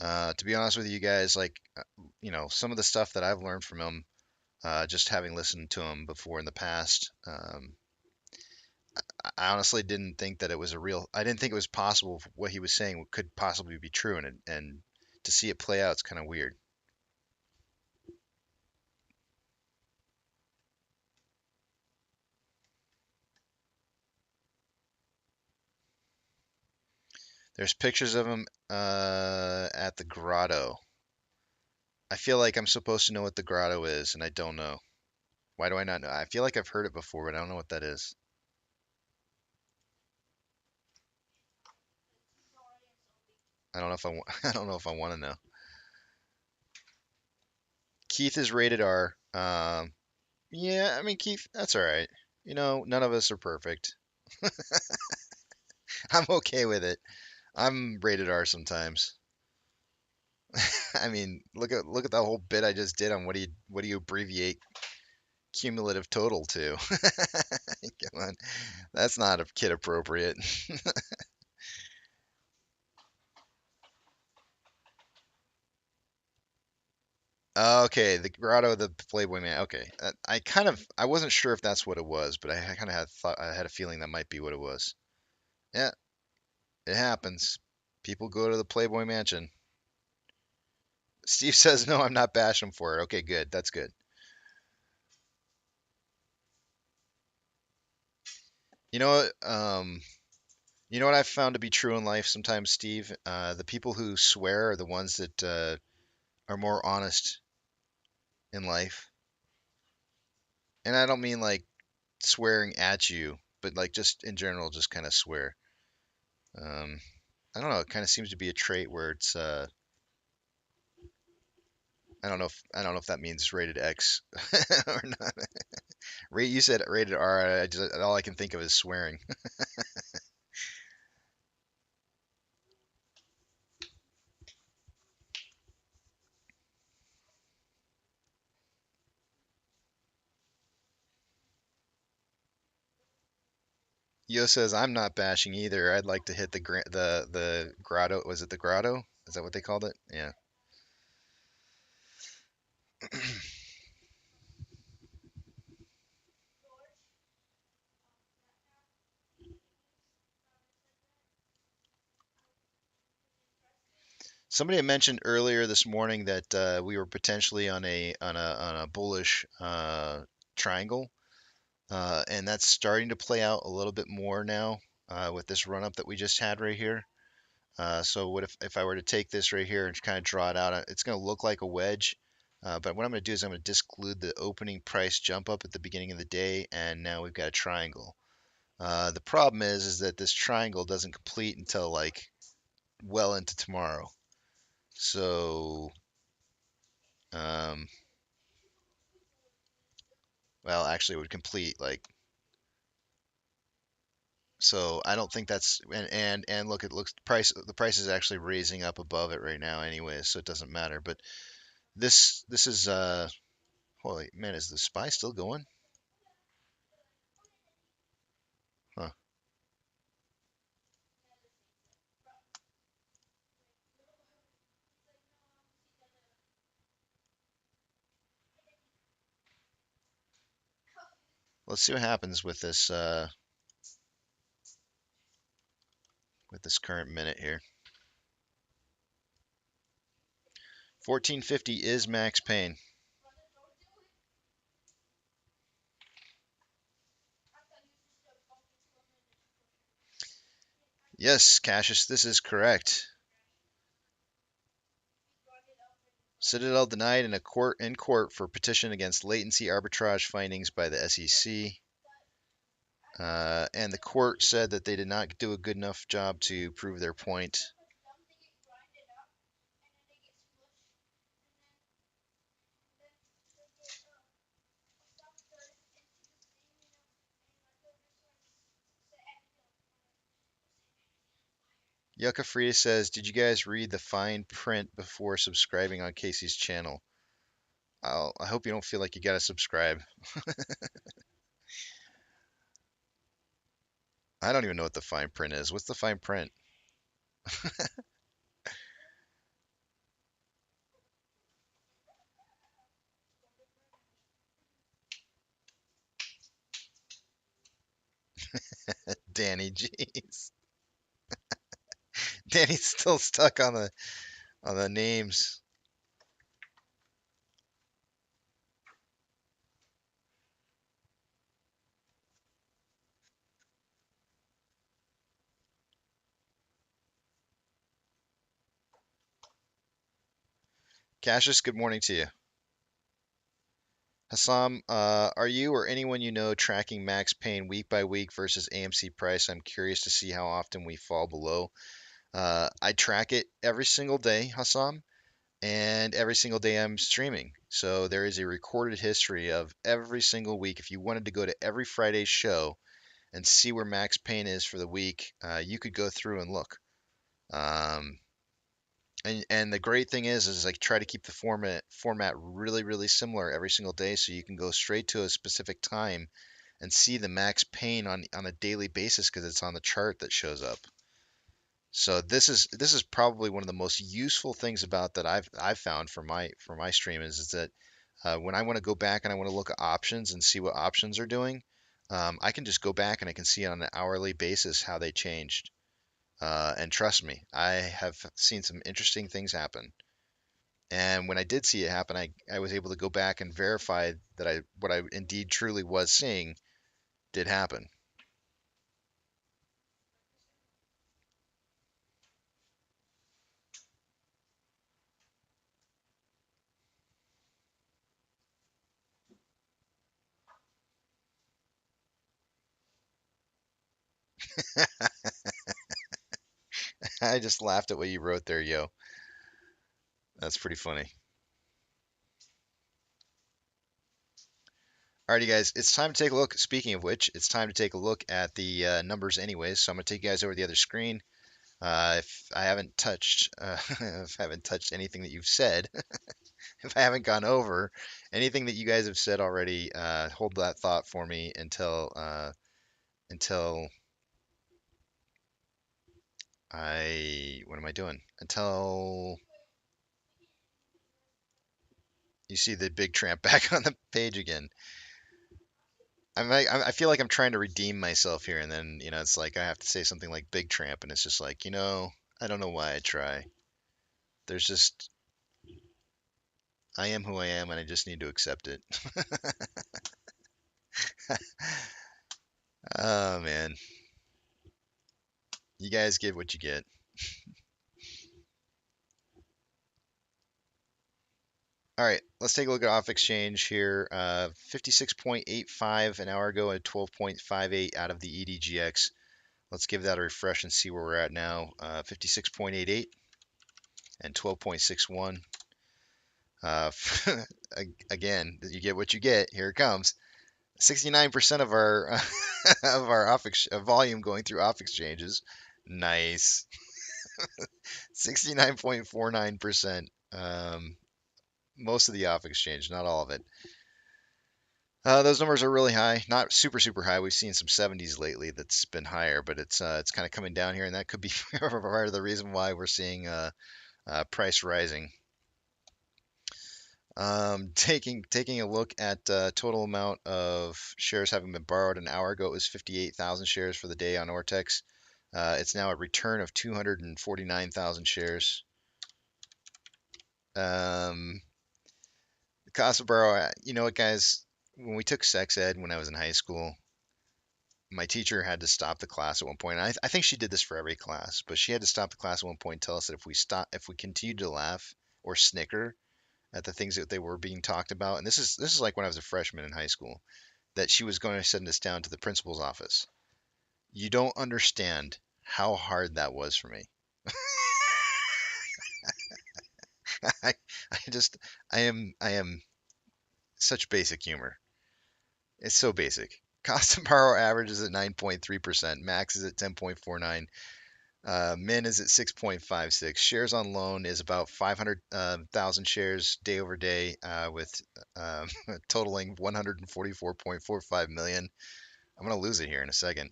To be honest with you guys, like some of the stuff that I've learned from him, just having listened to him before in the past, I honestly didn't think that it was I didn't think it was possible what he was saying could possibly be true, and to see it play out, it's kind of weird. There's pictures of him at the grotto. I feel like I'm supposed to know what the grotto is, and I don't know. Why do I not know? I feel like I've heard it before, but I don't know what that is. I don't know if I don't know if I want to know. Keith is rated R. Yeah, I mean Keith, that's all right. None of us are perfect. I'm okay with it. I'm rated R sometimes. I mean, look at that whole bit I just did on what do you abbreviate cumulative total to? Come on, that's not a kid appropriate. Okay, the grotto, the Playboy man. Okay, I wasn't sure if that's what it was, but I kind of I had a feeling that might be what it was. Yeah, it happens. People go to the Playboy Mansion. Steve says no, I'm not bashing him for it. Okay, good. That's good. You know what? You know what I've found to be true in life sometimes, Steve? The people who swear are the ones that are more honest in life. And I don't mean like swearing at you, but like just in general, just kind of swear. Um, I don't know. It kind of seems to be a trait where it's. I don't know if that means rated X or not. You said rated R. All I can think of is swearing. Yo says I'm not bashing either. I'd like to hit the grotto. Was it the grotto? Is that what they called it? Yeah. Somebody had mentioned earlier this morning that we were potentially on a bullish triangle, and that's starting to play out a little bit more now with this run up that we just had right here. So what if I were to take this right here and kind of draw it out? It's going to look like a wedge, but what I'm going to do is I'm going to disclude the opening price jump up at the beginning of the day, and now we've got a triangle. The problem is that this triangle doesn't complete until like well into tomorrow. So, um, well, actually, it would complete like. So I don't think that's and look, it looks the price is actually raising up above it right now, anyways, so it doesn't matter. But this is holy man, is the SPY still going? Huh. Let's see what happens with this current minute here. 1450 is max pain. Yes, Cassius, this is correct. Citadel denied in court for petition against latency arbitrage findings by the SEC. And the court said that they did not do a good enough job to prove their point. Yucca Frida says, did you guys read the fine print before subscribing on Casey's channel? I hope you don't feel like you gotta subscribe. I don't even know what the fine print is. What's the fine print? Danny, jeez. Danny's still stuck on the names. Cassius, good morning to you. Hassam, are you or anyone you know tracking max pain week by week versus AMC price? I'm curious to see how often we fall below. I track it every single day, Hassam, and every single day I'm streaming. So there is a recorded history of every single week. If you wanted to go to every Friday's show and see where max pain is for the week, you could go through and look. And the great thing is I try to keep the format really similar every single day, so you can go straight to a specific time and see the max pain on a daily basis because it's on the chart that shows up. So this is probably one of the most useful things about that I've found for my stream is that when I want to go back and I want to look at options and see what options are doing, I can just go back and I can see on an hourly basis how they changed. And trust me, I have seen some interesting things happen. And when I did see it happen, I was able to go back and verify that what I indeed truly was seeing did happen. I just laughed at what you wrote there, yo. That's pretty funny. Alrighty, guys, it's time to take a look. Speaking of which, it's time to take a look at the numbers anyways. So I'm going to take you guys over the other screen. If I haven't touched, if I haven't touched anything that you've said, if I haven't gone over anything that you guys have said already, hold that thought for me until what am I doing? Until you see the big tramp back on the page again. I feel like I'm trying to redeem myself here, and then, it's like I have to say something like big tramp, and it's just like, I don't know why I try. There's just, I am who I am, and I just need to accept it. Oh, man. You guys get what you get. All right, let's take a look at off exchange here. 56.85 an hour ago at 12.58 out of the EDGX. Let's give that a refresh and see where we're at now. 56.88 and 12.61. Again, you get what you get. Here it comes. 69% of our of our volume going through off exchanges. Nice. 69.49%. Most of the off exchange, not all of it. Those numbers are really high, not super high. We've seen some 70s lately that's been higher, but it's kind of coming down here, and that could be part of the reason why we're seeing price rising. Taking a look at total amount of shares having been borrowed an hour ago, it was 58,000 shares for the day on Ortex. It's now a return of 249,000 shares. The cost of borrow, you know what, guys? When we took sex ed when I was in high school, my teacher had to stop the class at one point. And I think she did this for every class, but she had to stop the class at one point and tell us that if we continued to laugh or snicker at the things that they were being talked about, and this is like when I was a freshman in high school, that she was going to send us down to the principal's office. You don't understand how hard that was for me. I am such basic humor. It's so basic. Cost to borrow average is at 9.3%. Max is at 10.49. Min is at 6.56. Shares on loan is about 500,000 shares day over day, with totaling 144.45 million. I'm going to lose it here in a second.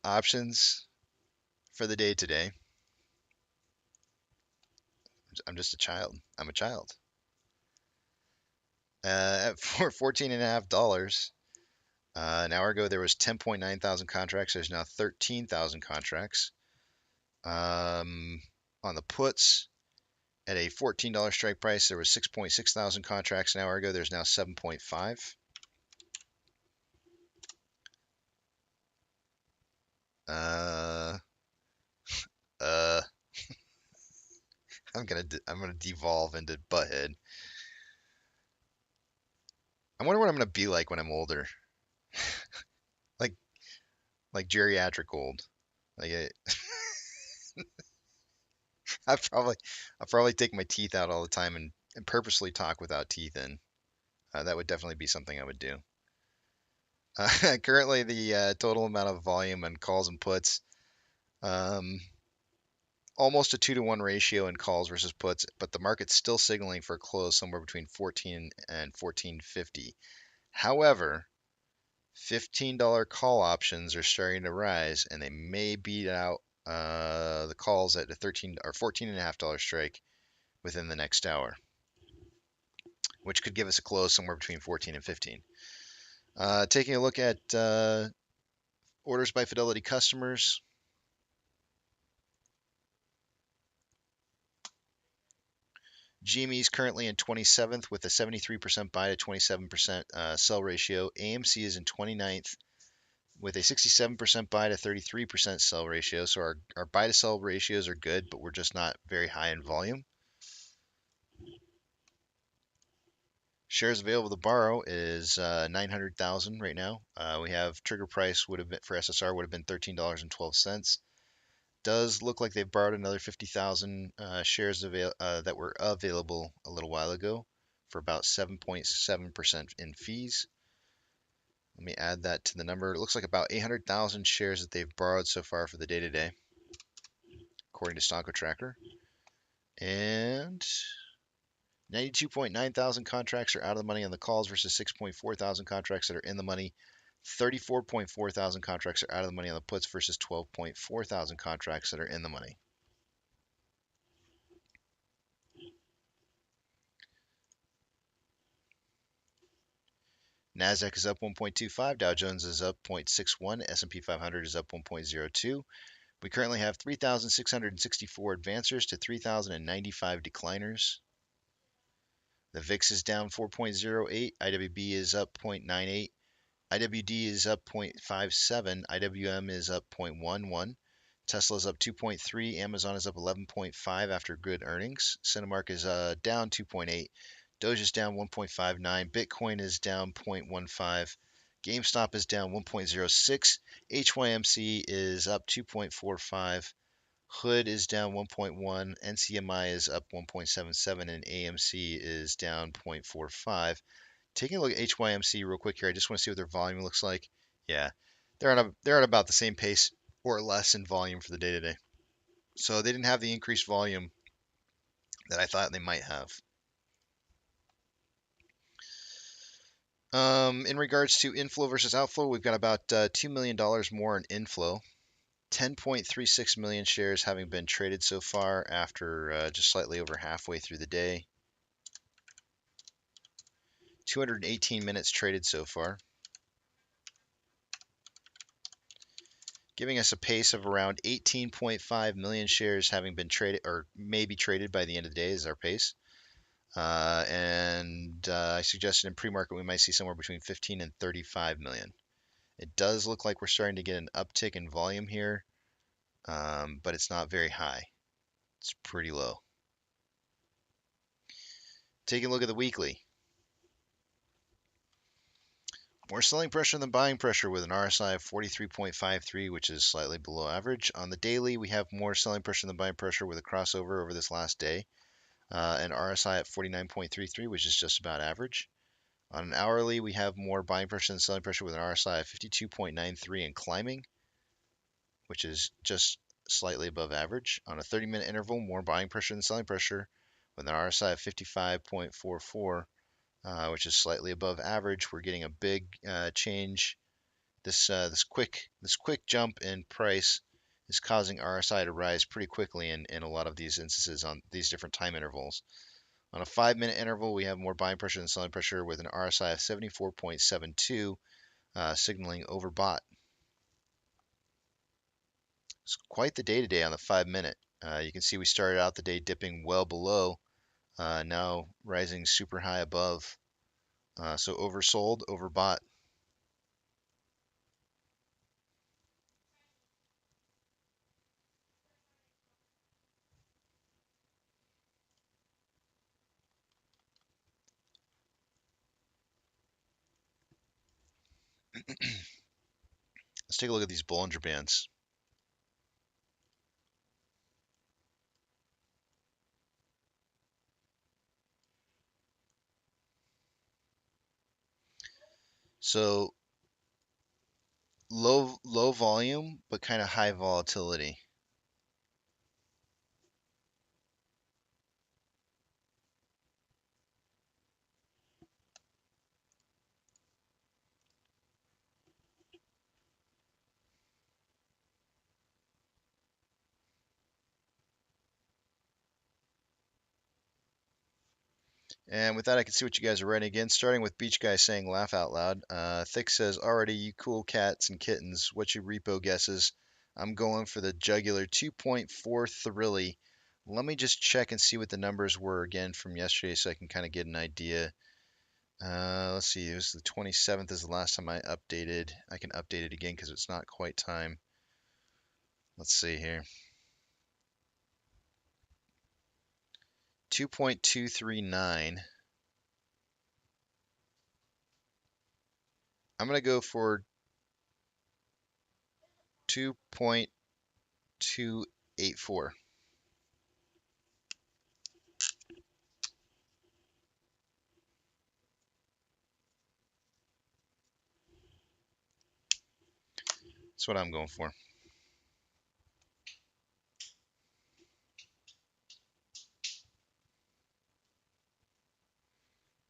Options for the day today. I'm just a child. I'm a child. For $14.50. An hour ago, there was 10.9 thousand contracts. There's now 13,000 contracts. On the puts, at a $14 strike price, there was 6.6 thousand contracts an hour ago. There's now 7.5. I'm gonna devolve into butthead. I wonder what I'm gonna be like when I'm older. like geriatric old. Like I'll probably take my teeth out all the time and purposely talk without teeth in. That would definitely be something I would do. Currently, the total amount of volume and calls and puts, almost a 2-to-1 ratio in calls versus puts, but the market's still signaling for a close somewhere between 14 and 14.50. However, $15 call options are starting to rise, and they may beat out the calls at a $13 or $14.50 strike within the next hour, which could give us a close somewhere between 14 and 15. Taking a look at orders by Fidelity customers. GME is currently in 27th with a 73% buy to 27% sell ratio. AMC is in 29th with a 67% buy to 33% sell ratio. So our buy to sell ratios are good, but we're just not very high in volume. Shares available to borrow is 900,000 right now. We have trigger price would have been for SSR would have been $13.12. Does look like they've borrowed another 50,000 shares that were available a little while ago for about 7.7% in fees. Let me add that to the number. It looks like about 800,000 shares that they've borrowed so far for the day today, according to Stonko Tracker. And 92.9 thousand contracts are out of the money on the calls versus 6.4 thousand contracts that are in the money. 34.4 thousand contracts are out of the money on the puts versus 12.4 thousand contracts that are in the money. NASDAQ is up 1.25, Dow Jones is up 0.61, S&P 500 is up 1.02. We currently have 3,664 advancers to 3,095 decliners. The VIX is down 4.08, IWB is up 0.98, IWD is up 0.57, IWM is up 0.11, Tesla is up 2.3, Amazon is up 11.5 after good earnings, Cinemark is down 2.8, Doge is down 1.59, Bitcoin is down 0.15, GameStop is down 1.06, HYMC is up 2.45, Hood is down 1.1, NCMI is up 1.77, and AMC is down 0.45. Taking a look at HYMC real quick here, I just want to see what their volume looks like. Yeah, they're at about the same pace or less in volume for the day today. So they didn't have the increased volume that I thought they might have. In regards to inflow versus outflow, we've got about $2 million more in inflow. 10.36 million shares having been traded so far after just slightly over halfway through the day. 218 minutes traded so far, giving us a pace of around 18.5 million shares having been traded or maybe traded by the end of the day is our pace. I suggested in pre-market we might see somewhere between 15 and 35 million. It does look like we're starting to get an uptick in volume here, but it's not very high. It's pretty low. Taking a look at the weekly. More selling pressure than buying pressure with an RSI of 43.53, which is slightly below average. On the daily, we have more selling pressure than buying pressure with a crossover over this last day. An RSI at 49.33, which is just about average. On an hourly, we have more buying pressure than selling pressure with an RSI of 52.93 and climbing, which is just slightly above average. On a 30-minute interval, more buying pressure than selling pressure with an RSI of 55.44, which is slightly above average. We're getting a big change. This quick jump in price is causing RSI to rise pretty quickly in a lot of these instances on these different time intervals. On a 5-minute interval, we have more buying pressure than selling pressure with an RSI of 74.72, signaling overbought. It's quite the day today on the 5-minute. You can see we started out the day dipping well below, now rising super high above. So oversold, overbought. Let's take a look at these Bollinger Bands. So low volume, but kind of high volatility. And with that, I can see what you guys are writing again. Starting with Beach Guy saying laugh out loud. Thick says, already you cool cats and kittens. What your repo guesses? I'm going for the jugular 2.4 thrilly. Let me just check and see what the numbers were again from yesterday so I can kind of get an idea. Let's see, it was the 27th is the last time I updated. I can update it again because it's not quite time. Let's see here. 2.239. I'm going to go for 2.284. That's what I'm going for.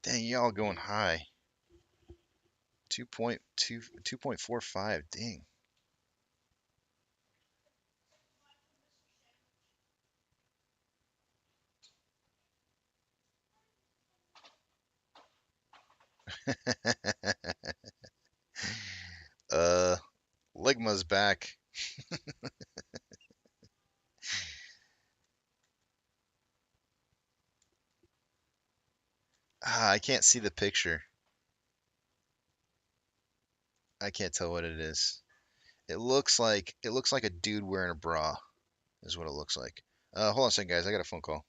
Dang, y'all going high. 2.45. Dang. Ligma's back. I can't see the picture. I can't tell what it is. It looks like a dude wearing a bra, is what it looks like. Hold on a second, guys. I got a phone call.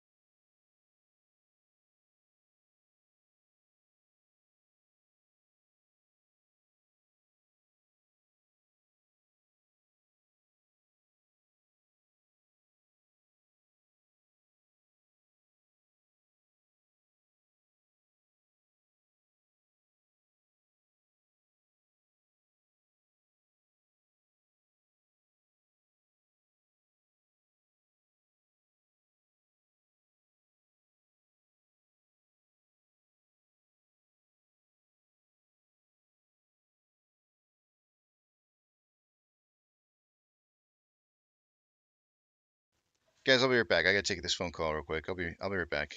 Guys, I'll be right back. I gotta take this phone call real quick. I'll be right back.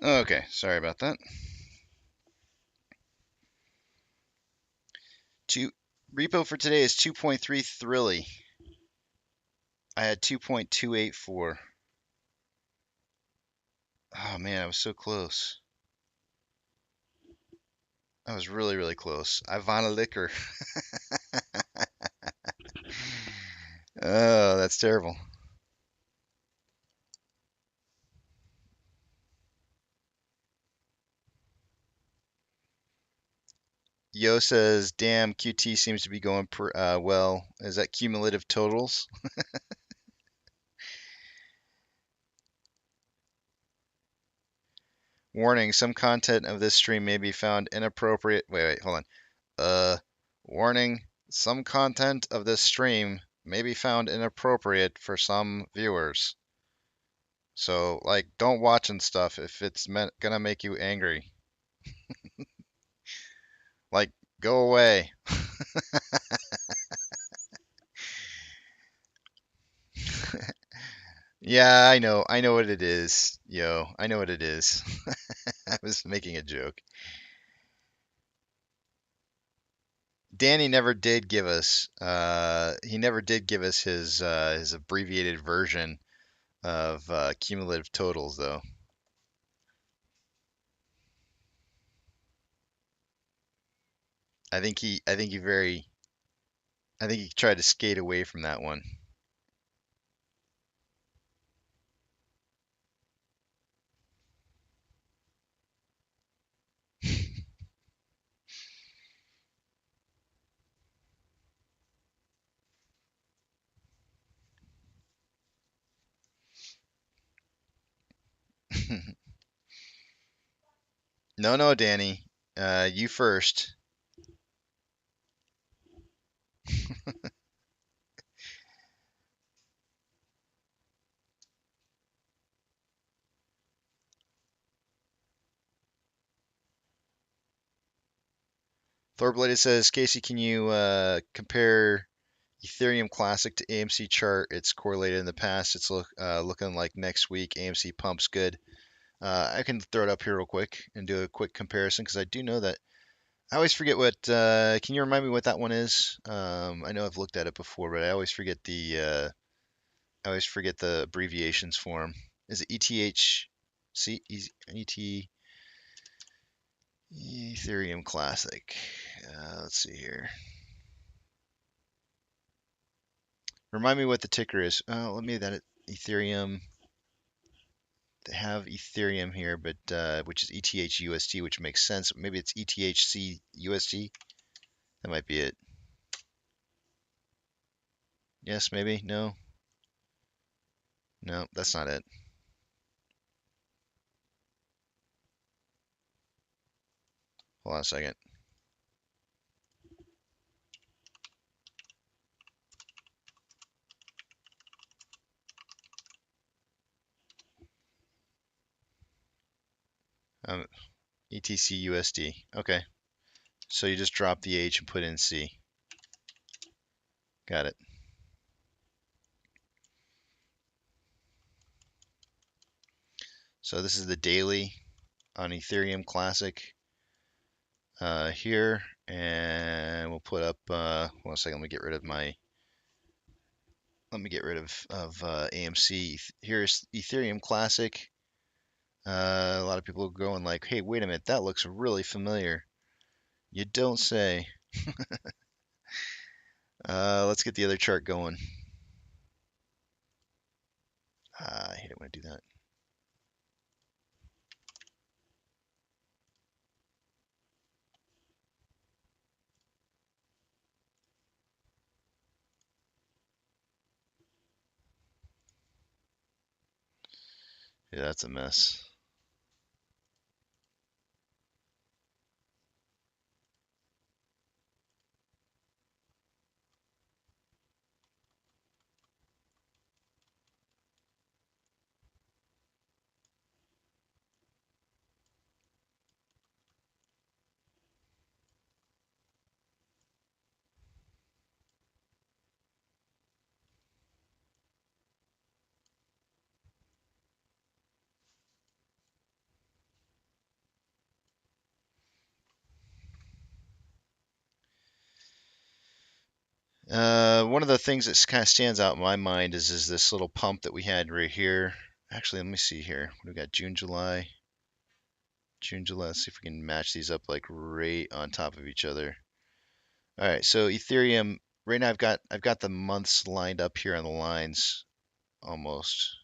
Okay, sorry about that. Repo for today is 2.3 thrilly. I had 2.284. Oh man, I was so close. I was really, really close. Ivana Liquor. Oh, that's terrible. Yo says, damn, QT seems to be going well. Is that cumulative totals? Warning, some content of this stream may be found inappropriate. Wait, hold on. Warning, some content of this stream may be found inappropriate for some viewers. So, like, don't watch and stuff if it's gonna make you angry. Like, go away. Yeah, I know what it is, yo. I know what it is. I was making a joke. Danny never did give us, he never did give us his abbreviated version of cumulative totals, though. I think he tried to skate away from that one. No, Danny. You first. Thorblade says, Casey, can you compare Ethereum Classic to AMC chart? It's correlated in the past. It's looking like next week AMC pumps good. I can throw it up here real quick and do a quick comparison because I do know that I always forget what. Can you remind me what that one is? I know I've looked at it before, but I always forget the abbreviations for them. Is it ETHC? Ethereum Classic. Let's see here. Remind me what the ticker is. Let me that Ethereum. They have Ethereum here, but which is ETHUSD, which makes sense. Maybe it's ETHC USD. That might be it. Yes, maybe. No. No, that's not it. Hold on a second. ETC USD. Okay. So you just drop the H and put in C. Got it. So this is the daily on Ethereum Classic here, and we'll put up. One second. Let me get rid of my. Let me get rid of AMC. Here's Ethereum Classic. A lot of people are going like, "Hey, wait a minute, that looks really familiar." You don't say. Let's get the other chart going. I hate it when I do that. Yeah, that's a mess. One of the things that kind of stands out in my mind is this little pump that we had right here. Actually, let me see here. What do we got? June, July. Let's see if we can match these up like right on top of each other. All right, so Ethereum. Right now, I've got the months lined up here on the lines almost.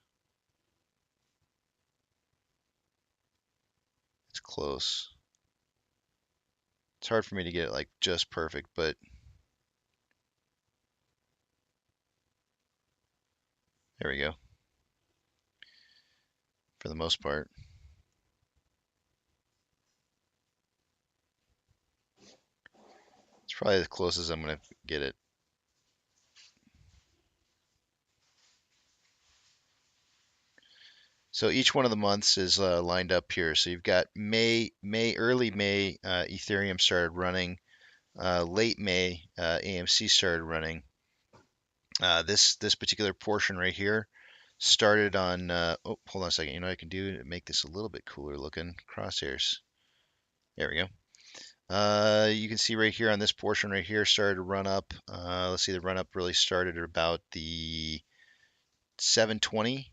It's close. It's hard for me to get it like just perfect, but there we go. For the most part. It's probably the closest I'm going to get it. So each one of the months is lined up here. So you've got early May, Ethereum started running. Late May, AMC started running. This particular portion right here started on. Oh, hold on a second. You know what I can do to make this a little bit cooler looking? Crosshairs. There we go. You can see right here on this portion right here started to run up. Let's see, the run up really started at about the 720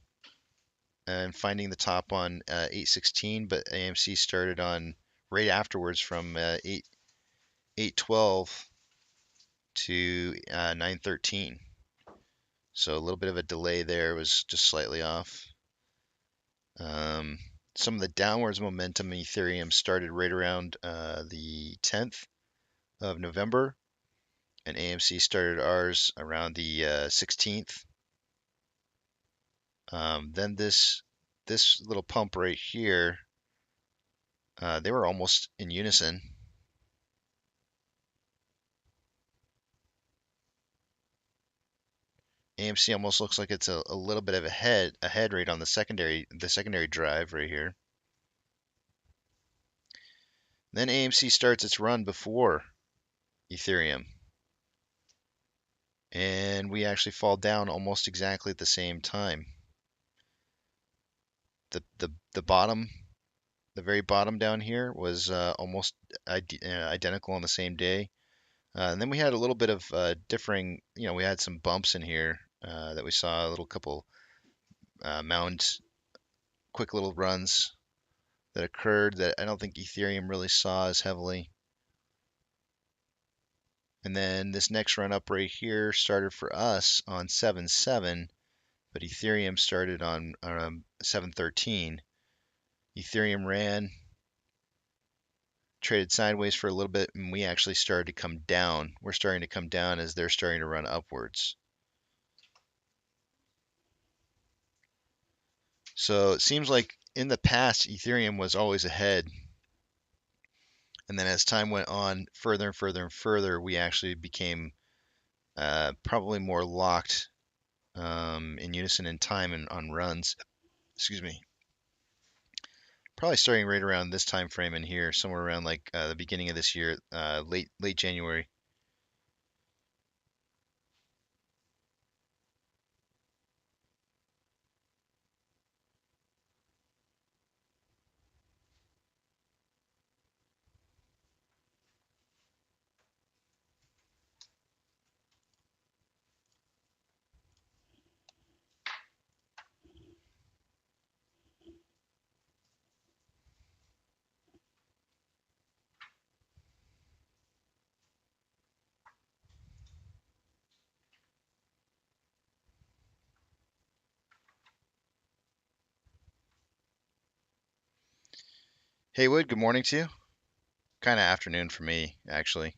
and finding the top on 816, but AMC started on right afterwards from 812 to 913. So a little bit of a delay there, was just slightly off. Some of the downwards momentum in Ethereum started right around the 10th of November, and AMC started ours around the 16th. Then this little pump right here, they were almost in unison. AMC almost looks like it's a little bit of a head rate on the secondary drive right here. Then AMC starts its run before Ethereum, and we actually fall down almost exactly at the same time. The bottom, the very bottom down here was almost identical on the same day. And then we had a little bit of differing, we had some bumps in here that we saw, a little couple quick little runs that occurred that I don't think Ethereum really saw as heavily. And then this next run up right here started for us on 7.7, but Ethereum started on 7.13. Ethereum ran, traded sideways for a little bit, and we actually started to come down. We're starting to come down as they're starting to run upwards. So it seems like in the past, Ethereum was always ahead. And then as time went on, further and further and further, we actually became probably more locked in unison in time and on runs. Excuse me. Probably starting right around this time frame in here, somewhere around like the beginning of this year, late January. Hey Wood, good morning to you. Kind of afternoon for me, actually.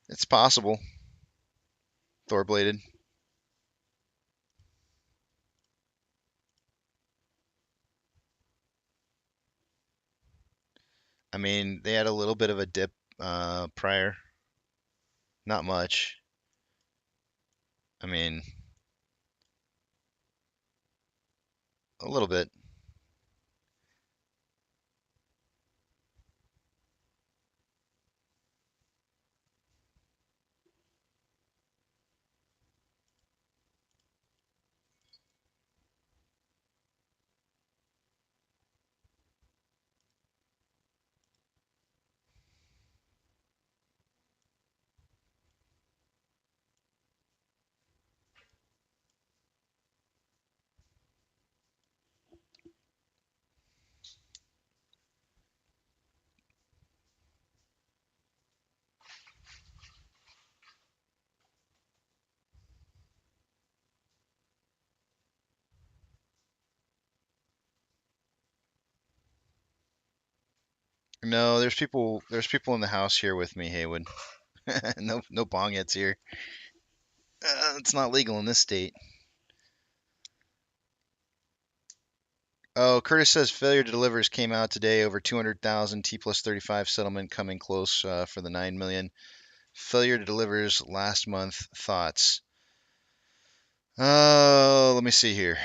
It's possible. Thor bladed. I mean, they had a little bit of a dip prior. Not much. I mean, a little bit. No, there's people in the house here with me, Haywood. No bong hits here. It's not legal in this state. Oh, Curtis says failure to delivers came out today, over 200,000 T plus 35 settlement coming close for the 9 million. Failure to delivers last month, thoughts. Let me see here.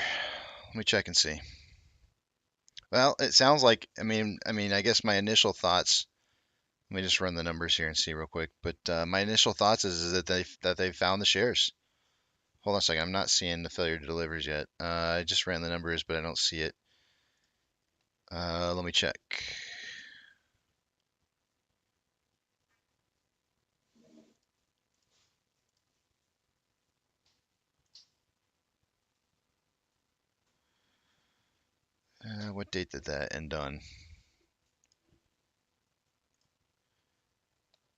Let me check and see. Well, it sounds like, I guess my initial thoughts. Let me just run the numbers here and see real quick. But my initial thoughts is that they found the shares. Hold on a second. I'm not seeing the failure to delivers yet. I just ran the numbers, but I don't see it. Let me check. What date did that end on?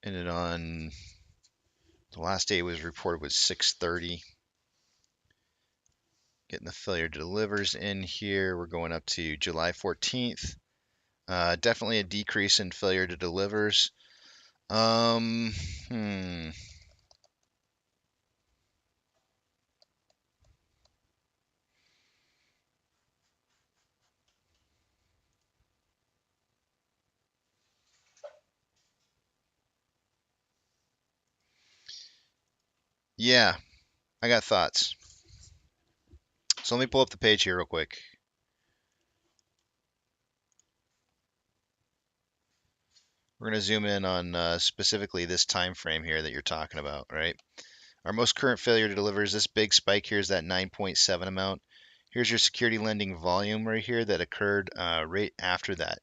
Ended on, the last day it was reported was 6:30. Getting the failure to delivers in here. We're going up to July 14th. Definitely a decrease in failure to delivers. Yeah, I got thoughts. So let me pull up the page here real quick. We're going to zoom in on specifically this time frame here that you're talking about, right? Our most current failure to deliver is this big spike here, is that 9.7 amount. Here's your security lending volume right here that occurred right after that.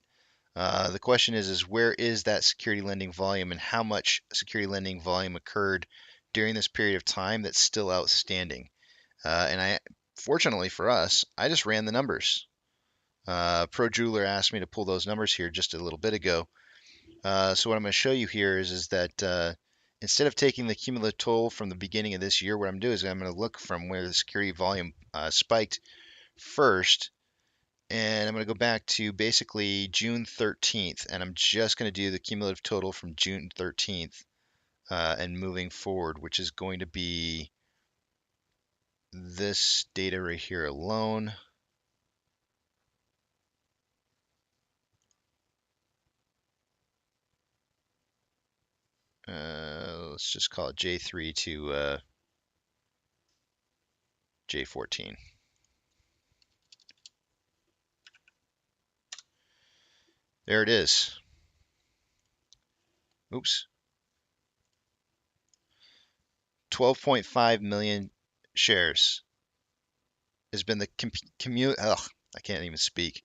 The question is where is that security lending volume, and how much security lending volume occurred during this period of time that's still outstanding? And fortunately for us, I just ran the numbers. Pro Jeweler asked me to pull those numbers here just a little bit ago. So what I'm going to show you here is that instead of taking the cumulative total from the beginning of this year, what I'm doing is I'm going to look from where the security volume spiked first, and I'm going to go back to basically June 13th, and I'm just going to do the cumulative total from June 13th and moving forward, which is going to be this data right here alone. Let's just call it J3 to J14. There it is. Oops. 12.5 million shares has been the I can't even speak.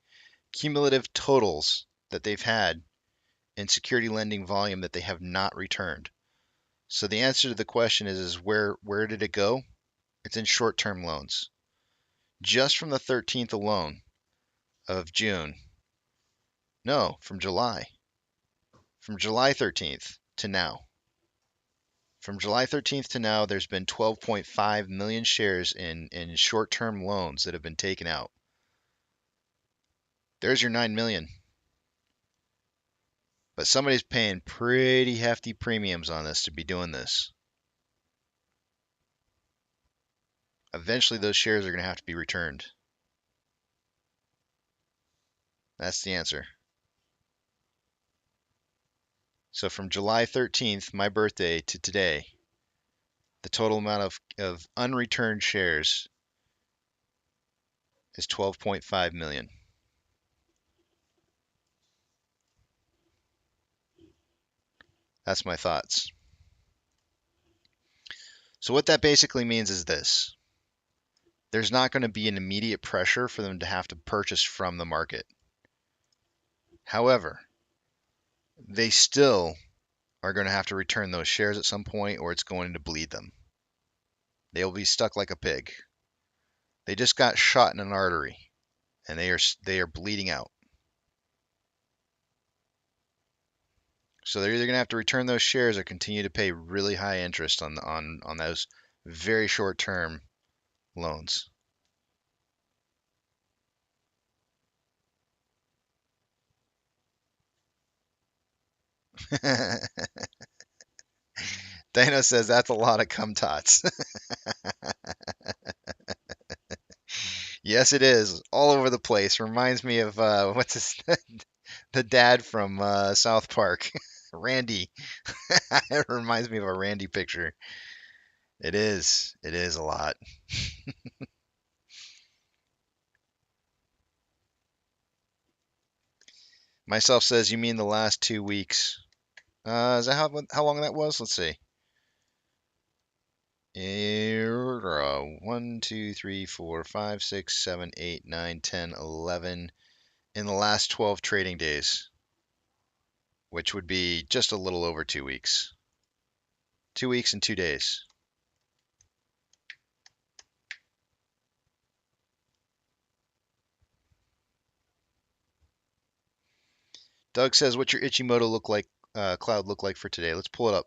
Cumulative totals that they've had in security lending volume that they have not returned. So the answer to the question is where did it go? It's in short-term loans. Just from the 13th alone of June. No, from July. From July 13th to now. From July 13th to now, there's been 12.5 million shares in short-term loans that have been taken out. There's your 9 million. But somebody's paying pretty hefty premiums on this to be doing this. Eventually, those shares are going to have to be returned. That's the answer. So from July 13th, my birthday, to today, the total amount of unreturned shares is 12.5 million. That's my thoughts. So what that basically means is this. There's not going to be an immediate pressure for them to have to purchase from the market. However, they still are going to have to return those shares at some point, or it's going to bleed them. They will be stuck like a pig. They just got shot in an artery, and they are bleeding out. So they're either going to have to return those shares or continue to pay really high interest on those very short-term loans. Dino says that's a lot of cum tots. Yes, it is. All over the place. Reminds me of what's his the dad from South Park, Randy. It reminds me of a Randy picture. It is. It is a lot. Myself says, you mean the last 2 weeks? Is that how long that was? Let's see. 1, 2, 3, 4, 5, 6, 7, 8, 9, 10, 11. In the last 12 trading days, which would be just a little over 2 weeks. 2 weeks and 2 days. Doug says, what's your Ichimoto look like? Cloud look like for today? Let's pull it up.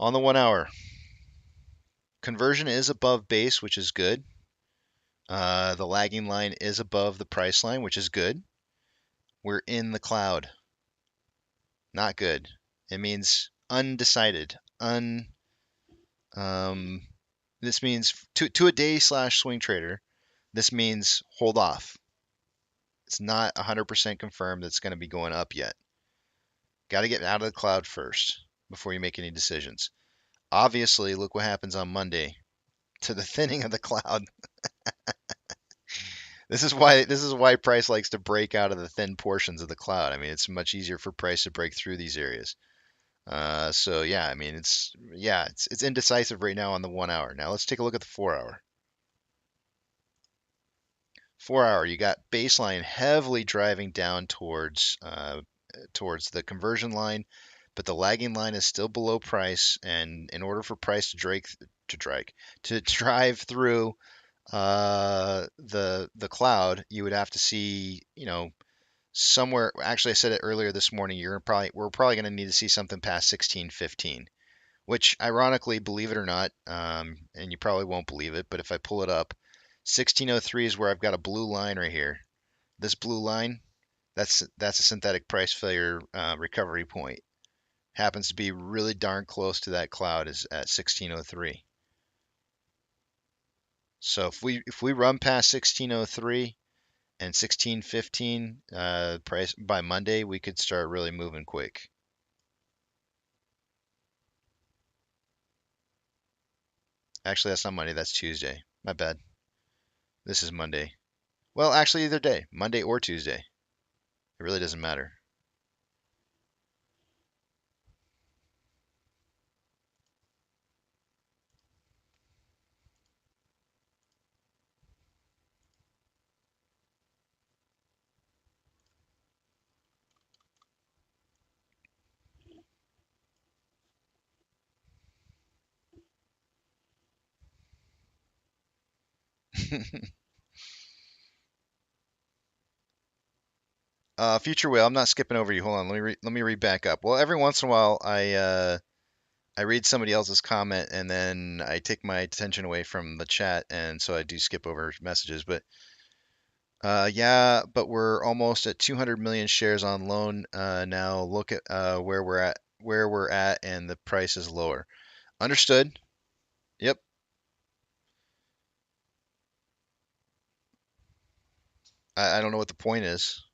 On the 1 hour, conversion is above base, which is good. The lagging line is above the price line, which is good. We're in the cloud. Not good. It means undecided. This means to a day slash swing trader, this means hold off. It's not 100% confirmed that it's going to be going up yet. Got to get out of the cloud first before you make any decisions. Obviously, look what happens on Monday to the thinning of the cloud. This is why price likes to break out of the thin portions of the cloud. I mean, it's much easier for price to break through these areas. So yeah, I mean, it's indecisive right now on the 1 hour. Now let's take a look at the 4 hour. 4 hour, you got baseline heavily driving down towards the conversion line, but the lagging line is still below price. And in order for price to drive through the cloud, you would have to see, somewhere. Actually, I said it earlier this morning. We're probably going to need to see something past 1615, which, ironically, believe it or not, and you probably won't believe it, but if I pull it up, 1603 is where I've got a blue line right here. This blue line, that's a synthetic price failure recovery point. Happens to be really darn close to that cloud is at 1603. So if we run past 1603 and 1615 price by Monday, we could start really moving quick. Actually, that's not Monday, that's Tuesday. My bad. This is Monday. Well, actually, either day, Monday or Tuesday. It really doesn't matter. Future whale, I'm not skipping over you. Hold on, let me read back up. Well, every once in a while, I read somebody else's comment and then I take my attention away from the chat, and so I do skip over messages. But yeah, but we're almost at 200 million shares on loan now. Look at where we're at, and the price is lower. Understood. Yep. I don't know what the point is.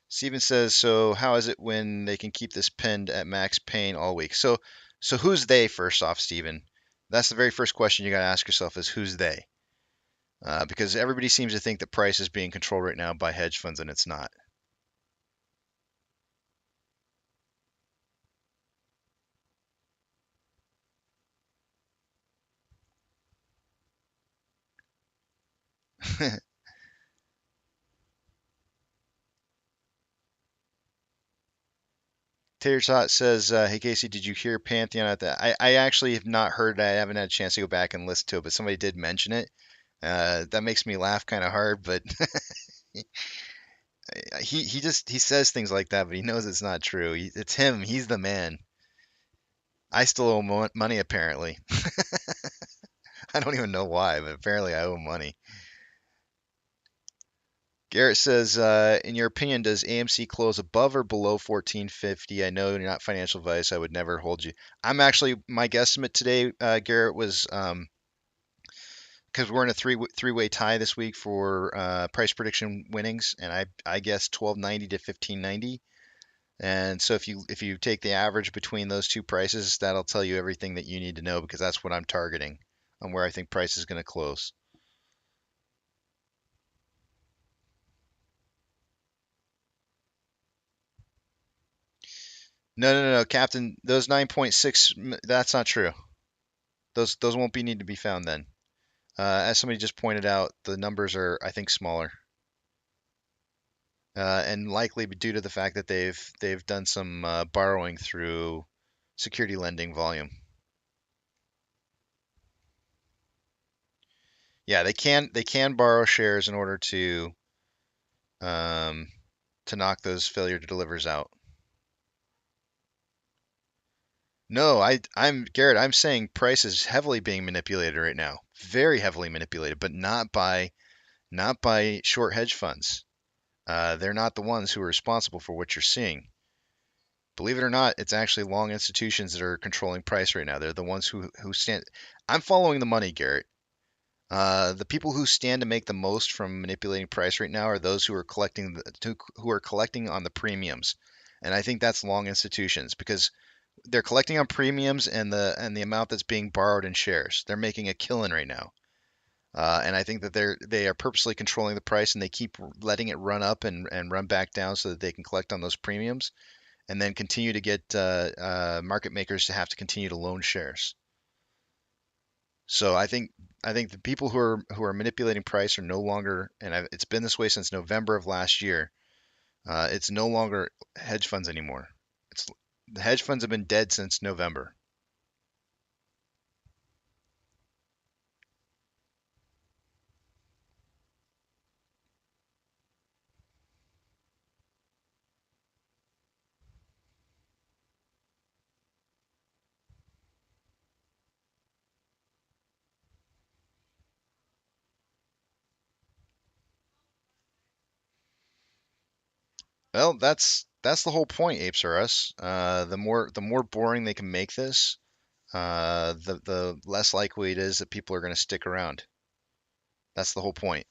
Steven says, so how is it when they can keep this pinned at max pain all week? So who's they, first off, Steven? That's the very first question you got to ask yourself is who's they? Because everybody seems to think that price is being controlled right now by hedge funds, and it's not. Tater Tot says, "Hey Casey, did you hear Pantheon at that?" I actually have not heard it. I haven't had a chance to go back and listen to it, but somebody did mention it. That makes me laugh kind of hard, but he says things like that, but he knows it's not true. It's him. He's the man. I still owe money apparently. I don't even know why, but apparently I owe money. Garrett says, in your opinion, does AMC close above or below 1450? I know you're not financial advice. I would never hold you. I'm actually, my guesstimate today, Garrett, was because we're in a three-way tie this week for price prediction winnings, and I guess 1290 to 1590. And so if you take the average between those two prices, that'll tell you everything that you need to know because that's what I'm targeting on where I think price is going to close. No, Captain. Those 9.6, that's not true. Those won't be need to be found then. As somebody just pointed out, the numbers are, I think, smaller, and likely due to the fact that they've done some borrowing through security lending volume. Yeah, they can borrow shares in order um, to knock those failure to delivers out. No, I'm Garrett. I'm saying price is heavily being manipulated right now, very heavily manipulated, but not by short hedge funds. They're not the ones who are responsible for what you're seeing. Believe it or not, it's actually long institutions that are controlling price right now. They're the ones who stand. I'm following the money, Garrett. The people who stand to make the most from manipulating price right now are those who are collecting on the premiums, and I think that's long institutions because they're collecting on premiums and the amount that's being borrowed in shares. They're making a killing right now. And I think that they are purposely controlling the price and they keep letting it run up and run back down so that they can collect on those premiums and then continue to get market makers to have to continue to loan shares. So I think the people who are manipulating price are no longer, and it's been this way since November of last year. It's no longer hedge funds anymore. It's the hedge funds have been dead since November. Well, that's the whole point, Apes R Us. The more boring they can make this, the less likely it is that people are going to stick around. That's the whole point.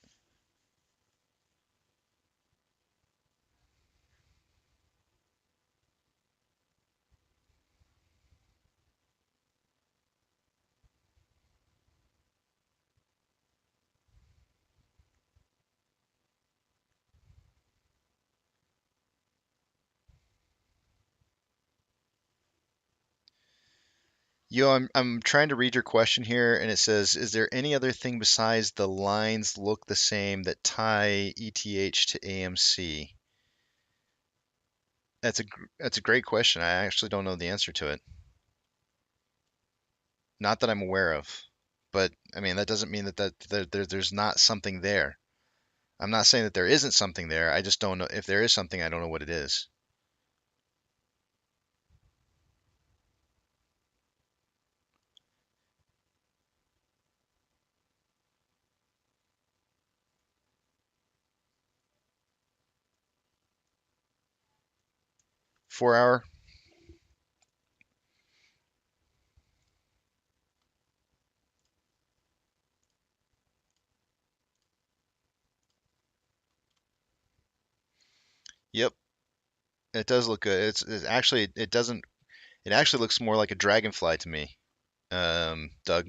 Yo, I'm trying to read your question here, and it says, "Is there any other thing besides the lines look the same that tie ETH to AMC?" That's a great question. I actually don't know the answer to it. Not that I'm aware of. But I mean, that doesn't mean there's not something there. I'm not saying that there isn't something there. I just don't know if there is something. I don't know what it is. 4 hour. Yep, it does look good. It's actually it doesn't. It actually looks more like a dragonfly to me, Doug.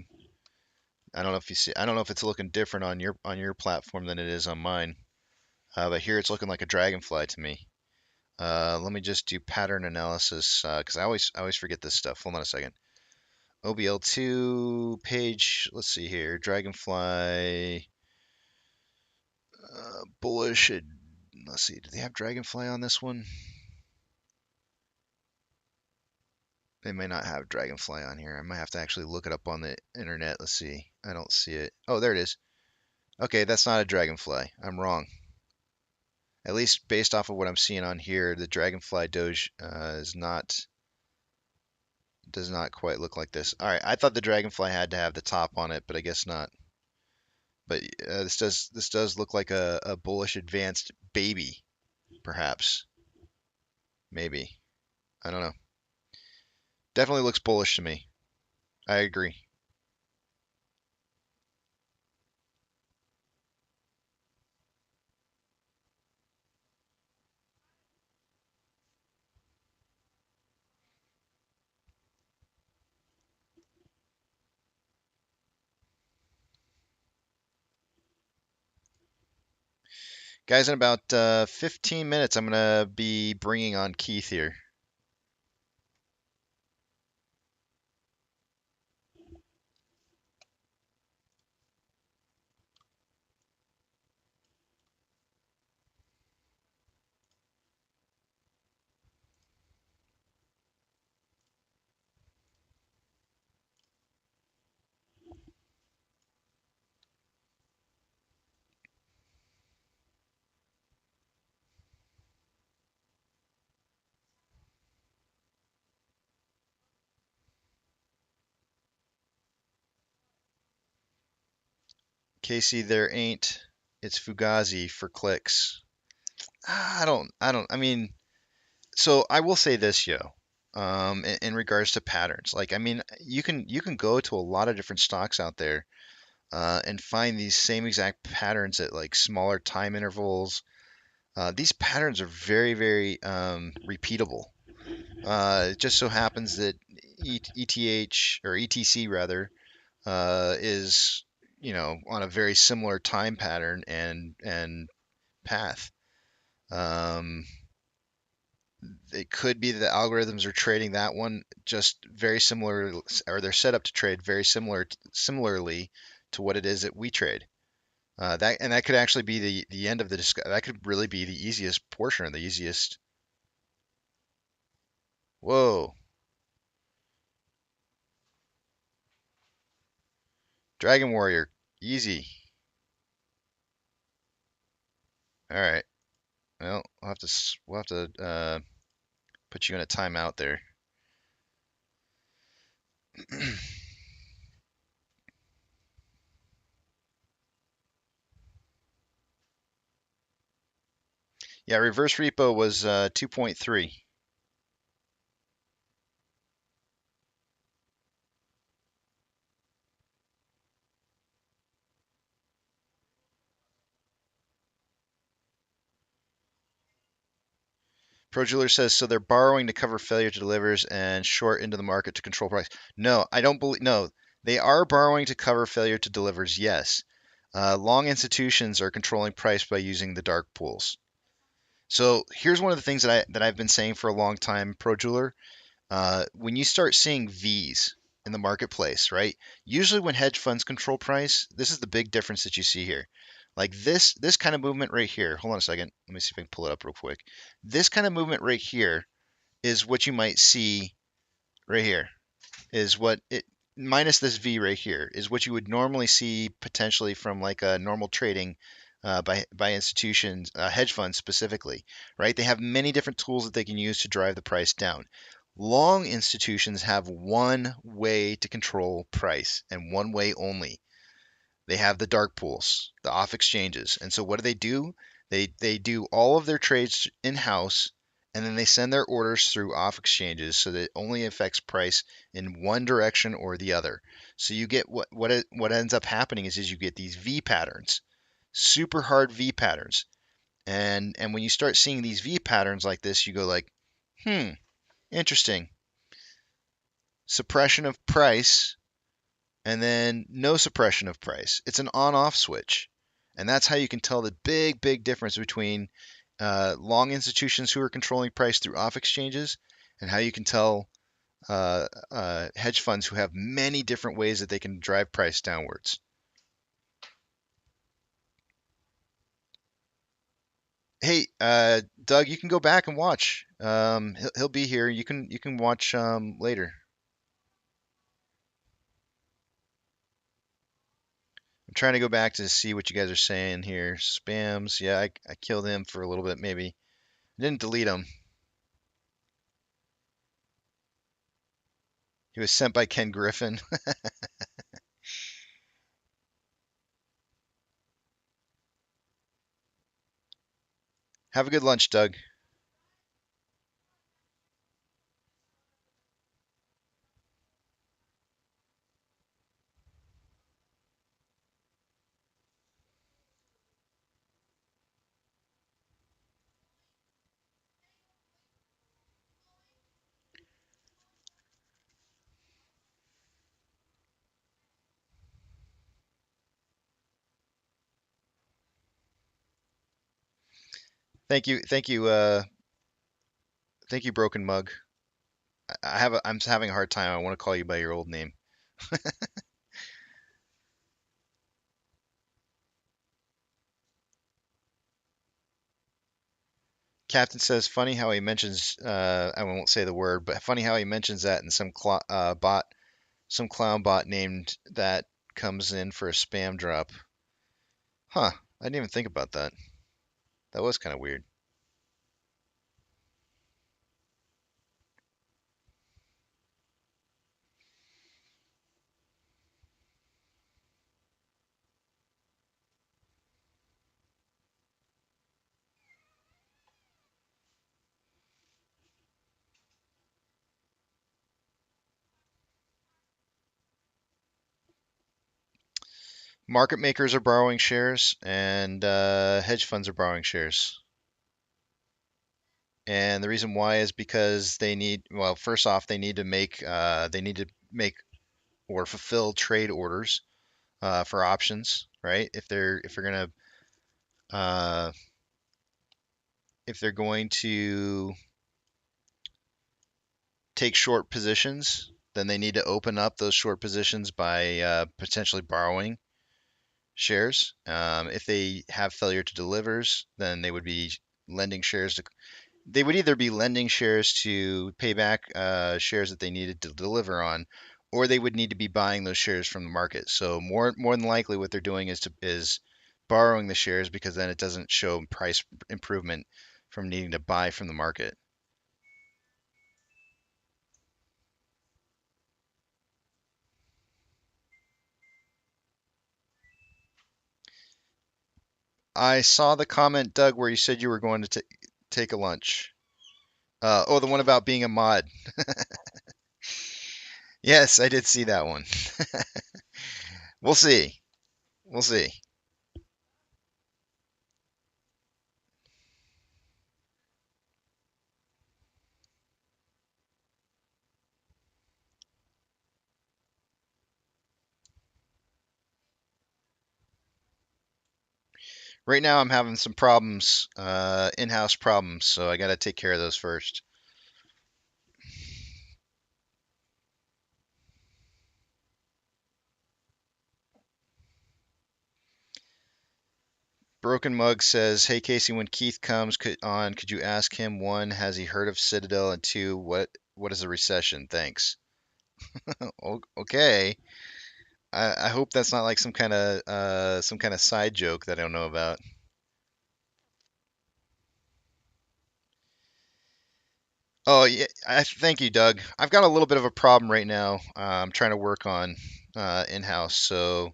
I don't know if you see. I don't know if it's looking different on your platform than it is on mine. But here it's looking like a dragonfly to me. Let me just do pattern analysis because I always forget this stuff. Hold on a second. OBL2 page. Let's see here. Dragonfly bullish. Let's see. Do they have Dragonfly on this one? They may not have Dragonfly on here. I might have to actually look it up on the internet. Let's see. I don't see it. Oh, there it is. Okay, that's not a Dragonfly. I'm wrong. At least based off of what I'm seeing on here, the Dragonfly Doge does not quite look like this. All right, I thought the Dragonfly had to have the top on it, but I guess not. But this does look like a bullish advanced baby, perhaps. Maybe. I don't know. Definitely looks bullish to me. I agree. Guys, in about 15 minutes, I'm going to be bringing on Keith here. Casey, there ain't. It's Fugazi for clicks. I mean, so I will say this, yo. In regards to patterns, like, I mean, you can go to a lot of different stocks out there, and find these same exact patterns at like smaller time intervals. These patterns are very, very repeatable. It just so happens that ETH or ETC rather is on a very similar time pattern and path. Um, it could be that the algorithms are trading that one just very similar, or they're set up to trade very similarly to what it is that we trade. That could actually be the end of the discussion. That could really be the easiest portion, or the easiest. Whoa, Dragon Warrior, easy. All right. Well, we'll have to put you in a timeout there. Yeah, reverse repo was 2.3. Pro Jeweler says, so they're borrowing to cover failure to delivers and short into the market to control price. No, I don't believe. No, they are borrowing to cover failure to delivers. Yes, long institutions are controlling price by using the dark pools. So here's one of the things that I've been saying for a long time, Pro Jeweler. When you start seeing V's in the marketplace, right? Usually when hedge funds control price, this is the big difference that you see here. Like this kind of movement right here. Hold on a second. Let me see if I can pull it up real quick. This kind of movement right here is what you might see right here. Is what it minus this V right here is what you would normally see potentially from like a normal trading by institutions, hedge funds specifically, right? They have many different tools that they can use to drive the price down. Long institutions have one way to control price and one way only. They have the dark pools, the off exchanges. And so what do? They do all of their trades in-house, and then they send their orders through off exchanges so that it only affects price in one direction or the other. So you get what ends up happening is you get these V patterns, super hard V patterns. And when you start seeing these V patterns like this, you go like, interesting. Suppression of price, and then no suppression of price. It's an on-off switch. And that's how you can tell the big, big difference between long institutions who are controlling price through off exchanges and how you can tell hedge funds who have many different ways that they can drive price downwards. Hey, Doug, you can go back and watch. He'll be here. You can watch later. I'm trying to go back to see what you guys are saying here. Spams. Yeah, I killed him for a little bit maybe. I didn't delete him. He was sent by Ken Griffin. Have a good lunch, Doug. Thank you, Broken Mug. I'm having a hard time. I want to call you by your old name. Captain says, funny how he mentions, I won't say the word, but funny how he mentions that in some clown bot named that comes in for a spam drop. Huh, I didn't even think about that. That was kind of weird. Market makers are borrowing shares, and hedge funds are borrowing shares. And the reason why is because well, first off, they need to make or fulfill trade orders for options, right? Uh, if they're going to take short positions, then they need to open up those short positions by potentially borrowing shares. If they have failure to delivers, then they would be lending shares to. They would either be lending shares to pay back shares that they needed to deliver on, or they would need to be buying those shares from the market. So more than likely, what they're doing is borrowing the shares because then it doesn't show price improvement from needing to buy from the market. I saw the comment, Doug, where you said you were going to take a lunch. Oh, the one about being a mod. Yes, I did see that one. We'll see. We'll see. Right now, I'm having some problems, in-house problems, so I got to take care of those first. Broken Mug says, "Hey Casey, when Keith comes could you ask him, one, has he heard of Citadel, and two, what is a recession? Thanks." Okay. I hope that's not like some kind of side joke that I don't know about. Oh yeah, thank you, Doug. I've got a little bit of a problem right now. I'm trying to work on in-house, so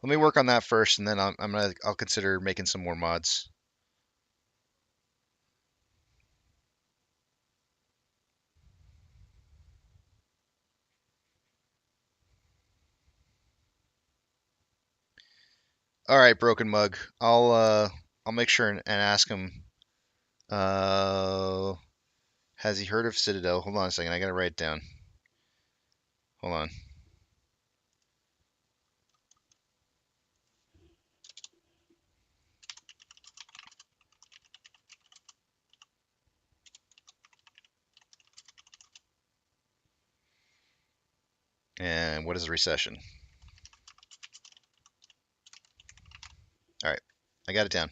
let me work on that first, and then I'll consider making some more mods. All right, Broken Mug. I'll make sure and ask him. Uh, has he heard of Citadel? Hold on a second. I gotta write it down. Hold on. And what is a recession? All right, I got it down.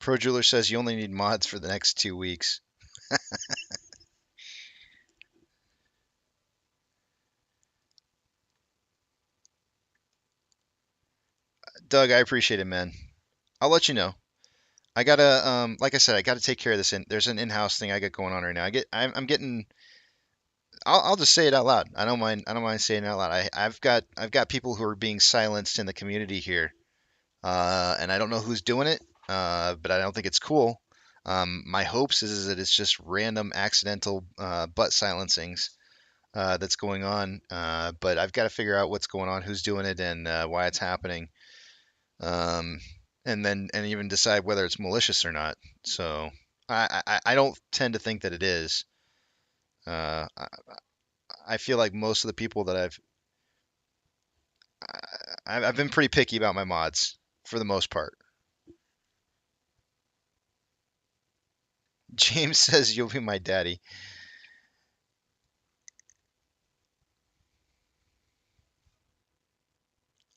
Pro Jeweler says you only need mods for the next 2 weeks. Doug, I appreciate it, man. I'll let you know. I gotta, like I said, I gotta take care of this. There's an in-house thing I got going on right now. I'm getting. I'll just say it out loud. I don't mind. I don't mind saying it out loud. I've got people who are being silenced in the community here, and I don't know who's doing it, but I don't think it's cool. My hopes is that it's just random accidental butt silencings that's going on, but I've got to figure out what's going on, who's doing it, and why it's happening, um, and even decide whether it's malicious or not. So I don't tend to think that it is. I feel like most of the people that I've been pretty picky about my mods for the most part. James says you'll be my daddy.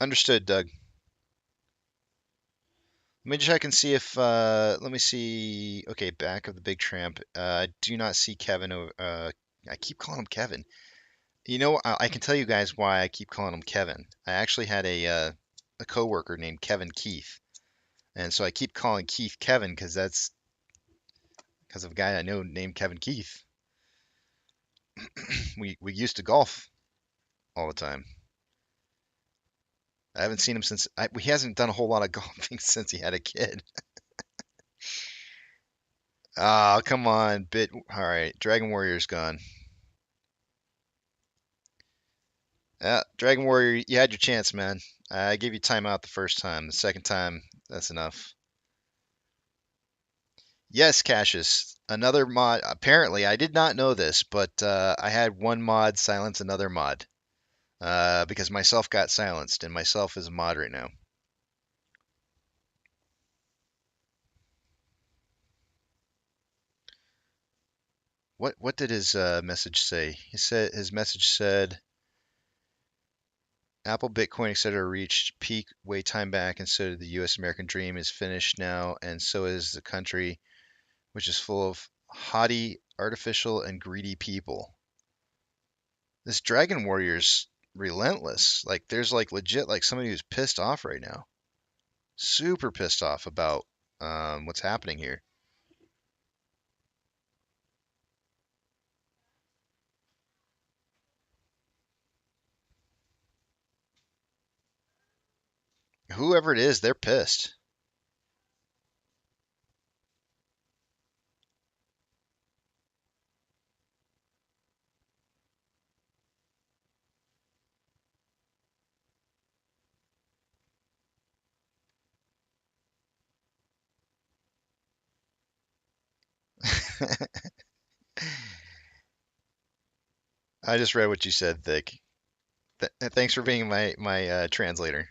Understood, Doug. Let me check and see if let me see. Okay, back of the big tramp. I do not see Kevin. I keep calling him Kevin. You know, I can tell you guys why I keep calling him Kevin. I actually had a coworker named Kevin Keith, and so I keep calling Keith Kevin because that's because of a guy I know named Kevin Keith. We used to golf all the time. I haven't seen him since he hasn't done a whole lot of golfing since he had a kid. Oh, come on, bit. All right, Dragon Warrior's gone. Dragon Warrior, you had your chance, man. I gave you timeout the first time. The second time, that's enough. Yes, Cassius. Another mod. Apparently, I did not know this, but I had one mod silence another mod because myself got silenced, and myself is a mod right now. What did his message say? His message said Apple, Bitcoin, etc. reached peak way time back, and so the U.S. American dream is finished now, and so is the country, which is full of haughty, artificial, and greedy people. This Dragon Warrior's relentless. Like there's like legit like somebody who's pissed off right now. Super pissed off about what's happening here. Whoever it is, they're pissed. I just read what you said, Thick. Thanks for being my translator.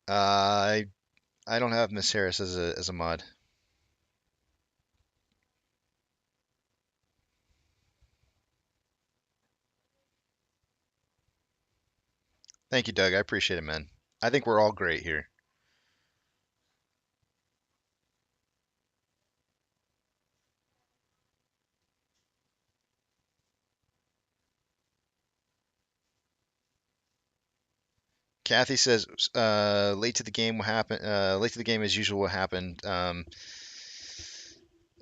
I don't have Miss Harris as a mod. Thank you, Doug. I appreciate it, man. I think we're all great here. Kathy says, late to the game will happen. Late to the game as usual will happen. Uh,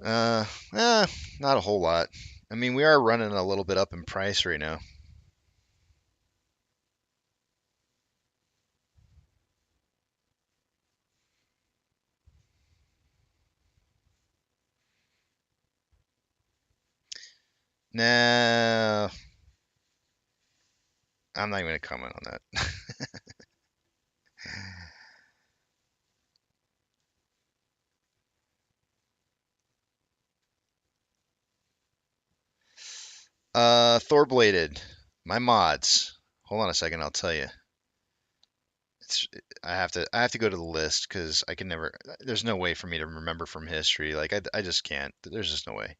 not a whole lot. I mean, we are running a little bit up in price right now. No, I'm not even gonna comment on that. Thorbladed, my mods. Hold on a second, I'll tell you. I have to go to the list because I can never. There's no way for me to remember from history. Like I just can't. There's just no way.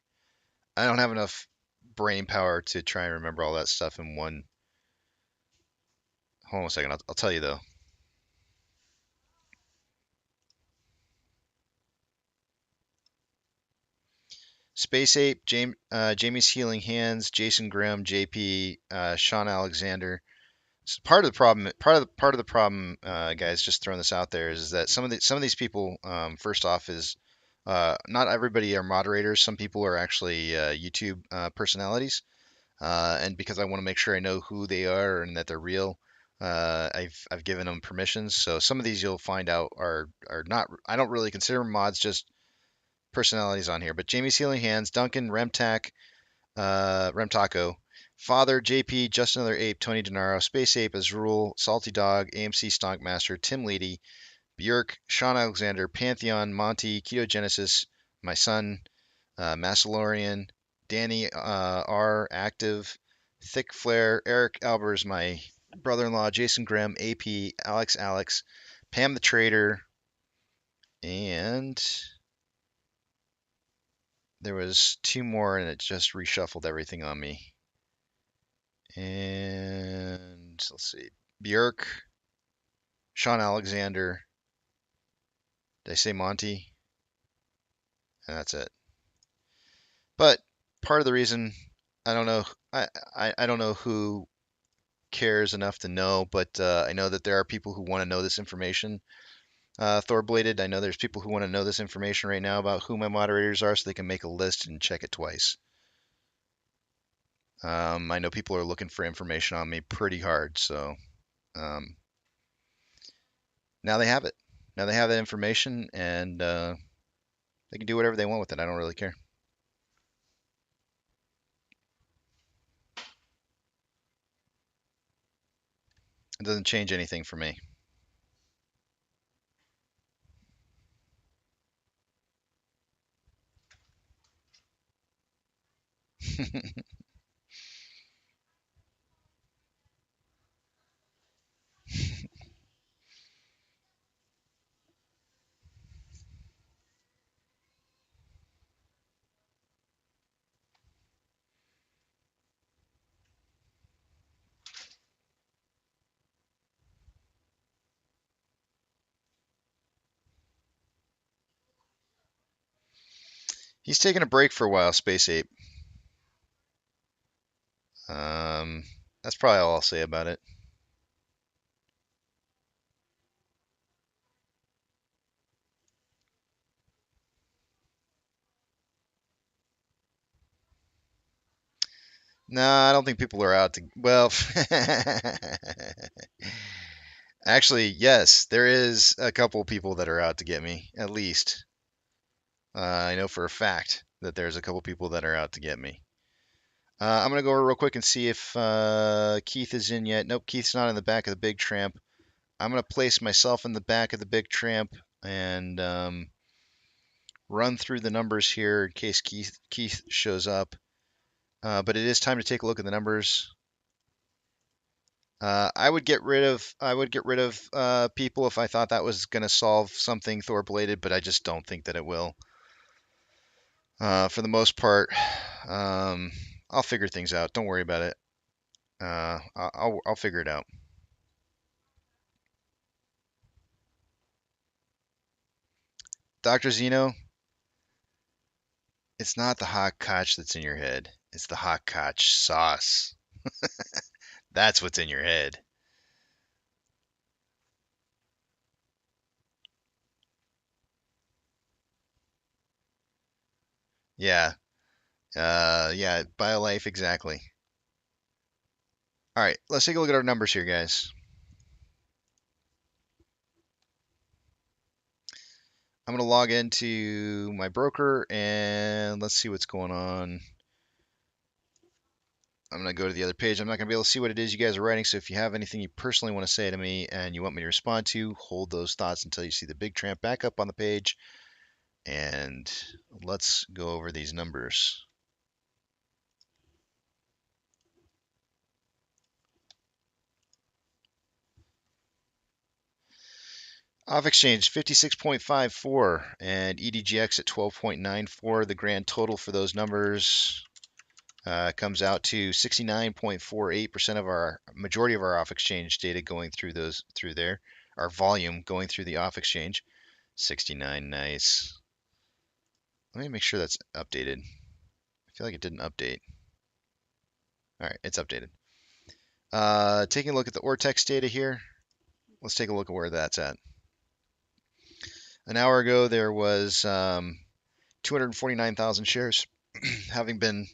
I don't have enough brain power to try and remember all that stuff in one Hold on a second. I'll tell you though. Space Ape, Jamie's Healing Hands, Jason Grimm, JP, Sean Alexander. So part of the problem, guys, just throwing this out there is that some of these people, first off, is not everybody are moderators. Some people are actually YouTube personalities, and because I want to make sure I know who they are and that they're real, I've given them permissions. So some of these you'll find out are not. I don't really consider mods, just personalities on here. But Jamie's Healing Hands, Duncan, Remtaco, Father, JP, Just Another Ape, Tony DeNaro, Space Ape, Azrul, Salty Dog, AMC Stonkmaster, Tim Leedy, Björk, Sean Alexander, Pantheon, Monty, Ketogenesis, my son, Massalorian, Danny R, Active, Thick Flare, Eric Albers, my brother-in-law, Jason Grimm, AP, Alex, Pam the Trader, and there was two more, and it just reshuffled everything on me. And let's see, Björk, Sean Alexander. Did I say Monty? And that's it. But part of the reason I don't know, I don't know who cares enough to know, but I know that there are people who want to know this information. Thorbladed, I know there's people who want to know this information right now about who my moderators are so they can make a list and check it twice. I know people are looking for information on me pretty hard, so now they have it. Now they have that information, and they can do whatever they want with it. I don't really care. It doesn't change anything for me. He's taking a break for a while, Space Ape. That's probably all I'll say about it. No, I don't think people are out to. Well, actually, yes, there is a couple people that are out to get me, at least. I know for a fact that there's a couple people that are out to get me. I'm going to go over real quick and see if Keith is in yet. Nope, Keith's not in the back of the big tramp. I'm going to place myself in the back of the big tramp and run through the numbers here in case Keith shows up. But it is time to take a look at the numbers. I would get rid of people if I thought that was going to solve something Thorbladed, but I just don't think that it will. For the most part, I'll figure things out. Don't worry about it. I'll figure it out. Dr. Zeno, it's not the hot cotch that's in your head. It's the hot cotch sauce. That's what's in your head. Yeah. Yeah, BioLife, exactly. All right, let's take a look at our numbers here, guys. I'm going to log into my broker and let's see what's going on. I'm going to go to the other page. I'm not going to be able to see what it is you guys are writing, so if you have anything you personally want to say to me and you want me to respond to, hold those thoughts until you see the big tramp back up on the page. And let's go over these numbers. Off exchange 56.54 and EDGX at 12.94. The grand total for those numbers Comes out to 69.48% of our majority of our off exchange data going through there. Our volume going through the off exchange. 69, nice. Let me make sure that's updated. I feel like it didn't update. All right, it's updated. Taking a look at the Ortex data here. Let's take a look at where that's at. An hour ago, there was 249,000 shares having been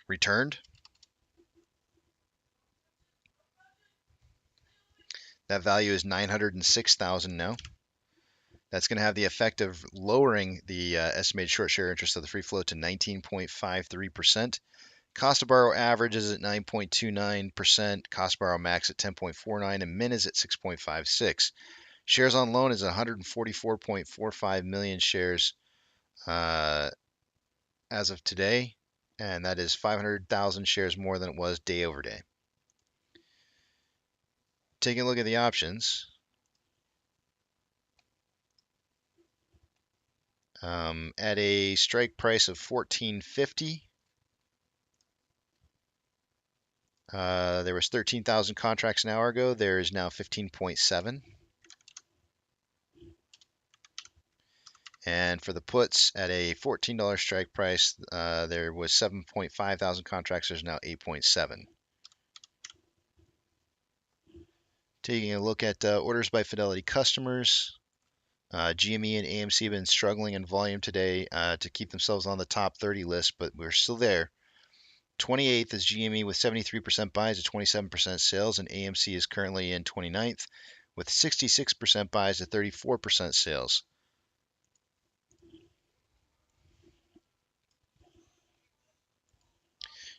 returned. That value is 906,000 now. That's going to have the effect of lowering the estimated short share interest of the free float to 19.53%. Cost to borrow average is at 9.29%. Cost to borrow max at 10.49, and min is at 6.56. Shares on loan is 144.45 million shares as of today, and that is 500,000 shares more than it was day over day. Taking a look at the options. At a strike price of $14.50, there was 13,000 contracts an hour ago. There is now 15.7. And for the puts, at a $14 strike price, there was 7.5 thousand contracts. There's now 8.7. Taking a look at orders by Fidelity customers. GME and AMC have been struggling in volume today to keep themselves on the top 30 list, but we're still there. 28th is GME with 73% buys to 27% sales, and AMC is currently in 29th with 66% buys to 34% sales.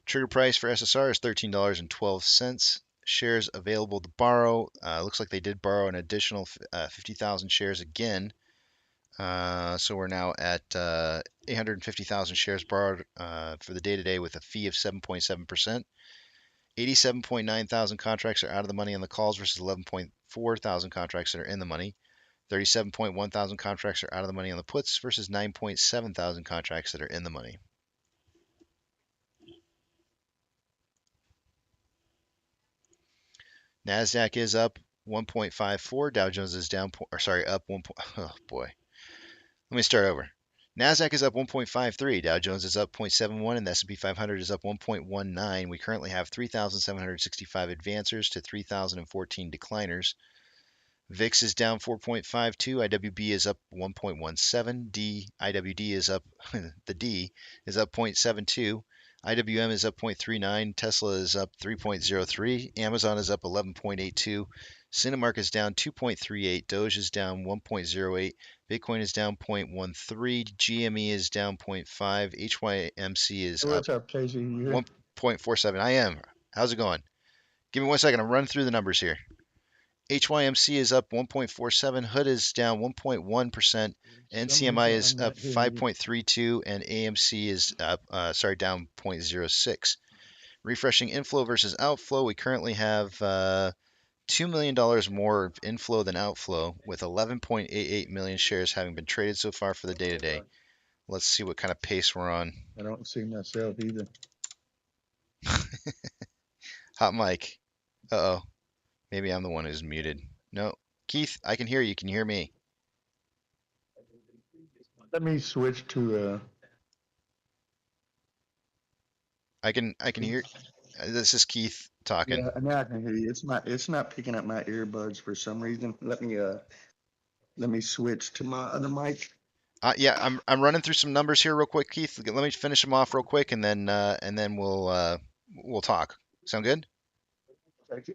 Trigger price for SSR is $13.12. Shares available to borrow. Looks like they did borrow an additional 50,000 shares again. So we're now at 850,000 shares borrowed for the day-to-day with a fee of 7.7%. 87.9 thousand contracts are out of the money on the calls versus 11.4 thousand contracts that are in the money. 37.1 thousand contracts are out of the money on the puts versus 9.7 thousand contracts that are in the money. NASDAQ is up 1.54. Dow Jones is down, up 1. Oh boy. Let me start over. NASDAQ is up 1.53. Dow Jones is up 0.71, and the S&P 500 is up 1.19. We currently have 3,765 advancers to 3,014 decliners. VIX is down 4.52. IWB is up 1.17. IWD is up, the D is up 0.72. IWM is up 0.39, Tesla is up 3.03, Amazon is up 11.82, Cinemark is down 2.38, Doge is down 1.08, Bitcoin is down 0.13, GME is down 0.5, HYMC is up 1.47. I am. How's it going? Give me 1 second. I'm running through the numbers here. HYMC is up 1.47, Hood is down 1.1%, NCMI is up 5.32, and AMC is up, down 0.06. Refreshing inflow versus outflow, we currently have $2 million more of inflow than outflow, with 11.88 million shares having been traded so far for the day today. Let's see what kind of pace we're on. I don't see myself either. Hot mic. Uh-oh. Maybe I'm the one who's muted. No. Keith, I can hear you. Can you hear me? Let me switch to I can hear. This is Keith talking. yeah, now I can hear you. It's not picking up my earbuds for some reason. Let me switch to my other mic. Yeah, I'm running through some numbers here real quick, Keith. Let me finish them off real quick, and then we'll talk. Sound good?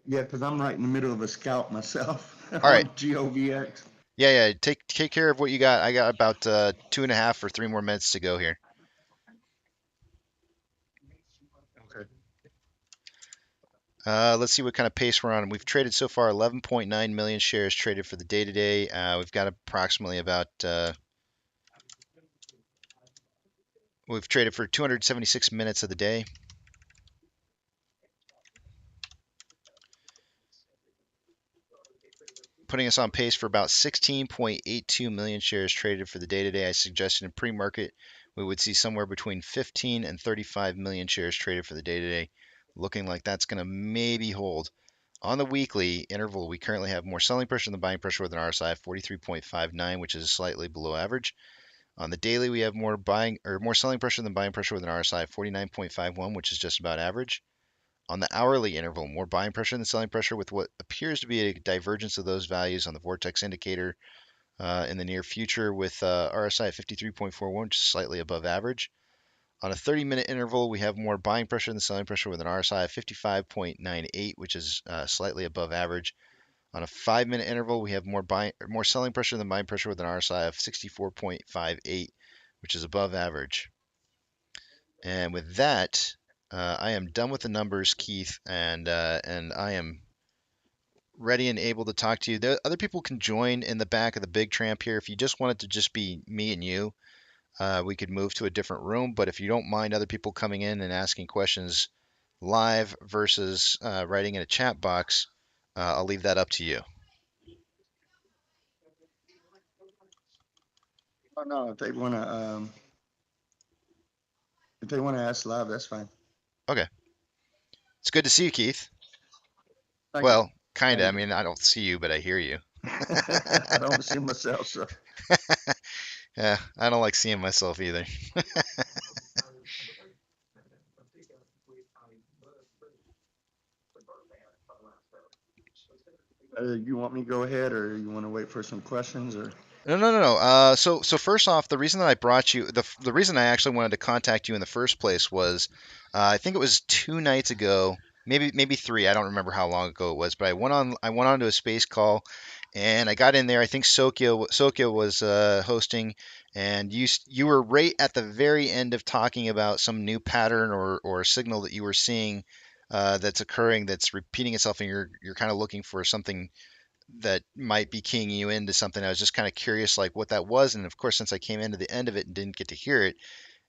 Yeah, because I'm right in the middle of a scout myself. All right. GOVX. Yeah. Take care of what you got. I got about 2.5 or 3 more minutes to go here. Okay. Let's see what kind of pace we're on. We've traded so far 11.9 million shares traded for the day today. We've got approximately about we've traded for 276 minutes of the day. Putting us on pace for about 16.82 million shares traded for the day today. I suggested in pre-market we would see somewhere between 15 and 35 million shares traded for the day today, looking like that's going to maybe hold. On the weekly interval, we currently have more selling pressure than buying pressure with an RSI of 43.59, which is slightly below average. On the daily, we have more selling pressure than buying pressure with an RSI of 49.51, which is just about average. On the hourly interval, more buying pressure than selling pressure with what appears to be a divergence of those values on the Vortex indicator in the near future with RSI at 53.41, which is slightly above average. On a 30-minute interval, we have more buying pressure than selling pressure with an RSI of 55.98, which is slightly above average. On a 5-minute interval, we have more selling pressure than buying pressure with an RSI of 64.58, which is above average. And with that, I am done with the numbers, Keith, and I am ready and able to talk to you. Other people can join in the back of the big tramp here. If you just want it to just be me and you, we could move to a different room. But if you don't mind other people coming in and asking questions live versus writing in a chat box, I'll leave that up to you. Oh, no, if they want to ask live, that's fine. Okay. It's good to see you, Keith. Thank Well, kind of. you. I mean, I don't see you, but I hear you. I don't see myself, so. Yeah, I don't like seeing myself either. You want me to go ahead, or you want to wait for some questions, or? No. So first off, the reason that I brought you, the reason I actually wanted to contact you in the first place was, I think it was 2 nights ago, maybe 3. I don't remember how long ago it was, but I went on to a space call, and I got in there. I think Sokyo was hosting, and you were right at the very end of talking about some new pattern or signal that you were seeing that's occurring that's repeating itself, and you're kind of looking for something that might be keying you into something. I was just kind of curious, like what that was, and of course, since I came into the end of it and didn't get to hear it,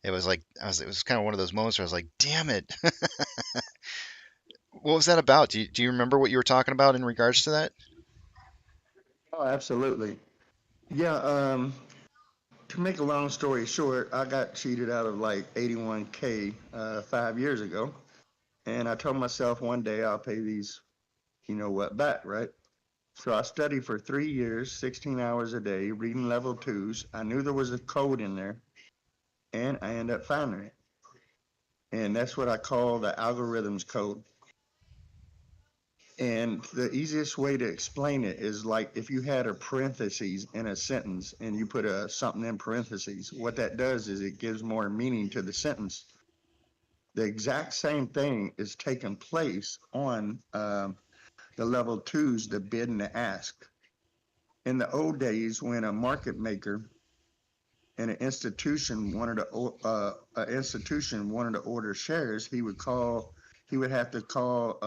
it was like it was kind of one of those moments where I was like, "Damn it!" What was that about? Do you remember what you were talking about in regards to that? Oh, absolutely. Yeah. To make a long story short, I got cheated out of like 81K 5 years ago, and I told myself one day I'll pay these, you know what, back, right? So I studied for 3 years, 16 hours a day, reading level 2s. I knew there was a code in there, and I ended up finding it. And that's what I call the algorithms code. And the easiest way to explain it is like if you had a parentheses in a sentence and you put something in parentheses, what that does is it gives more meaning to the sentence. The exact same thing is taking place on the level 2s, the bid and the ask. In the old days, when a market maker and an institution wanted to order shares, he would have to call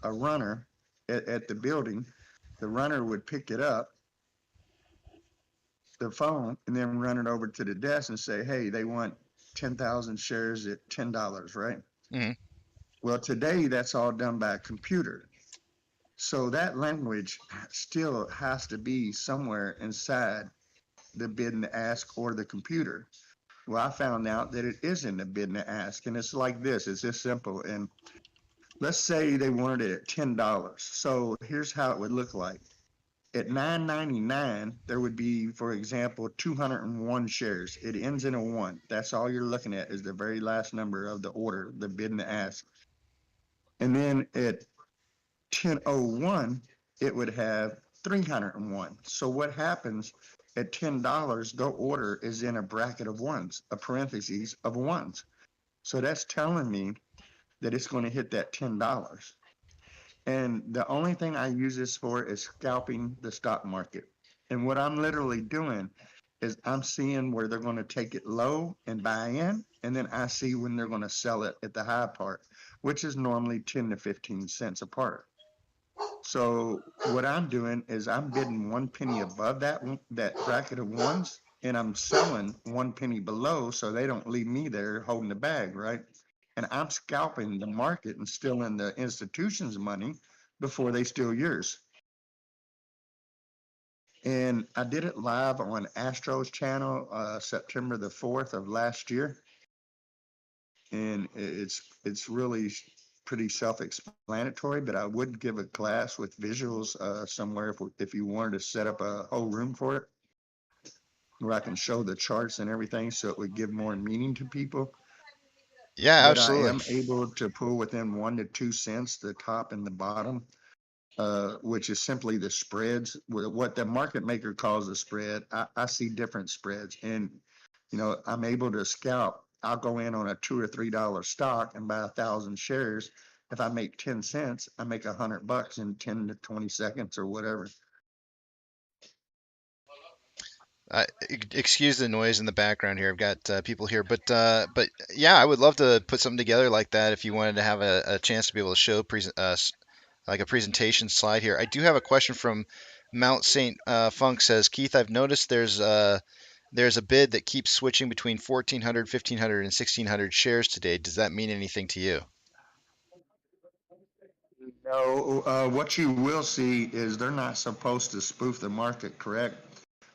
a runner at the building. The runner would pick it up, the phone, and then run it over to the desk and say, "Hey, they want 10,000 shares at $10," right? Mm-hmm. Well, today that's all done by a computer. So that language still has to be somewhere inside the bid and the ask or the computer. Well, I found out that it is in the bid and the ask, and it's like this. It's this simple. And let's say they wanted it at $10. So here's how it would look like. At $9.99, there would be, for example, 201 shares. It ends in a 1. That's all you're looking at is the very last number of the order, the bid and the ask. And then at 10:01, it would have 301. So what happens at $10, the order is in a bracket of ones, a parentheses of ones. So that's telling me that it's going to hit that $10. And the only thing I use this for is scalping the stock market. And what I'm literally doing is I'm seeing where they're going to take it low and buy in, and then I see when they're going to sell it at the high part, which is normally 10 to 15 cents apart. So what I'm doing is I'm bidding 1 penny above that bracket of ones, and I'm selling 1 penny below so they don't leave me there holding the bag, right? And I'm scalping the market and stealing the institution's money before they steal yours. And I did it live on Astro's channel, September the 4th of last year. And it's really pretty self-explanatory, but I would give a class with visuals somewhere if you wanted to set up a whole room for it, where I can show the charts and everything, so it would give more meaning to people. Yeah, But I am absolutely. able to pull within 1 to 2 cents, the top and the bottom, which is simply the spreads. What the market maker calls a spread, I see different spreads. And, you know, I'm able to scalp. I'll go in on a $2 or $3 stock and buy 1,000 shares. If I make 10 cents, I make $100 in 10 to 20 seconds or whatever. Excuse the noise in the background here. I've got people here, but yeah, I would love to put something together like that if you wanted to have a chance to be able to show like a presentation slide here. I do have a question from Mount Saint Funk says, Keith, I've noticed there's a bid that keeps switching between 1,400, 1,500, and 1,600 shares today. Does that mean anything to you? No, what you will see is they're not supposed to spoof the market, correct?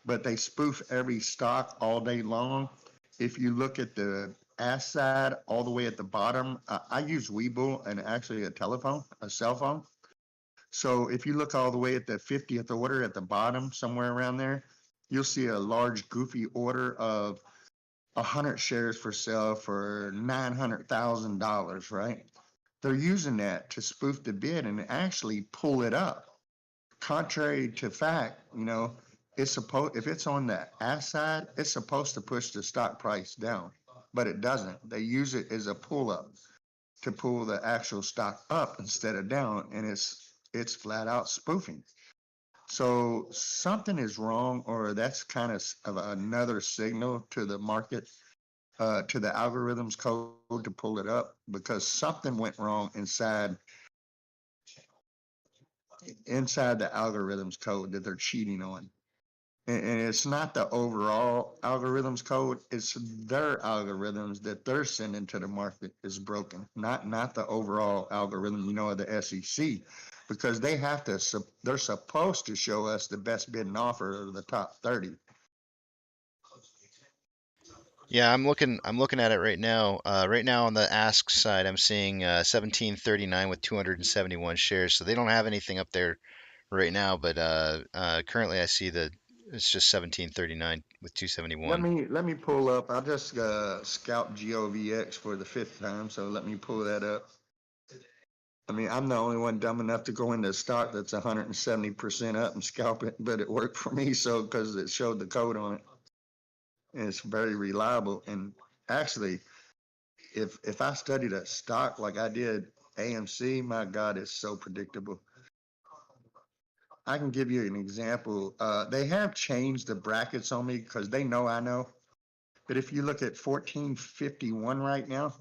But they spoof every stock all day long. If you look at the ask side all the way at the bottom, I use Webull and actually a cell phone. So if you look all the way at the 50th order at the bottom, somewhere around there, you'll see a large goofy order of 100 shares for sale for $900,000, right? They're using that to spoof the bid and actually pull it up. Contrary to fact, you know, it's supposed, if it's on the ask side, it's supposed to push the stock price down, but it doesn't. They use it as a pull up to pull the actual stock up instead of down, and it's flat out spoofing. So something is wrong, or that's kind of another signal to the market, to the algorithms code to pull it up, because something went wrong inside the algorithms code that they're cheating on. And it's not the overall algorithms code, it's their algorithms that they're sending to the market is broken, not the overall algorithm, you know, of the SEC, because they're supposed to show us the best bid and offer of the top 30. Yeah, I'm looking at it right now. Right now on the ask side, I'm seeing 1739 with 271 shares. So they don't have anything up there right now, but currently I see that it's just 1739 with 271. Let me pull up. I just scalped GOVX for the 5th time, so let me pull that up. I mean, I'm the only one dumb enough to go into a stock that's 170% up and scalp it, but it worked for me, so because it showed the code on it. And it's very reliable. And actually, if I studied a stock like I did AMC, my God, it's so predictable. I can give you an example. They have changed the brackets on me because they know I know. But if you look at 1451 right now,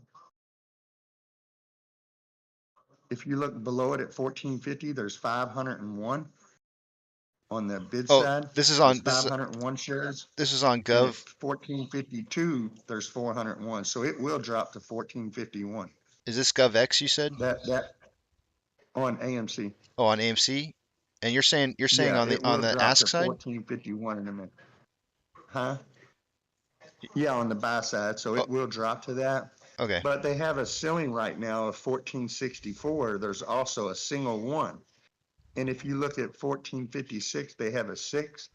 if you look below it at 1450, there's 501 on the bid Oh, side. this is There's on 501 shares. this is on And at Gov. 1452, there's 401. So it will drop to 1451. Is this GovX you said? That on AMC. Oh, on AMC? And you're saying Yeah, on it will the drop to ask side? 1451 in a minute. Huh? Yeah, on the buy side. So Oh, it will drop to that. okay. But they have a ceiling right now of 1464. There's also a single one. And if you look at 1456, they have a 6,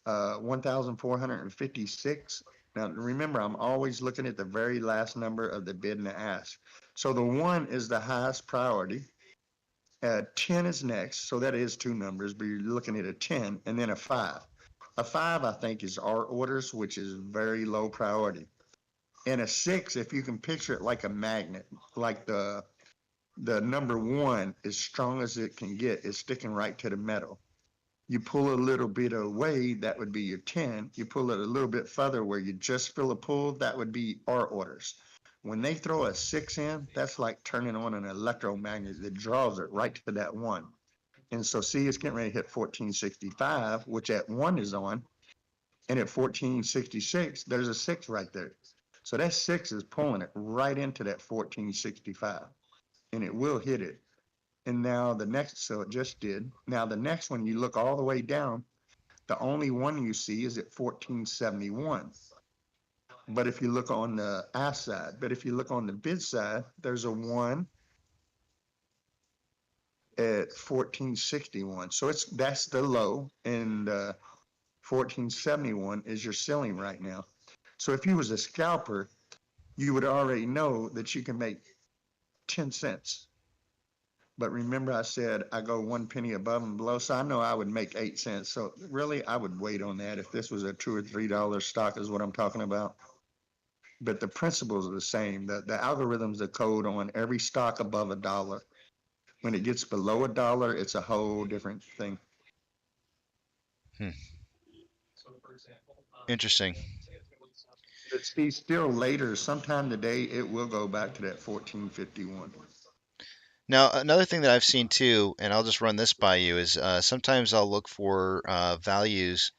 1,456. Now, remember, I'm always looking at the very last number of the bid and the ask. So the 1 is the highest priority. 10 is next, so that is 2 numbers, but you're looking at a 10 and then a 5. A 5, I think, is our orders, which is very low priority. And a 6, if you can picture it like a magnet, like the number 1, as strong as it can get, is sticking right to the metal. You pull a little bit away, that would be your 10. You pull it a little bit further where you just feel a pull, that would be our orders. When they throw a 6 in, that's like turning on an electromagnet that draws it right to that 1. And so see, it's getting ready to hit 1465, which at 1 is on. And at 1466, there's a 6 right there. So that 6 is pulling it right into that 1465. And it will hit it. And now the next, so it just did. Now the next one, you look all the way down, The only one you see is at 1471. But if you look on the ask side, but if you look on the bid side, there's a 1 at 1461. So that's the low, and 1471 is your ceiling right now. So if you was a scalper, you would already know that you can make 10 cents. But remember I said I go 1 penny above and below, so I know I would make 8 cents. So really I would wait on that if this was a $2 or $3 stock is what I'm talking about. But the principles are the same. The algorithm's the code on every stock above $1. When it gets below $1, it's a whole different thing. Interesting. But see, still later, sometime today, it will go back to that 1451. Now, another thing that I've seen too, and I'll just run this by you, is sometimes I'll look for values,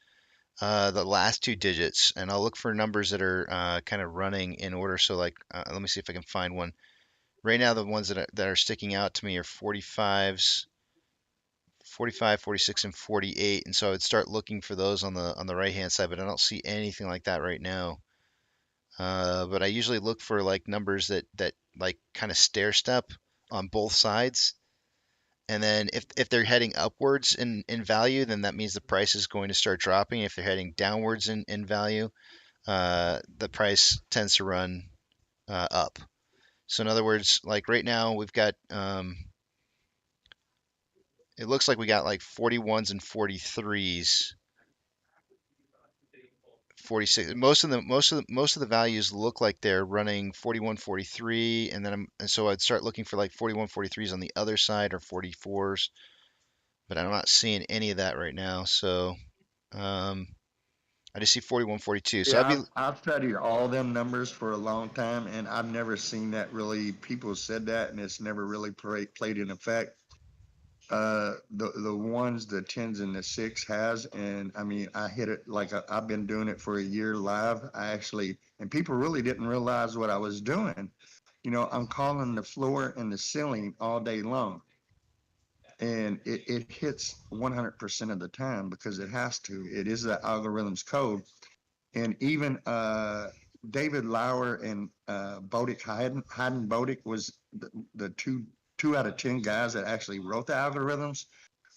the last 2 digits, and I'll look for numbers that are kind of running in order. So like, let me see if I can find one. Right now, the ones that are sticking out to me are 45s, 45, 46, and 48. And so I would start looking for those on the right-hand side, but I don't see anything like that right now. But I usually look for like numbers that like kind of stair step on both sides. And then if they're heading upwards in value, then that means the price is going to start dropping. If they're heading downwards in value, the price tends to run up. So in other words, like right now we've got, it looks like we got like 41s and 43s, 46. Most of the values look like they're running 41, 43, and then so I'd start looking for like 41, 43s on the other side or 44s, but I'm not seeing any of that right now. So I just see 41, 42. So Yeah, I've studied all them numbers for a long time, and I've never seen that really. People said that, and it's never really played in effect. The ones, the 10s and the 6 has, and I mean, I hit it like I've been doing it for a year live. And people really didn't realize what I was doing. You know, I'm calling the floor and the ceiling all day long, and it hits 100% of the time because it has to. It is the algorithm's code. And even David Lauer and Bodick Hayden Bodick was the two out of 10 guys that actually wrote the algorithms,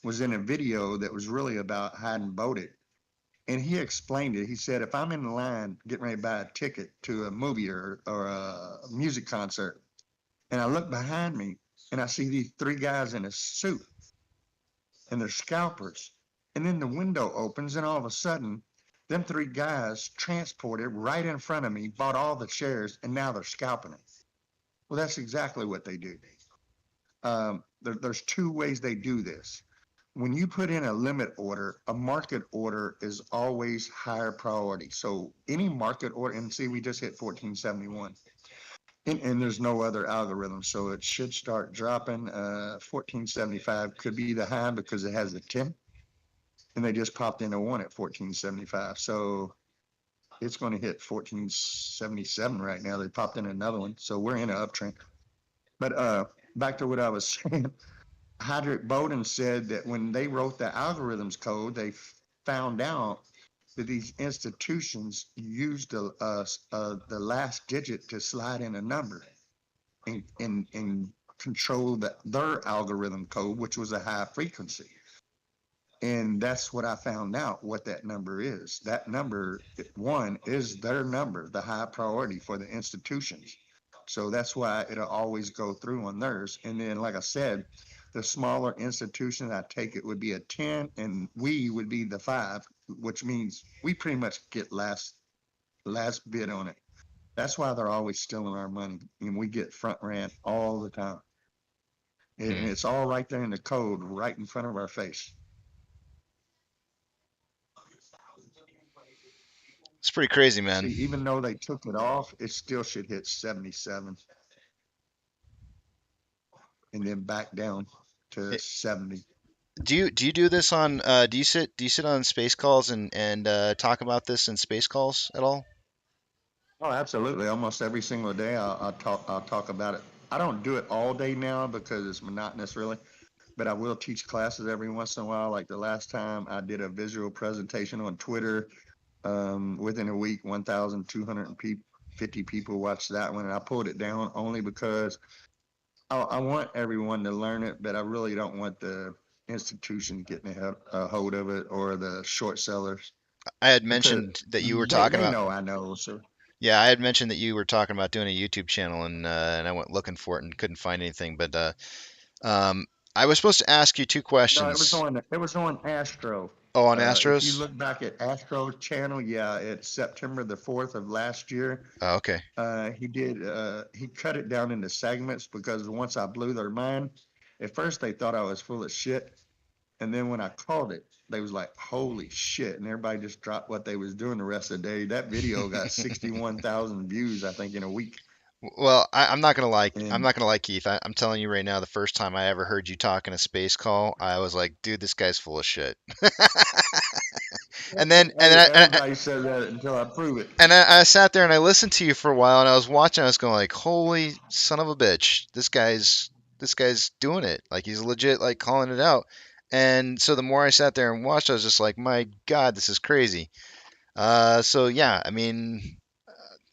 was in a video that was really about Hayden Bodick. And he explained it. He said, if I'm in the line getting ready to buy a ticket to a movie or a music concert, and I look behind me and I see these 3 guys in a suit and they're scalpers, and then the window opens and all of a sudden, them 3 guys transported right in front of me, bought all the shares, and now they're scalping it. Well, that's exactly what they do. There's 2 ways they do this. When you put in a limit order, a market order is always higher priority. So any market order, and see, we just hit 1471, and there's no other algorithm, so it should start dropping. 1475 could be the high because it has a 10, and they just popped in a 1 at 1475. So it's going to hit 1477 right now. They popped in another one, so we're in an uptrend. But back to what I was saying, Hydrick Bowden said that when they wrote the algorithms code, they found out that these institutions used the last digit to slide in a number and control their algorithm code, which was a high frequency. And that's what I found out, what that number is. That number, 1, is their number, the high priority for the institutions. So that's why it'll always go through on theirs. And then, like I said, the smaller institution, I take it would be a 10, and we would be the 5, which means we pretty much get last bid on it. That's why they're always stealing our money, and we get front ran all the time. And it's all right there in the code, right in front of our face. It's pretty crazy, man. See, even though they took it off, it still should hit 77 and then back down to 70. Do you do this on do you sit on space calls and talk about this in space calls at all? Oh, absolutely. Almost every single day I'll talk about it. I don't do it all day now because it's monotonous, really. but I will teach classes every once in a while. Like the last time I did a visual presentation on Twitter, within a week, 1,250 people watched that one. And I pulled it down only because I want everyone to learn it, but I really don't want the institution getting a hold of it or the short sellers I had because mentioned that you were they, talking they about. know I know. So Yeah, I had mentioned that you were talking about doing a YouTube channel, and I went looking for it and couldn't find anything. But um, I was supposed to ask you two no, questions. it was on Astro. Oh, on If you Astros? look back at Astro channel, yeah, it's September the 4th of last year. Oh, okay. He cut it down into segments because once I blew their mind, at first they thought I was full of shit. And then when I called it, they was like, holy shit. And everybody just dropped what they was doing the rest of the day. That video got 61,000 views, I think, in a week. Well, I'm not gonna lie. I'm And not gonna lie, Keith. I'm telling you right now, the first time I ever heard you talk in a space call, I was like, dude, this guy's full of shit. And then and hey, then everybody says that until I prove it. I sat there and I listened to you for a while, and I was watching. I was going like, holy son of a bitch, this guy's doing it. Like he's legit like calling it out. And so the more I sat there and watched, I was just like, my God, this is crazy. So yeah, I mean,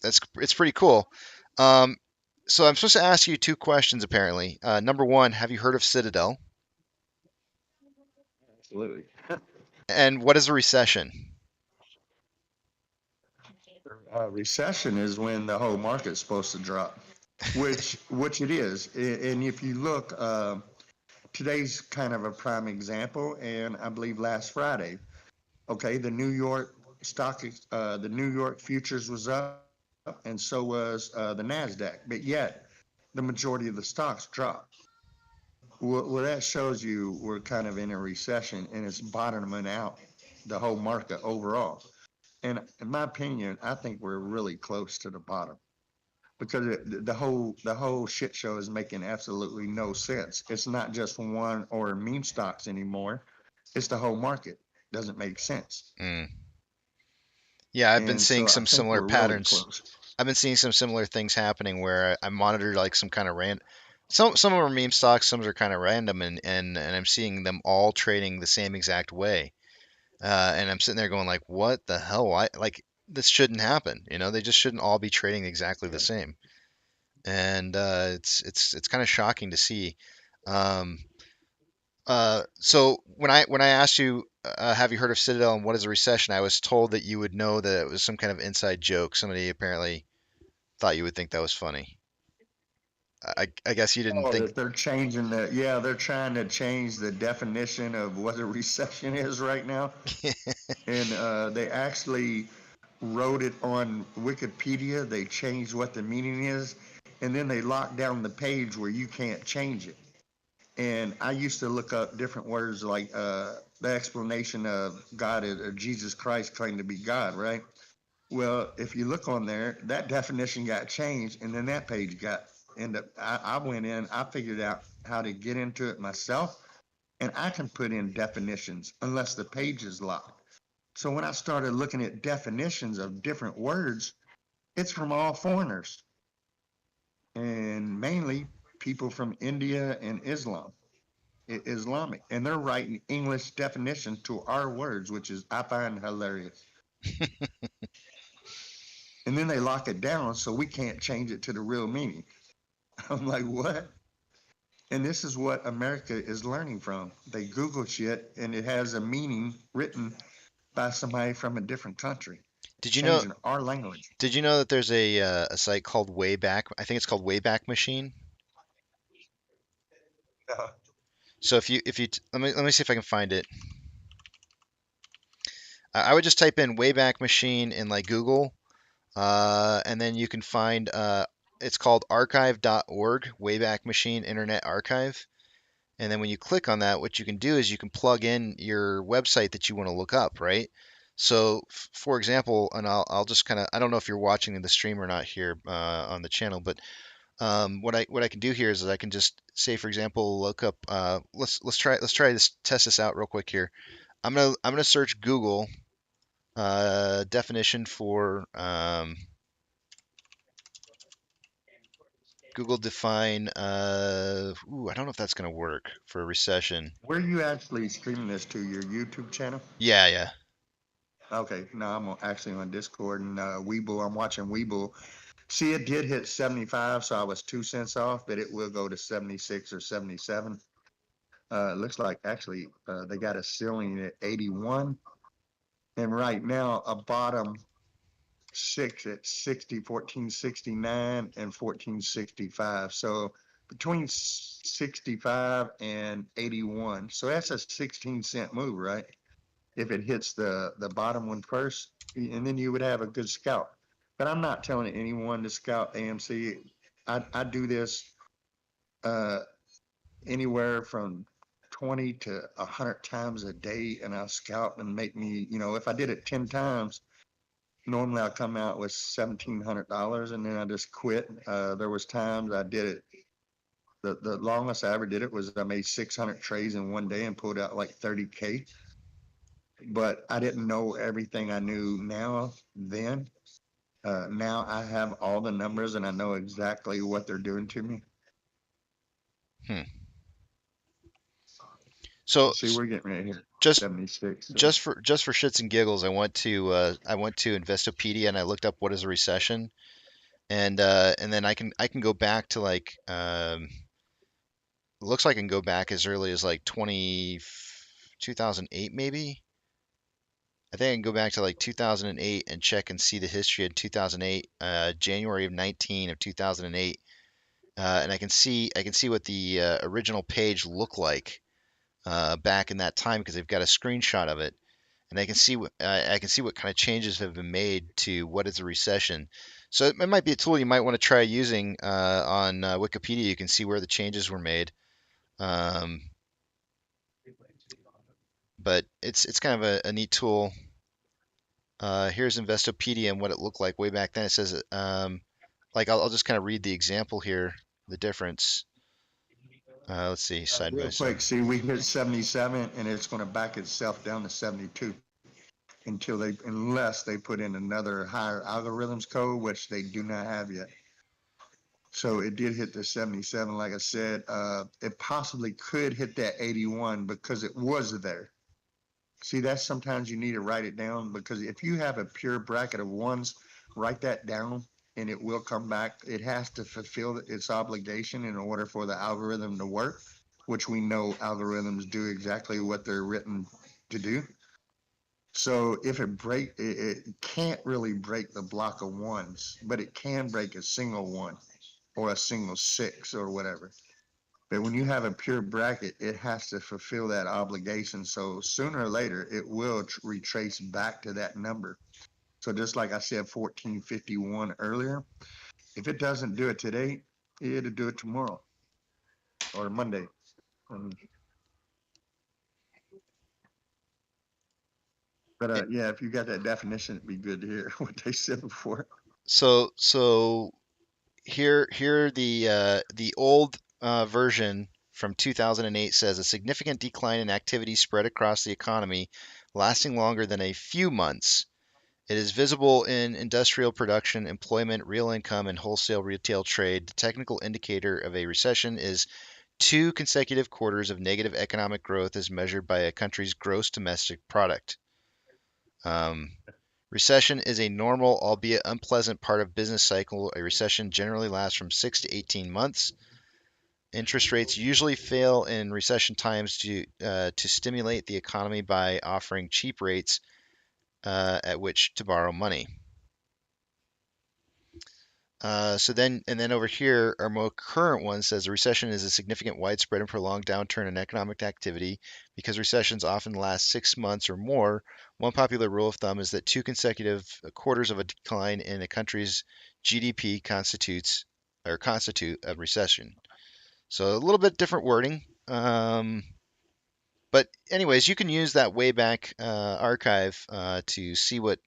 it's pretty cool. Um, so I'm supposed to ask you two questions apparently. Number one, have you heard of Citadel? Absolutely. And what is a recession? Recession is when the whole market's supposed to drop, which it is. And if you look, today's kind of a prime example, and I believe last Friday, okay, the the New York futures was up, and so was the Nasdaq, but yet the majority of the stocks dropped. Well, that shows you we're kind of in a recession, and it's bottoming out the whole market overall. And in my opinion, I think we're really close to the bottom because the whole shit show is making absolutely no sense. It's not just one or meme stocks anymore. It's the whole market. Doesn't make sense. Mm. Yeah, I've been And seeing so I some think similar we're really patterns. close. I've been seeing some similar things happening where I monitor like some kind of some of them are meme stocks, some are kind of random, and I'm seeing them all trading the same exact way. And I'm sitting there going like, what the hell? Why like this shouldn't happen? You know, they just shouldn't all be trading exactly the same. And it's kind of shocking to see. Um, so when I asked you, have you heard of Citadel and what is a recession? I was told that you would know that it was some kind of inside joke. Somebody apparently thought you would think that was funny. I guess you didn't Oh, think. that they're trying to change the definition of what a recession is right now. And they actually wrote it on Wikipedia. They changed what the meaning is, and then they locked down the page where you can't change it. And I used to look up different words like the explanation of God is Jesus Christ claimed to be God, right? Well, if you look on there, that definition got changed, and then that page got end up. I went in, I figured out how to get into it myself, and I can put in definitions unless the page is locked. So when I started looking at definitions of different words, it's from all foreigners and mainly people from India and Islamic, and they're writing English definition to our words, which is I find hilarious. And then they lock it down so we can't change it to the real meaning. I'm like, what? And this is what America is learning from. They Google shit and it has a meaning written by somebody from a different country, Did you know? changing our language. Did you know that there's a site called Wayback? I think it's called Wayback Machine. Uh, So let me see if I can find it. I would just type in Wayback Machine in like Google, and then you can find it's called archive.org, Wayback Machine Internet Archive. And then when you click on that, what you can do is you can plug in your website that you want to look up, right? So, for example, and I'll just kind of I don't know if you're watching the stream or not here on the channel, but what I can do here is I can just say, for example, look up. Let's try this test this out real quick here. I'm gonna search Google definition for Google define, I don't know if that's going to work for a recession. Where are you actually streaming this to? Your YouTube channel? Yeah. Okay, no, I'm actually on Discord and Webull. I'm watching Webull. See, it did hit 75, so I was 2 cents off, but it will go to 76 or 77. It looks like actually they got a ceiling at 81, and right now a bottom 6 at 60, 1469 and 1465. So between 65 and 81. So that's a 16-cent move, right? If it hits the bottom one first, and then you would have a good scalp. But I'm not telling anyone to scout AMC. I do this anywhere from 20 to 100 times a day, and I'll scalp and make me, if I did it 10 times, normally I'll come out with $1,700, and then I just quit. There was times I did it. The longest I ever did it was I made 600 trades in one day and pulled out like 30K. But I didn't know everything I knew then. Now I have all the numbers and I know exactly what they're doing to me. So see, we're getting right here. Just 76. So. Just for shits and giggles, I went to Investopedia and I looked up what is a recession, and then I can go back to like looks like I can go back as early as like 2008 maybe. I think I can go back to like 2008 and check and see the history of 2008, January of 2008, and I can see what the original page looked like back in that time because they've got a screenshot of it, and I can see what kind of changes have been made to what is a recession. So it might be a tool you might want to try using on Wikipedia. You can see where the changes were made. But it's kind of a neat tool. Here's Investopedia and what it looked like way back then. It says, like I'll just kind of read the example here, the difference. Let's see, side by side. Real quick, see, we hit 77 and it's going to back itself down to 72 unless they put in another higher algorithms code, which they do not have yet. So it did hit the 77, like I said. It possibly could hit that 81 because it was there. See, that's sometimes you need to write it down, because if you have a pure bracket of ones, write that down and it will come back. It has to fulfill its obligation in order for the algorithm to work, which we know algorithms do exactly what they're written to do. So if it can't really break the block of ones, but it can break a single one or a single 6 or whatever. But when you have a pure bracket, it has to fulfill that obligation. So sooner or later, it will retrace back to that number. So just like I said, 1451 earlier, if it doesn't do it today, it'll do it tomorrow or Monday. But yeah, if you got that definition, it'd be good to hear what they said before. So here the old version from 2008 says a significant decline in activity spread across the economy, lasting longer than a few months. It is visible in industrial production, employment, real income, and wholesale retail trade. The technical indicator of a recession is 2 consecutive quarters of negative economic growth as measured by a country's gross domestic product. Recession is a normal, albeit unpleasant, part of business cycle. A recession generally lasts from 6 to 18 months. Interest rates usually fail in recession times to stimulate the economy by offering cheap rates at which to borrow money. Then over here, our more current one says a recession is a significant, widespread, and prolonged downturn in economic activity. Because recessions often last 6 months or more, one popular rule of thumb is that 2 consecutive quarters of a decline in a country's GDP constitute a recession. So a little bit different wording. But anyways, you can use that Wayback archive to see what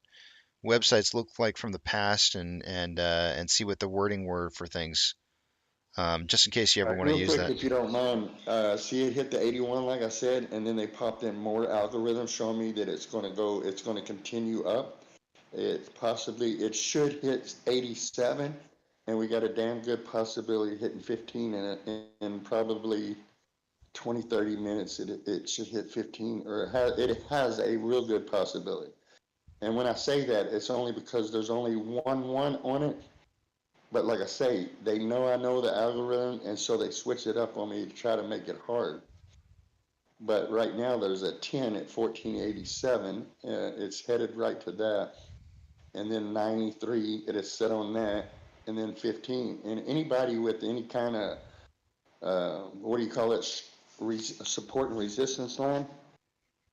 websites look like from the past and see what the wording were for things, just in case you ever want to use that. If you don't mind, see it hit the 81, like I said, and then they popped in more algorithms showing me that it's going to continue up. It should hit 87, and we got a damn good possibility of hitting 15 in probably 20, 30 minutes. It should hit 15, or it has a real good possibility. And when I say that, it's only because there's only one on it. But like I say, they know I know the algorithm, and so they switch it up on me to try to make it hard. But right now there's a 10 at 1487. It's headed right to that. And then 93, it is set on that. And then 15. And anybody with any kind of, what do you call it, support and resistance line,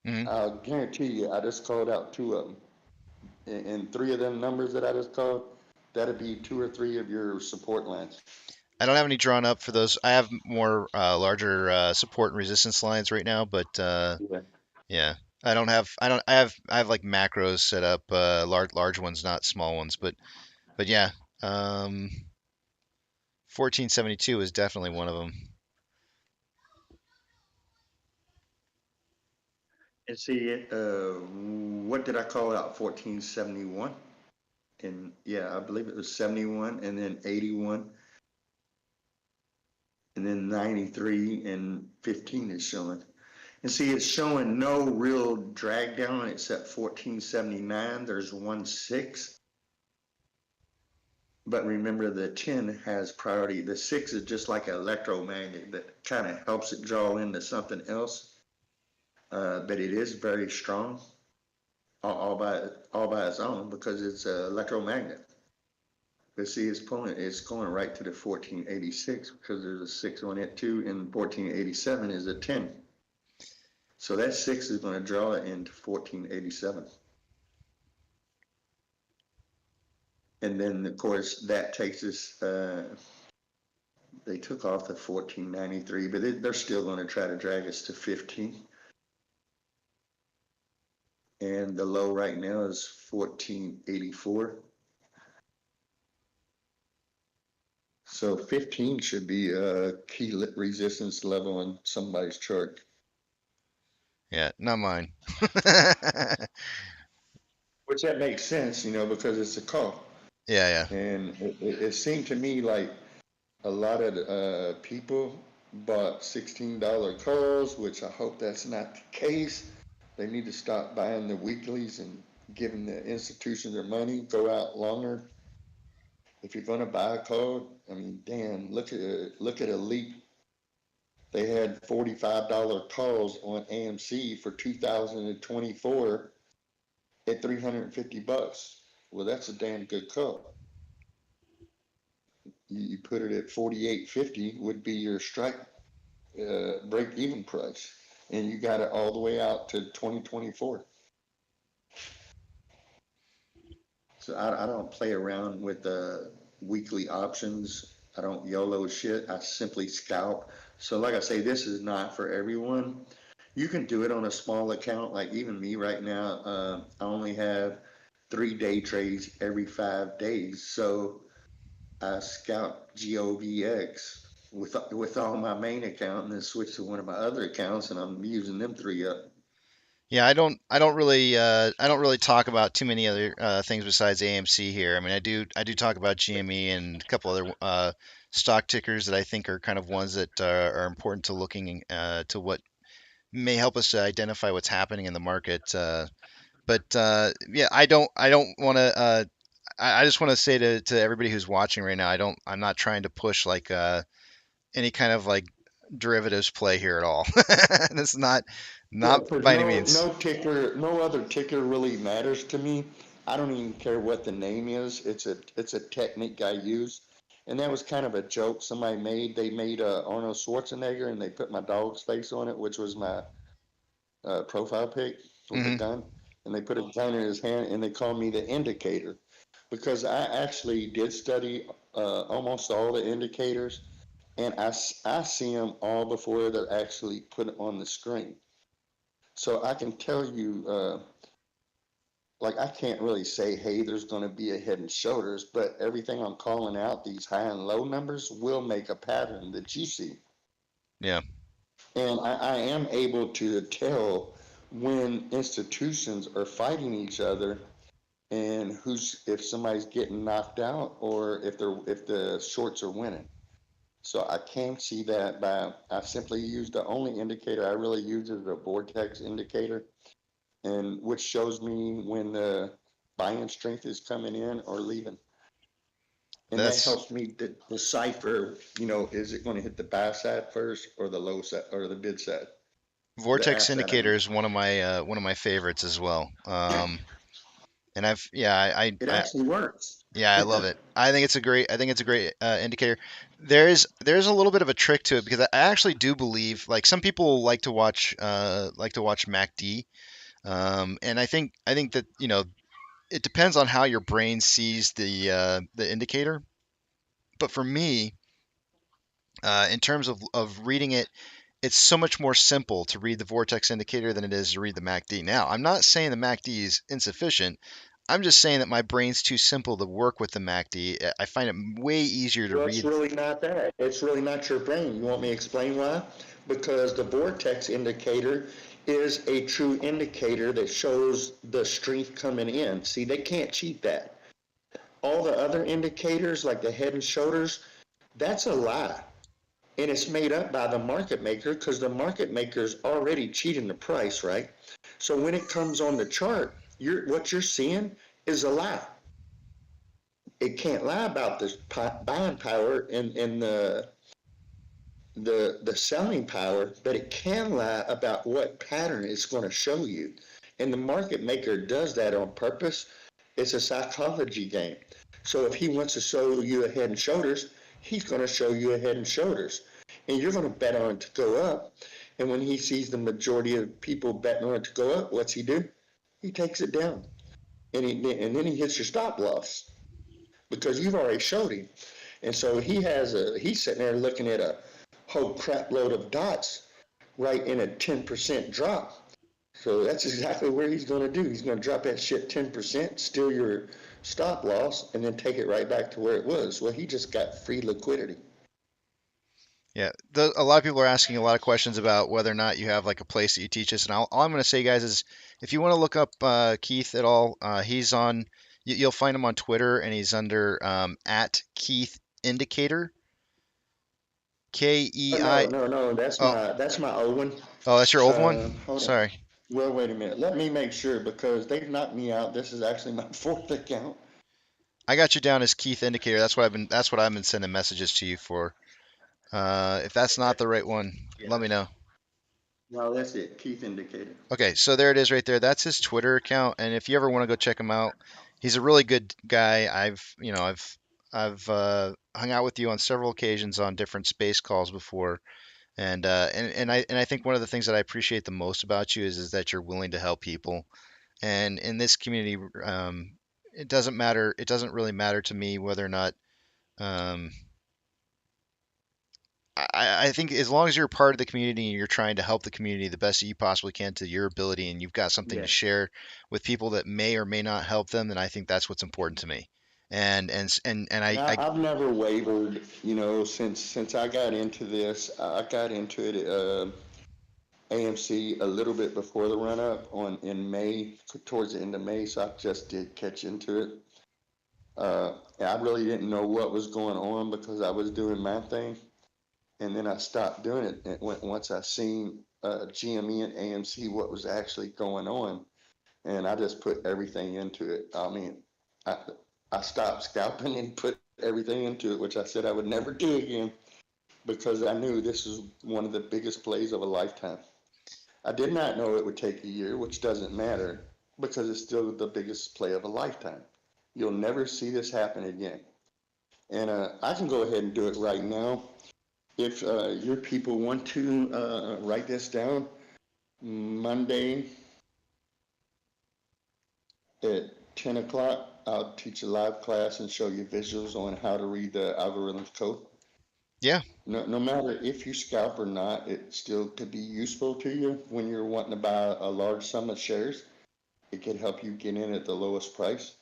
I'll guarantee you, I just called out 2 of them. And 3 of them numbers that I just called, that'd be 2 or 3 of your support lines. I don't have any drawn up for those. I have more larger support and resistance lines right now, but yeah, I don't have. I have like macros set up, large ones, not small ones. But yeah, 1472 is definitely one of them. And see, what did I call out? 1471, and yeah, I believe it was 71, and then 81, and then 93, and 15 is showing. And see, it's showing no real drag down except 1479. There's 1-6. But remember, the 10 has priority. The 6 is just like an electromagnet that kind of helps it draw into something else. But it is very strong all by its own because it's an electromagnet. But see, it's going right to the 1486 because there's a 6 on it too, and 1487 is a 10. So that 6 is going to draw it into 1487. And then, of course, that takes us, they took off the 1493, but they're still going to try to drag us to 15. And the low right now is 1484. So 15 should be a key resistance level on somebody's chart. Yeah, not mine. Which that makes sense, because it's a call. Yeah. And it seemed to me like a lot of people bought $16 calls, which I hope that's not the case. They need to stop buying the weeklies and giving the institutions their money, go out longer. If you're going to buy a call, I mean, damn, look at Elite. They had $45 calls on AMC for 2024 at $350. Well, that's a damn good call. You put it at $48.50 would be your strike break even price, and you got it all the way out to 2024. So I don't play around with weekly options. I don't YOLO shit. I simply scalp. So like I say, this is not for everyone. You can do it on a small account. Like even me right now, I only have 3 day trades every 5 days. So I scalp GOVX with all my main account and then switch to one of my other accounts, and I'm using them 3 up. Yeah, I don't really talk about too many other things besides AMC here. I mean, I do talk about GME and a couple other stock tickers that I think are kind of ones that are important to looking to what may help us to identify what's happening in the market. But yeah, I don't want to. I just want to say to everybody who's watching right now, I'm not trying to push like any kind of like derivatives play here at all. That's not by any means. No other ticker really matters to me. I don't even care what the name is. It's a technique I use, and that was kind of a joke somebody made. They made Arnold Schwarzenegger, and they put my dog's face on it, which was my profile pic with a gun, and they put a gun in his hand, and they called me the indicator, because I actually did study almost all the indicators, and I see them all before they're actually put on the screen. So I can tell you, like I can't really say, hey, there's going to be a head and shoulders, but everything I'm calling out, these high and low numbers, will make a pattern that you see. Yeah. And I am able to tell when institutions are fighting each other and if somebody's getting knocked out or if the shorts are winning. So I can't see that I simply use the only indicator I really use is the vortex indicator, and which shows me when the buying strength is coming in or leaving. And that That's helps me decipher, is it going to hit the buy side first or the low side or the bid side? The Vortex asset, I indicator mean. is one of my favorites as well. And It actually works. yeah, I love it. I think it's a great indicator. There's a little bit of a trick to it because I actually do believe like some people like to watch MACD, and I think that it depends on how your brain sees the indicator. But for me, in terms of reading it, it's so much more simple to read the vortex indicator than it is to read the MACD. Now, I'm not saying the MACD is insufficient. I'm just saying that my brain's too simple to work with the MACD. I find it way easier to Well, it's read. really not that. It's really not your brain. You want me to explain why? Because the vortex indicator is a true indicator that shows the strength coming in. See, they can't cheat that. All the other indicators, like the head and shoulders, that's a lie. And it's made up by the market maker because the market maker's already cheating the price, right? So when it comes on the chart, what you're seeing is a lie. It can't lie about the buying power and the selling power, but it can lie about what pattern it's going to show you. And the market maker does that on purpose. It's a psychology game. So if he wants to show you a head and shoulders, he's going to show you a head and shoulders. And you're going to bet on it to go up. And when he sees the majority of people betting on it to go up, what's he do? He takes it down. And then he hits your stop loss because you've already showed him. And so he's sitting there looking at a whole crap load of dots right in a 10% drop. So that's exactly where he's going to do. He's going to drop that shit 10%, steal your stop loss, and then take it right back to where it was. Well, he just got free liquidity. Yeah, a lot of people are asking a lot of questions about whether or not you have like a place that you teach us. And all I'm going to say, guys, is if you want to look up Keith at all, he's on. You'll find him on Twitter, and he's under at Keith Indicator. KEI. No. That's my old one. Oh, that's your old one. Hold on. Sorry. Well, wait a minute. Let me make sure because they've knocked me out. This is actually my fourth account. I got you down as Keith Indicator. That's what I've been sending messages to you for. If that's not the right one, let me know. No, that's it. Keith Indicator. Okay, so there it is right there. That's his Twitter account, and if you ever want to go check him out, he's a really good guy. I've hung out with you on several occasions on different space calls before, and I think one of the things that I appreciate the most about you is that you're willing to help people, and in this community, it doesn't matter. It doesn't really matter to me whether or not. I think as long as you're a part of the community and you're trying to help the community the best that you possibly can to your ability, and you've got something to Yeah. share with people that may or may not help them, then I think that's what's important to me. I've never wavered, since I got into this. I got into it at AMC a little bit before the run up in May, towards the end of May, so I just did catch into it. I really didn't know what was going on because I was doing my thing. And then I stopped doing it once I seen GME and AMC what was actually going on, and I just put everything into it. I mean, I stopped scalping and put everything into it, which I said I would never do again because I knew this is one of the biggest plays of a lifetime. I did not know it would take a year, which doesn't matter because it's still the biggest play of a lifetime. You'll never see this happen again. And I can go ahead and do it right now. If your people want to write this down, Monday at 10 o'clock, I'll teach a live class and show you visuals on how to read the algorithm's code. Yeah. No matter if you scalp or not, it still could be useful to you when you're wanting to buy a large sum of shares. It could help you get in at the lowest price.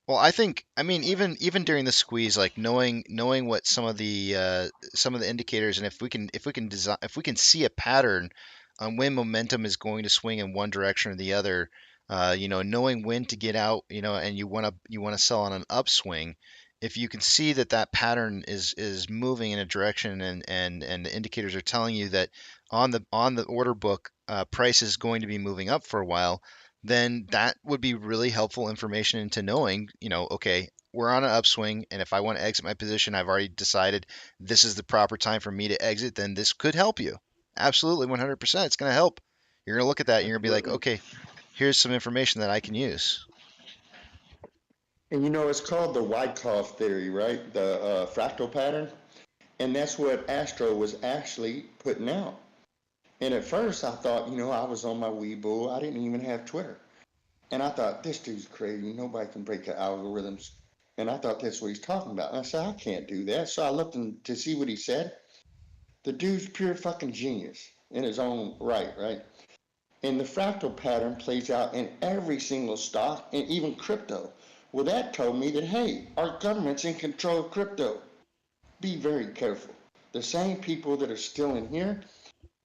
Well, I mean, even during the squeeze, like knowing what some of the indicators, and if we can see a pattern on when momentum is going to swing in one direction or the other, knowing when to get out, and you want to sell on an upswing. If you can see that that pattern is moving in a direction, and the indicators are telling you that on the order book, price is going to be moving up for a while, then that would be really helpful information into knowing, okay, we're on an upswing, and if I want to exit my position, I've already decided this is the proper time for me to exit, then this could help you. Absolutely, 100%. It's going to help. You're going to look at that and you're going to be like, okay, here's some information that I can use. And it's called the Wyckoff theory, right? The fractal pattern. And that's what Astro was actually putting out. And at first I thought, I was on my Webull. I didn't even have Twitter. And I thought, this dude's crazy. Nobody can break the algorithms. And I thought that's what he's talking about. And I said, I can't do that. So I looked to see what he said. The dude's pure fucking genius in his own right? And the fractal pattern plays out in every single stock and even crypto. Well, that told me that, hey, our government's in control of crypto. Be very careful. The same people that are still in here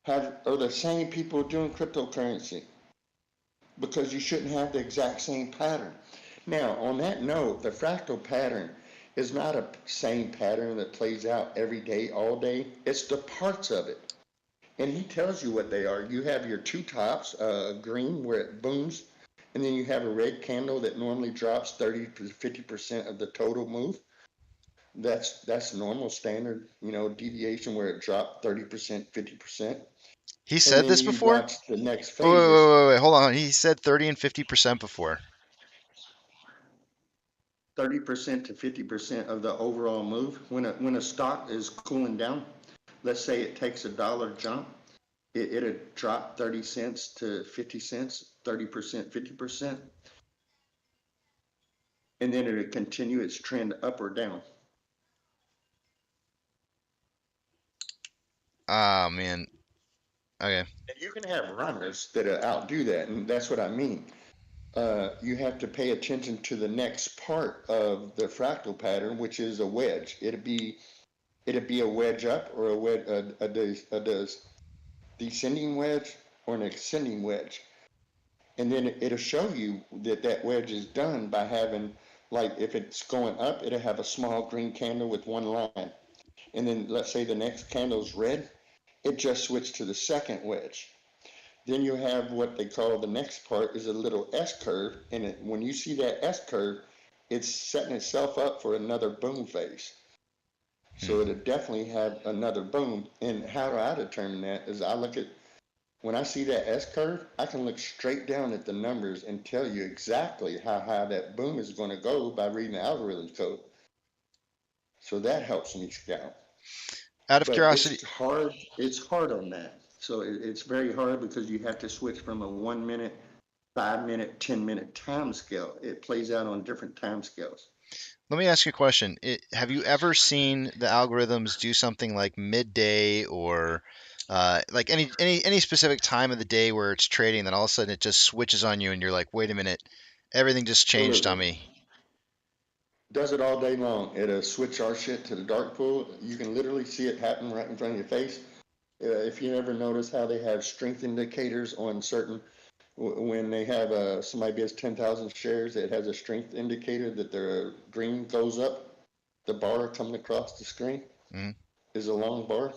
are the same people doing cryptocurrency, because you shouldn't have the exact same pattern. Now, on that note, the fractal pattern is not a same pattern that plays out every day, all day. It's the parts of it. And he tells you what they are. You have your two tops, green where it booms, and then you have a red candle that normally drops 30 to 50% of the total move. That's normal standard, deviation where it dropped 30%, 50%. He said this before? Watch the next Wait, phases. wait, hold on. He said 30 and 50% before. 30% to 50% of the overall move. When a stock is cooling down, let's say it takes $1 jump, it'll drop 30 cents to 50 cents, 30%, 50%. And then it'll continue its trend up or down. Ah, man. Okay. And you can have runners that outdo that, and that's what I mean. You have to pay attention to the next part of the fractal pattern, which is a wedge. It'd be a wedge up, or a wedge, a descending wedge, or an ascending wedge. And then it'll show you that wedge is done by having, like, if it's going up, it'll have a small green candle with one line. And then let's say the next candle's red, it just switched to the second wedge. Then you have what they call the next part is a little S-curve, and when you see that S-curve, it's setting itself up for another boom phase. So it'll definitely have another boom. And how do I determine that is when I see that S-curve, I can look straight down at the numbers and tell you exactly how high that boom is going to go by reading the algorithm code. So that helps me scout. Out of curiosity, it's hard on that. So it's very hard because you have to switch from a 1 minute, 5 minute, 10-minute time scale. It plays out on different time scales. let me ask you a question. Have you ever seen the algorithms do something like midday, or like any specific time of the day where it's trading, and then all of a sudden it just switches on you and you're like, wait a minute, everything just changed on me? Does it all day long. It'll switch our shit to the dark pool. You can literally see it happen right in front of your face. If you ever notice how they have strength indicators on certain, when they have somebody has 10,000 shares, it has a strength indicator that their green goes up. The bar coming across the screen is a long bar.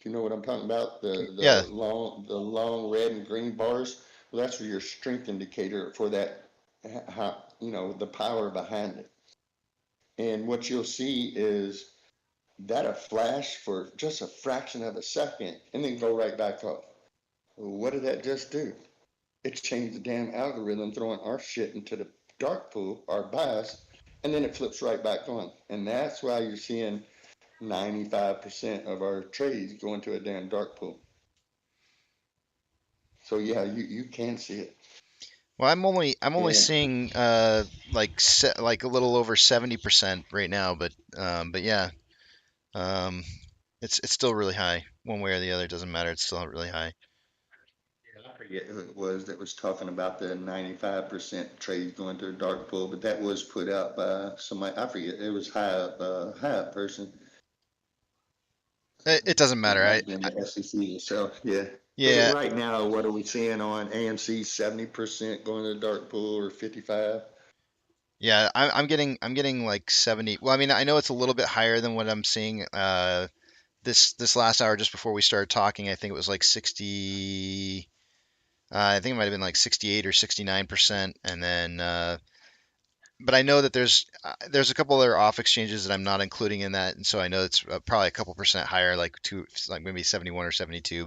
Do you know what I'm talking about? The long red and green bars. Well, that's your strength indicator for that. How, the power behind it. And what you'll see is that a flash for just a fraction of a second and then go right back off. Well, what did that just do? It changed the damn algorithm, throwing our shit into the dark pool, our bias, and then it flips right back on. And that's why you're seeing 95% of our trades go into a damn dark pool. So yeah, you can see it. Well, I'm only seeing like a little over 70% right now, but yeah, it's still really high. One way or the other, it doesn't matter. It's still really high. Yeah, I forget who it was that was talking about the 95% trades going to the dark pool, but that was put out by somebody. I forget. It was high up person. It doesn't matter. In the SEC, so yeah. Yeah, Right now, what are we seeing on AMC? 70% going to the dark pool or 55? yeah, I'm getting like 70. Well, I mean, I know it's a little bit higher than what I'm seeing. This last hour just before we started talking, I think it was like 60. I think it might have been like 68 or 69%, and then but I know that there's a couple other off exchanges that I'm not including in that, and so I know it's probably a couple percent higher, like maybe 71 or 72.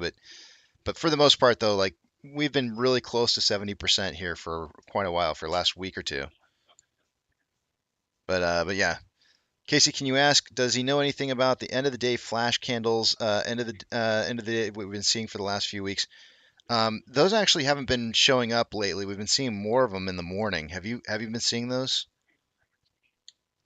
But for the most part, though, like we've been really close to 70% here for quite a while, for the last week or two. But yeah, Casey, can you ask? Does he know anything about the end of the day flash candles? End of the day we've been seeing for the last few weeks. Those actually haven't been showing up lately. We've been seeing more of them in the morning. Have you been seeing those?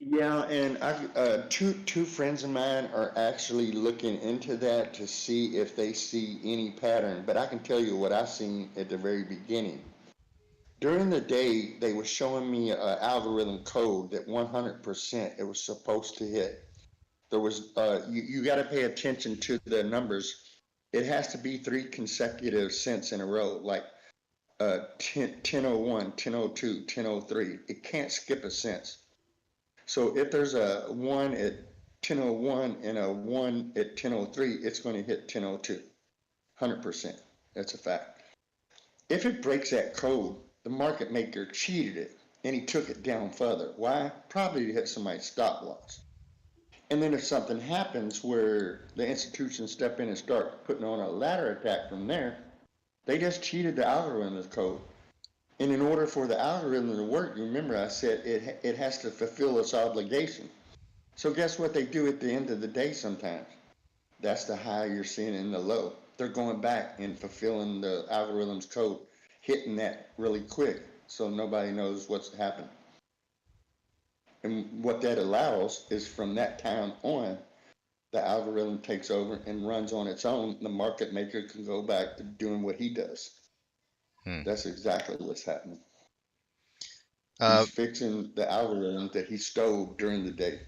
Yeah, and two friends of mine are actually looking into that to see if they see any pattern. But I can tell you what I seen at the very beginning. During the day, they were showing me an algorithm code that 100% it was supposed to hit. There was you got to pay attention to the numbers. It has to be three consecutive cents in a row, like 1001, 1002, 1003. It can't skip a cent. So if there's a 1 at 1001 and a 1 at 1003, it's going to hit 1002. 100%. That's a fact. If it breaks that code, the market maker cheated it and he took it down further. Why? Probably to hit somebody's stop loss. And then if something happens where the institutions step in and start putting on a ladder attack from there, they just cheated the algorithm's code. And in order for the algorithm to work, remember I said it has to fulfill its obligation. So guess what they do at the end of the day sometimes? That's the high you're seeing in the low. They're going back and fulfilling the algorithm's code, hitting that really quick so nobody knows what's happening. And what that allows is from that time on, the algorithm takes over and runs on its own. The market maker can go back to doing what he does. That's exactly what's happening. He's fixing the algorithm that he stole during the day.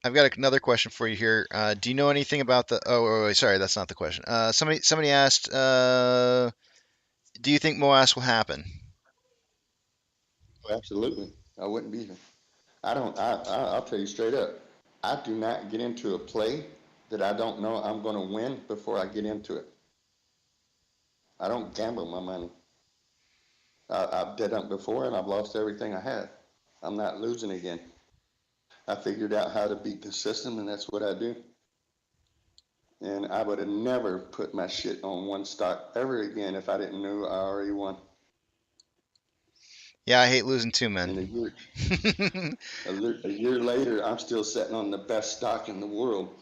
I've got another question for you here. Do you know anything about the? Oh, wait, sorry, that's not the question. Somebody asked, do you think MOASS will happen? Oh, absolutely. I wouldn't be here. I'll tell you straight up. I do not get into a play that I don't know I'm going to win before I get into it. I don't gamble my money. I've done it before and I've lost everything I had. I'm not losing again. I figured out how to beat the system and that's what I do. And I would have never put my shit on one stock ever again if I didn't know I already won. Yeah, I hate losing too, man. And a year later, I'm still sitting on the best stock in the world.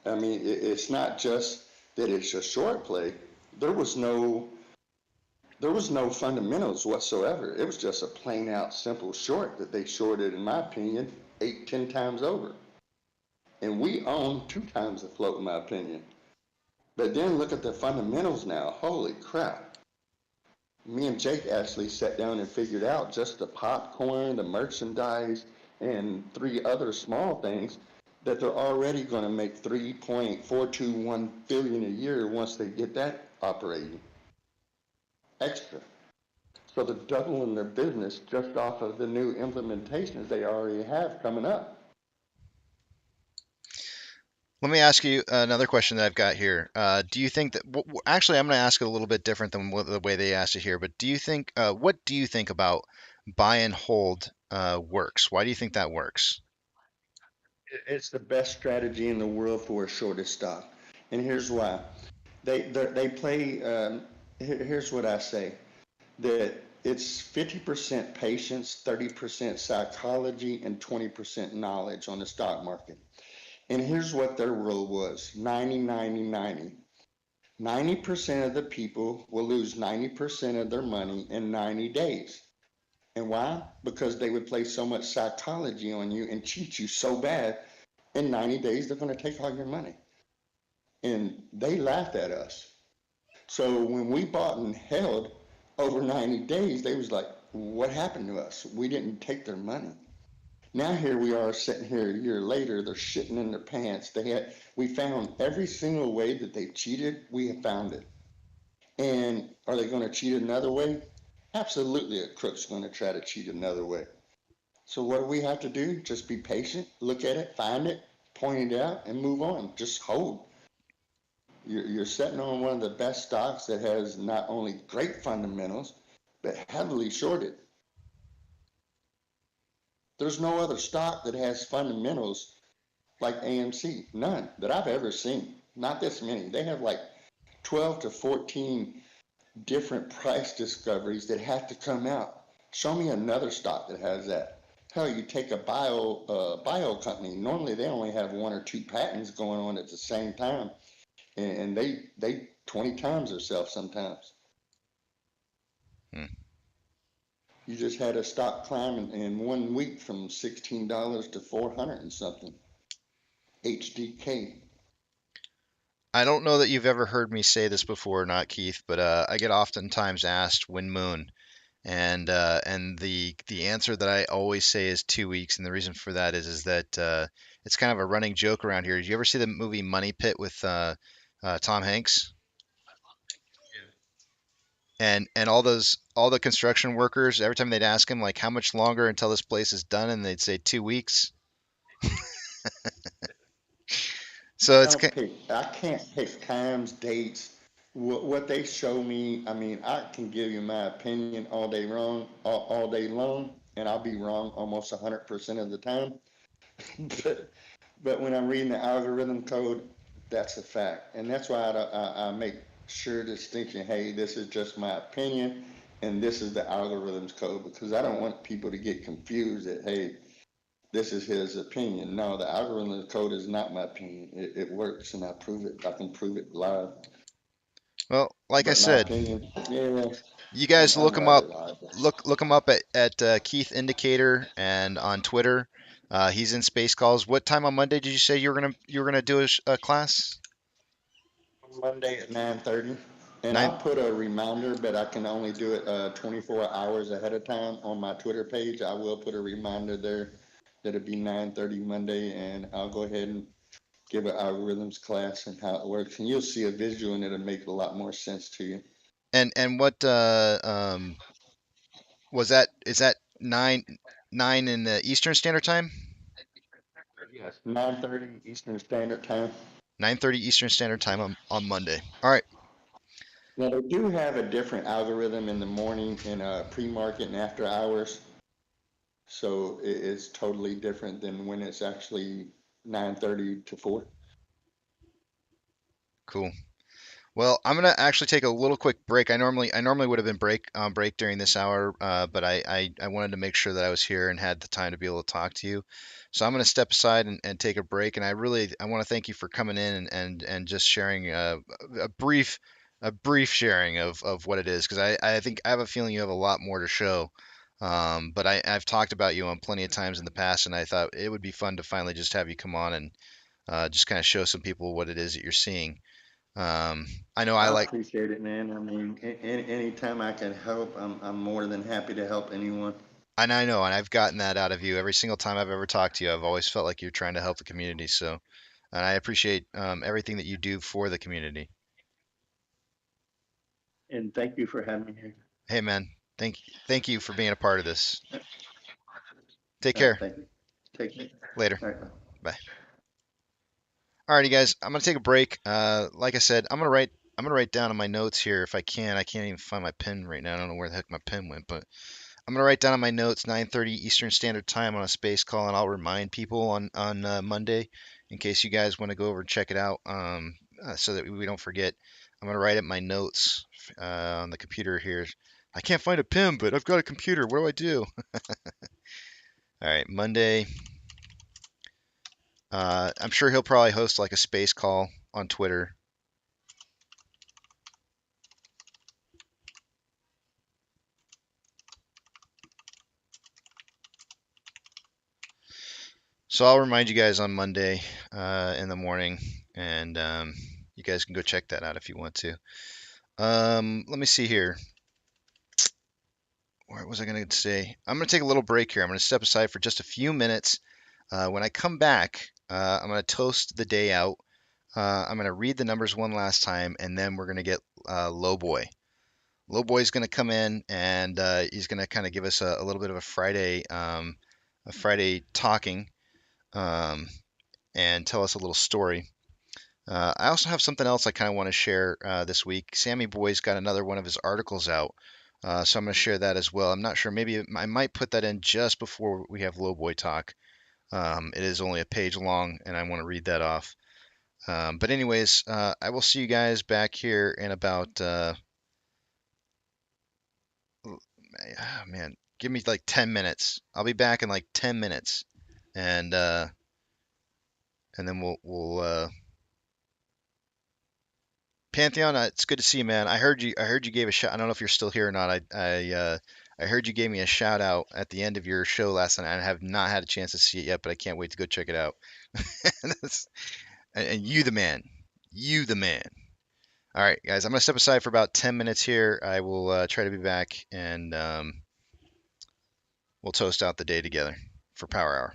I mean, it's not just that it's a short play. There was no fundamentals whatsoever. It was just a plain out simple short that they shorted, in my opinion, 8-10 times over. And we own 2 times the float, in my opinion. But then look at the fundamentals now. Holy crap. Me and Jake actually sat down and figured out just the popcorn, the merchandise, and 3 other small things that they're already going to make $3.421 billion a year once they get that operating. Extra. So they're doubling their business just off of the new implementations they already have coming up. Let me ask you another question that I've got here. Do you think that, actually, I'm going to ask it a little bit different than the way they asked it here, but what do you think about buy and hold works? Why do you think that works? It's the best strategy in the world for a shortest stock. And here's why. They play, here's what I say, that it's 50% patience, 30% psychology, and 20% knowledge on the stock market. And here's what their rule was, 90-90-90. 90% of the people will lose 90% of their money in 90 days. And why? Because they would play so much psychology on you and cheat you so bad, in 90 days they're going to take all your money. And they laughed at us. So when we bought and held over 90 days, they was like, what happened to us? We didn't take their money. Now here we are sitting here a year later, they're shitting in their pants. We found every single way that they cheated, we have found it. And are they going to cheat another way? Absolutely, a crook's going to try to cheat another way. So what do we have to do? Just be patient, look at it, find it, point it out, and move on. Just hold. You're sitting on one of the best stocks that has not only great fundamentals, but heavily shorted. There's no other stock that has fundamentals like AMC. None that I've ever seen. Not this many. They have like 12 to 14 different price discoveries that have to come out. Show me another stock that has that. Hell, you take a bio company. Normally they only have 1 or 2 patents going on at the same time, and they 20 times themselves sometimes. You just had a stock climb in 1 week from $16 to 400 and something. HDK. I don't know that you've ever heard me say this before or not, Keith, but I get oftentimes asked when moon, and the answer that I always say is 2 weeks, and the reason for that is that it's kind of a running joke around here. Did you ever see the movie Money Pit with Tom Hanks? And all the construction workers, every time they'd ask him like how much longer until this place is done, and they'd say 2 weeks. So it's I can't pick times, dates. What they show me, I mean, I can give you my opinion all day long, and I'll be wrong almost 100% of the time. but when I'm reading the algorithm code, that's a fact, and that's why I make sure distinction. Hey, this is just my opinion, and this is the algorithm's code, because I don't want people to get confused that hey, this is his opinion. No, the algorithm code is not my opinion. It works, and I prove it. I can prove it live. Well, like I But my said, opinion, yeah, you guys I'm look him right up. live. Look him up at Keith Indicator and on Twitter. He's in Space Calls. What time on Monday did you say you were gonna do a class? Monday at 9:30, and Nine. I'll put a reminder, but I can only do it 24 hours ahead of time on my Twitter page. I will put a reminder there that it'll be 9:30 Monday, and I'll go ahead and give an algorithms class and how it works, and you'll see a visual, and it'll make a lot more sense to you. And what was that? Is that nine in the Eastern Standard Time? Yes, 9:30 Eastern Standard Time. 9:30 Eastern Standard Time on Monday. All right. Now they do have a different algorithm in the morning in pre-market and after hours, so it's totally different than when it's actually 9:30 to 4. Cool. Well, I'm gonna actually take a little quick break. I normally would have been break during this hour, but I wanted to make sure that I was here and had the time to be able to talk to you. So I'm gonna step aside and take a break. And I want to thank you for coming in and just sharing a brief sharing of what it is, because I think I have a feeling you have a lot more to show. But I've talked about you on plenty of times in the past, and I thought it would be fun to finally just have you come on and just kind of show some people what it is that you're seeing. I know I I like. appreciate it, man. I mean, anytime I can help, I'm more than happy to help anyone. And I know, and I've gotten that out of you every single time I've ever talked to you. I've always felt like you're trying to help the community. So, and I appreciate everything that you do for the community. And thank you for having me here. Hey, man, thank you for being a part of this. Take All right, care. thank you. Take care. Later. All right, bye. Bye. Alrighty, guys, I'm gonna take a break. Like I said, I'm gonna write down in my notes here if I can. I can't even find my pen right now. I don't know where the heck my pen went, but I'm gonna write down on my notes 9:30 Eastern Standard Time on a space call, and I'll remind people on Monday in case you guys want to go over and check it out, so that we don't forget. I'm gonna write up my notes on the computer here. I can't find a pen, but I've got a computer. What do I do? All right, Monday. I'm sure he'll probably host like a space call on Twitter. So I'll remind you guys on Monday in the morning, and you guys can go check that out if you want to. Let me see here. what was I going to say? I'm going to take a little break here. I'm going to step aside for just a few minutes. When I come back, I'm going to toast the day out. I'm going to read the numbers one last time, and then we're going to get Low Boy. Low Boy's going to come in, and he's going to kind of give us a little bit of a Friday talking, and tell us a little story. I also have something else I kind of want to share this week. Sammy Boy's got another one of his articles out, so I'm going to share that as well. I'm not sure. Maybe I might put that in just before we have Low Boy talk. It is only a page long, and I want to read that off. But anyways, I will see you guys back here in about, man, give me like 10 minutes. I'll be back in like 10 minutes, and then we'll Pantheon, it's good to see you, man. I heard you gave a shout. I don't know if you're still here or not. I heard you gave me a shout out at the end of your show last night. I have not had a chance to see it yet, but I can't wait to go check it out. And you the man. You the man. All right, guys, I'm gonna step aside for about 10 minutes here. I will try to be back, and we'll toast out the day together for Power Hour.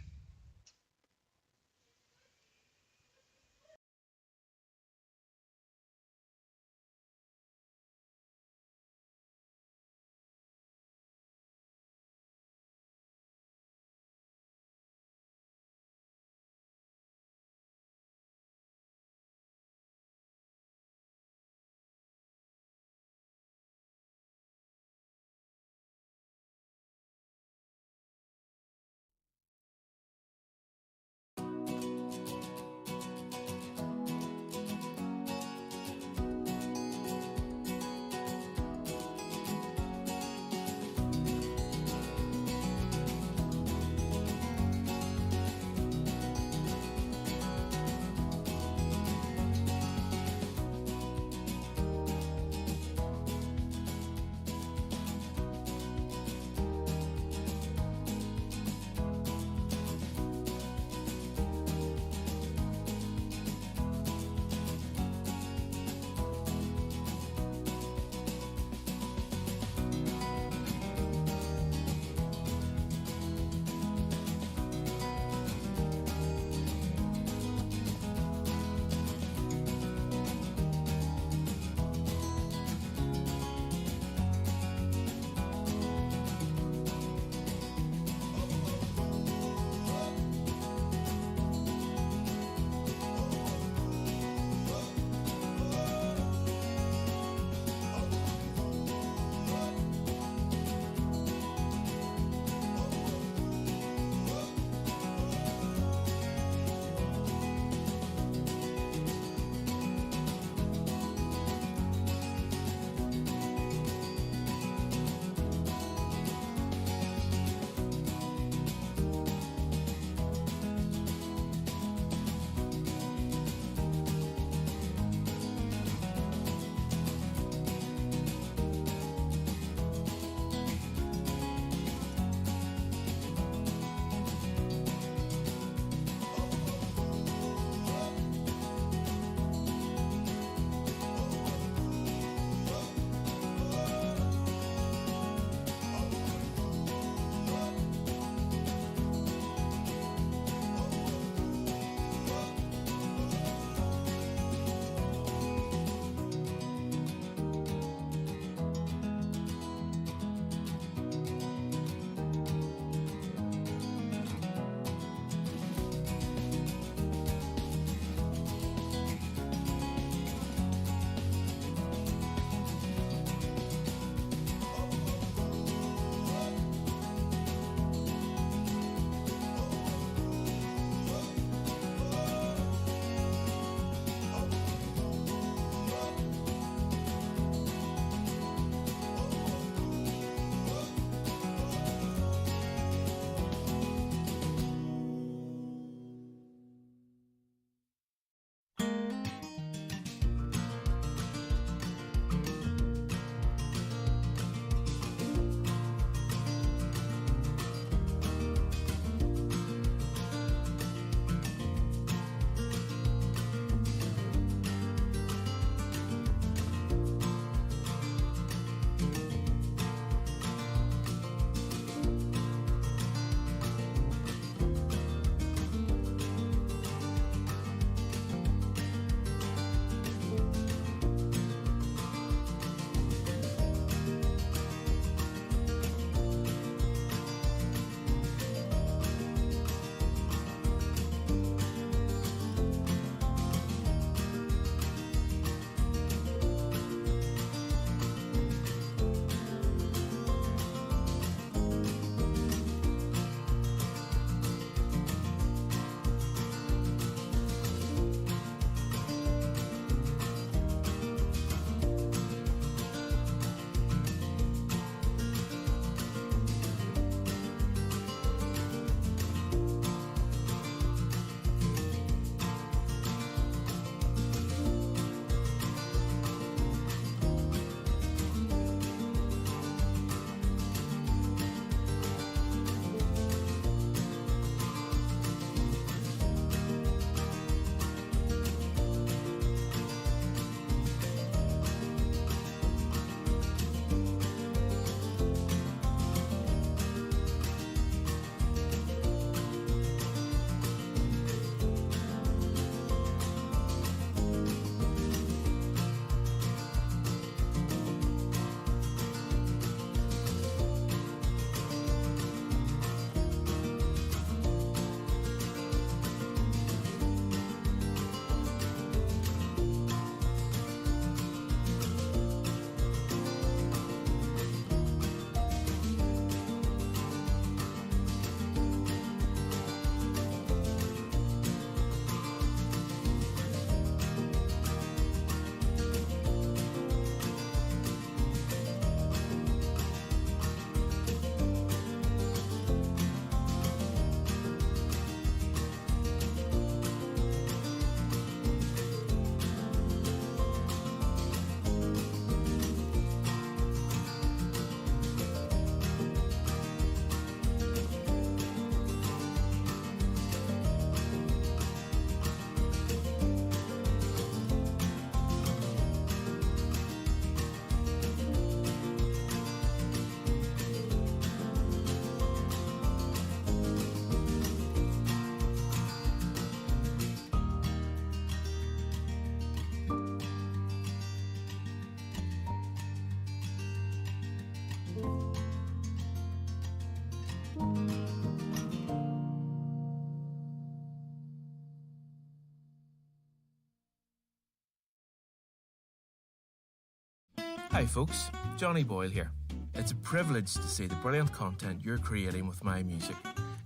Hi folks, Johnny Boyle here. It's a privilege to see the brilliant content you're creating with my music.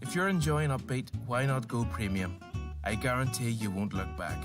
If you're enjoying Upbeat, why not go premium? I guarantee you won't look back.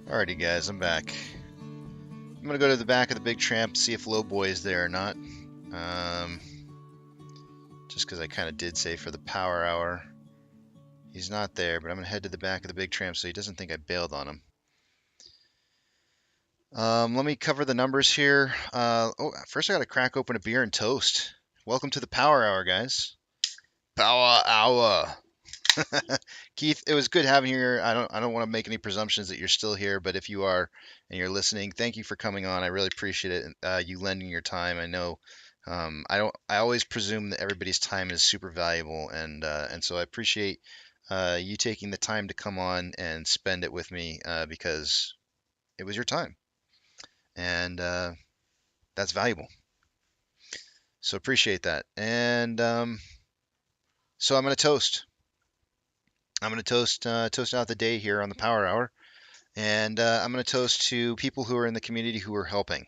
Alrighty guys, I'm back. I'm gonna go to the back of the big tramp, see if Lowboy is there or not. Just because I kind of did say for the power hour. He's not there, but I'm gonna head to the back of the big tramp so he doesn't think I bailed on him. Let me cover the numbers here. First I gotta crack open a beer and toast. Welcome to the power hour, guys. Power hour. Keith, it was good having you here. I don't want to make any presumptions that you're still here, but if you are and you're listening, thank you for coming on. I really appreciate it. You lending your time. I know I always presume that everybody's time is super valuable, and so I appreciate you taking the time to come on and spend it with me because it was your time, and that's valuable. So appreciate that. And so I'm going to toast. I'm going to toast out the day here on the Power Hour, and I'm going to toast to people who are in the community who are helping.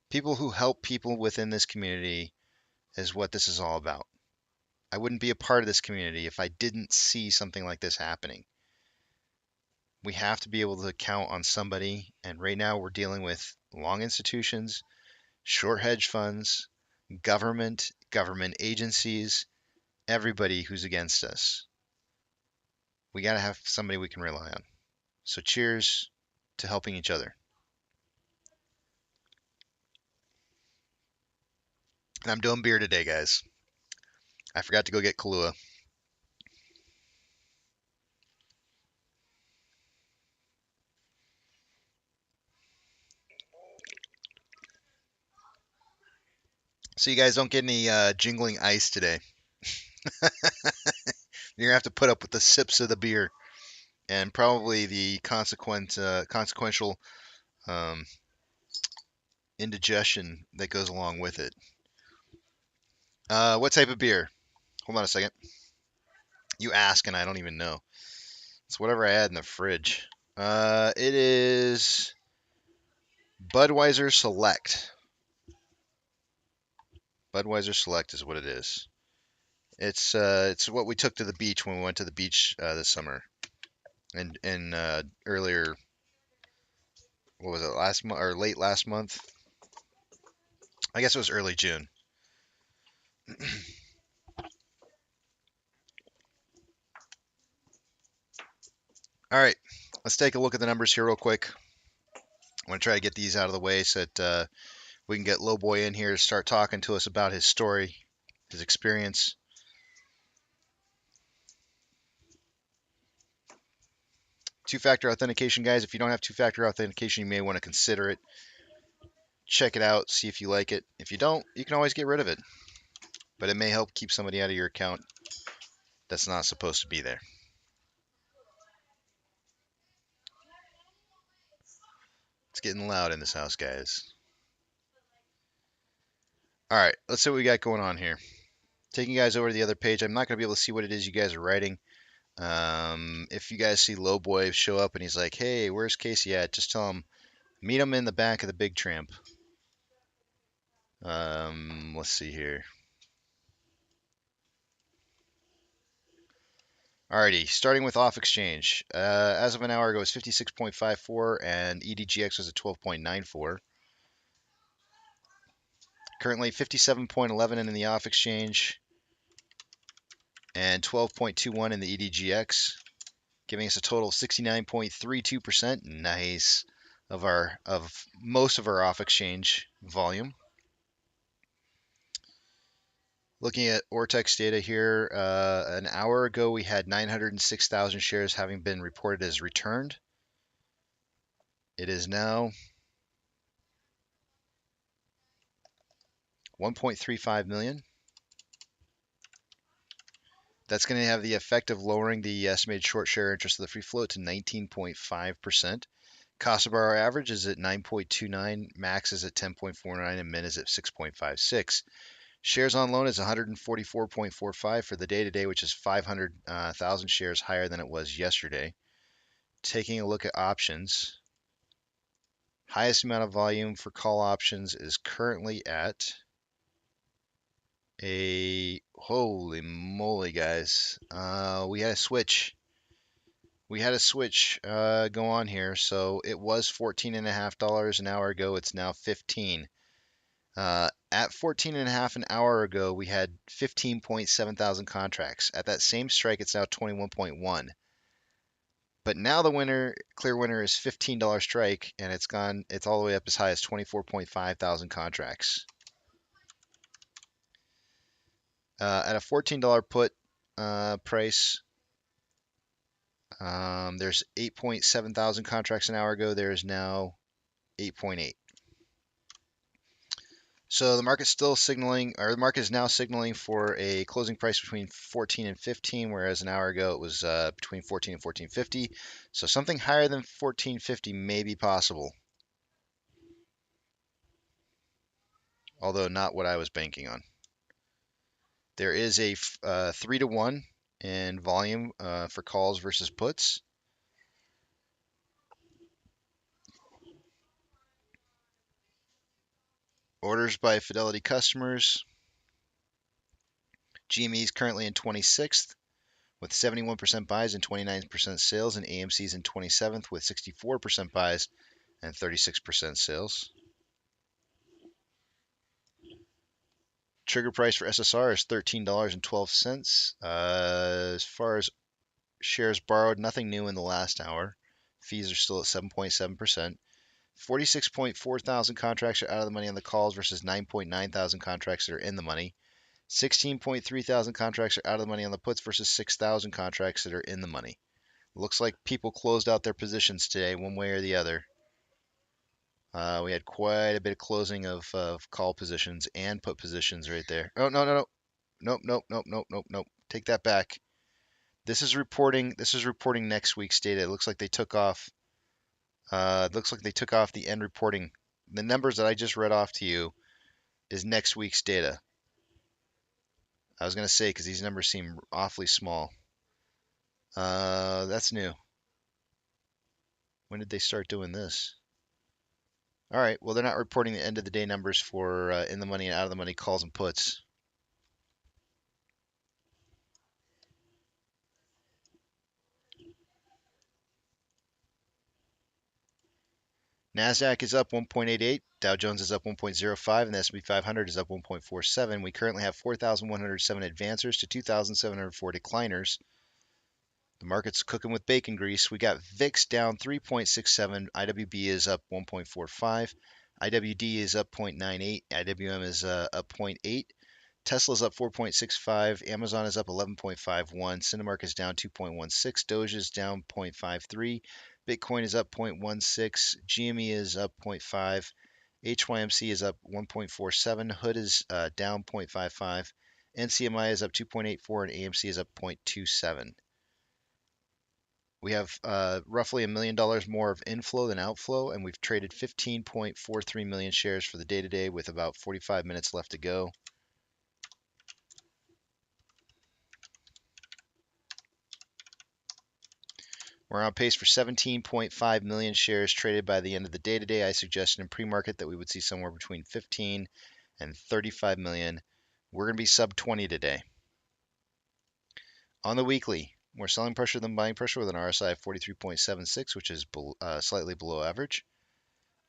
People who help people within this community is what this is all about. I wouldn't be a part of this community if I didn't see something like this happening. We have to be able to count on somebody, and right now we're dealing with long institutions, short hedge funds, government agencies, everybody who's against us. We got to have somebody we can rely on. So cheers to helping each other. And I'm doing beer today, guys. I forgot to go get Kahlua. So you guys don't get any jingling ice today. You're going to have to put up with the sips of the beer and probably the consequential indigestion that goes along with it. What type of beer? Hold on a second. You ask and I don't even know. It's whatever I had in the fridge. It is Budweiser Select. Budweiser Select is what it is. It's what we took to the beach when we went to the beach this summer, and earlier, what was it, last month or late last month? I guess it was early June. All right, let's take a look at the numbers here real quick. I want to try to get these out of the way so that we can get Lowboy in here to start talking to us about his story, his experience. Two-factor authentication, guys. If you don't have two-factor authentication, you may want to consider it. Check it out, see if you like it. If you don't, you can always get rid of it. But it may help keep somebody out of your account that's not supposed to be there. It's getting loud in this house, guys. All right, let's see what we got going on here. Taking you guys over to the other page. I'm not going to be able to see what it is you guys are writing. If you guys see Lowboy show up and he's like, hey, where's Casey at? Just tell him, meet him in the back of the big tramp. Let's see here. Alrighty, starting with off exchange. As of an hour ago, it was 56.54 and EDGX was at 12.94. Currently 57.11 in the off exchange and 12.21 in the EDGX, giving us a total of 69.32%. Nice of most of our off exchange volume. Looking at Ortex data here, an hour ago we had 906,000 shares having been reported as returned. It is now 1.35 million. That's going to have the effect of lowering the estimated short share interest of the free float to 19.5%. Cost of borrow average is at 9.29, max is at 10.49, and min is at 6.56. Shares on loan is 144.45 for the day today, which is 500,000 shares higher than it was yesterday. Taking a look at options, highest amount of volume for call options is currently at holy moly, guys. We had a switch. Go on here. So it was $14.50 an hour ago. It's now 15. At 14.5 an hour ago, we had 15.7 thousand contracts. At that same strike, it's now 21.1. But now the clear winner is $15 strike, and it's all the way up as high as 24.5 thousand contracts. At a $14 put price, there's 8.7 thousand contracts an hour ago. There is now 8.8. So the market's still signaling, or the market is now signaling for a closing price between 14 and 15, whereas an hour ago it was between 14 and 14.50. So something higher than 14.50 may be possible, although not what I was banking on. There is a 3-to-1 in volume for calls versus puts. Orders by Fidelity customers. GME is currently in 26th with 71% buys and 29% sales, and AMC is in 27th with 64% buys and 36% sales. Trigger price for SSR is $13.12. As far as shares borrowed, nothing new in the last hour. Fees are still at 7.7%. 46.4 thousand contracts are out of the money on the calls versus 9.9 thousand contracts that are in the money. 16.3 thousand contracts are out of the money on the puts versus 6,000 contracts that are in the money. Looks like people closed out their positions today, one way or the other. We had quite a bit of closing of call positions and put positions right there. Oh, no. Nope. Take that back. This is reporting next week's data. It looks like they took off the end reporting. The numbers that I just read off to you is next week's data. I was going to say, because these numbers seem awfully small. That's new. When did they start doing this? All right, well, they're not reporting the end of the day numbers for in the money and out of the money calls and puts. NASDAQ is up 1.88, Dow Jones is up 1.05, and the S&P 500 is up 1.47. We currently have 4,107 advancers to 2,704 decliners. The market's cooking with bacon grease. We got VIX down 3.67, IWB is up 1.45, IWD is up 0.98, IWM is up 0.8, Tesla's up 4.65, Amazon is up 11.51, Cinemark is down 2.16, Doge is down 0.53, Bitcoin is up 0.16, GME is up 0.5, HYMC is up 1.47, Hood is down 0.55, NCMI is up 2.84, and AMC is up 0.27. We have roughly $1 million more of inflow than outflow, and we've traded 15.43 million shares for the day today with about 45 minutes left to go. We're on pace for 17.5 million shares traded by the end of the day today. I suggested in pre-market that we would see somewhere between 15 and 35 million. We're going to be sub 20 today. On the weekly, more selling pressure than buying pressure with an RSI of 43.76, which is slightly below average.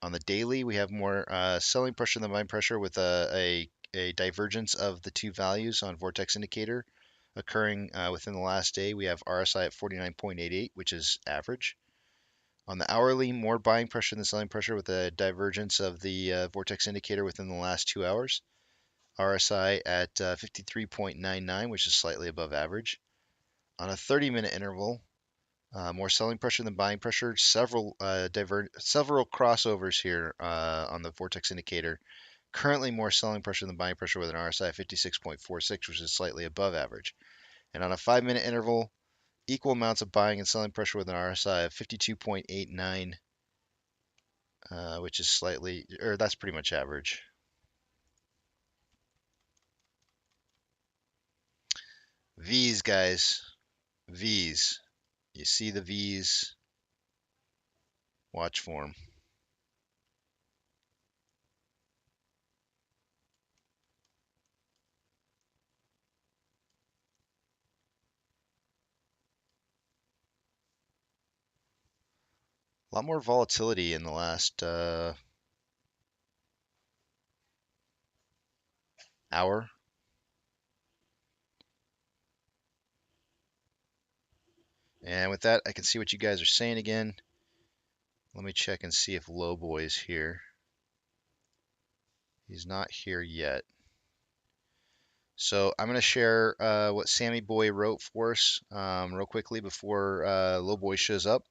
On the daily, we have more selling pressure than buying pressure with a divergence of the two values on Vortex Indicator occurring within the last day. We have RSI at 49.88, which is average. On the hourly, more buying pressure than selling pressure with a divergence of the Vortex Indicator within the last 2 hours. RSI at 53.99, which is slightly above average. On a 30-minute interval, more selling pressure than buying pressure. Several crossovers here on the Vortex Indicator. Currently more selling pressure than buying pressure with an RSI of 56.46, which is slightly above average. And on a 5-minute interval, equal amounts of buying and selling pressure with an RSI of 52.89, which is that's pretty much average. V's, guys. V's. You see the V's. Watch for them. A lot more volatility in the last hour. And with that, I can see what you guys are saying again. Let me check and see if Lowboy's here. He's not here yet. So I'm going to share what Sammy Boy wrote for us real quickly before Lowboy shows up.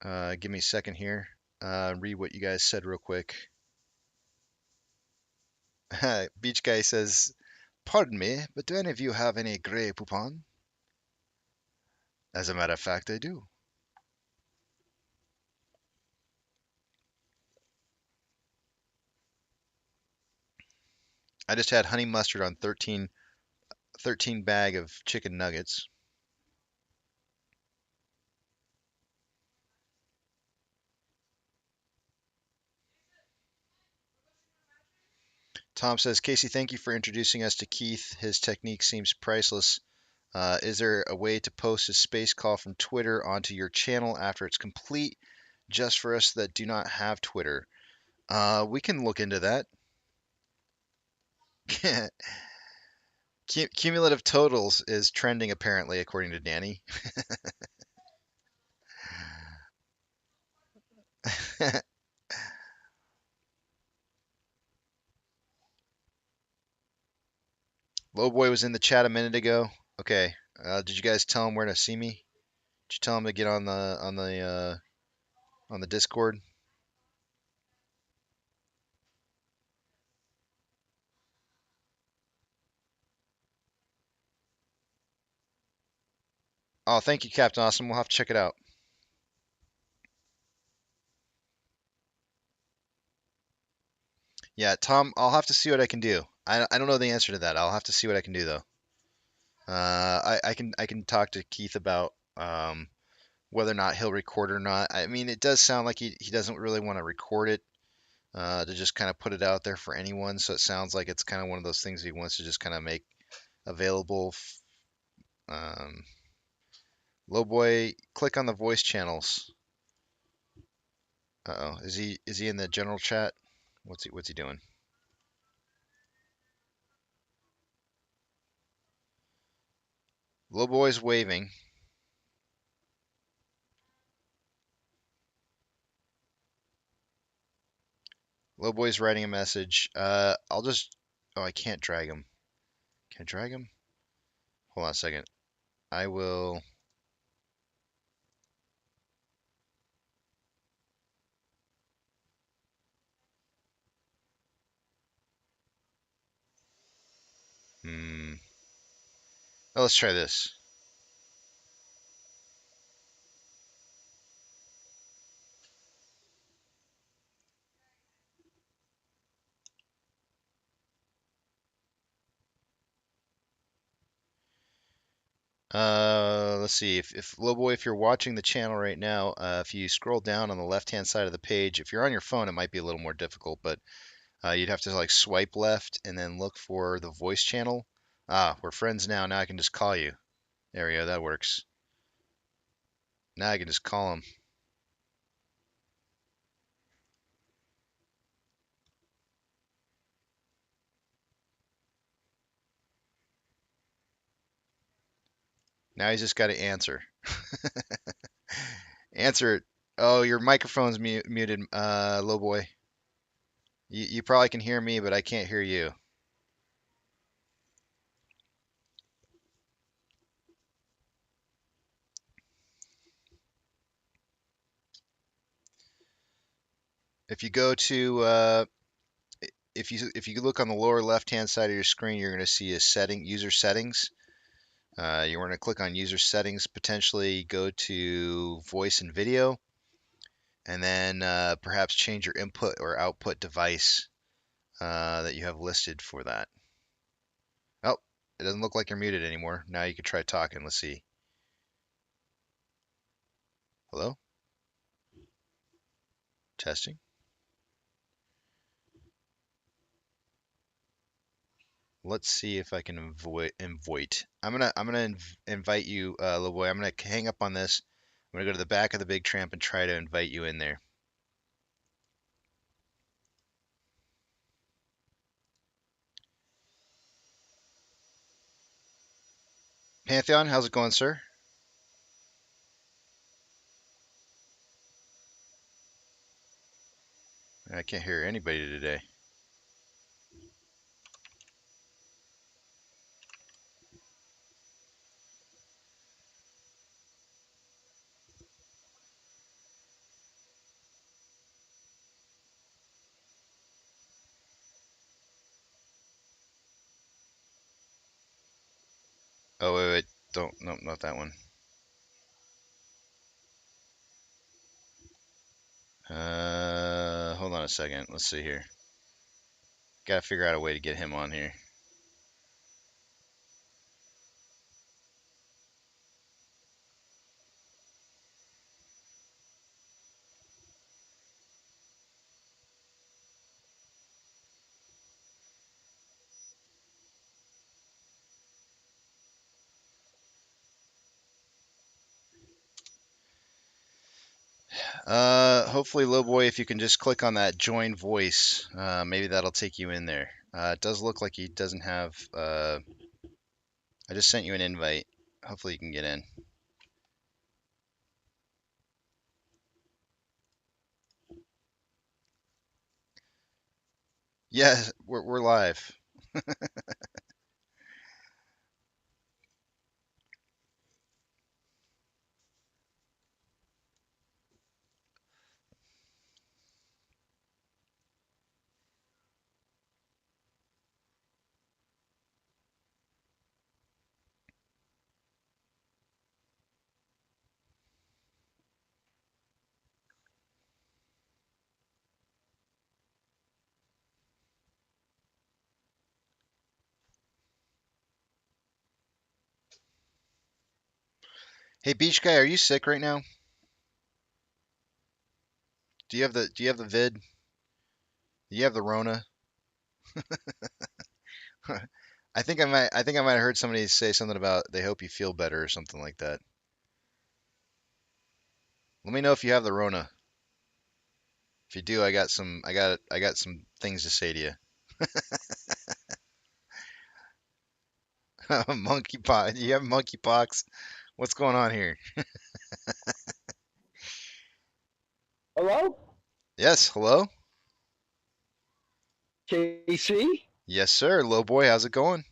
Give me a second here. Read what you guys said real quick. Beach Guy says, "Pardon me, but do any of you have any Grey Poupon?" As a matter of fact, I do. I just had honey mustard on 13 bag of chicken nuggets. Tom says, "Casey, thank you for introducing us to Keith. His technique seems priceless. Is there a way to post a space call from Twitter onto your channel after it's complete, just for us that do not have Twitter?" We can look into that. Cumulative totals is trending apparently, according to Danny. Lowboy was in the chat a minute ago. Okay. Did you guys tell him where to see me? Did you tell him to get on the Discord? Oh, thank you, Captain Awesome. We'll have to check it out. Yeah, Tom, I'll have to see what I can do. I don't know the answer to that. I'll have to see what I can do though. I can talk to Keith about whether or not he'll record or not. I mean, it does sound like he doesn't really want to record it to just kind of put it out there for anyone. So it sounds like it's kind of one of those things he wants to just kind of make available. Lowboy, click on the voice channels. Uh-oh. Is he in the general chat? What's he doing? Little boy's waving. Little boy's writing a message. I'll just. Oh, I can't drag him. Can I drag him? Hold on a second. I will. Oh, let's try this. Let's see. If Little boy, if you're watching the channel right now, if you scroll down on the left-hand side of the page, if you're on your phone, it might be a little more difficult, but you'd have to like swipe left and then look for the voice channel. Ah, we're friends now. Now I can just call you. There we go. That works. Now I can just call him. Now he's just got to answer. Answer it. Oh, your microphone's muted, little boy. You probably can hear me, but I can't hear you. If you go to if you look on the lower left-hand side of your screen, you're going to see a user settings. You want to click on user settings, potentially go to voice and video, and then perhaps change your input or output device that you have listed for that. Oh, it doesn't look like you're muted anymore. Now you can try talking. Let's see. Hello? Testing. Let's see if I can invite. I'm gonna invite you, little boy. I'm gonna hang up on this. I'm gonna go to the back of the big tramp and try to invite you in there. Pantheon, how's it going, sir? I can't hear anybody today. Oh, wait. Don't, no, not that one. Hold on a second. Let's see here. Gotta figure out a way to get him on here. Hopefully, little boy, if you can just click on that join voice, maybe that'll take you in there. It does look like he doesn't have, I just sent you an invite. Hopefully you can get in. Yeah, we're live. Hey, Beach Guy, are you sick right now? Do you have the vid? Do you have the Rona? I think I might have heard somebody say something about they hope you feel better or something like that. Let me know if you have the Rona. If you do, I got some things to say to you. Monkeypox. Do you have monkeypox? What's going on here? Hello? Yes, hello? KC? Yes, sir. Low boy, how's it going?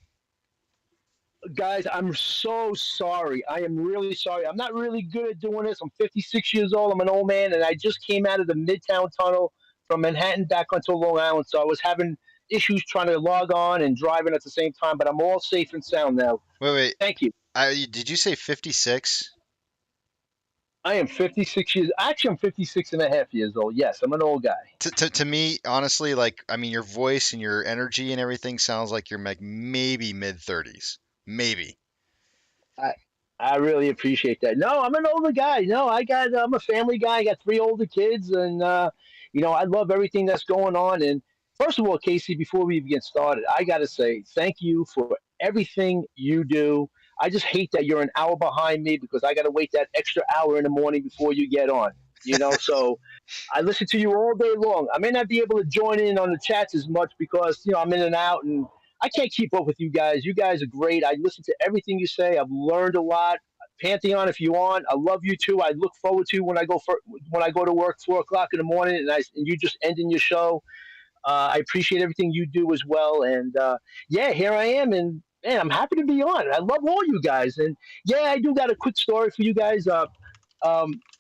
Guys, I'm so sorry. I am really sorry. I'm not really good at doing this. I'm 56 years old. I'm an old man, and I just came out of the Midtown Tunnel from Manhattan back onto Long Island, so I was having issues trying to log on and driving at the same time, but I'm all safe and sound now. Wait. Thank you. Did you say 56? I am 56 years. Actually, I'm 56 and a half years old. Yes, I'm an old guy. To me, honestly, like, I mean, your voice and your energy and everything sounds like you're like maybe mid 30s. Maybe. I really appreciate that. No, I'm an older guy. No, I'm a family guy. I got 3 older kids, and I love everything that's going on. And first of all, Casey, before we even get started, I got to say thank you for everything you do. I just hate that you're an hour behind me because I got to wait that extra hour in the morning before you get on. So I listen to you all day long. I may not be able to join in on the chats as much because I'm in and out, and I can't keep up with you guys. You guys are great. I listen to everything you say. I've learned a lot. Pantheon, if you on, I love you too. I look forward to when I go to work 4 o'clock in the morning, and you just ending your show. I appreciate everything you do as well. And here I am, and man, I'm happy to be on. I love all you guys, and I do got a quick story for you guys.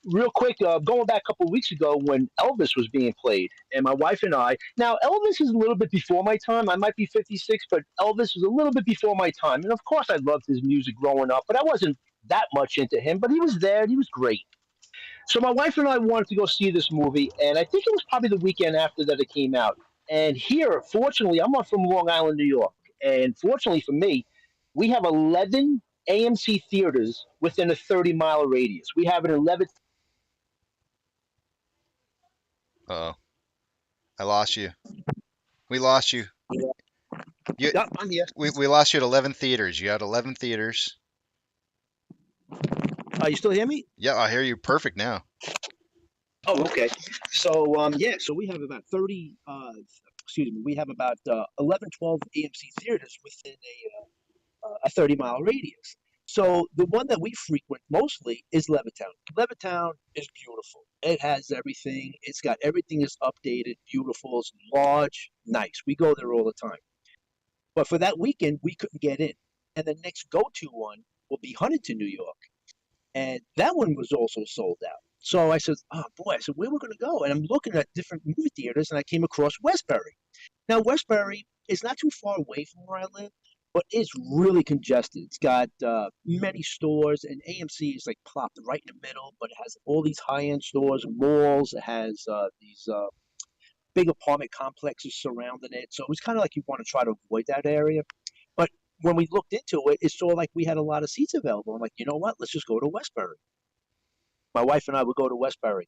Real quick, going back a couple of weeks ago when Elvis was being played, and my wife and I. Now, Elvis is a little bit before my time. I might be 56, but Elvis was a little bit before my time. And of course, I loved his music growing up, but I wasn't that much into him. But he was there, and he was great. So my wife and I wanted to go see this movie, and I think it was probably the weekend after that it came out. And here, fortunately, I'm from Long Island, New York, and fortunately for me, we have 11 AMC theaters within a 30-mile radius. We have an 11. Uh-oh. I lost you. We lost you. Yep, I'm here. We lost you at 11 theaters. You had 11 theaters. You still hear me? Yeah, I hear you perfect now. Oh, okay. So, so we have about 30, we have about 11, 12 AMC theaters within a 30-mile radius. So the one that we frequent mostly is Levittown. Levittown is beautiful. It has everything. It's got everything is updated, beautiful, it's large, nice. We go there all the time. But for that weekend, we couldn't get in. And the next go-to one will be Huntington, New York. And that one was also sold out. So I said, oh boy, where we're going to go? And I'm looking at different movie theaters, and I came across Westbury. Now, Westbury is not too far away from where I live, but it's really congested. It's got many stores, and AMC is like plopped right in the middle, but it has all these high-end stores and malls. It has these big apartment complexes surrounding it. So it was kind of like you want to try to avoid that area. But when we looked into it, it saw like we had a lot of seats available. I'm like, you know what? Let's just go to Westbury. My wife and I would go to Westbury.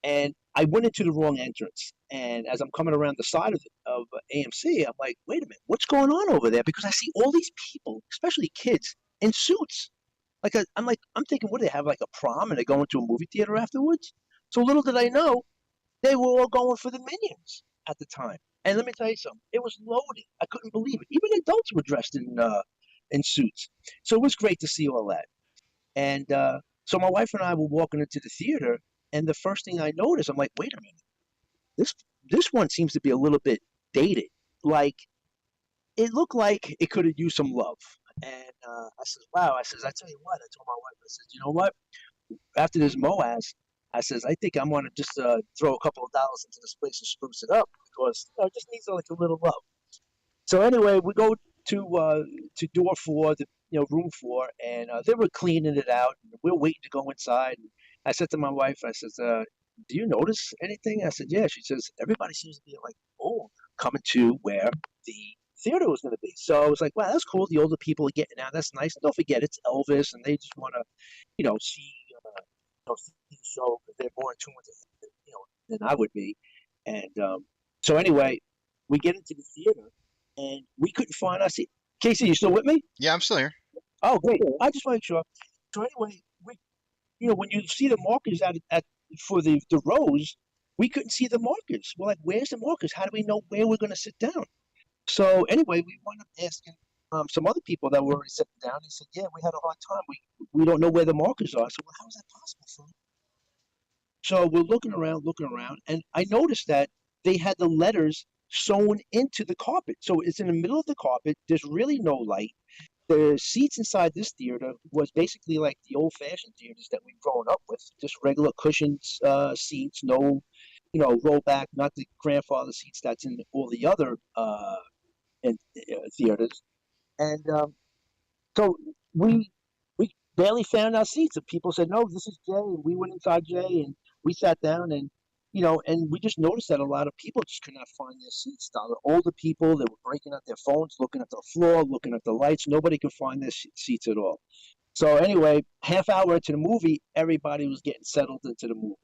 And I went into the wrong entrance. And as I'm coming around the side of AMC, I'm like, wait a minute, what's going on over there? Because I see all these people, especially kids, in suits. I'm thinking, what do they have, like a prom, and they go into a movie theater afterwards? So little did I know, they were all going for the Minions at the time. And let me tell you something, it was loaded. I couldn't believe it. Even adults were dressed in suits. So it was great to see all that. And so my wife and I were walking into the theater, and the first thing I noticed, I'm like, wait a minute, this one seems to be a little bit dated. Like, it looked like it could have used some love. And I said, wow. I tell you what, I told my wife, I said, you know what? After this MOASS, I says, I think I'm going to just throw a couple of dollars into this place and spruce it up because it just needs like a little love. So anyway, we go to door 4, room 4, and they were cleaning it out. And we're waiting to go inside. And I said to my wife, I said, do you notice anything? I said, yeah. She says, everybody seems to be like, coming to where the theater was going to be. So I was like, wow, that's cool. The older people are getting out. That's nice. And don't forget, it's Elvis, and they just want to, see the show because they're more in tune with it, than I would be. And so anyway, we get into the theater, and we couldn't find our seat. Casey, you still with me? Yeah, I'm still here. Oh, great. I just want to make sure. So anyway, when you see the markers for the rows, we couldn't see the markers. We're like, where's the markers? How do we know where we're going to sit down? So anyway, we wound up asking some other people that were already sitting down. They said, yeah, we had a hard time. We don't know where the markers are. So well, how is that possible, son? So we're looking around, and I noticed that they had the letters sewn into the carpet. So it's in the middle of the carpet. There's really no light. The seats inside this theater was basically like the old-fashioned theaters that we've grown up with, just regular cushions, seats, no, roll back, not the grandfather seats that's in all the other theaters. And so we barely found our seats, and people said, "No, this is Jay." And we went inside Jay, and we sat down, and and we just noticed that a lot of people just could not find their seats. The older people, they were breaking out their phones, looking at the floor, looking at the lights. Nobody could find their seats at all. So anyway, half hour into the movie, everybody was getting settled into the movie.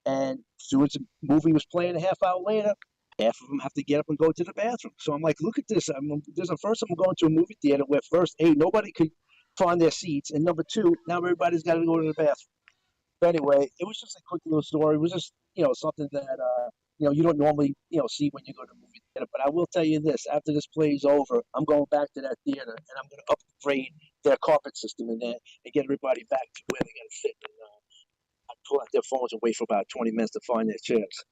And as soon as the movie was playing, a half hour later, half of them have to get up and go to the bathroom. So I'm like, look at this. This is the first time I'm going to a movie theater where first, A, nobody could find their seats, and number two, now everybody's got to go to the bathroom. But anyway, it was just a quick little story. It was just, something that, you don't normally, see when you go to a movie theater. But I will tell you this, after this plays over, I'm going back to that theater, and I'm going to upgrade their carpet system in there and get everybody back to where they got to sit. And pull out their phones and wait for about 20 minutes to find their chairs.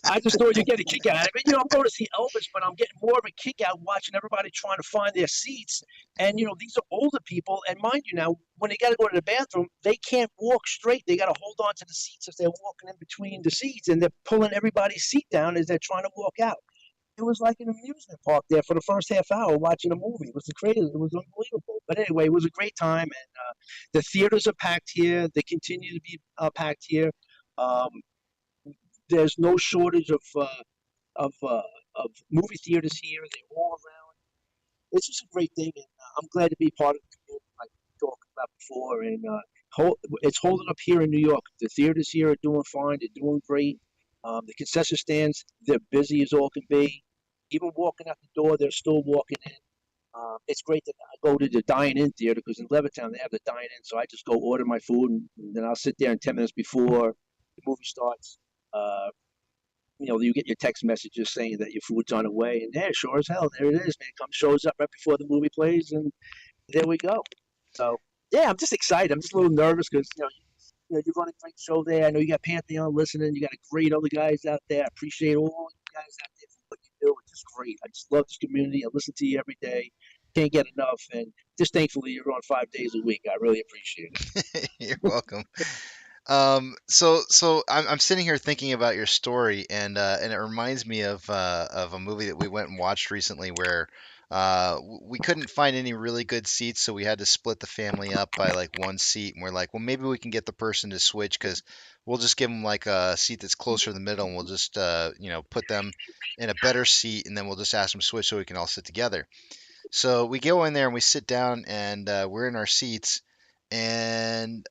I just thought you'd get a kick out of it. I'm going to see Elvis, but I'm getting more of a kick out watching everybody trying to find their seats. And, these are older people. And mind you now, when they got to go to the bathroom, they can't walk straight. They got to hold on to the seats as they're walking in between the seats. And they're pulling everybody's seat down as they're trying to walk out. It was like an amusement park there for the first half hour watching a movie. It was crazy. It was unbelievable. But anyway, it was a great time. And the theaters are packed here. They continue to be packed here. There's no shortage of movie theaters here. They're all around. It's just a great thing, and I'm glad to be part of the community, like we talked about before. And it's holding up here in New York. The theaters here are doing fine. They're doing great. The concession stands, they're busy as all can be. Even walking out the door, they're still walking in. It's great that I go to the dine-in theater because in Levittown they have the dine-in, so I just go order my food and then I'll sit there in 10 minutes before the movie starts. You get your text messages saying that your food's on the way, and yeah, sure as hell, there it is, man. Shows up right before the movie plays, and there we go. So yeah, I'm just excited. I'm just a little nervous because you run a great show there. I know you got Pantheon listening. You got a great other guys out there. I appreciate all you guys out there for what you do. It's just great. I just love this community. I listen to you every day. Can't get enough, and just thankfully you're on 5 days a week. I really appreciate it. You're welcome. So I'm sitting here thinking about your story, and it reminds me of a movie that we went and watched recently where we couldn't find any really good seats, so we had to split the family up by like one seat, and we're like, well, maybe we can get the person to switch because we'll just give them like a seat that's closer to the middle, and we'll just put them in a better seat, and then we'll just ask them to switch so we can all sit together. So we go in there and we sit down, and we're in our seats, and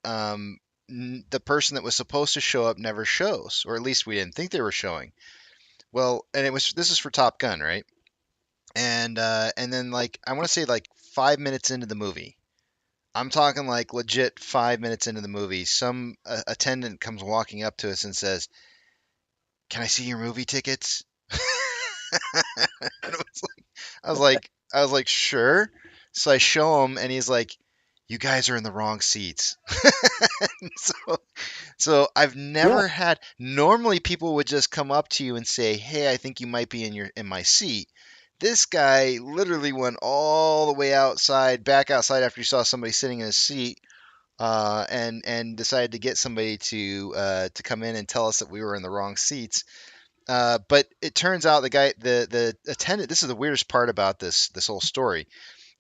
the person that was supposed to show up never shows, or at least we didn't think they were showing. Well, and this is for Top Gun, right? And then like I want to say like 5 minutes into the movie, I'm talking like legit 5 minutes into the movie, some attendant comes walking up to us and says, "Can I see your movie tickets?" And I was like, sure. So I show him, and he's like, "You guys are in the wrong seats." So I've never had. Normally, people would just come up to you and say, "Hey, I think you might be in my seat." This guy literally went all the way outside, back outside after he saw somebody sitting in his seat, and decided to get somebody to come in and tell us that we were in the wrong seats. But it turns out the attendant. This is the weirdest part about this whole story.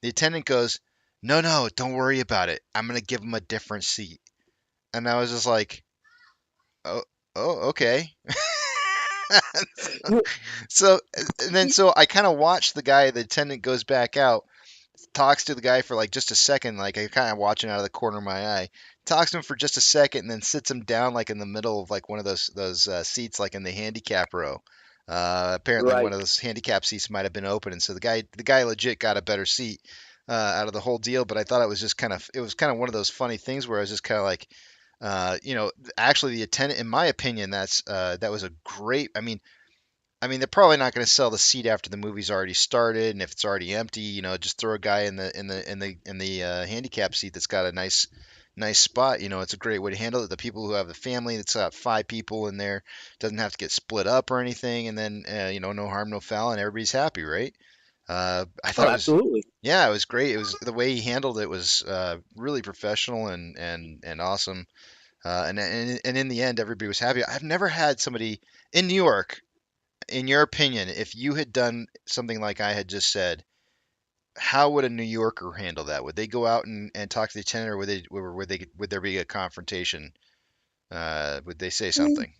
The attendant goes, "No, don't worry about it. I'm gonna give him a different seat." And I was just like, "Oh, okay." So I kind of watched the attendant goes back out, talks to the guy for like just a second, like I kind of watching out of the corner of my eye, talks to him for just a second, and then sits him down like in the middle of like one of those seats, like in the handicap row. Apparently one of those handicap seats might have been open, and so the guy legit got a better seat out of the whole deal. But I thought it was kind of one of those funny things where I was just kind of like, Actually, the attendant, in my opinion, that was a great. I mean, they're probably not going to sell the seat after the movie's already started, and if it's already empty, just throw a guy in the handicap seat that's got a nice spot. It's a great way to handle it. The people who have the family that's got 5 people in there doesn't have to get split up or anything, and then no harm, no foul, and everybody's happy, right? I thought Oh, it was, absolutely. yeah, it was great. It was the way he handled it was really professional and awesome. And in the end, everybody was happy. I've never had somebody in New York. In your opinion, if you had done something like I had just said, how would a New Yorker handle that? Would they go out and talk to the attendant, or would there be a confrontation? Would they say Mm, something?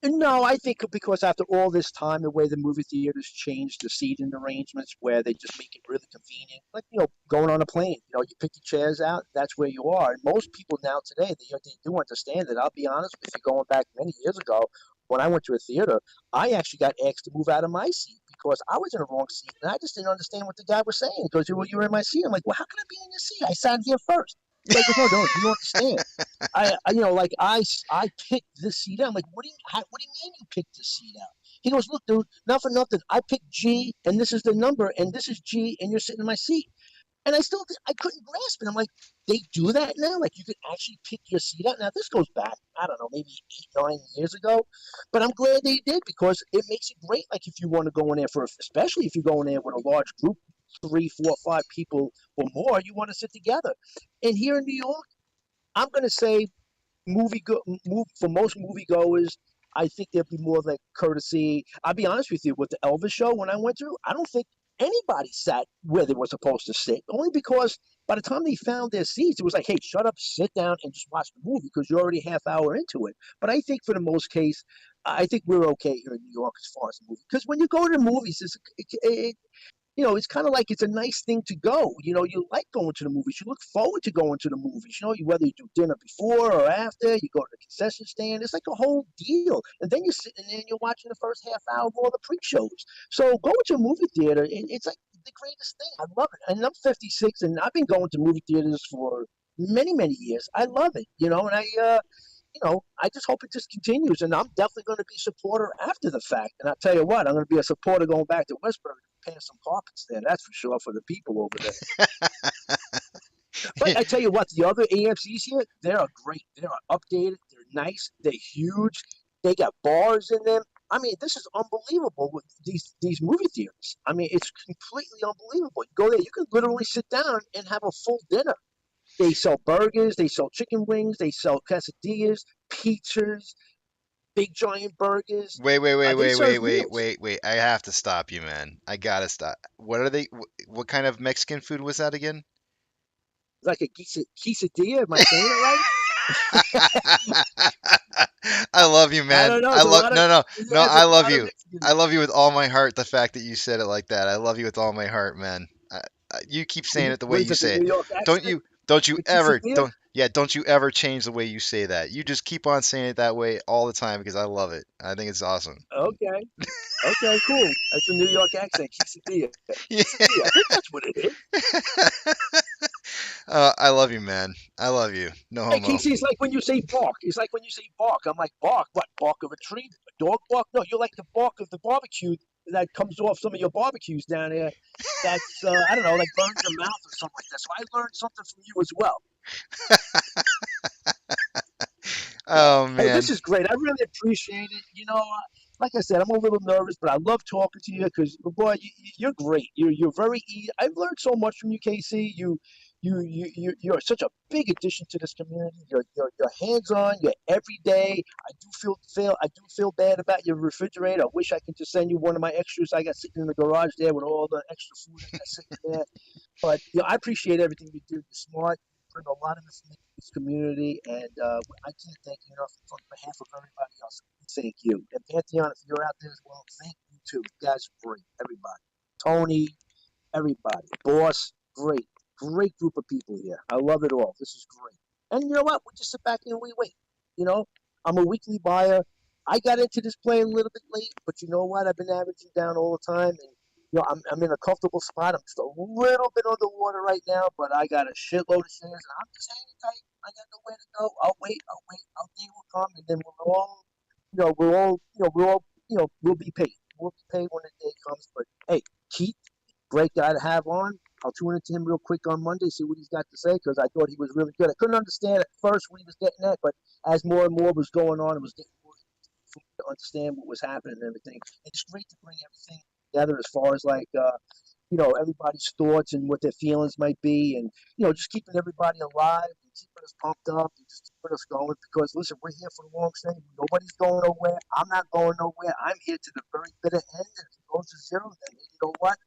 No, I think because after all this time, the way the movie theaters changed the seating arrangements, where they just make it really convenient, like going on a plane, you pick your chairs out, that's where you are. And most people now today, they do understand it. I'll be honest with you, going back many years ago, when I went to a theater, I actually got asked to move out of my seat because I was in the wrong seat, and I just didn't understand what the guy was saying. He goes, you were in my seat. I'm like, well, how can I be in your seat? I sat here first. The guy goes, no, no, you don't understand. Like I picked this seat out. I'm like, what do you mean you picked this seat out? He goes, look, dude, not for nothing. I picked G, and this is the number, and this is G, and you're sitting in my seat. And I couldn't grasp it. I'm like, they do that now? Like you can actually pick your seat out. Now this goes back, I don't know, maybe 8, 9 years ago. But I'm glad they did because it makes it great. Like if you want to go in there especially if you go in there with a large group, 3, 4, 5 people or more, you want to sit together. And here in New York, I'm going to say for most moviegoers, I think there'd be more like courtesy. I'll be honest with you, with the Elvis show when I went through, I don't think anybody sat where they were supposed to sit. Only because by the time they found their seats, it was like, hey, shut up, sit down, and just watch the movie because you're already half hour into it. But I think for the most case, I think we're okay here in New York as far as the movie. Because when you go to the movies, it's kind of like it's a nice thing to go. You like going to the movies. You look forward to going to the movies. Whether you do dinner before or after, you go to the concession stand. It's like a whole deal. And then you're sitting there and you're watching the first half hour of all the pre-shows. So going to a movie theater, it's like the greatest thing. I love it. And I'm 56, and I've been going to movie theaters for many, many years. I love it. I just hope it just continues. And I'm definitely going to be a supporter after the fact. And I'll tell you what, I'm going to be a supporter going back to Westbury, paying some carpets there. That's for sure for the people over there. But I tell you what, the other AMC's here, they are great. They are updated. They're nice. They're huge. They got bars in them. I mean, this is unbelievable with these movie theaters. I mean, it's completely unbelievable. You go there, you can literally sit down and have a full dinner. They sell burgers, they sell chicken wings, they sell quesadillas, pizzas, big giant burgers. Wait, wait, wait, They wait, serve wait, wait, meals. wait, wait. I have to stop you, man. I gotta stop. What are they? What kind of Mexican food was that again? Like a quesadilla. Am I saying it right? I love you, I man. don't know. I There's a love lot of no, no, no. there's I a love lot of you. Mexicans. I love you with all my heart. The fact that you said it like that, I love you with all my heart, man. You keep saying it the way What is you that? The say it. New York Don't accent? you? Don't you The ever? quesadilla? Don't you ever change the way you say that. You just keep on saying it that way all the time because I love it. I think it's awesome. Okay. Okay. Cool. That's a New York accent. Quesadilla. Yeah. Quesadilla. I think that's what it is. I love you, man. I love you. No Hey, homo. Casey, it's like when you say bark. It's like when you say bark. I'm like, bark? What? Bark of a tree? A dog bark? No, you're like the bark of the barbecue that comes off some of your barbecues down there. That's, I don't know, like burns your mouth or something like that. So I learned something from you as well. Oh Hey, man. this is great. I really appreciate it. Like I said, I'm a little nervous, but I love talking to you because, boy, you're great. You're very easy. I've learned so much from you, Casey. You're such a big addition to this community. You're hands on. You're every day. I do feel bad about your refrigerator. I wish I could just send you one of my extras I got sitting in the garage there with all the extra food I got sitting there. But I appreciate everything you do. You're smart. You bring a lot of information to this community, and I can't thank you enough on behalf of everybody else. Thank you. And Pantheon, if you're out there as well, thank you too. You guys are great. Everybody. Tony, everybody. Boss, great. Great group of people here. I love it all. This is great. And you know what? We just sit back and we wait. You know, I'm a weekly buyer. I got into this play a little bit late, but you know what? I've been averaging down all the time, and I'm in a comfortable spot. I'm just a little bit underwater right now, but I got a shitload of shares, and I'm just hanging tight. I got nowhere to go. I'll wait. Our day will come, and then we'll be paid. We'll be paid when the day comes. But hey, Keith, great guy to have on. I'll tune into him real quick on Monday, see what he's got to say, because I thought he was really good. I couldn't understand at first what he was getting at, but as more and more was going on, it was getting more to understand what was happening and everything. It's great to bring everything together as far as like everybody's thoughts and what their feelings might be, and just keeping everybody alive and keeping us pumped up and just keeping us going. Because listen, we're here for the long thing. Nobody's going nowhere. I'm not going nowhere. I'm here to the very bitter end. And if it goes to zero, then you know what?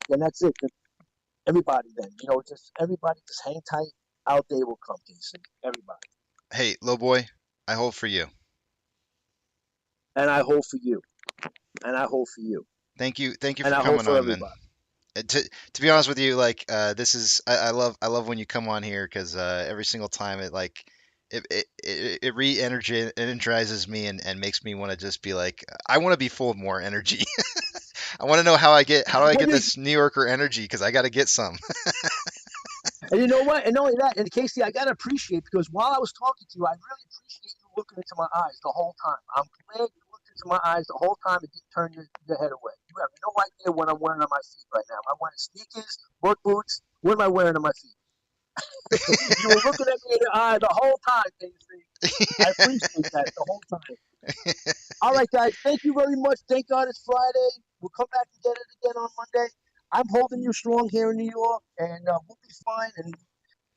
Then that's it. Everybody, then just everybody, just hang tight. Our day will come, Casey. Everybody, Hey, low boy, I hope for you. and I hope for you, and I hope for you, Thank you and for I hope coming for on, man. everybody. To be honest with you, like this is I love when you come on here because every single time it re-energizes me and makes me want to just be like I want to be full of more energy. I want to know how do I Well, get this New Yorker energy because I got to get some. And you know what? And not only that, and Casey, I gotta appreciate, because while I was talking to you, I really appreciate you looking into my eyes the whole time. I'm glad you looked into my eyes the whole time and didn't turn your head away. You have no idea what I'm wearing on my feet right now. I'm wearing sneakers, work boots. What am I wearing on my feet? You were looking at me in the eye the whole time, Casey. I appreciate that the whole time. All right, guys. Thank you very much. Thank God it's Friday. We'll come back and get it again on Monday. I'm holding you strong here in New York, and we'll be fine. And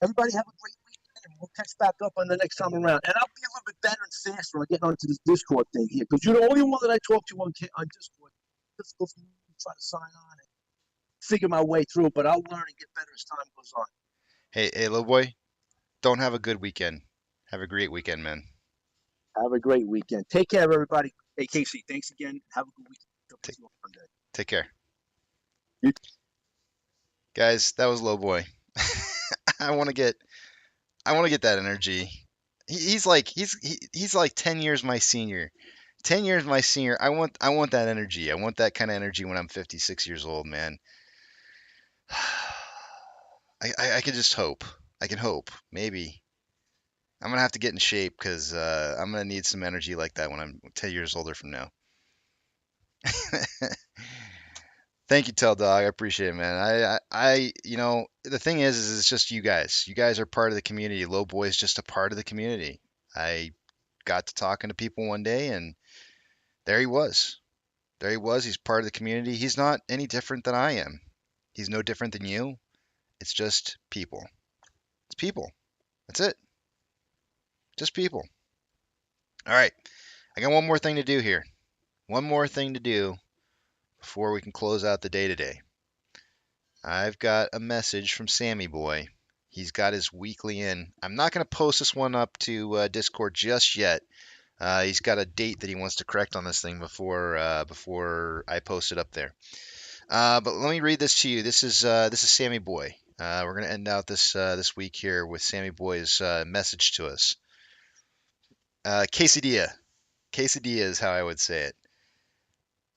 everybody have a great weekend, and we'll catch back up on the next time around. And I'll be a little bit better and faster on getting onto this Discord thing here, because you're the only one that I talk to on Discord. It's difficult for me to try to sign on and figure my way through, but I'll learn and get better as time goes on. Hey, little boy, don't have a good weekend. Have a great weekend, man. Have a great weekend. Take care, everybody. Hey, Casey, thanks again. Have a good weekend. Take care. You- Guys, that was low boy. I want to get that energy. He's like 10 years my senior. 10 years my senior. I want that energy. I want that kind of energy when I'm 56 years old, man. I can just hope. I can hope. Maybe. I'm gonna have to get in shape because I'm gonna need some energy like that when I'm 10 years older from now. Thank you, Tell Dog. I appreciate it, man. The thing is it's just you guys. You guys are part of the community. Low Boy is just a part of the community. I got to talking to people one day, and there he was. There he was. He's part of the community. He's not any different than I am. He's no different than you. It's just people. It's people. That's it. Just people. All right. I got one more thing to do here. One more thing to do before we can close out the day today. I've got a message from Sammy Boy. He's got his weekly in. I'm not going to post this one up to Discord just yet. He's got a date that he wants to correct on this thing before I post it up there. But let me read this to you. This is Sammy Boy. We're going to end out this week here with Sammy Boy's message to us. Quesadilla. Quesadilla is how I would say it.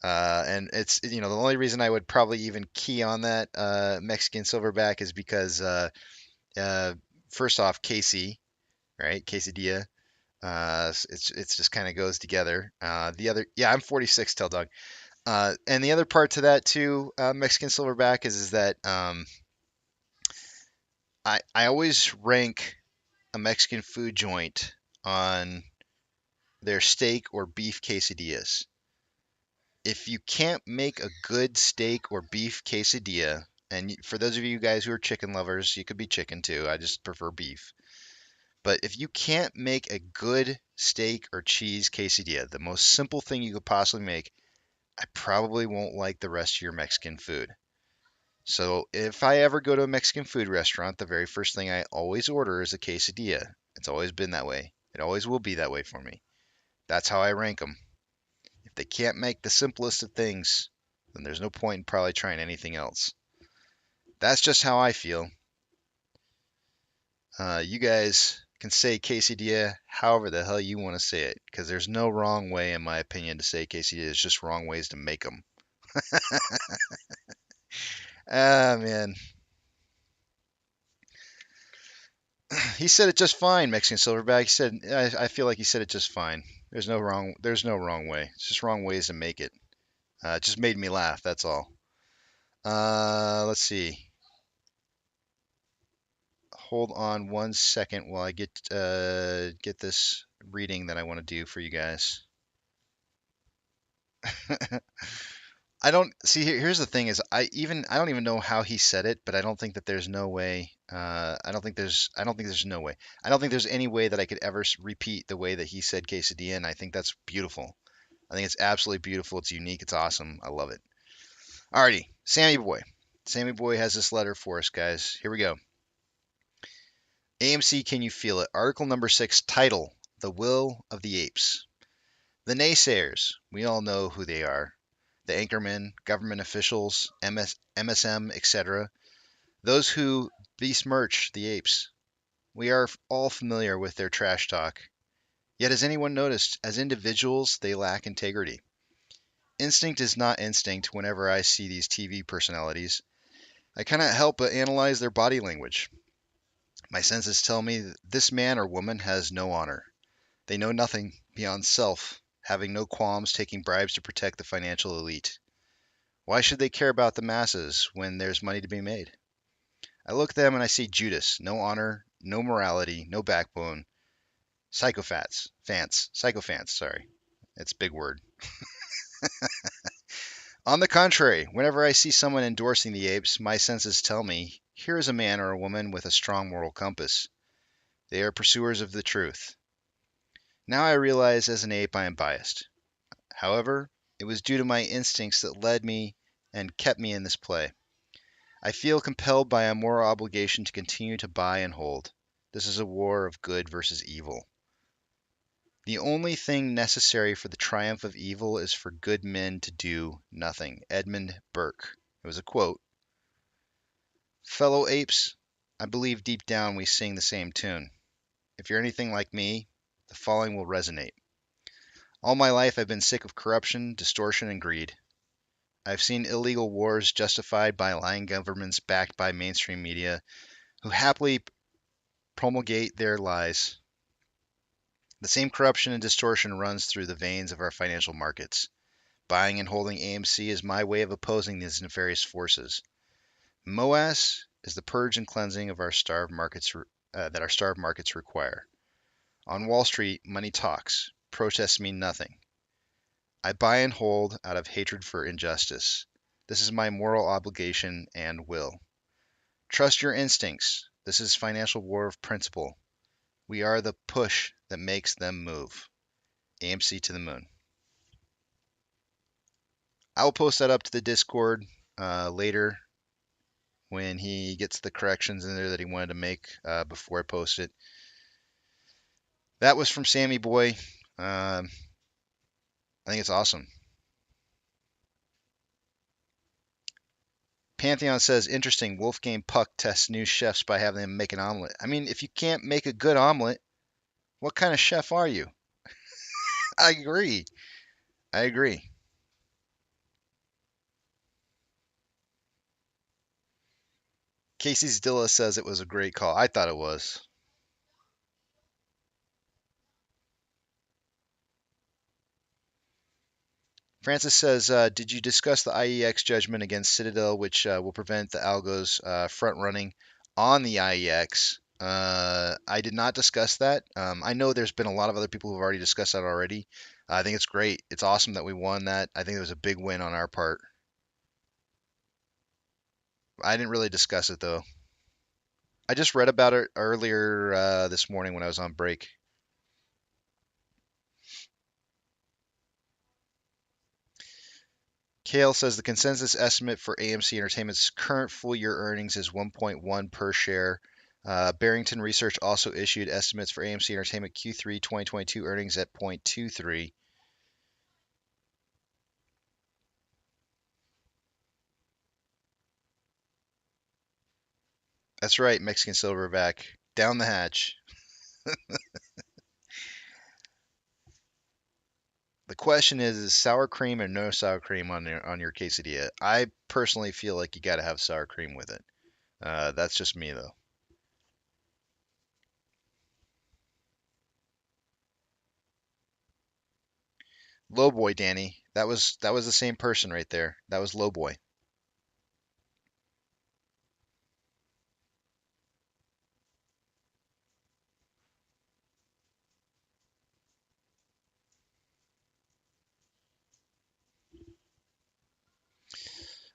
And it's, the only reason I would probably even key on that Mexican silverback is because first off, Casey, right? Quesadilla. It's just kind of goes together. I'm 46, Tell Dog. And the other part to that too, Mexican silverback is that I always rank a Mexican food joint on their steak or beef quesadillas. If you can't make a good steak or beef quesadilla, and for those of you guys who are chicken lovers, you could be chicken too. I just prefer beef. But if you can't make a good steak or cheese quesadilla, the most simple thing you could possibly make, I probably won't like the rest of your Mexican food. So if I ever go to a Mexican food restaurant, the very first thing I always order is a quesadilla. It's always been that way. It always will be that way for me. That's how I rank them. If they can't make the simplest of things, then there's no point in probably trying anything else. That's just how I feel. You guys can say quesadilla however the hell you want to say it, because there's no wrong way, in my opinion, to say quesadilla. There's just wrong ways to make them. Man. He said it just fine, Mexican Silverback. He said, I feel like he said it just fine. There's no wrong way. It's just wrong ways to make it. It just made me laugh. That's all. Let's see. Hold on 1 second while I get this reading that I want to do for you guys. I don't see. Here's the thing: is I don't even know how he said it, but I don't think that there's no way. I don't think there's no way. I don't think there's any way that I could ever repeat the way that he said quesadilla, and I think that's beautiful. I think it's absolutely beautiful. It's unique. It's awesome. I love it. Alrighty, Sammy Boy. Sammy Boy has this letter for us, guys. Here we go. AMC, can you feel it? Article number 6, title: The Will of the Apes. The naysayers. We all know who they are. The anchormen, government officials, MSM, etc. Those who besmirch the apes. We are all familiar with their trash talk. Yet has anyone noticed, as individuals, they lack integrity? Instinct is not instinct whenever I see these TV personalities. I cannot help but analyze their body language. My senses tell me that this man or woman has no honor. They know nothing beyond self, having no qualms taking bribes to protect the financial elite. Why should they care about the masses when there's money to be made? I look at them and I see Judas, no honor, no morality, no backbone. Psychophants, sorry. It's a big word. On the contrary, whenever I see someone endorsing the apes, my senses tell me, here is a man or a woman with a strong moral compass. They are pursuers of the truth. Now I realize as an ape I am biased. However, it was due to my instincts that led me and kept me in this play. I feel compelled by a moral obligation to continue to buy and hold. This is a war of good versus evil. The only thing necessary for the triumph of evil is for good men to do nothing. Edmund Burke. It was a quote. Fellow apes, I believe deep down we sing the same tune. If you're anything like me, the following will resonate. All my life I've been sick of corruption, distortion, and greed. I've seen illegal wars justified by lying governments backed by mainstream media who happily promulgate their lies. The same corruption and distortion runs through the veins of our financial markets. Buying and holding AMC is my way of opposing these nefarious forces. MOASS is the purge and cleansing of our starved markets that our starved markets require. On Wall Street, money talks. Protests mean nothing. I buy and hold out of hatred for injustice. This is my moral obligation and will. Trust your instincts. This is financial war of principle. We are the push that makes them move. AMC to the moon. I will post that up to the Discord later when he gets the corrections in there that he wanted to make before I post it. That was from Sammy Boy. I think it's awesome. Pantheon says, interesting, Wolfgang Puck tests new chefs by having them make an omelet. I mean, if you can't make a good omelet, what kind of chef are you? I agree. Casey Zdilla says it was a great call. I thought it was. Francis says, did you discuss the IEX judgment against Citadel, which will prevent the algos front running on the IEX? I did not discuss that. I know there's been a lot of other people who've already discussed that already. I think it's great. It's awesome that we won that. I think it was a big win on our part. I didn't really discuss it, though. I just read about it earlier this morning when I was on break. Kale says the consensus estimate for AMC Entertainment's current full-year earnings is 1.1 per share. Barrington Research also issued estimates for AMC Entertainment Q3 2022 earnings at 0.23. That's right, Mexican Silverback. Down the hatch. The question is sour cream or no sour cream on your quesadilla? I personally feel like you got to have sour cream with it. That's just me, though. Lowboy, Danny. That was the same person right there. That was Lowboy.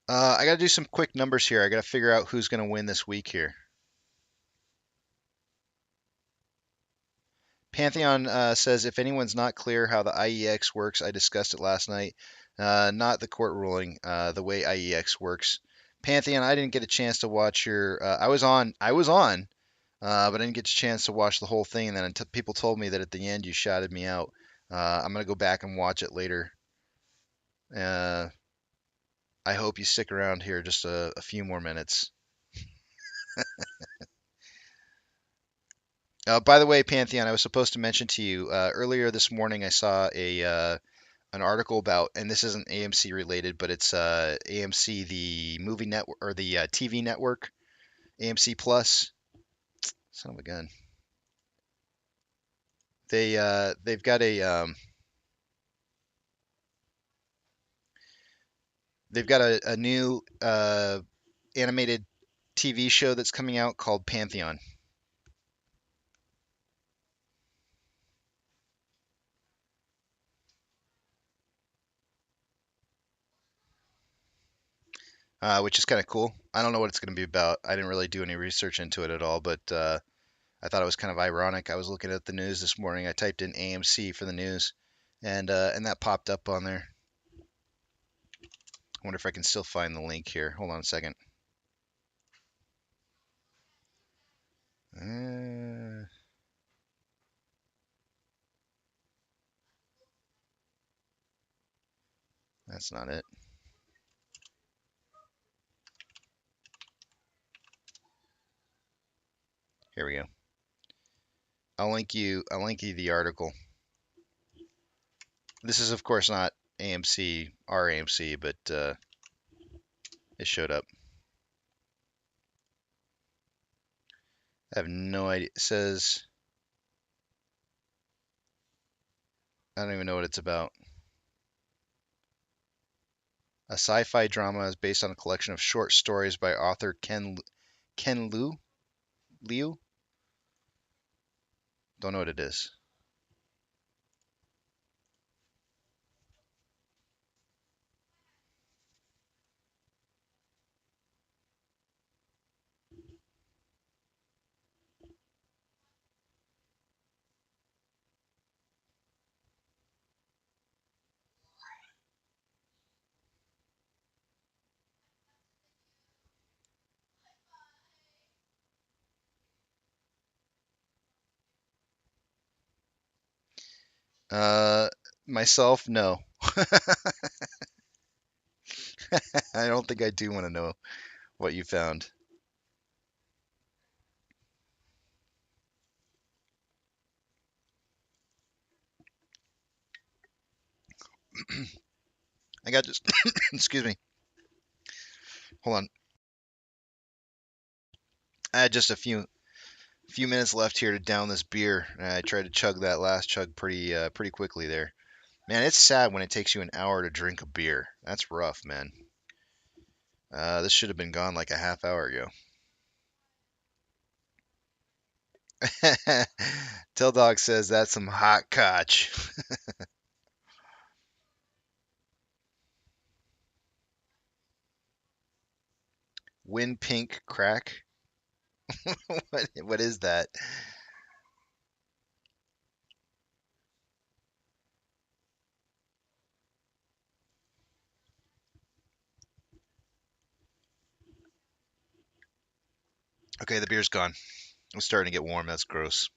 I got to do some quick numbers here. I got to figure out who's going to win this week here. Pantheon says, if anyone's not clear how the IEX works, I discussed it last night. Not the court ruling, the way IEX works. Pantheon, I didn't get a chance to watch your. I was on, but I didn't get a chance to watch the whole thing. And then people told me that at the end you shouted me out. I'm gonna go back and watch it later. I hope you stick around here just a few more minutes. By the way, Pantheon, I was supposed to mention to you earlier this morning. I saw an article about, and this isn't AMC related, but it's AMC, the movie network or the TV network, AMC Plus. Son of a gun. They've got a new animated TV show that's coming out called Pantheon. Which is kind of cool. I don't know what it's going to be about. I didn't really do any research into it at all, but I thought it was kind of ironic. I was looking at the news this morning. I typed in AMC for the news, and that popped up on there. I wonder if I can still find the link here. Hold on a second. That's not it. Here we go. I'll link you the article. This is of course not AMC, our AMC, but it showed up. I have no idea. It says, I don't even know what it's about. A sci-fi drama is based on a collection of short stories by author Ken Liu. Don't know what it is. Myself, no. I don't think I do want to know what you found. I got just excuse me. Hold on. I had just a few minutes left here to down this beer. I tried to chug that last chug pretty quickly there. Man, it's sad when it takes you an hour to drink a beer. That's rough, man. This should have been gone like a half hour ago. Tell Dog says that's some hot cotch. Wind pink crack. What is that? Okay, the beer's gone. It's starting to get warm. That's gross.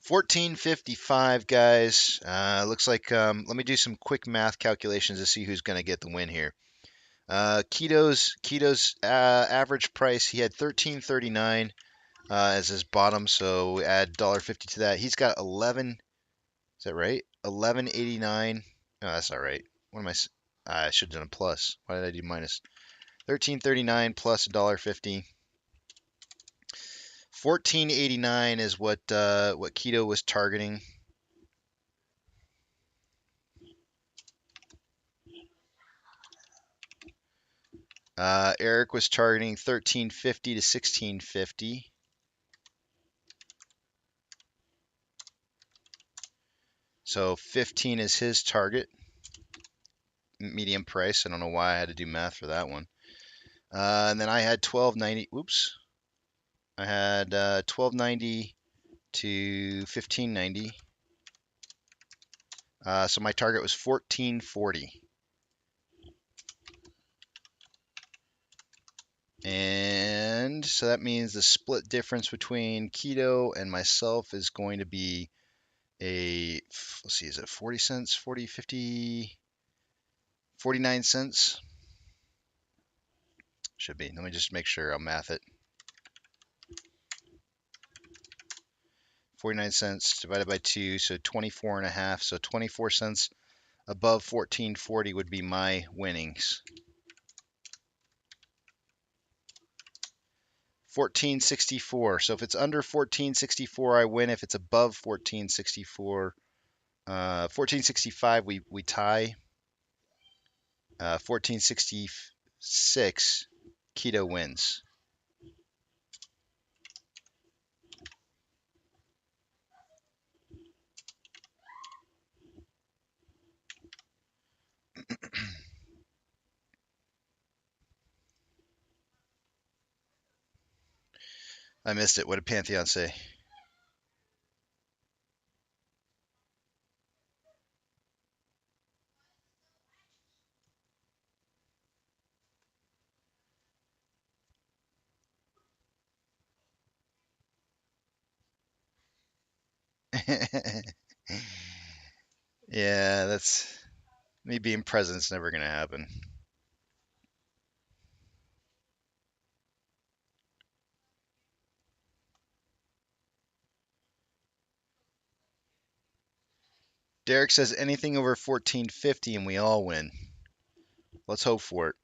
14:55, guys. Looks like let me do some quick math calculations to see who's going to get the win here. Keto's average price, he had $13.39 as his bottom, so add $1.50 to that. He's got 11. Is that right? 11.89. No, that's not right. What am I should have done a plus. Why did I do minus? 13.39 plus $1.50. 14.89 is what Keto was targeting. Eric was targeting 1350 to 1650. So 15 is his target, medium price. I don't know why I had to do math for that one. And then I had 1290. Oops. I had 1290 to 1590. So my target was 1440. And so that means the split difference between Keto and myself is going to be let's see, is it 40 cents, 40, 50, 49 cents? Should be. Let me just make sure I'll math it. 49 cents divided by 2, so 24 and a half. So 24 cents above 1440 would be my winnings. 1464. So if it's under 1464, I win. If it's above 1464, 1465, we tie. 1466, Keto wins. I missed it. What did Pantheon say? Yeah, that's me being president's never going to happen. Derek says anything over 1450 and we all win. Let's hope for it.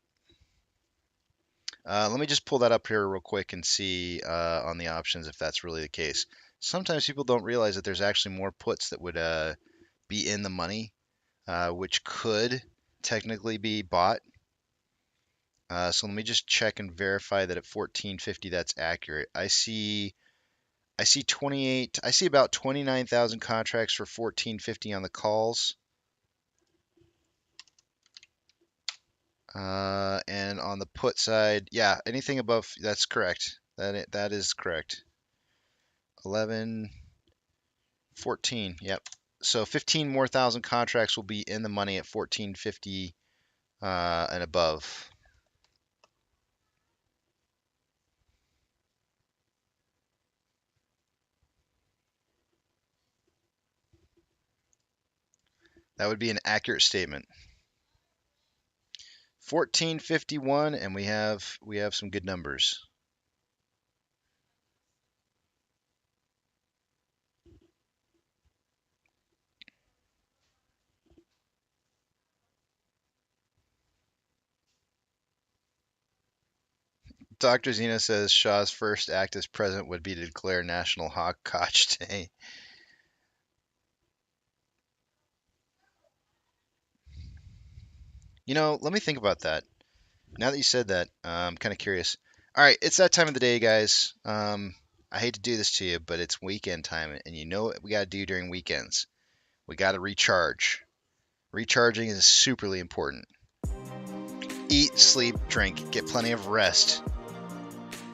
Let me just pull that up here real quick and see on the options if that's really the case. Sometimes people don't realize that there's actually more puts that would be in the money, which could technically be bought. So let me just check and verify that at 1450 that's accurate. I see about 29,000 contracts for 1450 on the calls. And on the put side, yeah, anything above, that's correct. That is correct. 11, 14, yep. So 15 more thousand contracts will be in the money at 1450 and above. That would be an accurate statement. 1451, and we have some good numbers. Dr. Zena says Shaw's first act as president would be to declare National Hog Koch Day. You know, let me think about that. Now that you said that, I'm kind of curious. All right, it's that time of the day, guys. I hate to do this to you, but it's weekend time, and you know what we got to do during weekends? We got to recharge. Recharging is superly important. Eat, sleep, drink, get plenty of rest.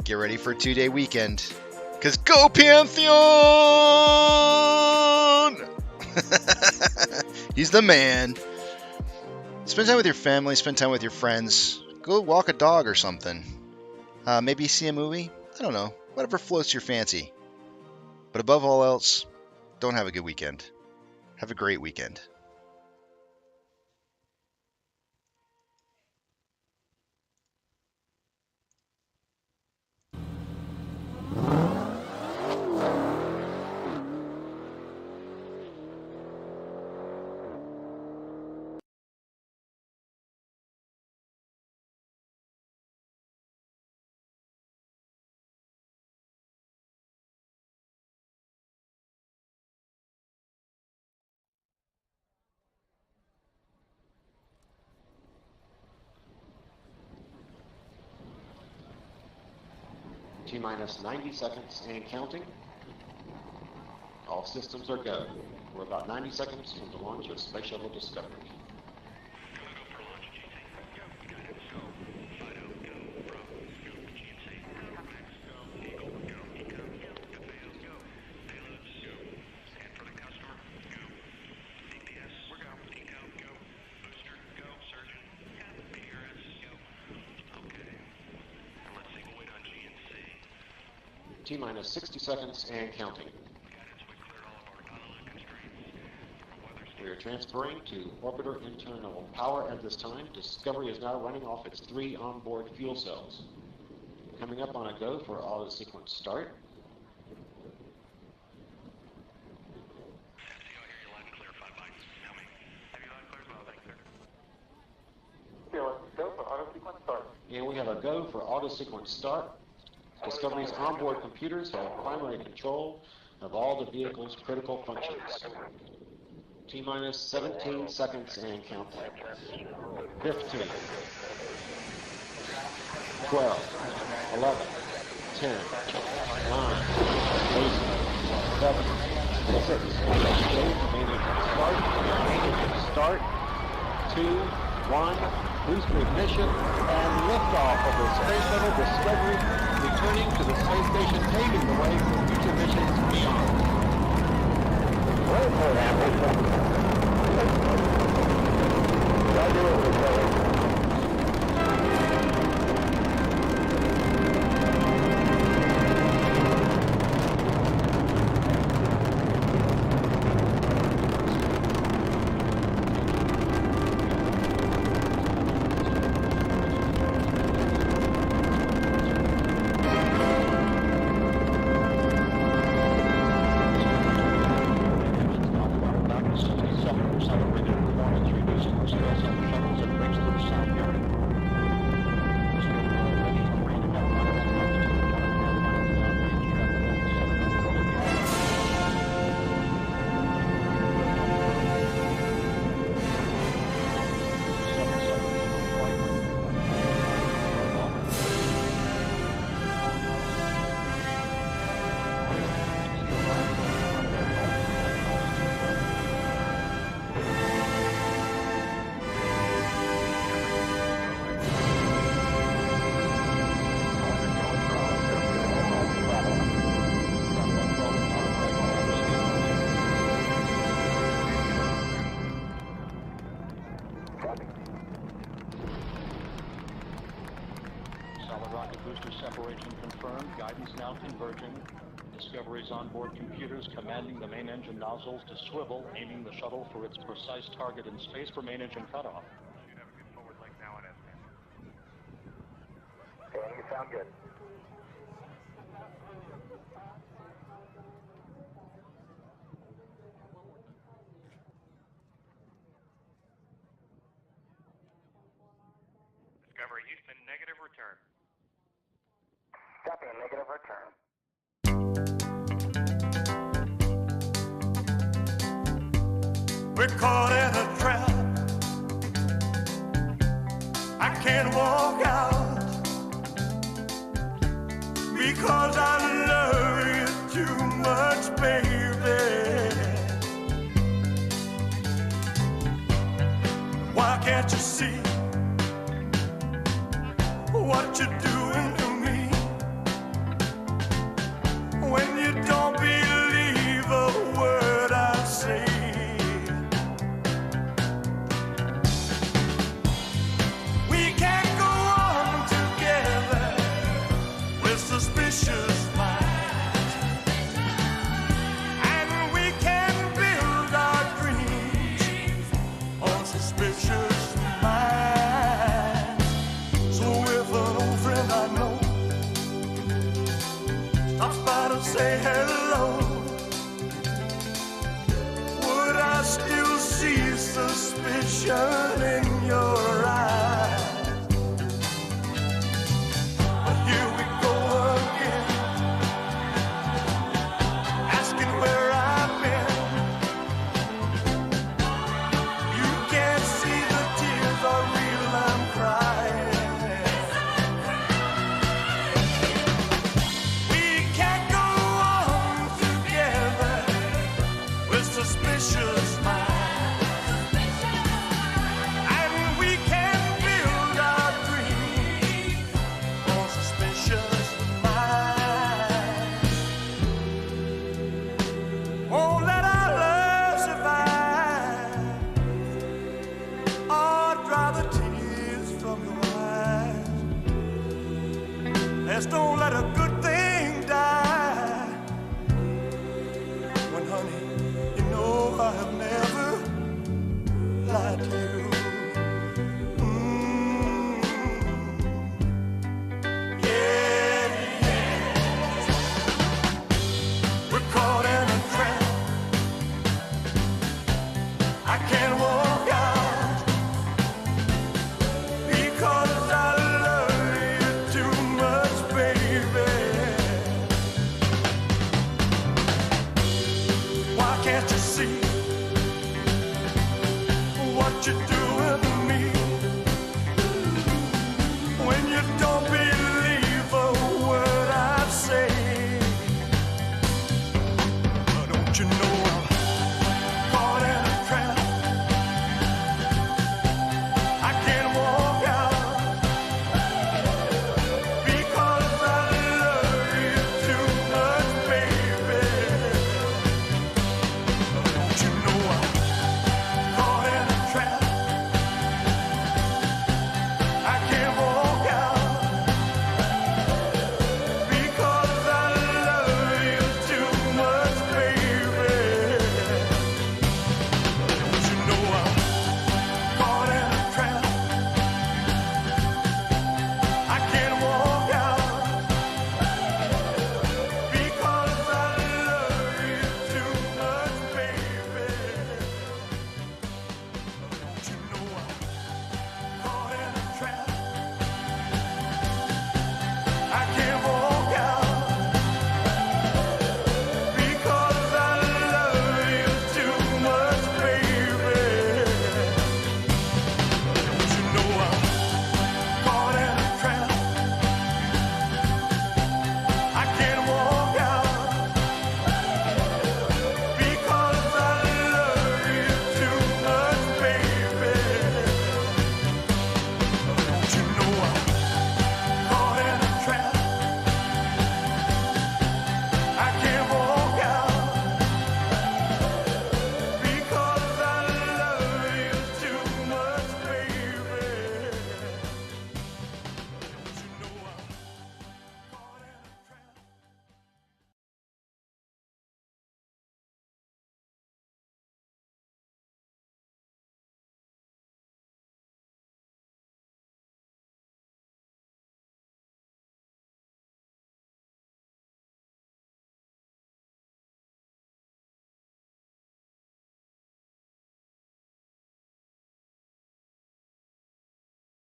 Get ready for a 2-day weekend. Because go Pantheon! He's the man. Spend time with your family, spend time with your friends. Go walk a dog or something. Maybe see a movie? I don't know. Whatever floats your fancy. But above all else, don't have a good weekend. Have a great weekend. T-minus 90 seconds and counting. All systems are go. We're about 90 seconds from the launch of Space Shuttle Discovery. T-minus 60 seconds and counting. We are transferring to orbiter internal power at this time. Discovery is now running off its 3 onboard fuel cells. Coming up on a go for auto sequence start. And we have a go for auto sequence start. Discovery's onboard computers have primary control of all the vehicle's critical functions. T-minus 17 seconds and counting. 15, 12, 11, 10, 9, 8, 7, 6, 5, start, 2, 1, boost ignition, and liftoff of the Space Shuttle Discovery, returning to the space station, paving the way for future missions beyond. Discovery's onboard computers commanding the main engine nozzles to swivel, aiming the shuttle for its precise target in space for main engine cutoff. Should have a good forward leg now and okay, you sound good. Discovery Houston, negative return. Copy, negative return. We're caught in a trap. I can't walk out because I love you too much, baby. Why can't you see what you're doing to me when you don't believe a word I say? Suspicious can't you see what you do?